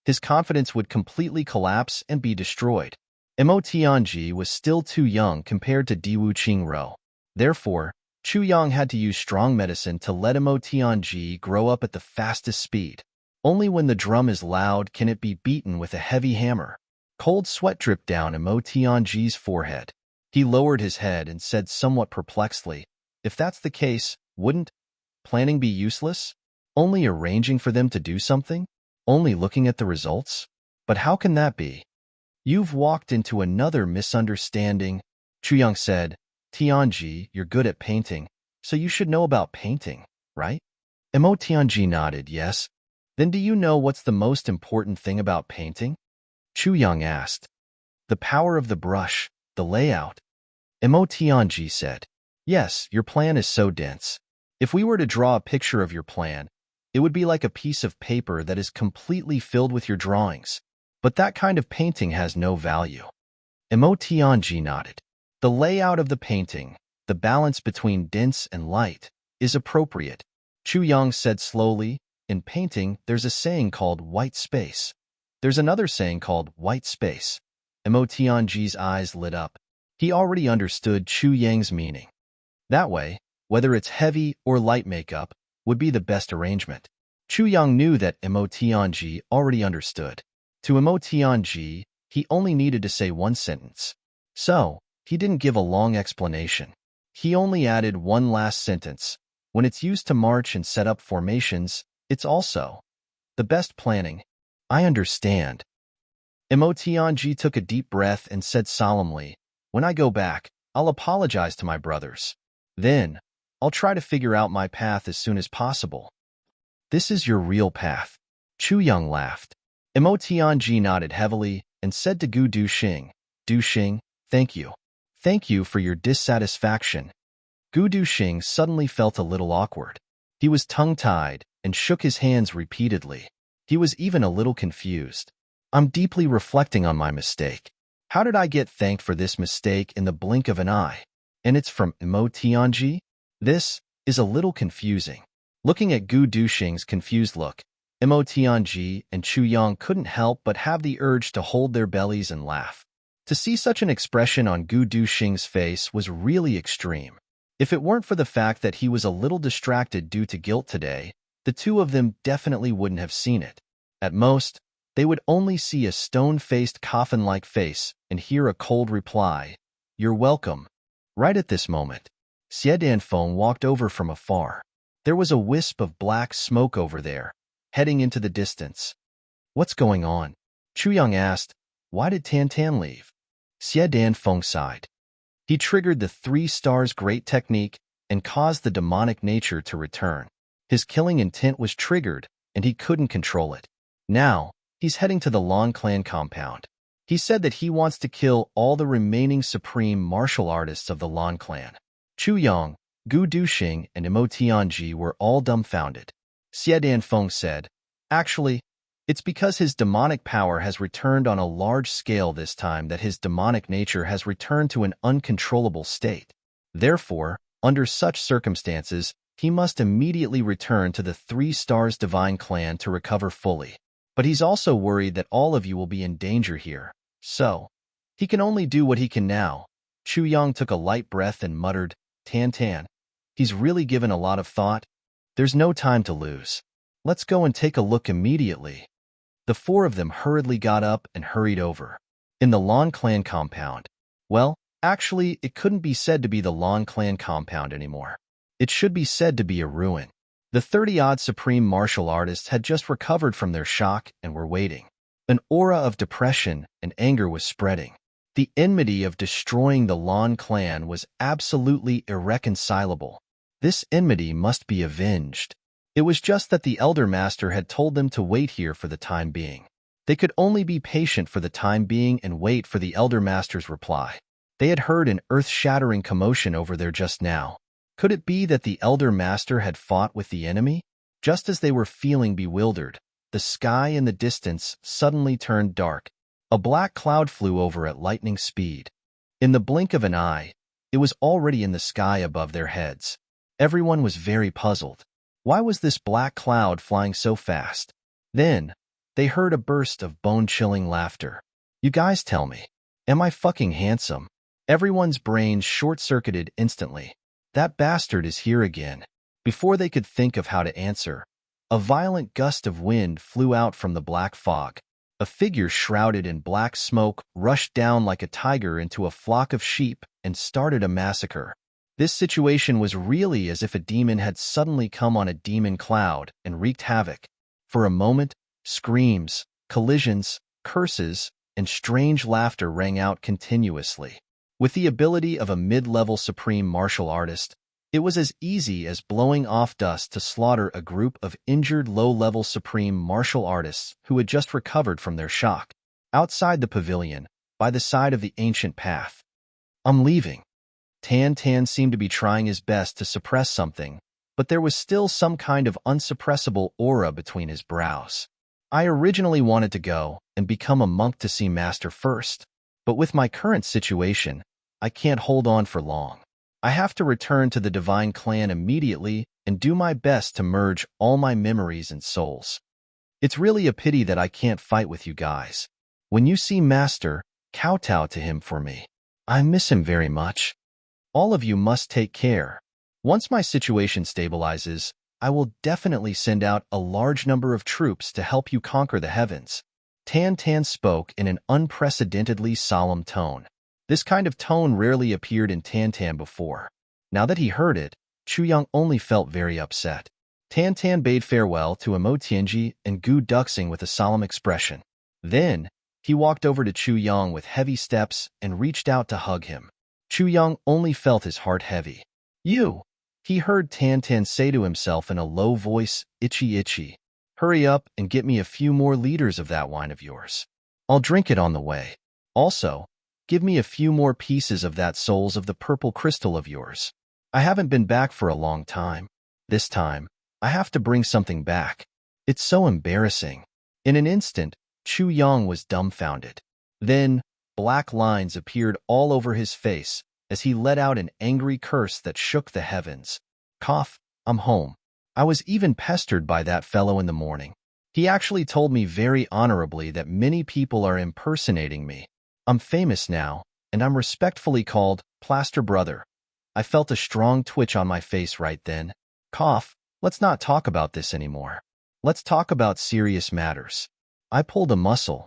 his confidence would completely collapse and be destroyed. Mo Tianji was still too young compared to Diwu Qingro. Therefore, Chu Yang had to use strong medicine to let Mo Tianji grow up at the fastest speed. Only when the drum is loud can it be beaten with a heavy hammer. Cold sweat dripped down Mo Tianji's forehead. He lowered his head and said somewhat perplexedly, "If that's the case, wouldn't planning be useless? Only arranging for them to do something? Only looking at the results? But how can that be?" "You've walked into another misunderstanding," Chu Yang said. "Tianji, you're good at painting, so you should know about painting, right?" Mo Tianji nodded, "Yes." "Then do you know what's the most important thing about painting?" Chu Yang asked. "The power of the brush, the layout." Mo Tianji said, "Yes, your plan is so dense. If we were to draw a picture of your plan, it would be like a piece of paper that is completely filled with your drawings. But that kind of painting has no value." Mo Tianji nodded. "The layout of the painting, the balance between dense and light, is appropriate." Chu Yang said slowly, "In painting, there's a saying called white space. There's another saying called white space." Mo Tianji's eyes lit up. He already understood Chu Yang's meaning. That way, whether it's heavy or light makeup, would be the best arrangement. Chu Yang knew that Mo Tianji already understood. To Mo Tianji, he only needed to say one sentence. So, he didn't give a long explanation. He only added one last sentence. When it's used to march and set up formations, it's also the best planning. I understand. Mo Tianji took a deep breath and said solemnly, when I go back, I'll apologize to my brothers. Then, I'll try to figure out my path as soon as possible. This is your real path. Chu Yang laughed. Mo Tianji nodded heavily and said to Gu Duxing, Duxing, thank you. Thank you for your dissatisfaction. Gu Duxing suddenly felt a little awkward. He was tongue-tied and shook his hands repeatedly. He was even a little confused. I'm deeply reflecting on my mistake. How did I get thanked for this mistake in the blink of an eye? And it's from Mo Tianji? This is a little confusing. Looking at Gu Duxing's confused look, Mo Tianji and Chu Yang couldn't help but have the urge to hold their bellies and laugh. To see such an expression on Gu Duxing's face was really extreme. If it weren't for the fact that he was a little distracted due to guilt today, the two of them definitely wouldn't have seen it. At most, they would only see a stone-faced coffin-like face and hear a cold reply, "You're welcome." Right at this moment, Xie Danfeng walked over from afar. There was a wisp of black smoke over there, heading into the distance. What's going on? Chu Yang asked. Why did Tan Tan leave? Xie Danfeng sighed. He triggered the 3 stars great technique and caused the demonic nature to return. His killing intent was triggered, and he couldn't control it. Now, he's heading to the Lan clan compound. He said that he wants to kill all the remaining supreme martial artists of the Lan clan. Chu Yang, Gu Duxing, and Mo Tianji were all dumbfounded. Xie Danfeng said, actually, it's because his demonic power has returned on a large scale this time that his demonic nature has returned to an uncontrollable state. Therefore, under such circumstances, he must immediately return to the 3 stars divine clan to recover fully. But he's also worried that all of you will be in danger here. So, he can only do what he can now. Chu Yang took a light breath and muttered, Tan Tan. He's really given a lot of thought. There's no time to lose. Let's go and take a look immediately. The 4 of them hurriedly got up and hurried over. In the Lan clan compound. Well, actually, it couldn't be said to be the Lan clan compound anymore. It should be said to be a ruin. The 30-odd supreme martial artists had just recovered from their shock and were waiting. An aura of depression and anger was spreading. The enmity of destroying the Lan clan was absolutely irreconcilable. This enmity must be avenged. It was just that the Elder Master had told them to wait here for the time being. They could only be patient for the time being and wait for the Elder Master's reply. They had heard an earth-shattering commotion over there just now. Could it be that the Elder Master had fought with the enemy? Just as they were feeling bewildered, the sky in the distance suddenly turned dark. A black cloud flew over at lightning speed. In the blink of an eye, it was already in the sky above their heads. Everyone was very puzzled. Why was this black cloud flying so fast? Then, they heard a burst of bone-chilling laughter. You guys tell me, am I fucking handsome? Everyone's brains short-circuited instantly. That bastard is here again. Before they could think of how to answer, a violent gust of wind flew out from the black fog. A figure shrouded in black smoke rushed down like a tiger into a flock of sheep and started a massacre. This situation was really as if a demon had suddenly come on a demon cloud and wreaked havoc. For a moment, screams, collisions, curses, and strange laughter rang out continuously. With the ability of a mid-level supreme martial artist, it was as easy as blowing off dust to slaughter a group of injured low-level supreme martial artists who had just recovered from their shock. Outside the pavilion, by the side of the ancient path. I'm leaving. Tan Tan seemed to be trying his best to suppress something, but there was still some kind of unsuppressible aura between his brows. I originally wanted to go and become a monk to see Master first, but with my current situation, I can't hold on for long. I have to return to the Divine Clan immediately and do my best to merge all my memories and souls. It's really a pity that I can't fight with you guys. When you see Master, kowtow to him for me. I miss him very much. All of you must take care. Once my situation stabilizes, I will definitely send out a large number of troops to help you conquer the heavens. Tan Tan spoke in an unprecedentedly solemn tone. This kind of tone rarely appeared in Tan Tan before. Now that he heard it, Chu Yang only felt very upset. Tan Tan bade farewell to Emo Tianji and Gu Duxing with a solemn expression. Then, he walked over to Chu Yang with heavy steps and reached out to hug him. Chu Yang only felt his heart heavy. You! He heard Tan Tan say to himself in a low voice, itchy itchy. Hurry up and get me a few more liters of that wine of yours. I'll drink it on the way. Also, give me a few more pieces of that souls of the purple crystal of yours. I haven't been back for a long time. This time, I have to bring something back. It's so embarrassing. In an instant, Chu Yang was dumbfounded. Then, black lines appeared all over his face as he let out an angry curse that shook the heavens. Cough, I'm home. I was even pestered by that fellow in the morning. He actually told me very honorably that many people are impersonating me. I'm famous now, and I'm respectfully called Plaster Brother. I felt a strong twitch on my face right then. Cough, let's not talk about this anymore. Let's talk about serious matters. I pulled a muscle.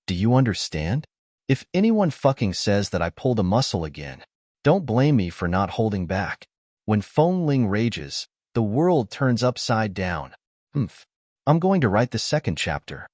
Do you understand? If anyone fucking says that I pulled a muscle again, don't blame me for not holding back. When Feng Ling rages, the world turns upside down. I'm going to write the second chapter.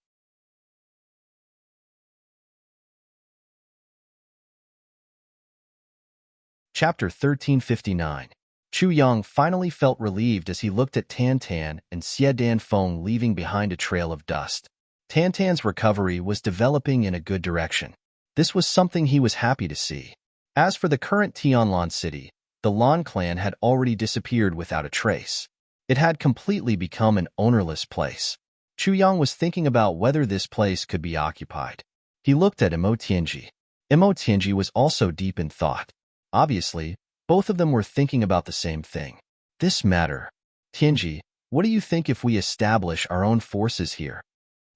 Chapter 1359. Chu Yang finally felt relieved as he looked at Tan Tan and Xie Dan Feng leaving behind a trail of dust. Tan Tan's recovery was developing in a good direction. This was something he was happy to see. As for the current Tianlan city, the Lan clan had already disappeared without a trace. It had completely become an ownerless place. Chu Yang was thinking about whether this place could be occupied. He looked at Emo Tianji. Emo Tianji was also deep in thought. Obviously, both of them were thinking about the same thing. This matter. Tianji, what do you think if we establish our own forces here?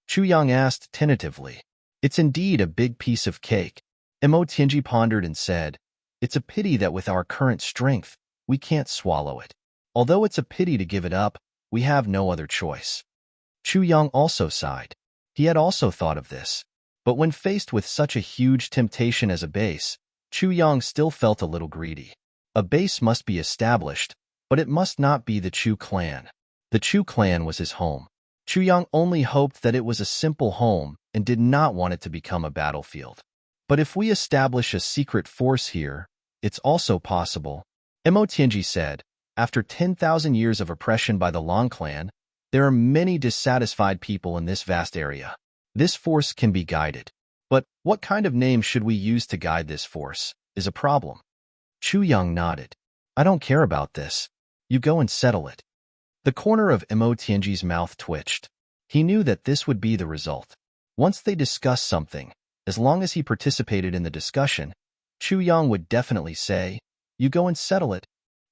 Chu Yang asked tentatively. It's indeed a big piece of cake. Emo Tianji pondered and said, it's a pity that with our current strength, we can't swallow it. Although it's a pity to give it up, we have no other choice. Chu Yang also sighed. He had also thought of this. But when faced with such a huge temptation as a base, Chu Yang still felt a little greedy. A base must be established, but it must not be the Chu clan. The Chu clan was his home. Chu Yang only hoped that it was a simple home and did not want it to become a battlefield. But if we establish a secret force here, it's also possible. Emo Tianji said, after 10,000 years of oppression by the Lan clan, there are many dissatisfied people in this vast area. This force can be guided. But what kind of name should we use to guide this force is a problem. Chu Yang nodded. I don't care about this. You go and settle it. The corner of Emo Tianji's mouth twitched. He knew that this would be the result. Once they discussed something, as long as he participated in the discussion, Chu Yang would definitely say, you go and settle it.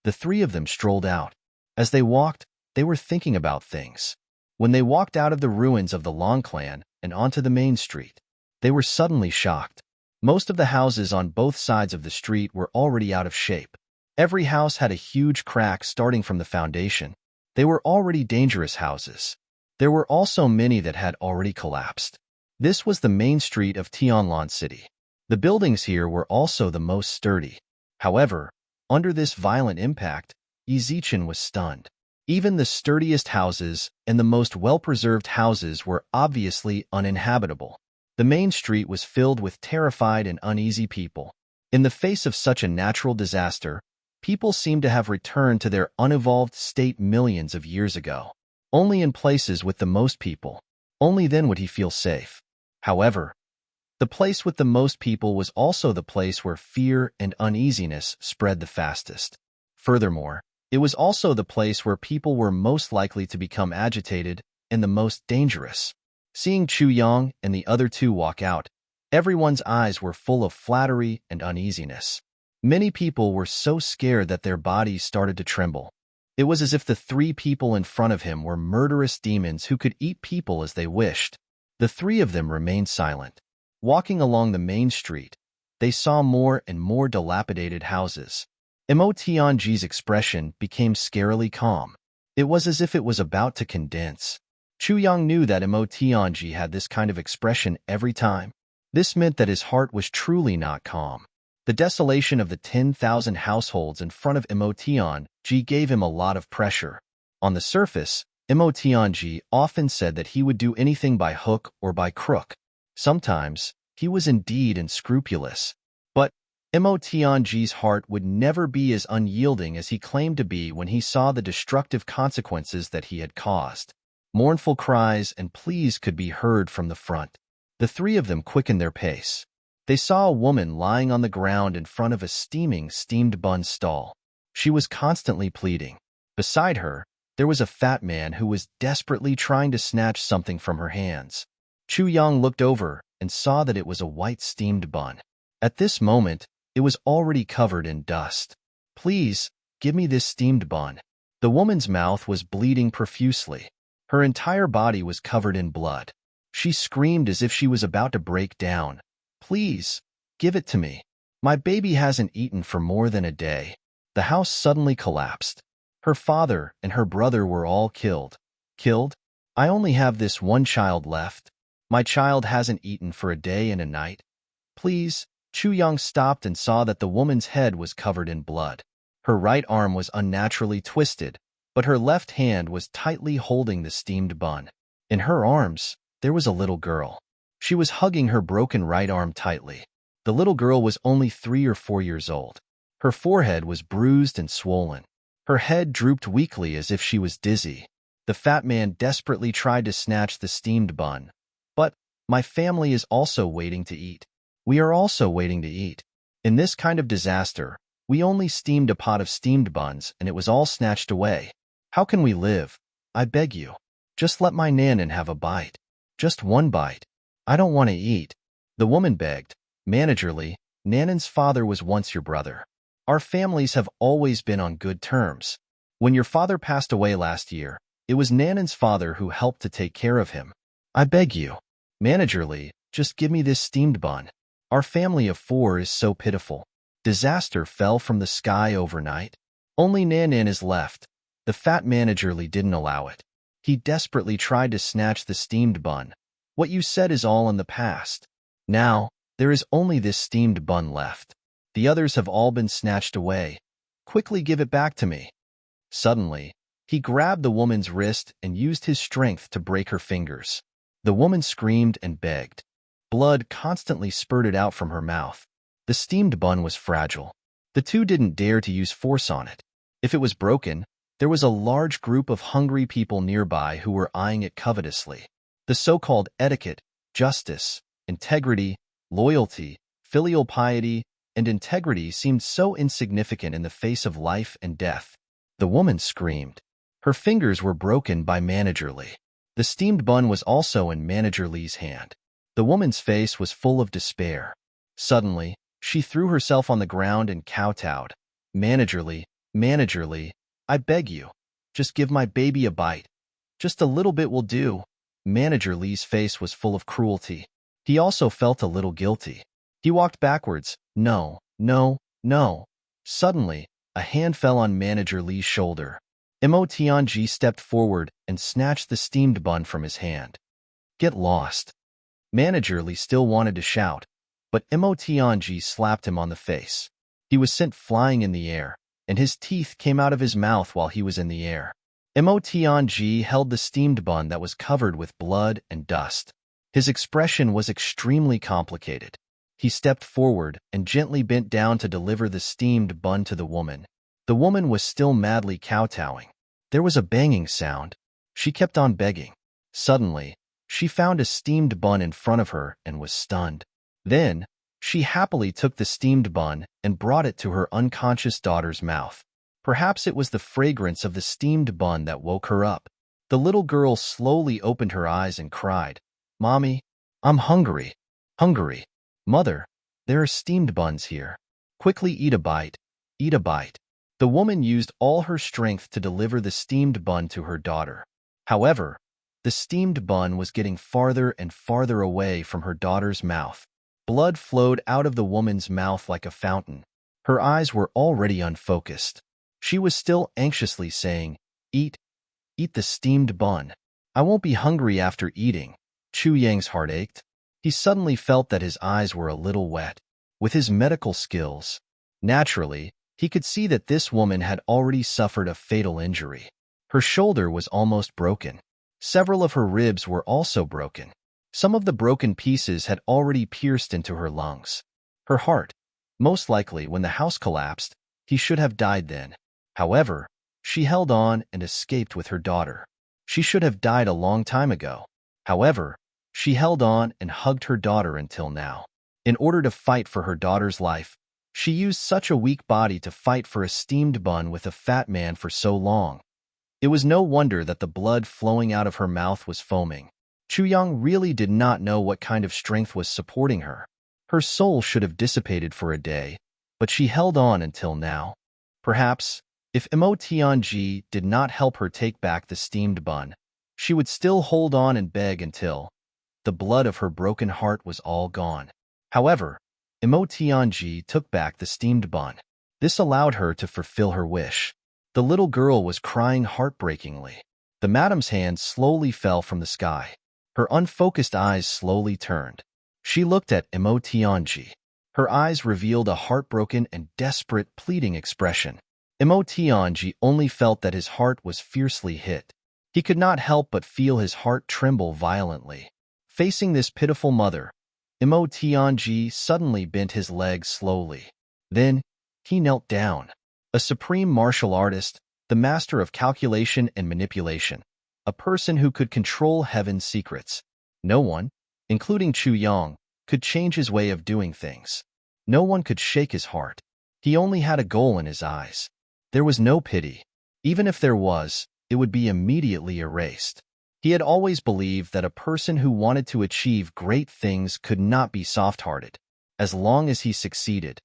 The three of them strolled out. As they walked, they were thinking about things. When they walked out of the ruins of the Lan clan and onto the main street, they were suddenly shocked. Most of the houses on both sides of the street were already out of shape. Every house had a huge crack starting from the foundation. They were already dangerous houses. There were also many that had already collapsed. This was the main street of Tianlan City. The buildings here were also the most sturdy. However, under this violent impact, Yizichen was stunned. Even the sturdiest houses and the most well-preserved houses were obviously uninhabitable. The main street was filled with terrified and uneasy people. In the face of such a natural disaster, people seemed to have returned to their unevolved state millions of years ago. Only in places with the most people. Only then would he feel safe. However, the place with the most people was also the place where fear and uneasiness spread the fastest. Furthermore, it was also the place where people were most likely to become agitated and the most dangerous. Seeing Chu Yang and the other two walk out, everyone's eyes were full of flattery and uneasiness. Many people were so scared that their bodies started to tremble. It was as if the three people in front of him were murderous demons who could eat people as they wished. The three of them remained silent. Walking along the main street, they saw more and more dilapidated houses. Emo Tianji's expression became scarily calm. It was as if it was about to condense. Chu Yang knew that Emotionji had this kind of expression every time. This meant that his heart was truly not calm. The desolation of the 10,000 households in front of Emotionji gave him a lot of pressure. On the surface, Emotionji often said that he would do anything by hook or by crook. Sometimes, he was indeed unscrupulous. But Emotionji's heart would never be as unyielding as he claimed to be when he saw the destructive consequences that he had caused. Mournful cries and pleas could be heard from the front. The three of them quickened their pace. They saw a woman lying on the ground in front of a steaming steamed bun stall. She was constantly pleading. Beside her, there was a fat man who was desperately trying to snatch something from her hands. Chu Yang looked over and saw that it was a white steamed bun. At this moment, it was already covered in dust. "Please, give me this steamed bun." The woman's mouth was bleeding profusely. Her entire body was covered in blood. She screamed as if she was about to break down. "Please, give it to me. My baby hasn't eaten for more than a day." The house suddenly collapsed. Her father and her brother were all killed. Killed? "I only have this one child left. My child hasn't eaten for a day and a night. Please." Chu Yang stopped and saw that the woman's head was covered in blood. Her right arm was unnaturally twisted, but her left hand was tightly holding the steamed bun. In her arms, there was a little girl. She was hugging her broken right arm tightly. The little girl was only 3 or 4 years old. Her forehead was bruised and swollen. Her head drooped weakly as if she was dizzy. The fat man desperately tried to snatch the steamed bun. "But my family is also waiting to eat. We are also waiting to eat. In this kind of disaster, we only steamed a pot of steamed buns and it was all snatched away. How can we live? I beg you. Just let my Nanan have a bite. Just one bite. I don't want to eat." The woman begged. "Managerly, Nanan's father was once your brother. Our families have always been on good terms. When your father passed away last year, it was Nanan's father who helped to take care of him. I beg you. Managerly, just give me this steamed bun. Our family of 4 is so pitiful. Disaster fell from the sky overnight. Only Nanan is left." The fat managerly didn't allow it. He desperately tried to snatch the steamed bun. "What you said is all in the past. Now, there is only this steamed bun left. The others have all been snatched away. Quickly give it back to me." Suddenly, he grabbed the woman's wrist and used his strength to break her fingers. The woman screamed and begged. Blood constantly spurted out from her mouth. The steamed bun was fragile. The two didn't dare to use force on it. If it was broken, there was a large group of hungry people nearby who were eyeing it covetously. The so-called etiquette, justice, integrity, loyalty, filial piety, and integrity seemed so insignificant in the face of life and death. The woman screamed. Her fingers were broken by Managerly. The steamed bun was also in Managerly's hand. The woman's face was full of despair. Suddenly, she threw herself on the ground and kowtowed. "Managerly, Managerly, I beg you, just give my baby a bite. Just a little bit will do." Manager Lee's face was full of cruelty. He also felt a little guilty. He walked backwards. "No, no, no." Suddenly, a hand fell on Manager Lee's shoulder. Mo Tianji stepped forward and snatched the steamed bun from his hand. "Get lost." Manager Lee still wanted to shout, but Mo Tianji slapped him on the face. He was sent flying in the air, and his teeth came out of his mouth while he was in the air. Mo Tianji held the steamed bun that was covered with blood and dust. His expression was extremely complicated. He stepped forward and gently bent down to deliver the steamed bun to the woman. The woman was still madly kowtowing. There was a banging sound. She kept on begging. Suddenly, she found a steamed bun in front of her and was stunned. Then, she happily took the steamed bun and brought it to her unconscious daughter's mouth. Perhaps it was the fragrance of the steamed bun that woke her up. The little girl slowly opened her eyes and cried, "Mommy, I'm hungry. Hungry. Mother, there are steamed buns here. Quickly eat a bite. Eat a bite." The woman used all her strength to deliver the steamed bun to her daughter. However, the steamed bun was getting farther and farther away from her daughter's mouth. Blood flowed out of the woman's mouth like a fountain. Her eyes were already unfocused. She was still anxiously saying, "Eat, Eat the steamed bun. I won't be hungry after eating. Chu Yang's heart ached. He suddenly felt that his eyes were a little wet. With his medical skills, naturally, he could see that this woman had already suffered a fatal injury. Her shoulder was almost broken. Several of her ribs were also broken. Some of the broken pieces had already pierced into her lungs. Her heart, most likely when the house collapsed, he should have died then. However, she held on and escaped with her daughter. She should have died a long time ago. However, she held on and hugged her daughter until now. In order to fight for her daughter's life, she used such a weak body to fight for a steamed bun with a fat man for so long. It was no wonder that the blood flowing out of her mouth was foaming. Chu Yang really did not know what kind of strength was supporting her. Her soul should have dissipated for a day, but she held on until now. Perhaps, if Mo Tianji did not help her take back the steamed bun, she would still hold on and beg until the blood of her broken heart was all gone. However, Mo Tianji took back the steamed bun. This allowed her to fulfill her wish. The little girl was crying heartbreakingly. The madam's hand slowly fell from the sky. Her unfocused eyes slowly turned. She looked at Mo Tianji. Her eyes revealed a heartbroken and desperate pleading expression. Mo Tianji only felt that his heart was fiercely hit. He could not help but feel his heart tremble violently. Facing this pitiful mother, Mo Tianji suddenly bent his legs slowly. Then, he knelt down. A supreme martial artist, the master of calculation and manipulation, a person who could control heaven's secrets. No one, including Chu Yang, could change his way of doing things. No one could shake his heart. He only had a goal in his eyes. There was no pity. Even if there was, it would be immediately erased. He had always believed that a person who wanted to achieve great things could not be soft-hearted. As long as he succeeded,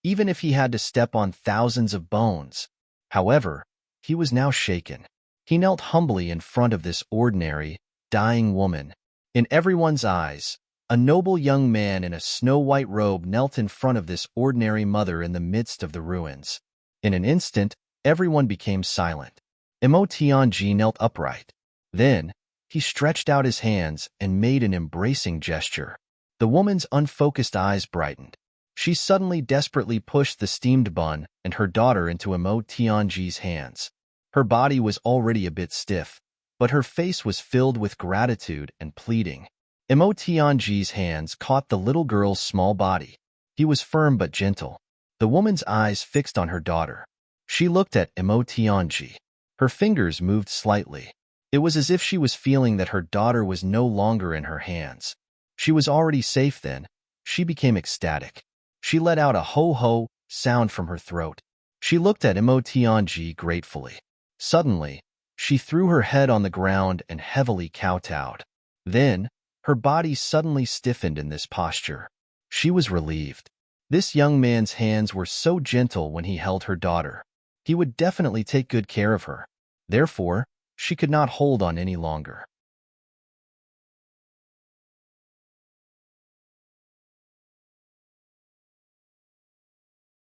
even if he had to step on thousands of bones. However, he was now shaken. He knelt humbly in front of this ordinary, dying woman. In everyone's eyes, a noble young man in a snow-white robe knelt in front of this ordinary mother in the midst of the ruins. In an instant, everyone became silent. Mo Tianji knelt upright. Then, he stretched out his hands and made an embracing gesture. The woman's unfocused eyes brightened. She suddenly desperately pushed the steamed bun and her daughter into Mo Tianji's hands. Her body was already a bit stiff, but her face was filled with gratitude and pleading. Mo Tianji's hands caught the little girl's small body. He was firm but gentle. The woman's eyes fixed on her daughter. She looked at Mo Tianji. Her fingers moved slightly. It was as if she was feeling that her daughter was no longer in her hands. She was already safe then. She became ecstatic. She let out a ho-ho sound from her throat. She looked at Mo Tianji gratefully. Suddenly, she threw her head on the ground and heavily kowtowed. Then, her body suddenly stiffened in this posture. She was relieved. This young man's hands were so gentle when he held her daughter. He would definitely take good care of her. Therefore, she could not hold on any longer.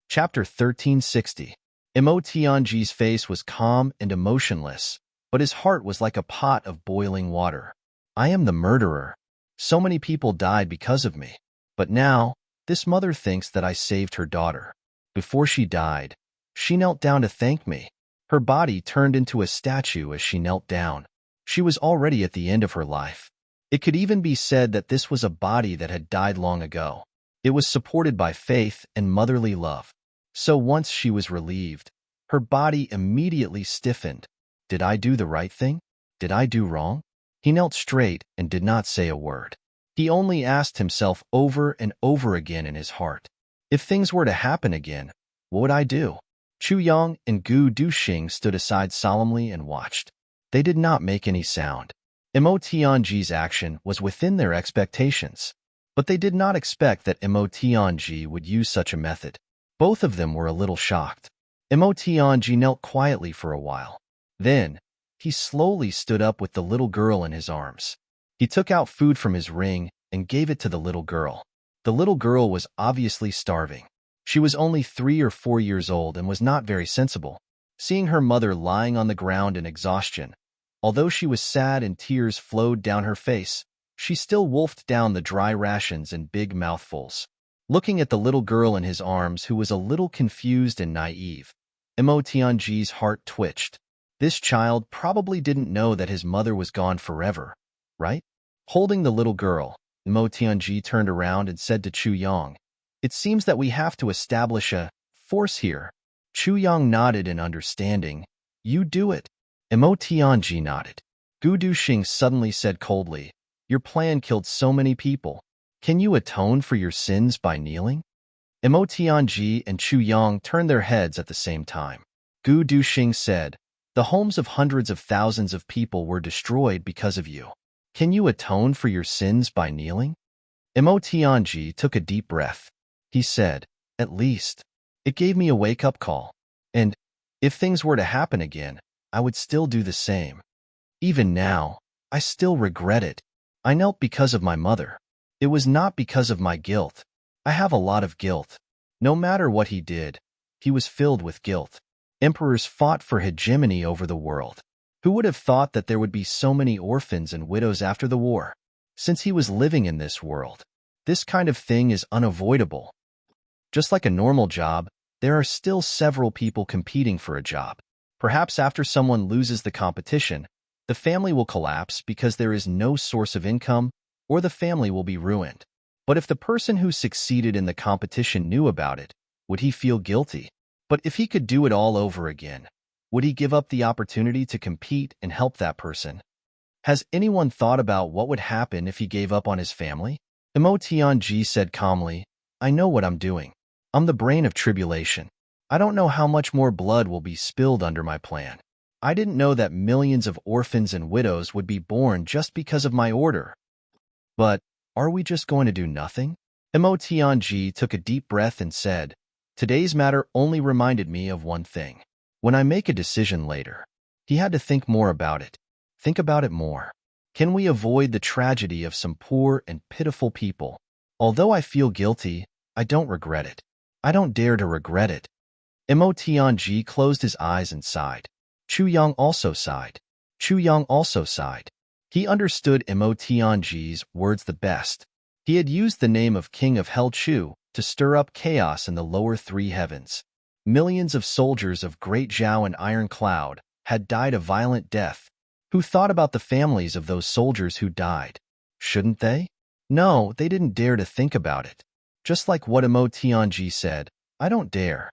Chapter 1360. Mo Tianji's face was calm and emotionless, but his heart was like a pot of boiling water. I am the murderer. So many people died because of me. But now, this mother thinks that I saved her daughter. Before she died, she knelt down to thank me. Her body turned into a statue as she knelt down. She was already at the end of her life. It could even be said that this was a body that had died long ago. It was supported by faith and motherly love. So once she was relieved, her body immediately stiffened. Did I do the right thing? Did I do wrong? He knelt straight and did not say a word. He only asked himself over and over again in his heart, if things were to happen again, what would I do? Chu Yang and Gu Duxing stood aside solemnly and watched. They did not make any sound. Mo Tianji's action was within their expectations, but they did not expect that Mo Tianji would use such a method. Both of them were a little shocked. Mo Tianji knelt quietly for a while. Then, he slowly stood up with the little girl in his arms. He took out food from his ring and gave it to the little girl. The little girl was obviously starving. She was only 3 or 4 years old and was not very sensible. Seeing her mother lying on the ground in exhaustion, Although she was sad and tears flowed down her face, she still wolfed down the dry rations in big mouthfuls. Looking at the little girl in his arms who was a little confused and naive, Mo Tianji's heart twitched. This child probably didn't know that his mother was gone forever, right? Holding the little girl, Mo Tianji turned around and said to Chu Yang, "It seems that we have to establish a force here." Chu Yang nodded in understanding. "You do it." Mo Tianji nodded. Gu Duxing suddenly said coldly, "Your plan killed so many people. Can you atone for your sins by kneeling?" Mo Tianji and Chu Yang turned their heads at the same time. Gu Duxing said, "The homes of hundreds of thousands of people were destroyed because of you. Can you atone for your sins by kneeling?" Mo Tianji took a deep breath. He said, "At least, it gave me a wake-up call. And if things were to happen again, I would still do the same. Even now, I still regret it. I knelt because of my mother. It was not because of my guilt. I have a lot of guilt. No matter what he did, he was filled with guilt. Emperors fought for hegemony over the world. Who would have thought that there would be so many orphans and widows after the war? Since he was living in this world, this kind of thing is unavoidable. Just like a normal job, there are still several people competing for a job. Perhaps after someone loses the competition, the family will collapse because there is no source of income, or the family will be ruined. But if the person who succeeded in the competition knew about it, would he feel guilty? But if he could do it all over again, would he give up the opportunity to compete and help that person? Has anyone thought about what would happen if he gave up on his family? Mo Tianji said calmly, "I know what I'm doing. I'm the brain of tribulation. I don't know how much more blood will be spilled under my plan. I didn't know that millions of orphans and widows would be born just because of my order. But are we just going to do nothing?" Mo Tianji took a deep breath and said, "Today's matter only reminded me of one thing. When I make a decision later," he had to think more about it. Think about it more. Can we avoid the tragedy of some poor and pitiful people? Although I feel guilty, I don't regret it. I don't dare to regret it." Mo Tianji closed his eyes and sighed. Chu Yang also sighed. Chu Yang also sighed. He understood Mo Tianji's words the best. He had used the name of King of Hell Chu to stir up chaos in the lower three heavens. Millions of soldiers of Great Zhao and Iron Cloud had died a violent death. Who thought about the families of those soldiers who died? Shouldn't they? No, they didn't dare to think about it. Just like what Mo Tianji said, "I don't dare.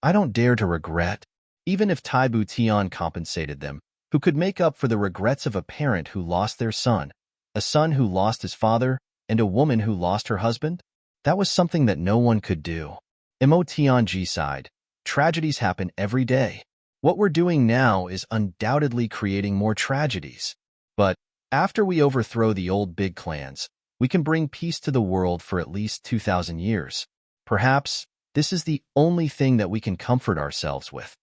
I don't dare to regret." Even if Taibu Tian compensated them, who could make up for the regrets of a parent who lost their son, a son who lost his father, and a woman who lost her husband? That was something that no one could do. Mo Tianji sighed. Tragedies happen every day. What we're doing now is undoubtedly creating more tragedies. But after we overthrow the old big clans, we can bring peace to the world for at least 2,000 years. Perhaps this is the only thing that we can comfort ourselves with.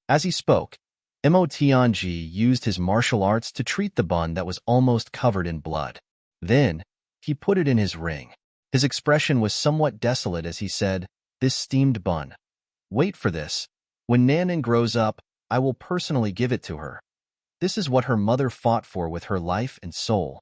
As he spoke, Mo Tianji used his martial arts to treat the bun that was almost covered in blood. Then, he put it in his ring. His expression was somewhat desolate as he said, "This steamed bun. Wait for this. When Nanan grows up, I will personally give it to her. This is what her mother fought for with her life and soul."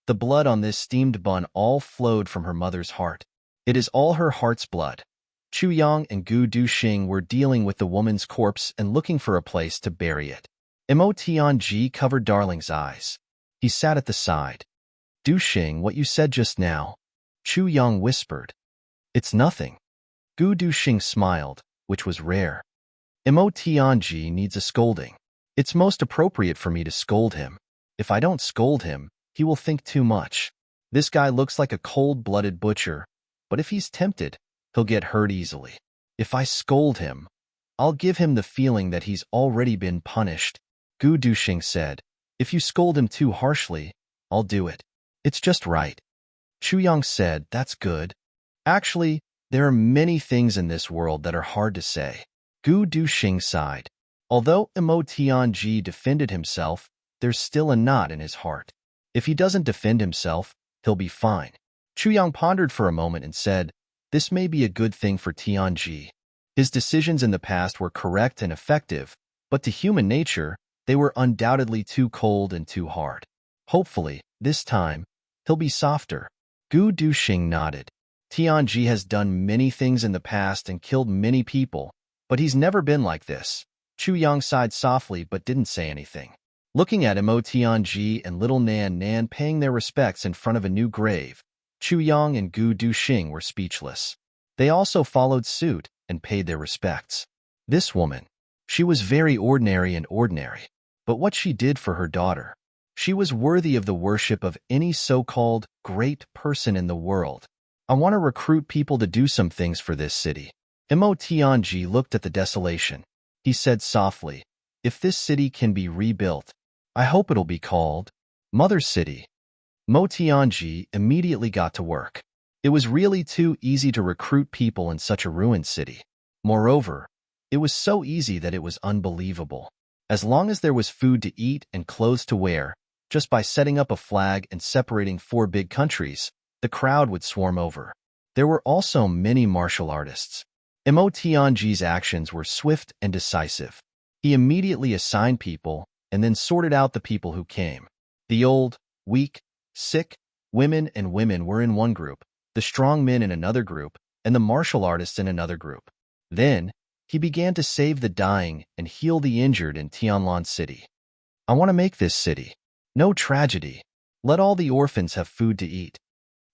The blood on this steamed bun all flowed from her mother's heart. It is all her heart's blood. Chu Yang and Gu Duxing were dealing with the woman's corpse and looking for a place to bury it. Mo Tianji covered Darling's eyes. He sat at the side. "Duxing, what you said just now," Chu Yang whispered. "It's nothing." Gu Duxing smiled, which was rare. Mo Tianji needs a scolding. It's most appropriate for me to scold him. If I don't scold him, he will think too much. This guy looks like a cold-blooded butcher, but if he's tempted, he'll get hurt easily. If I scold him, I'll give him the feeling that he's already been punished. Gu Duxing said, "If you scold him too harshly, I'll do it. It's just right." Chu Yang said, "That's good. Actually, there are many things in this world that are hard to say." Gu Duxing sighed. Although Mo Tianji defended himself, there's still a knot in his heart. If he doesn't defend himself, he'll be fine. Chu Yang pondered for a moment and said, "This may be a good thing for Tianji. His decisions in the past were correct and effective, but to human nature, They were undoubtedly too cold and too hard. Hopefully, this time, he'll be softer. Gu Duxing nodded. Tianji has done many things in the past and killed many people, but he's never been like this. Chu Yang sighed softly but didn't say anything. Looking at Mo Tianji and little Nan Nan paying their respects in front of a new grave, Chu Yang and Gu Duxing were speechless. They also followed suit and paid their respects. This woman, she was very ordinary, but what she did for her daughter, she was worthy of the worship of any so-called great person in the world. I want to recruit people to do some things for this city. Mo Tianji looked at the desolation. He said softly, if this city can be rebuilt, I hope it'll be called Mother City. Mo Tianji immediately got to work. It was really too easy to recruit people in such a ruined city. Moreover, it was so easy that it was unbelievable. As long as there was food to eat and clothes to wear, just by setting up a flag and separating 4 big countries, the crowd would swarm over. There were also many martial artists. Mo Tianji's actions were swift and decisive. He immediately assigned people and then sorted out the people who came. The old, weak, sick, women were in one group, the strong men in another group, and the martial artists in another group. Then, he began to save the dying and heal the injured in Tianlan City. I want to make this city no tragedy. Let all the orphans have food to eat.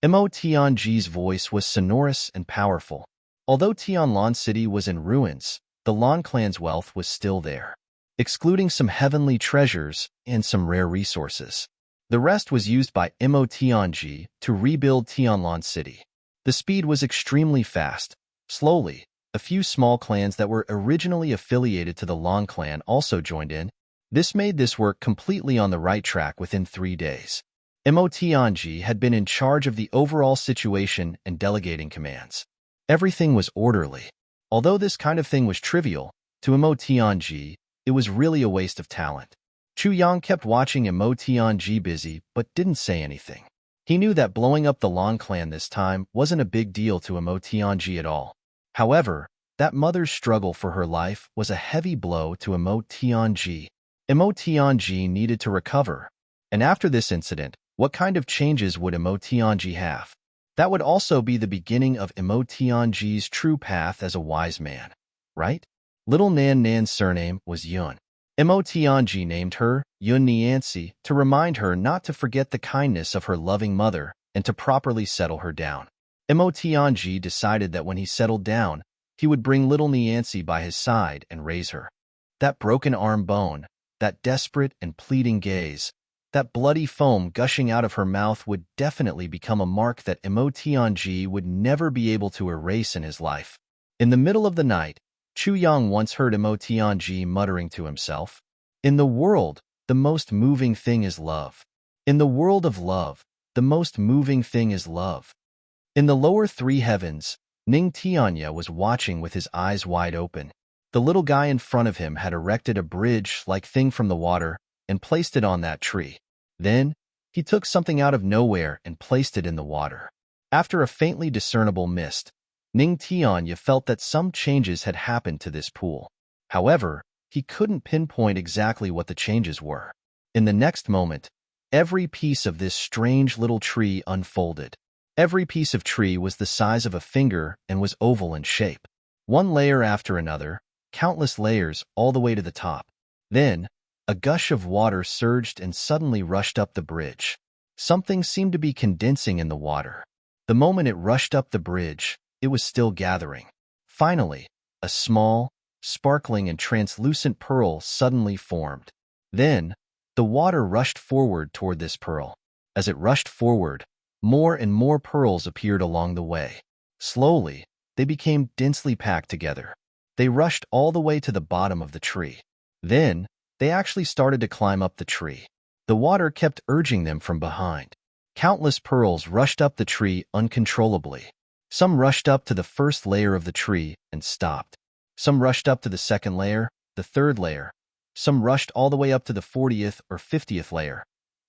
Mo Tianji's voice was sonorous and powerful. Although Tianlan City was in ruins, the Lan clan's wealth was still there, excluding some heavenly treasures and some rare resources. The rest was used by Mo Tianji to rebuild Tianlan City. The speed was extremely fast. Slowly, a few small clans that were originally affiliated to the Lan clan also joined in. This made this work completely on the right track within 3 days. Mo Tianji had been in charge of the overall situation and delegating commands. Everything was orderly. Although this kind of thing was trivial, to Mo Tianji, it was really a waste of talent. Chu Yang kept watching Mo Tianji busy but didn't say anything. He knew that blowing up the Lan clan this time wasn't a big deal to Mo Tianji at all. However, that mother's struggle for her life was a heavy blow to Mo Tianji. Mo Tianji needed to recover. And after this incident, what kind of changes would Mo Tianji have? That would also be the beginning of Mo Tianji's true path as a wise man, right? Little Nan Nan's surname was Yun. Mo Tianji named her Yun Niancy to remind her not to forget the kindness of her loving mother and to properly settle her down. Mo Tianji decided that when he settled down, he would bring little Niancy by his side and raise her. That broken arm bone, that desperate and pleading gaze, that bloody foam gushing out of her mouth would definitely become a mark that Mo Tianji would never be able to erase in his life. In the middle of the night, Chu Yang once heard Mo Tianji muttering to himself, "In the world, the most moving thing is love. In the world of love, the most moving thing is love." In the lower 3 heavens, Ning Tianya was watching with his eyes wide open. The little guy in front of him had erected a bridge-like thing from the water and placed it on that tree. Then, he took something out of nowhere and placed it in the water. After a faintly discernible mist, Ning Tianya felt that some changes had happened to this pool. However, he couldn't pinpoint exactly what the changes were. In the next moment, every piece of this strange little tree unfolded. Every piece of tree was the size of a finger and was oval in shape. One layer after another, countless layers all the way to the top. Then, a gush of water surged and suddenly rushed up the bridge. Something seemed to be condensing in the water. The moment it rushed up the bridge, it was still gathering. Finally, a small, sparkling and translucent pearl suddenly formed. Then, the water rushed forward toward this pearl. As it rushed forward, more and more pearls appeared along the way. Slowly, they became densely packed together. They rushed all the way to the bottom of the tree. Then, they actually started to climb up the tree. The water kept urging them from behind. Countless pearls rushed up the tree uncontrollably. Some rushed up to the first layer of the tree and stopped. Some rushed up to the second layer, the third layer. Some rushed all the way up to the 40th or 50th layer.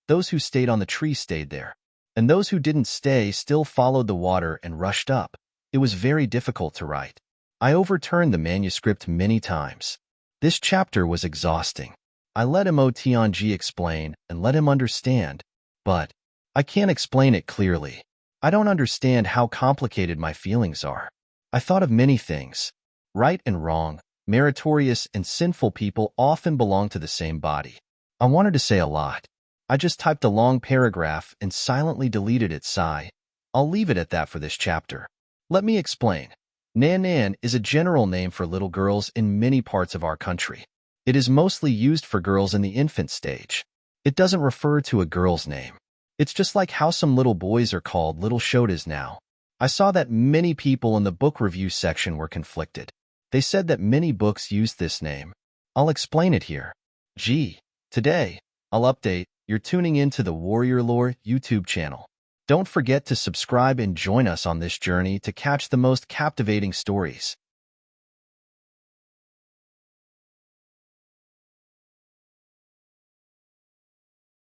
Those who stayed on the tree stayed there. And those who didn't stay still followed the water and rushed up. It was very difficult to write. I overturned the manuscript many times. This chapter was exhausting. I let Emotionji explain and let him understand, but I can't explain it clearly. I don't understand how complicated my feelings are. I thought of many things. Right and wrong, meritorious and sinful people often belong to the same body. I wanted to say a lot. I just typed a long paragraph and silently deleted it. Sigh. I'll leave it at that for this chapter. Let me explain. Nan is a general name for little girls in many parts of our country. It is mostly used for girls in the infant stage. It doesn't refer to a girl's name. It's just like how some little boys are called little shotas now. I saw that many people in the book review section were conflicted. They said that many books use this name. I'll explain it here. Today, I'll update. You're tuning in to the Warrior Lore YouTube channel. Don't forget to subscribe and join us on this journey to catch the most captivating stories.